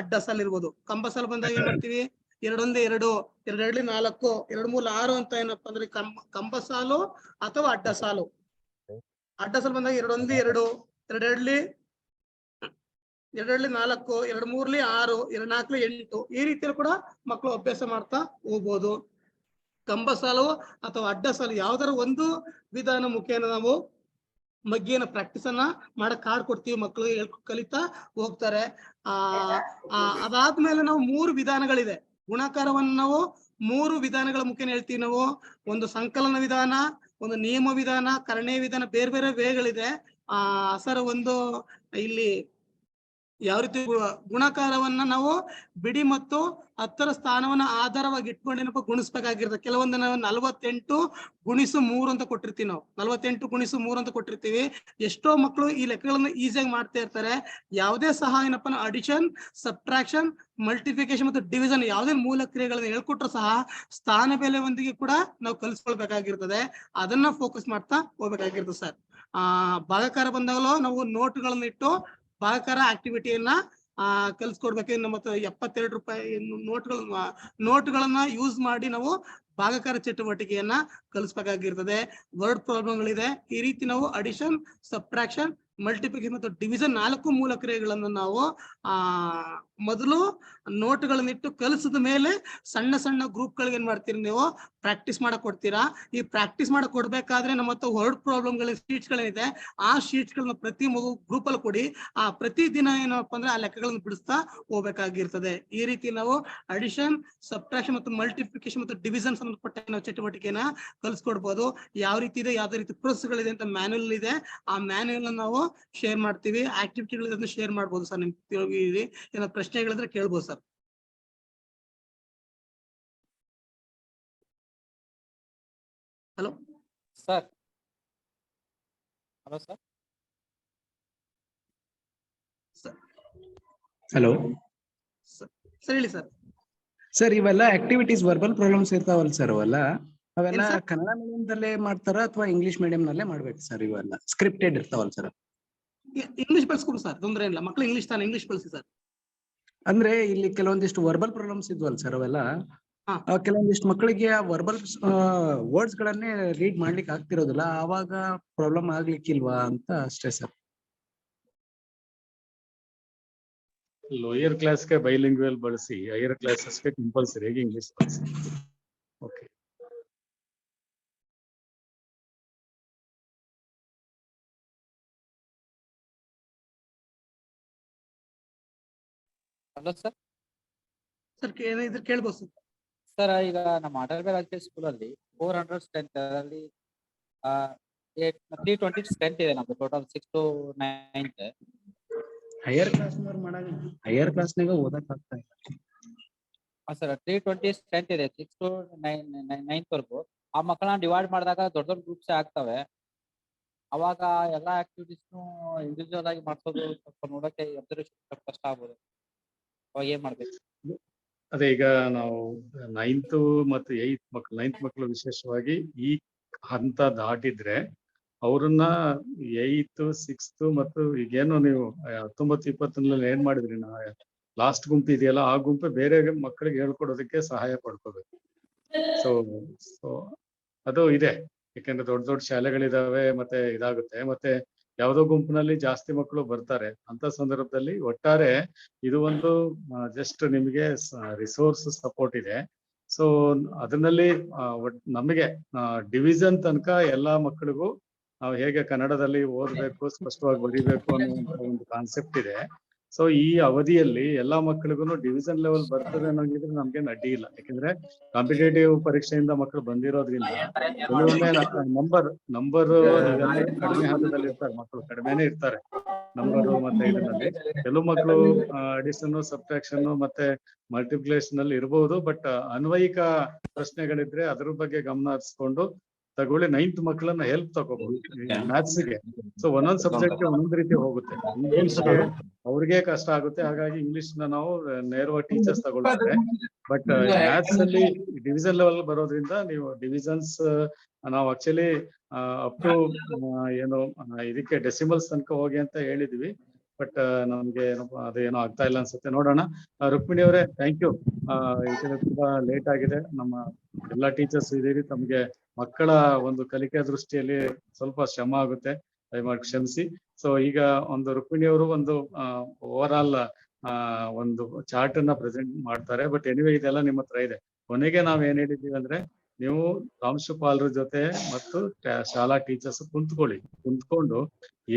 ಅಡ್ಡ ಸಾಲು ಇರ್ಬೋದು. ಕಂಬ ಸಾಲು ಬಂದಾಗ ಏನ್ ಮಾಡ್ತೀವಿ, 2 1 2, 2 2 4, 2 3 6 ಅಂತ ಏನಪ್ಪಾ ಅಂದ್ರೆ ಕಂಬ ಸಾಲು ಅಥವಾ ಅಡ್ಡ ಸಾಲು. ಅಡ್ಡ ಸಾಲು ಬಂದಾಗ 2 1 2, 2 2 4, 2 3 6, 2 4 8. ಈ ರೀತಿಯಲ್ಲಿ ಕೂಡ ಮಕ್ಕಳು ಅಭ್ಯಾಸ ಮಾಡ್ತಾ ಹೋಗ್ಬೋದು. ಕಂಬ ಸಾಲು ಅಥವಾ ಅಡ್ಡ ಸಾಲು ಯಾವ್ದಾರ ಒಂದು ವಿಧಾನ ಮುಖೇನ ನಾವು ಮಗ್ಗಿನ ಪ್ರಾಕ್ಟೀಸ್ ಅನ್ನ ಮಾಡಕ್ ಕೊಡ್ತೀವಿ. ಮಕ್ಕಳು ಕಲಿತಾ ಹೋಗ್ತಾರೆ. ಅದಾದ್ಮೇಲೆ ನಾವು 3 ವಿಧಾನಗಳಿದೆ. ಗುಣಾಕಾರವನ್ನು ನಾವು 3 ವಿಧಾನಗಳ ಮುಖೇನ ಹೇಳ್ತೀವಿ ನಾವು. ಒಂದು ಸಂಕಲನ ವಿಧಾನ, ಒಂದು ನಿಯಮ ವಿಧಾನ, ಕರ್ಣೀಯ ವಿಧಾನ, ಬೇರೆ ಬೇರೆ ವೇಗಳಿದೆ. ಸರ್ ಒಂದು ಇಲ್ಲಿ ಯಾವ ರೀತಿ ಗುಣಾಕಾರವನ್ನ ನಾವು ಬಿಡಿ ಮತ್ತು 10ರ ಸ್ಥಾನವನ್ನ ಆಧಾರವಾಗಿ ಇಟ್ಕೊಂಡು ಏನಪ್ಪ ಗುಣಿಸ್ಬೇಕಾಗಿರ್ತದೆ. ಕೆಲವೊಂದು ನಾವು 48 ಗುಣಿಸು 3 ಅಂತ ಕೊಟ್ಟಿರ್ತೀವಿ ನಾವು. 48 ಗುಣಿಸು 3 ಅಂತ ಕೊಟ್ಟಿರ್ತೀವಿ. ಎಷ್ಟೋ ಮಕ್ಕಳು ಈ ಲೆಕ್ಕಗಳನ್ನ ಈಸಿಯಾಗಿ ಮಾಡ್ತಾ ಇರ್ತಾರೆ. ಯಾವುದೇ ಸಹ ಏನಪ್ಪ ಅಡಿಷನ್, ಸಬ್ಟ್ರಾಕ್ಷನ್, ಮಲ್ಟಿಫಿಕೇಶನ್ ಮತ್ತು ಡಿವಿಷನ್ ಯಾವುದೇ ಮೂಲ ಕ್ರಿಯೆಗಳನ್ನ ಹೇಳ್ಕೊಟ್ರು ಸಹ ಸ್ಥಾನ ಬೆಲೆ ಒಂದಿಗೆ ಕೂಡ ನಾವು ಕಲಿಸ್ಕೊಳ್ಬೇಕಾಗಿರ್ತದೆ. ಅದನ್ನ ಫೋಕಸ್ ಮಾಡ್ತಾ ಹೋಗ್ಬೇಕಾಗಿರ್ತದೆ ಸರ್. ಭಾಗಾಕಾರ ಬಂದಾಗಲೂ ನಾವು ನೋಟ್ಗಳನ್ನ ಇಟ್ಟು ಭಾಗಾಕಾರ ಆಕ್ಟಿವಿಟಿಯನ್ನ ಕಲಿಸ್ಕೊಡ್ಬೇಕು. ನಮ್ಮ ಹತ್ರ 72 ರೂಪಾಯಿ ನೋಟ್ಗಳನ್ನ ಯೂಸ್ ಮಾಡಿ ನಾವು ಭಾಗಾಕಾರ ಚಟುವಟಿಕೆಯನ್ನ ಕಲಿಸ್ಬೇಕಾಗಿರ್ತದೆ. ವರ್ಡ್ ಪ್ರಾಬ್ಲಮ್ಗಳಿದೆ. ಈ ರೀತಿ ನಾವು ಅಡಿಷನ್, ಸಬ್ಟ್ರಾಕ್ಷನ್, ಮಲ್ಟಿಪ್ಲಿಕೇಶನ್ ಮತ್ತು ಡಿವಿಷನ್ 4 ಮೂಲ ಕ್ರಿಯೆಗಳನ್ನು ನಾವು ಮೊದಲು ನೋಟ್ಗಳನ್ನಿಟ್ಟು ಕಲಿಸಿದ ಮೇಲೆ ಸಣ್ಣ ಸಣ್ಣ ಗ್ರೂಪ್ಗಳಿಗೆ ಏನ್ ಮಾಡ್ತೀರಿ ನೀವು ಪ್ರಾಕ್ಟೀಸ್ ಮಾಡಕ್ ಕೊಡ್ತೀರಾ. ಈ ಪ್ರಾಕ್ಟೀಸ್ ಮಾಡಕ್ ಕೊಡ್ಬೇಕಾದ್ರೆ ನಮ್ಮ ಹತ್ರ ವರ್ಡ್ ಪ್ರಾಬ್ಲಮ್ಗಳ ಶೀಟ್ಸ್ಗಳೇನಿದೆ ಆ ಶೀಟ್ಸ್ಗಳನ್ನ ಪ್ರತಿ ಮಗು ಗ್ರೂಪ್ ಅಲ್ಲಿ ಕೊಡಿ. ಪ್ರತಿ ದಿನ ಏನಪ್ಪಾ ಅಂದ್ರೆ ಆ ಲೆಕ್ಕಗಳನ್ನು ಬಿಡಿಸ್ತಾ ಹೋಗ್ಬೇಕಾಗಿರ್ತದೆ. ಈ ರೀತಿ ನಾವು ಅಡಿಷನ್, ಸಬ್ಟ್ರಾಕ್ಷನ್ ಮತ್ತು ಮಲ್ಟಿಪ್ಲಿಕೇಶನ್ ಮತ್ತು ಡಿವಿಷನ್ ಸಂಬಂಧಪಟ್ಟ ನಾವು ಚಟುವಟಿಕೆನ ಕಲಿಸ್ಕೊಡ್ಬೋದು. ಯಾವ ರೀತಿ ಇದೆ, ಯಾವ್ದೇ ರೀತಿ ಪ್ರೋಸೆಸ್ಗಳಿದೆ ಅಂತ ಮ್ಯಾನ್ಯುಯಲ್ ಇದೆ. ಆ ಮ್ಯಾನ್ಯುಯಲ್ ನಾವು ಶೇರ್ ಮಾಡ್ತೀವಿ. ಆಕ್ಟಿವಿಟಿಗಳಿದ್ರೆ ಶೇರ್ ಮಾಡ್ಬೋದು ಸರ್. ನಿಮ್ಗೆ ತಿಳಿದಿದೆ ಏನೋ ಪ್ರಶ್ನೆಗಳಿದ್ರೆ ಕೇಳ್ಬೋದು sir. Hello sir. Hello sir. Hello sir ಹೇಳಿ ಸರ್. ಸರ್ ಇವೆಲ್ಲ ಆಕ್ಟಿವಿಟೀಸ್ ವರ್ಬಲ್ ಪ್ರಾಬ್ಲಮ್ಸ್ ಇರ್ತಾವಲ್ಲ ಸರ್, ಅವೆಲ್ಲ ಏನ್ ಕನ್ನಡ ಮೀಡಿಯಂದಲ್ಲೇ ಮಾಡ್ತಾರ ಅಥವಾ ಇಂಗ್ಲಿಷ್ ಮೀಡಿಯಂ ನಲ್ಲೇ ಮಾಡ್ಬೇಕು ಸರ್? ಇವೆಲ್ಲ ಸ್ಕ್ರಿಪ್ಟೆಡ್ ಇರ್ತಾವಲ್ಲ ಸರ್? ಇಂಗ್ಲಿಷ್ ಬಳಸ್ಕೊಬೋದು ಸರ್, ತೊಂದ್ರೆ ಇಲ್ಲ. ಮಕ್ಳು ಇಂಗ್ಲಿಷ್ ತಾನೆ, ಇಂಗ್ಲಿಷ್ ಬಳಸಿ ಸರ್. ಅಂದ್ರೆ ಇಲ್ಲಿ ಕೆಲವೊಂದಿಷ್ಟು ವರ್ಬಲ್ ಪ್ರಾಬ್ಲಮ್ಸ್ ಇದ್ವಲ್ಲ ಸರ್, ಅವೆಲ್ಲ ಕೆಲವೊಂದಿಷ್ಟು ಮಕ್ಕಳಿಗೆ ಆ ವರ್ಬಲ್ ವರ್ಡ್ಸ್ ಗಳನ್ನೇ ರೀಡ್ ಮಾಡ್ಲಿಕ್ಕೆ ಆಗ್ತಿರೋದಿಲ್ಲ. ಆವಾಗ ಪ್ರಾಬ್ಲಮ್ ಆಗ್ಲಿಕ್ಕಿಲ್ವಾ ಅಂತ ಅಷ್ಟೇ ಸರ್. ಲೋಯರ್ ಕ್ಲಾಸ್ಗೆ ಬೈಲಿಂಗ್ವಲ್ ಬಳಸಿ, ಹೈಯರ್ ಕ್ಲಾಸಸ್ಗೆ ಕಂಪಲ್ಸರಿಯಾಗಿ ಇಂಗ್ಲಿಷ್ ಬಳಸಿ. ಓಕೆ. Hello sir. ಸರ್ ಇದ್ರ ಕೇಳ್ಬೋದು ಸರ್. ಸರ್ ಈಗ ನಮ್ಮ ಅಟಲ್ ಸ್ಕೂಲ್ ಅಲ್ಲಿ 400 ಸ್ಟ್ರೆಂತ್ ಅಲ್ಲಿ 320 ಸ್ಟ್ರೆಂತ್ ಇದೆ ನಮ್ದು ಟೋಟಲ್ 6 to 9th. ಹೈಯರ್ ಕ್ಲಾಸ್ನವ್ರು ಮಾಡಾಗ ಹೈಯರ್ ಕ್ಲಾಸ್ನಾಗ ಓದಕ್ ಆಗ್ತಾ ಇಲ್ಲ ಸರ್. 320 ಸ್ಟ್ರೆಂತ್ ಇದೆ 6 to 9th ವರ್ಗು. ಆ ಮಕ್ಕಳನ್ನ ಡಿವೈಡ್ ಮಾಡಿದಾಗ ದೊಡ್ಡ ದೊಡ್ಡ ಗ್ರೂಪ್ಸ್ ಆಗ್ತವೆ. ಅವಾಗ ಎಲ್ಲಾ ಆಕ್ಟಿವಿಟೀಸ್ನು ಇಂಡಿವಿಜುವಲ್ ಆಗಿ ಮಾಡ್ಸೋದು ಸ್ವಲ್ಪ ನೋಡಕ್ಕೆ ಅಬ್ಸರ್ವೇಷನ್ ಸ್ವಲ್ಪ ಕಷ್ಟ ಆಗ್ಬೋದು. ಅವಾಗ ಏನ್ ಮಾಡ್ಬೇಕು? ಅದೇ ಈಗ ನಾವು 9th ಮತ್ತು 8th ಮಕ್ಕಳು, 9th ಮಕ್ಕಳು ವಿಶೇಷವಾಗಿ ಈ ಹಂತ ದಾಟಿದ್ರೆ ಅವ್ರನ್ನ 8th 6th ಮತ್ತು ಈಗೇನು ನೀವು 19 20 ಏನ್ ಮಾಡಿದ್ರಿ ಲಾಸ್ಟ್ ಗುಂಪು ಇದೆಯಲ್ಲ ಆ ಗುಂಪು ಬೇರೆ ಮಕ್ಕಳಿಗೆ ಹೇಳ್ಕೊಡೋದಕ್ಕೆ ಸಹಾಯ ಪಡ್ಕೋಬೇಕು. ಸೊ ಅದು ಇದೆ, ಯಾಕಂದ್ರೆ ದೊಡ್ಡ ದೊಡ್ಡ ಶಾಲೆಗಳಿದಾವೆ ಮತ್ತೆ ಇದಾಗುತ್ತೆ. ಮತ್ತೆ ಯಾವುದೋ ಗುಂಪಿನಲ್ಲಿ ಜಾಸ್ತಿ ಮಕ್ಕಳು ಬರ್ತಾರೆ ಅಂತ ಸಂದರ್ಭದಲ್ಲಿ ಒಟ್ಟಾರೆ ಇದು ಒಂದು ಜಸ್ಟ್ ನಿಮಗೆ ರಿಸೋರ್ಸ್ ಸಪೋರ್ಟ್ ಇದೆ. ಸೊ ಅದರಲ್ಲಿ ನಮಗೆ ಡಿವಿಷನ್ ತನಕ ಎಲ್ಲಾ ಮಕ್ಕಳಿಗೂ ನಾವು ಹೇಗೆ ಕನ್ನಡದಲ್ಲಿ ಓದ್ಬೇಕು, ಸ್ಪಷ್ಟವಾಗಿ ಬರೀಬೇಕು ಅನ್ನುವಂತ ಒಂದು ಕಾನ್ಸೆಪ್ಟ್ ಇದೆ. ಸೊ ಈ ಅವಧಿಯಲ್ಲಿ ಎಲ್ಲಾ ಮಕ್ಕಳಿಗೂ ಡಿವಿಷನ್ ಲೆವೆಲ್ ಬರ್ತದೆ ಅನ್ನೋಂಗಿದ್ರೆ ನಮ್ಗೇನು ಅಡ್ಡಿ ಇಲ್ಲ. ಯಾಕಂದ್ರೆ ಕಾಂಪಿಟೇಟಿವ್ ಪರೀಕ್ಷೆಯಿಂದ ಮಕ್ಕಳು ಬಂದಿರೋದ್ರಿಂದ ಕೆಲವೊಮ್ಮೆ ನಂಬರ್ ನೀವೆಲ್ಲ ಕಡಿಮೆ ಹಂತದಲ್ಲಿ ಇರ್ತಾರೆ, ಮಕ್ಕಳು ಕಡಿಮೆನೆ ಇರ್ತಾರೆ ನಂಬರು ಮತ್ತೆ ಇದರಲ್ಲಿ. ಕೆಲವು ಮಕ್ಕಳು ಅಡಿಷನ್, ಸಬ್ಟ್ರಾಕ್ಷನ್ ಮತ್ತೆ ಮಲ್ಟಿಪ್ಲಿಕೇಶನ್ ಅಲ್ಲಿ ಇರಬಹುದು. ಬಟ್ ಅನ್ವಯಿಕ ಪ್ರಶ್ನೆಗಳಿದ್ರೆ ಅದ್ರ ಬಗ್ಗೆ ಗಮನ ಹರಿಸ್ಕೊಂಡು ತಗೊಳ್ಳಿ. 9th ಮಕ್ಕಳನ್ನ ಹೆಲ್ಪ್ ತಗೋಬಹುದು ಮ್ಯಾಥ್ಸ್ಗೆ. ಸೊ ಒಂದೊಂದ್ ಸಬ್ಜೆಕ್ಟ್ ಒಂದೊಂದ್ ರೀತಿ ಹೋಗುತ್ತೆ. ಇಂಗ್ಲಿಷ್ಗೆ ಅವ್ರಿಗೆ ಕಷ್ಟ ಆಗುತ್ತೆ, ಹಾಗಾಗಿ ಇಂಗ್ಲಿಷ್ ನ ನಾವು ನೇರವಾಗಿ ಟೀಚರ್ಸ್ ತಗೊಳ್ತಾರೆ. ಬಟ್ ಮ್ಯಾಥ್ಸ್ ಅಲ್ಲಿ ಡಿವಿಷನ್ ಲೆವೆಲ್ ಬರೋದ್ರಿಂದ ನೀವು ಡಿವಿಷನ್ಸ್ ನಾವು ಆಕ್ಚುಲಿ ಅಪ್ ಟು ಏನು ಇದಕ್ಕೆ ಡೆಸಿಮಲ್ಸ್ ತನಕ ಹೋಗಿ ಅಂತ ಹೇಳಿದ್ವಿ. ಬಟ್ ನಮ್ಗೆ ಅದೇನೋ ಆಗ್ತಾ ಇಲ್ಲ ಅನ್ಸುತ್ತೆ, ನೋಡೋಣ. ರುಕ್ಮಿಣಿ ಅವರೇ ಥ್ಯಾಂಕ್ ಯು. ಇದಕ್ಕೆ ತುಂಬಾ ಲೇಟ್ ಆಗಿದೆ. ನಮ್ಮ ಎಲ್ಲಾ ಟೀಚರ್ಸ್ ಇದೀರಿ, ತಮ್ಗೆ ಮಕ್ಕಳ ಒಂದು ಕಲಿಕೆ ದೃಷ್ಟಿಯಲ್ಲಿ ಸ್ವಲ್ಪ ಶ್ರಮ ಆಗುತ್ತೆ, ದಯಮಾಡಿ ಕ್ಷಮಿಸಿ. ಸೊ ಈಗ ಒಂದು ರುಕ್ಮಿಣಿ ಅವರು ಒಂದು ಓವರ್ ಆಲ್ ಒಂದು ಚಾರ್ಟ್ ಅನ್ನ ಪ್ರೆಸೆಂಟ್ ಮಾಡ್ತಾರೆ. ಬಟ್ ಎನಿವೆ ಇದೆಲ್ಲ ನಿಮ್ಮ ಹತ್ರ ಇದೆ. ಕೊನೆಗೆ ನಾವ್ ಏನ್ ಹೇಳಿದ್ದೀವಿ ಅಂದ್ರೆ, ನೀವು ಪ್ರಾಂಶುಪಾಲರ ಜೊತೆ ಮತ್ತು ಶಾಲಾ ಟೀಚರ್ಸ್ ಕುಂತ್ಕೊಂಡು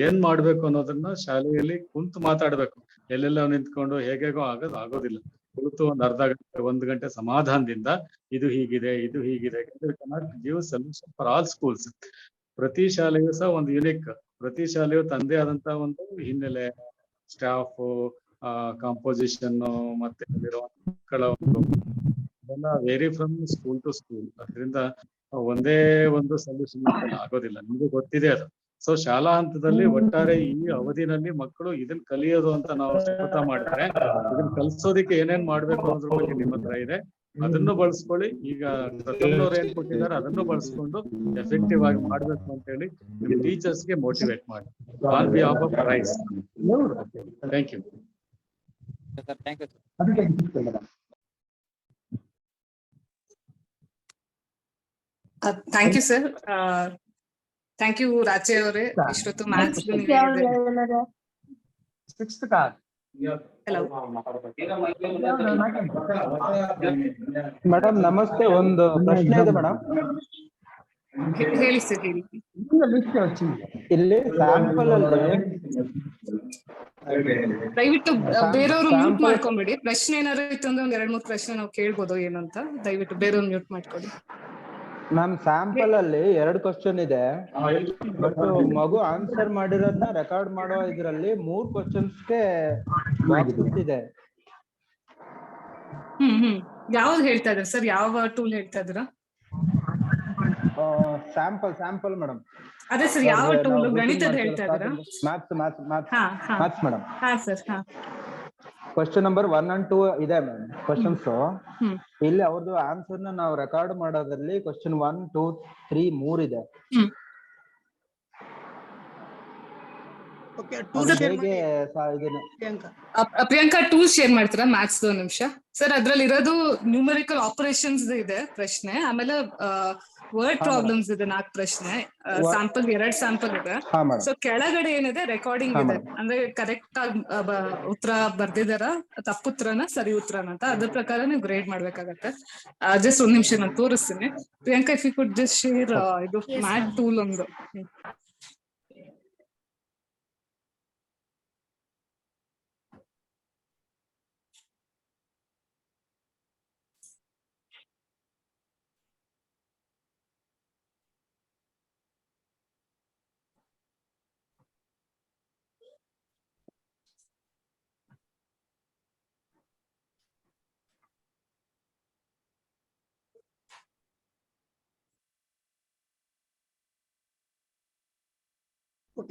ಏನ್ ಮಾಡ್ಬೇಕು ಅನ್ನೋದನ್ನ ಶಾಲೆಯಲ್ಲಿ ಕುಂತು ಮಾತಾಡ್ಬೇಕು. ಎಲ್ಲೆಲ್ಲ ನಿಂತ್ಕೊಂಡು ಹೇಗೇಗೋ ಆಗೋದಿಲ್ಲ. ಕುಳಿತು ಒಂದ್ ಅರ್ಧ ಗಂಟೆ 1 ಗಂಟೆ ಸಮಾಧಾನದಿಂದ ಇದು ಹೀಗಿದೆ give solution for all schools. ಪ್ರತಿ ಶಾಲೆಯೂ ಸಹ ಒಂದು ಯುನಿಕ್, ಪ್ರತಿ ಶಾಲೆಯು ತಂದೆ ಆದಂತ ಒಂದು ಹಿನ್ನೆಲೆ, ಸ್ಟಾಫ್, ಕಾಂಪೋಸಿಷನ್ ಮತ್ತೆ ಮಕ್ಕಳ ಒಂದು ಅದೆಲ್ಲ vary from school to school. ಅದರಿಂದ ಒಂದೇ ಒಂದು ಸೊಲ್ಯೂಷನ್ ಆಗೋದಿಲ್ಲ, ನಿಮ್ಗೆ ಗೊತ್ತಿದೆ ಅದು. ಸೊ ಶಾಲಾ ಹಂತದಲ್ಲಿ ಒಟ್ಟಾರೆ ಈ ಅವಧಿನಲ್ಲಿ ಮಕ್ಕಳು ಇದನ್ನ ಕಲಿಯೋದು ಅಂತ ನಾವು ಶಪಥ ಮಾಡಿದ್ರೆ, ಇದನ್ನ ಕಲಿಸೋದಿಕ್ಕೆ ಏನೇನ್ ಮಾಡ್ಬೇಕು ಅನ್ನೋದ್ರ ಬಗ್ಗೆ ನಿಮ್ಮ ಹತ್ರ ಇದೆ, ಅದನ್ನು ಬಳಸ್ಕೊಳ್ಳಿ. ಈಗ ಪ್ರಥಮದವ್ರು ಏನ್ ಕೊಟ್ಟಿದ್ದಾರೆ ಅದನ್ನು ಬಳಸ್ಕೊಂಡು ಎಫೆಕ್ಟಿವ್ ಆಗಿ ಮಾಡ್ಬೇಕು ಅಂತ ಹೇಳಿ ನಿಮ್ ಟೀಚರ್ಸ್ಗೆ ಮೋಟಿವೇಟ್ ಮಾಡಿ on behalf of KREIS. Thank you. Thank you sir. Thank you Raje ಅವರೇ. ಇಷ್ಟೊತ್ತು ಮ್ಯಾಥ್ಸ್ ಮೇಡಮ್ ನಮಸ್ತೆ. ಒಂದು ಪ್ರಶ್ನೆ ಇದೆ ಮೇಡಮ್. ಹೇಳಿ ಸರ್, ಹೇಳಿ. ಇಲ್ಲಿ ಸ್ಯಾಂಪಲ್ ಅಲ್ಲಿ ದಯವಿಟ್ಟು ಬೇರೆಯವರು ಮ್ಯೂಟ್ ಮಾಡ್ಕೊಂಬಿಡಿ. ಪ್ರಶ್ನೆ ಏನಾದ್ರು ಇತ್ತು ಅಂದ್ರೆ ಒಂದ್ 2-3 ಪ್ರಶ್ನೆ ನಾವು ಕೇಳ್ಬೋದು ಏನು ಅಂತ. ದಯವಿಟ್ಟು ಬೇರೆಯವ್ರು ಮ್ಯೂಟ್ ಮಾಡ್ಕೊಳ್ಳಿ. ಮ್ಯಾಮ್ ಸ್ಯಾಂಪಲ್ ಅಲ್ಲಿ 2 ಕ್ವಶನ್ ಇದೆ, ಬಟ್ ಮಗು ಆನ್ಸರ್ ಮಾಡಿರೋದನ್ನ ರೆಕಾರ್ಡ್ ಮಾಡೋ ಇದ್ರಲ್ಲಿ 3 ಕ್ವಶನ್ಸ್ಗೆ ಬಾಕ್ಸ್ ಇದೆ. ಯಾವ್ದು ಹೇಳ್ತಾ ಇದ್ರ ಸರ್? ಯಾವ ಟೂಲ್ ಹೇಳ್ತಾ ಇದ್ರ? Sample madam. ಅದೇ ಸರ್, ಯಾವ ಟೂಲ್? ಗಣಿತದ ಹೇಳ್ತಾ ಇದ್ರ? Maths madam. ಹಾ ಸರ್. ಹಾ, ಕ್ವಶನ್ ನಂಬರ್ 1 and 2 ಇದೆ ಮ್ಯಾಮ್ ಕ್ವಶನ್ಸ್. ಇಲ್ಲಿ ಅವ್ರದ್ದು ಆನ್ಸರ್ ನ ನಾವು ರೆಕಾರ್ಡ್ ಮಾಡೋದ್ರಲ್ಲಿ ಕ್ವಶನ್ 1, 2, 3 3 ಇದೆ. ಪ್ರಿಯಾಂಕಾ ಟೂಲ್ ಶೇರ್ ಮಾಡ್ತೀರಾ ಮ್ಯಾಥ್ಸ್? 1 ನಿಮಿಷ ಸರ್. ಅದ್ರಲ್ಲಿ ಇರೋದು ನ್ಯೂಮರಿಕಲ್ ಆಪರೇಷನ್ಸ್ ಇದೆ ಪ್ರಶ್ನೆ, ಆಮೇಲೆ ವರ್ಡ್ ಪ್ರಾಬ್ಲಮ್ಸ್ ಇದೆ 4 ಪ್ರಶ್ನೆ, ಸ್ಯಾಂಪಲ್ 2 ಸ್ಯಾಂಪಲ್ ಇದೆ. ಸೊ ಕೆಳಗಡೆ ಏನಿದೆ ರೆಕಾರ್ಡಿಂಗ್ ಇದೆ, ಅಂದ್ರೆ ಕರೆಕ್ಟ್ ಆಗಿ ಉತ್ತರ ಬರ್ದಿದಾರ, ತಪ್ಪುತ್ರನ ಸರಿ ಉತ್ತರನ ಅಂತ ಅದ್ರ ಪ್ರಕಾರ ನೀವು ಗ್ರೇಡ್ ಮಾಡ್ಬೇಕಾಗತ್ತೆ. ಜಸ್ಟ್ 1 ನಿಮಿಷ ನಾನು ತೋರಿಸ್ತೀನಿ. Priyanka, if you could just share ಇದು ಮ್ಯಾಥ್ ಟೂಲ್ ಒಂದು.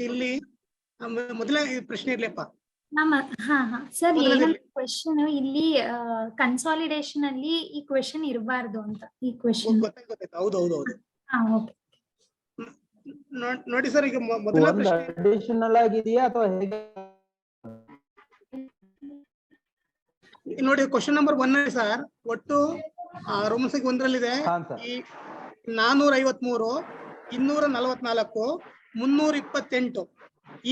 ಇಲ್ಲಿ ಮೊದಲ ಪ್ರಶ್ನೆ ಇರ್ಲಿಪ್ಪ. ಸರ್, ಏನಂತ ಕ್ವೆಶನ್ ಇಲ್ಲಿ ಕನ್ಸಾಲಿಡೇಷನ್ ಅಲ್ಲಿ ಈ ಕ್ವೆಶನ್ ಇರಬಾರ್ದು ಅಂತ. ಈ ಕ್ವೆಶನ್ ಗೊತ್ತಾಯ್ತು. ಹೌದು. ನೋಡಿ ಸರ್, ಈಗ ಮೊದಲ ಒಂದು ಪ್ರಶ್ನೆ ಅಡಿಷನಲ್ ಆಗಿದೆಯಾ ಅಥವಾ ಹೇಗೆ? ನೋಡಿ, ಕ್ವಶನ್ ನಂಬರ್ 1 ಸರ್, ಒಟ್ಟು ರೋಮನ್ ಸಂಖ್ಯೆ 1ರಲ್ಲಿದೆ ಈ 453, 244, 328.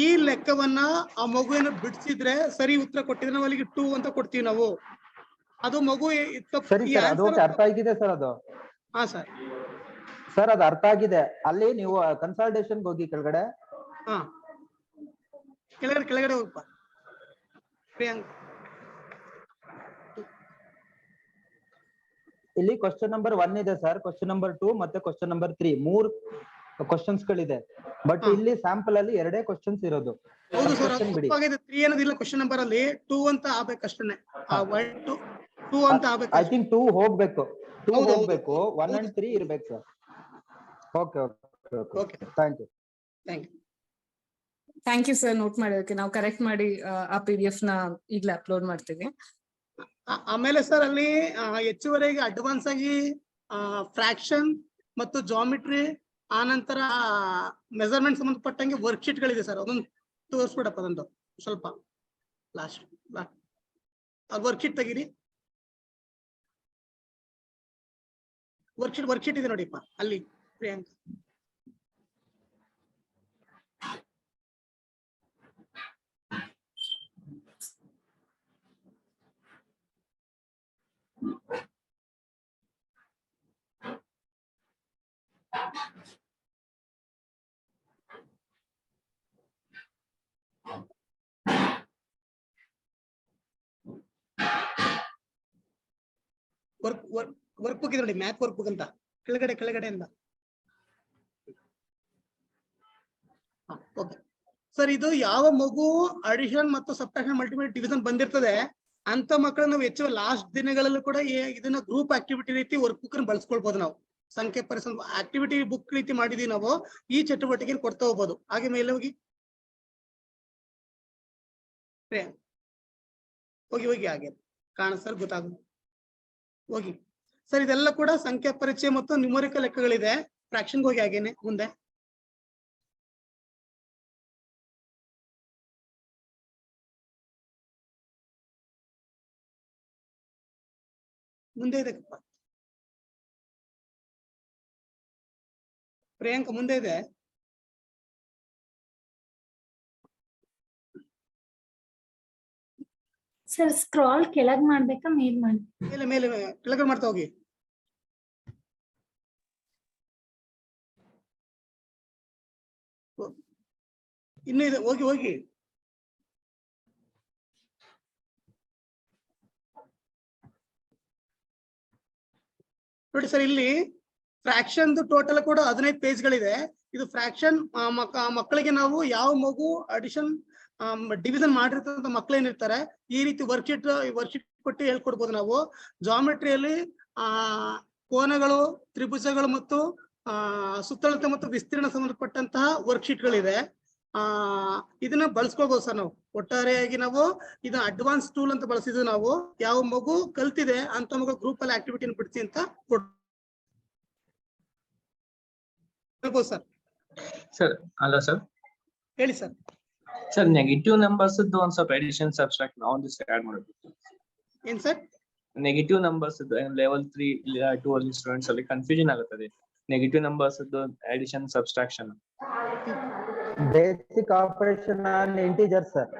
ಈ ಲೆಕ್ಕವನ್ನ ಆ ಮಗುವಿನ ಬಿಡಿಸಿದ್ರೆ ಸರಿ ಉತ್ತರ ಕೊಟ್ಟಿದ್ರೆ ನಾವು ಅಲ್ಲಿಗೆ 2 ಅಂತ ಕೊಡ್ತೀವಿ ನಾವು. ಅದು ಮಗು ಸರಿ ಸರ್, ಅದು ಅರ್ಥ ಆಗಿದೆ ಸರ್. ಅದು ಹಾ ಸರ್, ಸರ್ ಅದು ಅರ್ಥ ಆಗಿದೆ. ಅಲ್ಲಿ ನೀವು ಕನ್ಸಲ್ಟೇಷನ್ ಹೋಗಿ ಕೆಳಗಡೆ. ಹಾ, ಕೆಳಗಡೆ ಹೋಗಪ್ಪ ಪ್ರಿಯಾಂಕ್. ಇಲ್ಲಿ ಕ್ವಶನ್ ನಂಬರ್ 1 ಇದೆ ಸರ್, ಕ್ವಶನ್ ನಂಬರ್ 2 ಮತ್ತೆ ಕ್ವಶನ್ ನಂಬರ್ 3, 3 ಕ್ವಶನ್ಸ್ ಗಳಿದೆ. ಬಟ್ ಇಲ್ಲಿ ಸ್ಯಾಂಪಲ್ ಅಲ್ಲಿ 2 ಕ್ವಶನ್ಸ್ ಇರೋದು. ಹೌದು ಸರ್, ಬಿಡಿ, 3 ಅನ್ನೋದಿಲ್ಲ ಕ್ವಶನ್ ನಂಬರ್ ಅಲ್ಲಿ, 2 ಅಂತ ಆಗ್ಬೇಕಷ್ಟೇ. 2 ಅಂತ ಆಗ್ಬೇಕು. ಐ ಥಿಂಕ್ 2 ಹೋಗ್ಬೇಕು, 2 ಹೋಗ್ಬೇಕು, 1 and 3 ಇರ್ಬೇಕು sir. Okay okay okay, thank you. Thank you sir, note ಮಾಡೋದಕ್ಕೆ. ನಾವು ಕರೆಕ್ಟ್ ಮಾಡಿ ಆ PDF ನ ಈಗಲೇ ಅಪ್ಲೋಡ್ ಮಾಡ್ತೀವಿ. ಆಮೇಲೆ ಸರ್ ಅಲ್ಲಿ ಹೆಚ್ಚುವರೆಗೆ ಅಡ್ವಾನ್ಸ್ ಆಗಿ ಫ್ರಾಕ್ಷನ್ ಮತ್ತು ಜಾಮಿಟ್ರಿ, ಆನಂತರ ಮೆಜರ್ಮೆಂಟ್ ಸಂಬಂಧಪಟ್ಟಂಗೆ ವರ್ಕ್ಶೀಟ್ ಗಳಿದೆ ಸರ್. ಅದೊಂದು ತೋರಿಸ್ಬಿಡಪ್ಪ, ಅದೊಂದು ಸ್ವಲ್ಪ ಲಾಸ್ಟ್ ವರ್ಕ್ಶೀಟ್ ತೆಗೀರಿ. ವರ್ಕ್ಶೀಟ್ ಇದೆ ನೋಡಿಪ್ಪ ಅಲ್ಲಿ ಪ್ರಿಯಾಂಕ್. ವರ್ಕ್ ಬುಕ್ ಇದೆ ನೋಡಿ, ಮ್ಯಾಥ್ ವರ್ಕ್ ಬುಕ್ ಅಂತ ಕೆಳಗಡೆಯಿಂದ. ಓಕೆ ಸರ್, ಇದು ಯಾವ ಮಗು ಅಡಿಷನ್ ಮತ್ತು ಸಬ್ಟ್ರಾಕ್ಷನ್ ಮಲ್ಟಿಪ್ಲಿಕೇಷನ್ ಡಿವಿಷನ್ ಬಂದಿರ್ತದೆ ಅಂತ ಮಕ್ಕಳು ನಾವು ಹೆಚ್ಚು ಲಾಸ್ಟ್ ದಿನಗಳಲ್ಲೂ ಕೂಡ ಇದನ್ನ ಗ್ರೂಪ್ ಆಕ್ಟಿವಿಟಿ ರೀತಿ ವರ್ಕ್ ಬುಕ್ ಬಳಸ್ಕೊಳ್ಬಹುದು. ನಾವು ಸಂಖ್ಯೆ ಪರಿಸರ ಆಕ್ಟಿವಿಟಿ ಬುಕ್ ರೀತಿ ಮಾಡಿದೀವಿ ನಾವು. ಈ ಚಟುವಟಿಕೆ ಕೊಡ್ತಾ ಹೋಗ್ಬೋದು. ಹಾಗೆ ಮೇಲೆ ಹೋಗಿ ಹಾಗೆ ಕಾಣ ಸರ್, ಗೊತ್ತಾಗುತ್ತೆ. ಹೋಗಿ ಸರ್, ಇದೆಲ್ಲ ಕೂಡ ಸಂಖ್ಯಾ ಪರಿಚಯ ಮತ್ತು ನ್ಯೂಮರಿಕಲ್ ಲೆಕ್ಕಗಳಿದೆ. ಫ್ರಾಕ್ಷನ್ಗೆ ಹೋಗಿ ಹಾಗೇನೆ ಮುಂದೆ. ಮುಂದೆ ಇದೆ ಪ್ರಿಯಾಂಕ, ಮುಂದೆ ಇದೆ. ಸರ್ ಸ್ಕ್ರಾಲ್ ಕೆಳಗ್ ಮಾಡ್ಬೇಕಾ ಮೇಲ್ ಮಾಡಿ? ಮೇಲೆ ಕೆಳಗಡೆ ಮಾಡ್ತಾ ಹೋಗಿ. ಇನ್ನು ಇದೆ, ಹೋಗಿ ನೋಡಿ ಸರ್, ಇಲ್ಲಿ ಫ್ರಾಕ್ಷನ್ ಟೋಟಲ್ ಕೂಡ 15 ಪೇಜ್ಗಳಿದೆ. ಇದು ಫ್ರಾಕ್ಷನ್ ಮಕ್ಕಳಿಗೆ ನಾವು ಯಾವ ಮಗು ಅಡಿಷನ್ ಡಿವಿಷನ್ ಮಾಡಿರ್ತಕ್ಕಂಥ ಮಕ್ಳು ಏನಿರ್ತಾರೆ ಈ ರೀತಿ ವರ್ಕ್ಶೀಟ್ ಕೊಟ್ಟು ಹೇಳ್ಕೊಡ್ಬೋದು ನಾವು. ಜಾಮೆಟ್ರಿಯಲ್ಲಿ ಕೋನಗಳು, ತ್ರಿಭುಜಗಳು ಮತ್ತು ಸುತ್ತಳತೆ ಮತ್ತು ವಿಸ್ತೀರ್ಣ ಸಂಬಂಧಪಟ್ಟಂತಹ ವರ್ಕ್ಶೀಟ್ಗಳಿದೆ. ಇದನ್ನ ಬಳಸ್ಕೊಳ್ಬಹುದು ಸರ್. ನಾವು ಒಟ್ಟಾರೆಯಾಗಿ ನಾವು ಇದನ್ನ ಅಡ್ವಾನ್ಸ್ ಟೂಲ್ ಅಂತ ಬಳಸಿದ್ವಿ ನಾವು. ಯಾವ ಮಗು ಕಲ್ತಿದೆ ಅಂತ ಮಗು ಗ್ರೂಪ್ ಅಲ್ಲಿ ಆಕ್ಟಿವಿಟಿನ ಬಿಡಿಸಿ ಅಂತ ಕೊಡ್ಬೋದು ಸರ್. ಸರ್ ಅಲ್ಲ ಸರ್, ಹೇಳಿ ಸರ್. ಸರ್ ನೆಗೆಟಿವ್ ನಂಬರ್ಸ್ ಒಂದ್ ಸ್ವಲ್ಪ ಎಡಿಷನ್ ಸಬ್ಸ್ಟ್ರಾಕ್ಷನ್ ಆಡ್ ಮಾಡಬೇಕು. ಏನ್ ಸರ್? ನೆಗೆಟಿವ್ ನಂಬರ್ಸ್ ಲೆವೆಲ್ 3 2 ಅಲ್ಲಿ ಸ್ಟೂಡೆಂಟ್ಸ್ ಅಲ್ಲಿ ಕನ್ಫ್ಯೂಷನ್ ಆಗುತ್ತದೆ. Negative numbers addition subtraction basic operation on integer sir.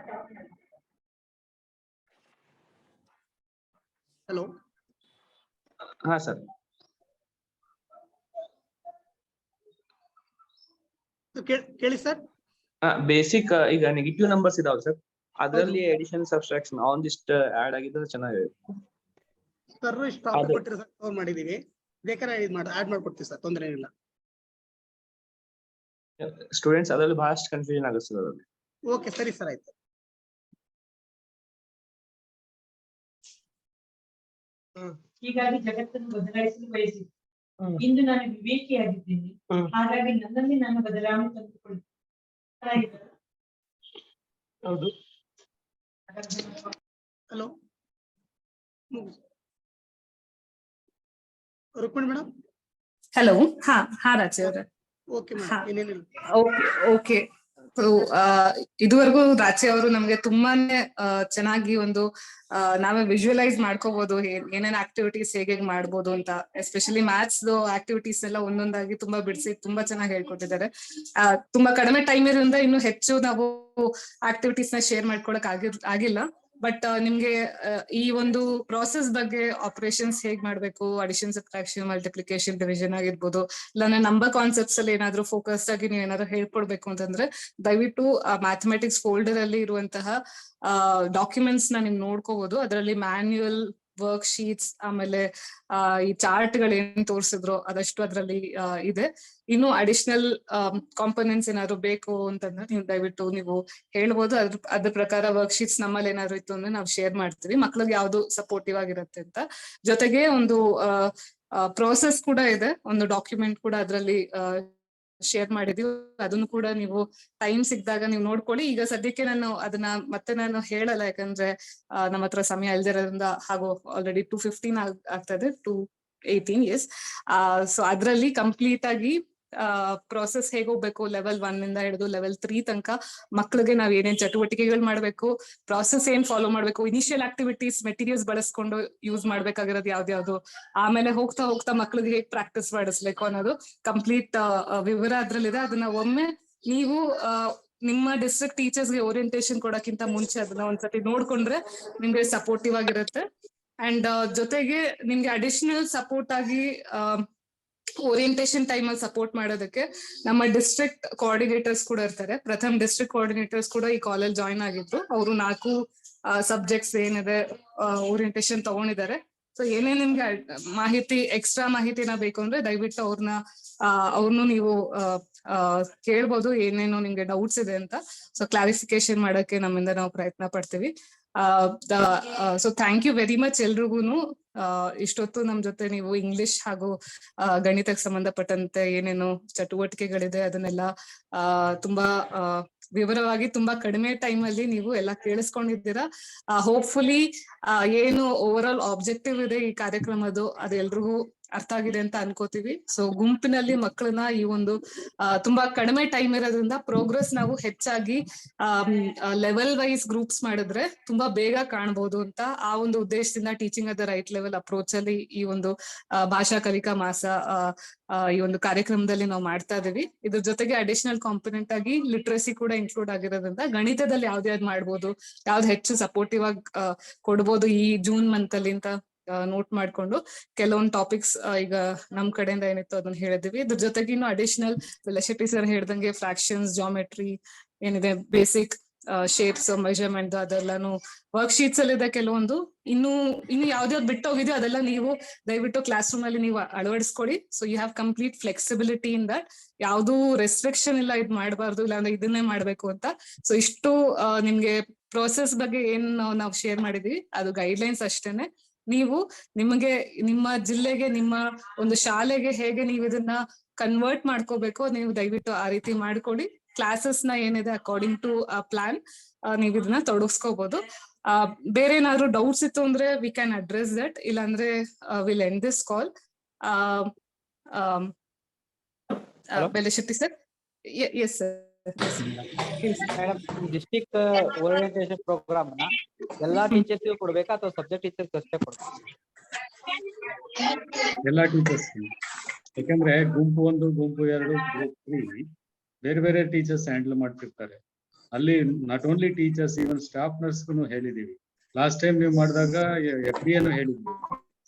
Hello, ಹಾ ಸರ್. ಕೇಳಿ ಸರ್. ಬೇಸಿಕ್ ಈಗ ನೆಗೆಟಿವ್ ನಂಬರ್ಸ್ ಇದಾವೆ ಸರ್, ಅದರಲ್ಲಿ ಎಡಿಷನ್ ಸಬ್ಸ್ಟ್ರಾಕ್ಷನ್ ಒಂದಿಷ್ಟು ಆಡ್ ಆಗಿದ್ರೆ ಚೆನ್ನಾಗಿರುತ್ತೆ ಸರ್. ಇಷ್ಟು ಕೊಟ್ಟಿರೋ ಸರ್, ಕವರ್ ಮಾಡಿದೀವಿ. ಬೇಕಾದ್ರೆ ಆಡ್ ಮಾಡ್ಕೊಡ್ತೀವಿ ಸರ್, ತೊಂದರೆ ಏನಿಲ್ಲ. ಸ್ಟೂಡೆಂಟ್ಸ್ ಅದರಲ್ಲಿ ಬಹಳಷ್ಟು ಕನ್ಫ್ಯೂಷನ್ ಆಗುತ್ತೆ ಸರ್ ಅದರಲ್ಲಿ. ಓಕೆ, ಸರಿ ಸರ್, ಆಯ್ತು. ಹೀಗಾಗಿ ಜಗತ್ತನ್ನು ಬದಲಾಯಿಸಲು ಬಯಸಿದ್ದೆ. ಇಂದು ನಾನು ವಿವೇಕಿಯಾಗಿದ್ದೇನೆ, ಹಾಗಾಗಿ ನನ್ನಲ್ಲಿ ನಾನು ಬದಲಾವಣೆ ತಂದುಕೊಳ್ಳುತ್ತೇನೆ. ಹೌದು. Hello Rukmini madam. ಹಲೋ. ಹಾ ರಾಜಿ ಅವರೇ. ಓಕೆ ಮೇಡಮ್, ಏನೇನಿಲ್ಲ. ಓಕೆ. ಸೊ ಇದುವರೆಗೂ ರಾಚೆ ಅವರು ನಮ್ಗೆ ತುಂಬಾನೇ ಚೆನ್ನಾಗಿ ಒಂದು ನಾವೇ ವಿಜುವಲೈಸ್ ಮಾಡ್ಕೋಬಹುದು ಏನೇನ್ ಆಕ್ಟಿವಿಟೀಸ್ ಹೇಗೆ ಮಾಡ್ಬೋದು ಅಂತ. ಎಸ್ಪೆಷಲಿ ಮ್ಯಾಥ್ಸ್ ಆಕ್ಟಿವಿಟೀಸ್ ಎಲ್ಲ ಒಂದೊಂದಾಗಿ ತುಂಬಾ ಬಿಡಿಸಿ ತುಂಬಾ ಚೆನ್ನಾಗಿ ಹೇಳ್ಕೊಟ್ಟಿದ್ದಾರೆ. ತುಂಬಾ ಕಡಿಮೆ ಟೈಮ್ ಇರೋದ್ರಿಂದ ಇನ್ನು ಹೆಚ್ಚು ನಾವು ಆಕ್ಟಿವಿಟೀಸ್ ನ ಶೇರ್ ಮಾಡ್ಕೊಳಕ್ ಆಗಿಲ್ಲ. ಬಟ್ ನಿಮ್ಗೆ ಈ ಒಂದು ಪ್ರಾಸೆಸ್ ಬಗ್ಗೆ ಆಪರೇಷನ್ಸ್ ಹೇಗ್ ಮಾಡ್ಬೇಕು, ಅಡಿಷನ್, ಸಬ್ಟ್ರಾಕ್ಷನ್, ಮಲ್ಟಿಪ್ಲಿಕೇಶನ್, ಡಿವಿಷನ್ ಆಗಿರ್ಬೋದು, ಇಲ್ಲ ನಂಬರ್ ಕಾನ್ಸೆಪ್ಟ್ಸ್ ಅಲ್ಲಿ ಏನಾದ್ರು ಫೋಕಸ್ ಆಗಿ ನೀವು ಏನಾದ್ರು ಹೇಳ್ಕೊಡ್ಬೇಕು ಅಂತಂದ್ರೆ ದಯವಿಟ್ಟು ಮ್ಯಾಥಮೆಟಿಕ್ಸ್ ಫೋಲ್ಡರ್ ಅಲ್ಲಿ ಇರುವಂತಹ ಡಾಕ್ಯುಮೆಂಟ್ಸ್ ನ ನೀವು ನೋಡ್ಕೋಬಹುದು. ಅದರಲ್ಲಿ ಮ್ಯಾನ್ಯುಯಲ್, ವರ್ಕ್ ಶೀಟ್ಸ್, ಆಮೇಲೆ ಈ ಚಾರ್ಟ್ ಗಳು ಏನ್ ತೋರಿಸಿದ್ರು ಅದಷ್ಟು ಅದರಲ್ಲಿ ಇದೆ. ಇನ್ನು ಅಡಿಷನಲ್ ಕಾಂಪೊನೆಂಟ್ಸ್ ಏನಾದ್ರು ಬೇಕು ಅಂತಂದ್ರೆ ನೀವು ದಯವಿಟ್ಟು ನೀವು ಹೇಳ್ಬೋದು. ಅದ್ರ ಪ್ರಕಾರ ವರ್ಕ್ ಶೀಟ್ಸ್ ನಮ್ಮಲ್ಲಿ ಏನಾದ್ರು ಇತ್ತು ಅಂದ್ರೆ ನಾವು ಶೇರ್ ಮಾಡ್ತೀವಿ, ಮಕ್ಳಿಗೆ ಯಾವ್ದು ಸಪೋರ್ಟಿವ್ ಆಗಿರುತ್ತೆ ಅಂತ. ಜೊತೆಗೆ ಒಂದು ಪ್ರೋಸೆಸ್ ಕೂಡ ಇದೆ, ಒಂದು ಡಾಕ್ಯುಮೆಂಟ್ ಕೂಡ ಅದರಲ್ಲಿ ಶೇರ್ ಮಾಡಿದೀವಿ. ಅದನ್ನು ಕೂಡ ನೀವು ಟೈಮ್ ಸಿಕ್ಕಿದಾಗ ನೀವು ನೋಡ್ಕೊಳ್ಳಿ. ಈಗ ಸದ್ಯಕ್ಕೆ ಅದನ್ನ ನಾನು ಹೇಳಲ್ಲ, ಯಾಕಂದ್ರೆ ನಮ್ಮ ಹತ್ರ ಸಮಯ ಇಲ್ದಿರೋದ್ರಿಂದ. ಹಾಗೂ ಆಲ್ರೆಡಿ 2:15 ಆಗ್ತದೆ, 2:18. ಎಸ್. ಸೊ ಅದ್ರಲ್ಲಿ ಕಂಪ್ಲೀಟ್ ಆಗಿ ಪ್ರೋಸೆಸ್ ಹೇಗ್ ಹೋಗ್ಬೇಕು, ಲೆವೆಲ್ 1 ಇಂದ ಹಿಡಿದು ಲೆವೆಲ್ 3 ತನಕ ಮಕ್ಳಿಗೆ ನಾವ್ ಏನೇನ್ ಚಟುವಟಿಕೆಗಳು ಮಾಡ್ಬೇಕು, ಪ್ರಾಸೆಸ್ ಏನ್ ಫಾಲೋ ಮಾಡ್ಬೇಕು, ಇನಿಷಿಯಲ್ ಆಕ್ಟಿವಿಟೀಸ್, ಮೆಟೀರಿಯಲ್ಸ್ ಬಳಸ್ಕೊಂಡು ಯೂಸ್ ಮಾಡ್ಬೇಕಾಗಿರೋದು ಯಾವ್ದ್ಯಾವ್ದು, ಆಮೇಲೆ ಹೋಗ್ತಾ ಹೋಗ್ತಾ ಮಕ್ಳಿಗೆ ಹೇಗ್ ಪ್ರಾಕ್ಟೀಸ್ ಮಾಡಿಸ್ಬೇಕು ಅನ್ನೋದು ಕಂಪ್ಲೀಟ್ ವಿವರ ಅದ್ರಲ್ಲಿದೆ. ಅದನ್ನ ಒಮ್ಮೆ ನೀವು ನಿಮ್ಮ ಡಿಸ್ಟ್ರಿಕ್ಟ್ ಟೀಚರ್ಸ್ಗೆ ಓರಿಯಂಟೇಶನ್ ಕೊಡಕ್ಕಿಂತ ಮುಂಚೆ ಅದನ್ನ ಒಂದ್ಸತಿ ನೋಡ್ಕೊಂಡ್ರೆ ನಿಮ್ಗೆ ಸಪೋರ್ಟಿವ್ ಆಗಿರುತ್ತೆ. ಅಂಡ್ ಜೊತೆಗೆ ನಿಮ್ಗೆ ಅಡಿಷನಲ್ ಸಪೋರ್ಟ್ ಆಗಿ ಓರಿಯಂಟೇಶನ್ ಟೈಮ್ ಅಲ್ಲಿ ಸಪೋರ್ಟ್ ಮಾಡೋದಕ್ಕೆ ನಮ್ಮ ಡಿಸ್ಟ್ರಿಕ್ಟ್ ಕೋಆರ್ಡಿನೇಟರ್ಸ್ ಕೂಡ ಇರ್ತಾರೆ. ಪ್ರಥಮ್ ಡಿಸ್ಟ್ರಿಕ್ಟ್ ಕೋಆರ್ಡಿನೇಟರ್ಸ್ ಕೂಡ ಈ ಕಾಲೇಜ್ ಜಾಯಿನ್ ಆಗಿದ್ರು. ಅವರು 4 ಸಬ್ಜೆಕ್ಟ್ಸ್ ಏನಿದೆ ಓರಿಯಂಟೇಶನ್ ತಗೊಂಡಿದ್ದಾರೆ. ಸೊ ಏನೇನ್ ನಿಮ್ಗೆ ಮಾಹಿತಿ, ಎಕ್ಸ್ಟ್ರಾ ಮಾಹಿತಿನ ಬೇಕು ಅಂದ್ರೆ ದಯವಿಟ್ಟು ಅವ್ರನ್ನು ನೀವು ಕೇಳ್ಬೋದು, ಏನೇನು ನಿಮ್ಗೆ ಡೌಟ್ಸ್ ಇದೆ ಅಂತ. ಸೊ ಕ್ಲಾರಿಫಿಕೇಶನ್ ಮಾಡಕ್ಕೆ ನಮ್ಮಿಂದ ನಾವು ಪ್ರಯತ್ನ ಪಡ್ತೀವಿ. So thank you very much ಎಲ್ರಿಗೂನು. ಇಷ್ಟೊತ್ತು ನಮ್ ಜೊತೆ ನೀವು ಇಂಗ್ಲಿಷ್ ಹಾಗೂ ಗಣಿತಕ್ಕೆ ಸಂಬಂಧಪಟ್ಟಂತೆ ಏನೇನು ಚಟುವಟಿಕೆಗಳಿದೆ ಅದನ್ನೆಲ್ಲ ತುಂಬಾ ವಿವರವಾಗಿ ತುಂಬಾ ಕಡಿಮೆ ಟೈಮ್ ಅಲ್ಲಿ ನೀವು ಎಲ್ಲ ಕೇಳಿಸ್ಕೊಂಡಿದ್ದೀರಾ. ಹೋಪ್ಫುಲಿ ಏನು ಓವರ್ ಆಲ್ ಆಬ್ಜೆಕ್ಟಿವ್ ಇದೆ ಈ ಕಾರ್ಯಕ್ರಮದ್ದು ಅದು ಎಲ್ರಿಗೂ ಅರ್ಥ ಆಗಿದೆ ಅಂತ ಅನ್ಕೋತೀವಿ. ಸೊ ಗುಂಪಿನಲ್ಲಿ ಮಕ್ಕಳನ್ನ ಈ ಒಂದು ತುಂಬಾ ಕಡಿಮೆ ಟೈಮ್ ಇರೋದ್ರಿಂದ ಪ್ರೋಗ್ರೆಸ್ ನಾವು ಹೆಚ್ಚಾಗಿ ಲೆವೆಲ್ ವೈಸ್ ಗ್ರೂಪ್ಸ್ ಮಾಡಿದ್ರೆ ತುಂಬಾ ಬೇಗ ಕಾಣಬಹುದು ಅಂತ ಆ ಒಂದು ಉದ್ದೇಶದಿಂದ teaching at the right level approach ಅಲ್ಲಿ ಈ ಒಂದು ಭಾಷಾ ಕಲಿಕಾ ಮಾಸ ಈ ಒಂದು ಕಾರ್ಯಕ್ರಮದಲ್ಲಿ ನಾವು ಮಾಡ್ತಾ ಇದೀವಿ. ಇದ್ರ ಜೊತೆಗೆ ಅಡಿಷನಲ್ ಕಾಂಪೊನೆಂಟ್ ಆಗಿ ಲಿಟ್ರಸಿ ಕೂಡ ಇನ್ಕ್ಲೂಡ್ ಆಗಿರೋದ್ರಿಂದ ಗಣಿತದಲ್ಲಿ ಯಾವ್ದು ಮಾಡ್ಬೋದು, ಯಾವ್ದು ಹೆಚ್ಚು ಸಪೋರ್ಟಿವ್ ಆಗಿ ಕೊಡ್ಬೋದು ಈ ಜೂನ್ ಮಂತ್ ಅಲ್ಲಿ ಅಂತ ನೋಟ್ ಮಾಡ್ಕೊಂಡು ಕೆಲವೊಂದು ಟಾಪಿಕ್ಸ್ ಈಗ ನಮ್ ಕಡೆಯಿಂದ ಏನಿತ್ತು ಅದನ್ನ ಹೇಳಿದ್ವಿ. ಇದ್ರ ಜೊತೆಗೆ ಇನ್ನು ಅಡಿಷನಲ್ ಶೆಟ್ಟಿ ಸರ್ ಹೇಳ್ದಂಗೆ ಫ್ರಾಕ್ಷನ್ಸ್, ಜಾಮೆಟ್ರಿ ಏನಿದೆ, ಬೇಸಿಕ್ ಶೇಪ್ಸ್, ಮೆಜರ್ಮೆಂಟ್ ಅದೆಲ್ಲಾನು ವರ್ಕ್ ಶೀಟ್ಸ್ ಅಲ್ಲಿ ಇದೆ. ಕೆಲವೊಂದು ಇನ್ನು ಯಾವ್ದಾವ್ದು ಬಿಟ್ಟೋಗಿದೆಯೋ ಅದೆಲ್ಲ ನೀವು ದಯವಿಟ್ಟು ಕ್ಲಾಸ್ ರೂಮ್ ಅಲ್ಲಿ ನೀವು ಅಳವಡಿಸ್ಕೊಳ್ಳಿ. So you have complete flexibility in that. ಯಾವ್ದು ರೆಸ್ಟ್ರಿಕ್ಷನ್ ಇಲ್ಲ, ಇದ್ ಮಾಡಬಾರ್ದು ಇಲ್ಲ ಅಂದ್ರೆ ಇದನ್ನೇ ಮಾಡ್ಬೇಕು ಅಂತ. ಸೊ ಇಷ್ಟು ನಿಮ್ಗೆ ಪ್ರೋಸೆಸ್ ಬಗ್ಗೆ ಏನ್ ನಾವು ಶೇರ್ ಮಾಡಿದೀವಿ ಅದು ಗೈಡ್ಲೈನ್ಸ್ ಅಷ್ಟೇನೆ. ನೀವು ನಿಮಗೆ ನಿಮ್ಮ ಜಿಲ್ಲೆಗೆ, ನಿಮ್ಮ ಒಂದು ಶಾಲೆಗೆ ಹೇಗೆ ನೀವು ಇದನ್ನ ಕನ್ವರ್ಟ್ ಮಾಡ್ಕೋಬೇಕು ನೀವು ದಯವಿಟ್ಟು ಆ ರೀತಿ ಮಾಡ್ಕೊಳ್ಳಿ. ಕ್ಲಾಸಸ್ ನ ಏನಿದೆ ಅಕಾರ್ಡಿಂಗ್ ಟು ಪ್ಲಾನ್ ನೀವು ಇದನ್ನ ತೊಡಗಿಸ್ಕೋಬಹುದು. ಬೇರೆ ಏನಾದ್ರು ಡೌಟ್ಸ್ ಇತ್ತು ಅಂದ್ರೆ ವಿ ಕ್ಯಾನ್ ಅಡ್ರೆಸ್ ದಟ್, ಇಲ್ಲಾಂದ್ರೆ will end this call. Beleshetty sir. Yes sir. Madam, district orientation program ನ ಎಲ್ಲಾ ಟೀಚರ್ಸ್ ಕೊಡ್ಬೇಕಾ ಅಥವಾ ಸಬ್ಜೆಕ್ಟ್ ಟೀಚರ್ಸ್ ಅಷ್ಟೇ ಕೊಡ್ಬೇಕಾ? ಎಲ್ಲಾ ಟೀಚರ್ಸ್, ಯಾಕಂದ್ರೆ ಗುಂಪು 1, ಗುಂಪು 2, ಗ್ರೂಪ್ 3 ಬೇರೆ ಬೇರೆ ಟೀಚರ್ಸ್ ಹ್ಯಾಂಡಲ್ ಮಾಡ್ತಿರ್ತಾರೆ. ಅಲ್ಲಿ not only teachers, even staff ನರ್ಸ್ಗೂ ಹೇಳಿದೀವಿ. ಲಾಸ್ಟ್ ಟೈಮ್ ನೀವು ಮಾಡಿದಾಗ FDAನು ಹೇಳಿದ್ವಿ.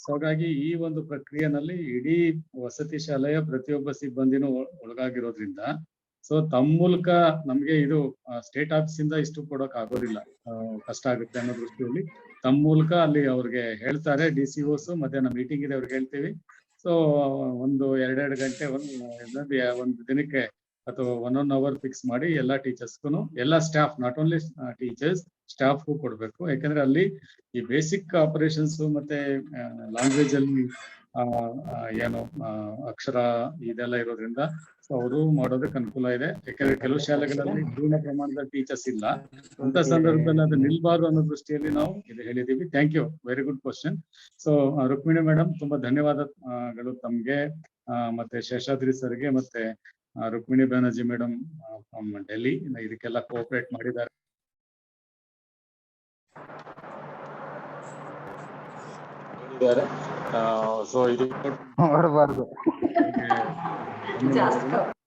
ಸೊ ಹಾಗಾಗಿ ಈ ಒಂದು ಪ್ರಕ್ರಿಯೆನಲ್ಲಿ ಇಡೀ ವಸತಿ ಶಾಲೆಯ ಪ್ರತಿಯೊಬ್ಬ ಸಿಬ್ಬಂದಿನೂ ಒಳಗಾಗಿರೋದ್ರಿಂದ ಸೊ ತಮ್ಮ ಮೂಲಕ ನಮ್ಗೆ ಇದು ಸ್ಟೇಟ್ ಆಫೀಸ್ ಇಂದ ಇಷ್ಟು ಕೊಡೋಕ್ ಆಗೋದಿಲ್ಲ, ಕಷ್ಟ ಆಗುತ್ತೆ ಅನ್ನೋ ದೃಷ್ಟಿಯಲ್ಲಿ ತಮ್ಮ ಮೂಲಕ ಅಲ್ಲಿ ಅವ್ರಿಗೆ ಹೇಳ್ತಾರೆ. DCOs ಮಧ್ಯಾಹ್ನ ಮೀಟಿಂಗ್ ಇದೆ ಅವ್ರಿಗೆ ಹೇಳ್ತೀವಿ. ಸೊ ಒಂದು 2 ಗಂಟೆ ಒಂದು ದಿನಕ್ಕೆ ಅಥವಾ 1 ಅವರ್ ಫಿಕ್ಸ್ ಮಾಡಿ ಎಲ್ಲಾ ಟೀಚರ್ಸ್ಗೂ, ಎಲ್ಲಾ ಸ್ಟಾಫ್, ನಾಟ್ ಓನ್ಲಿ ಟೀಚರ್ಸ್, ಸ್ಟಾಫ್ಗೂ ಕೊಡ್ಬೇಕು. ಯಾಕಂದ್ರೆ ಅಲ್ಲಿ ಈ ಬೇಸಿಕ್ ಆಪರೇಷನ್ಸ್ ಮತ್ತೆ ಲ್ಯಾಂಗ್ವೇಜ್ ಅಲ್ಲಿ ಏನು ಅಕ್ಷರ ಇದೆಲ್ಲ ಇರೋದ್ರಿಂದ ಸೊ ಅವರು ಮಾಡೋದಕ್ಕೆ ಅನುಕೂಲ ಇದೆ. ಯಾಕಂದ್ರೆ ಕೆಲವು ಶಾಲೆಗಳಲ್ಲಿ ಪೂರ್ಣ ಪ್ರಮಾಣದ ಟೀಚರ್ಸ್ ಇಲ್ಲ, ಅಂತ ಸಂದರ್ಭದಲ್ಲಿ ಅದು ನಿಲ್ಬಾರ್ದು ಅನ್ನೋ ದೃಷ್ಟಿಯಲ್ಲಿ ನಾವು ಇದು ಹೇಳಿದೀವಿ. Thank you, very good question. So Rukmini madam, ತುಂಬಾ ಧನ್ಯವಾದಗಳು ತಮ್ಗೆ, ಮತ್ತೆ ಶೇಷಾದ್ರಿ ಸರ್ಗೆ, ಮತ್ತೆ ರುಕ್ಮಿಣಿ ಬ್ಯಾನರ್ಜಿ ಮೇಡಮ್ ಫ್ರಮ್ ಡೆಲ್ಲಿ ಇದಕ್ಕೆಲ್ಲ ಕೋಆಪರೇಟ್ ಮಾಡಿದ್ದಾರೆ. ಸೊ ಇದು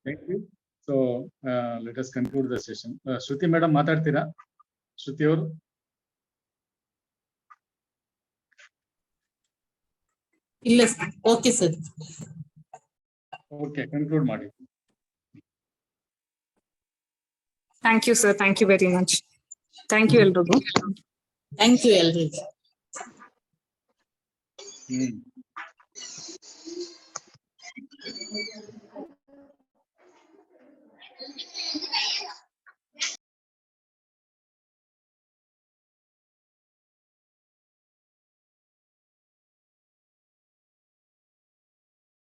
thank you. So let us conclude the session. Shruti madam ಮಾತಾಡ್ತೀರಾ? ಶ್ರುತಿ ಅವರು ಇಲ್ಲ. Okay sir. ಓಕೆ, ಕನ್ಕ್ಲೂಡ್ ಮಾಡಿ. Thank you sir. Thank you very much. Thank you ಎಲ್ರಿಗೂ. ಥ್ಯಾಂಕ್ ಯು ಎಲ್ರಿಗೂ.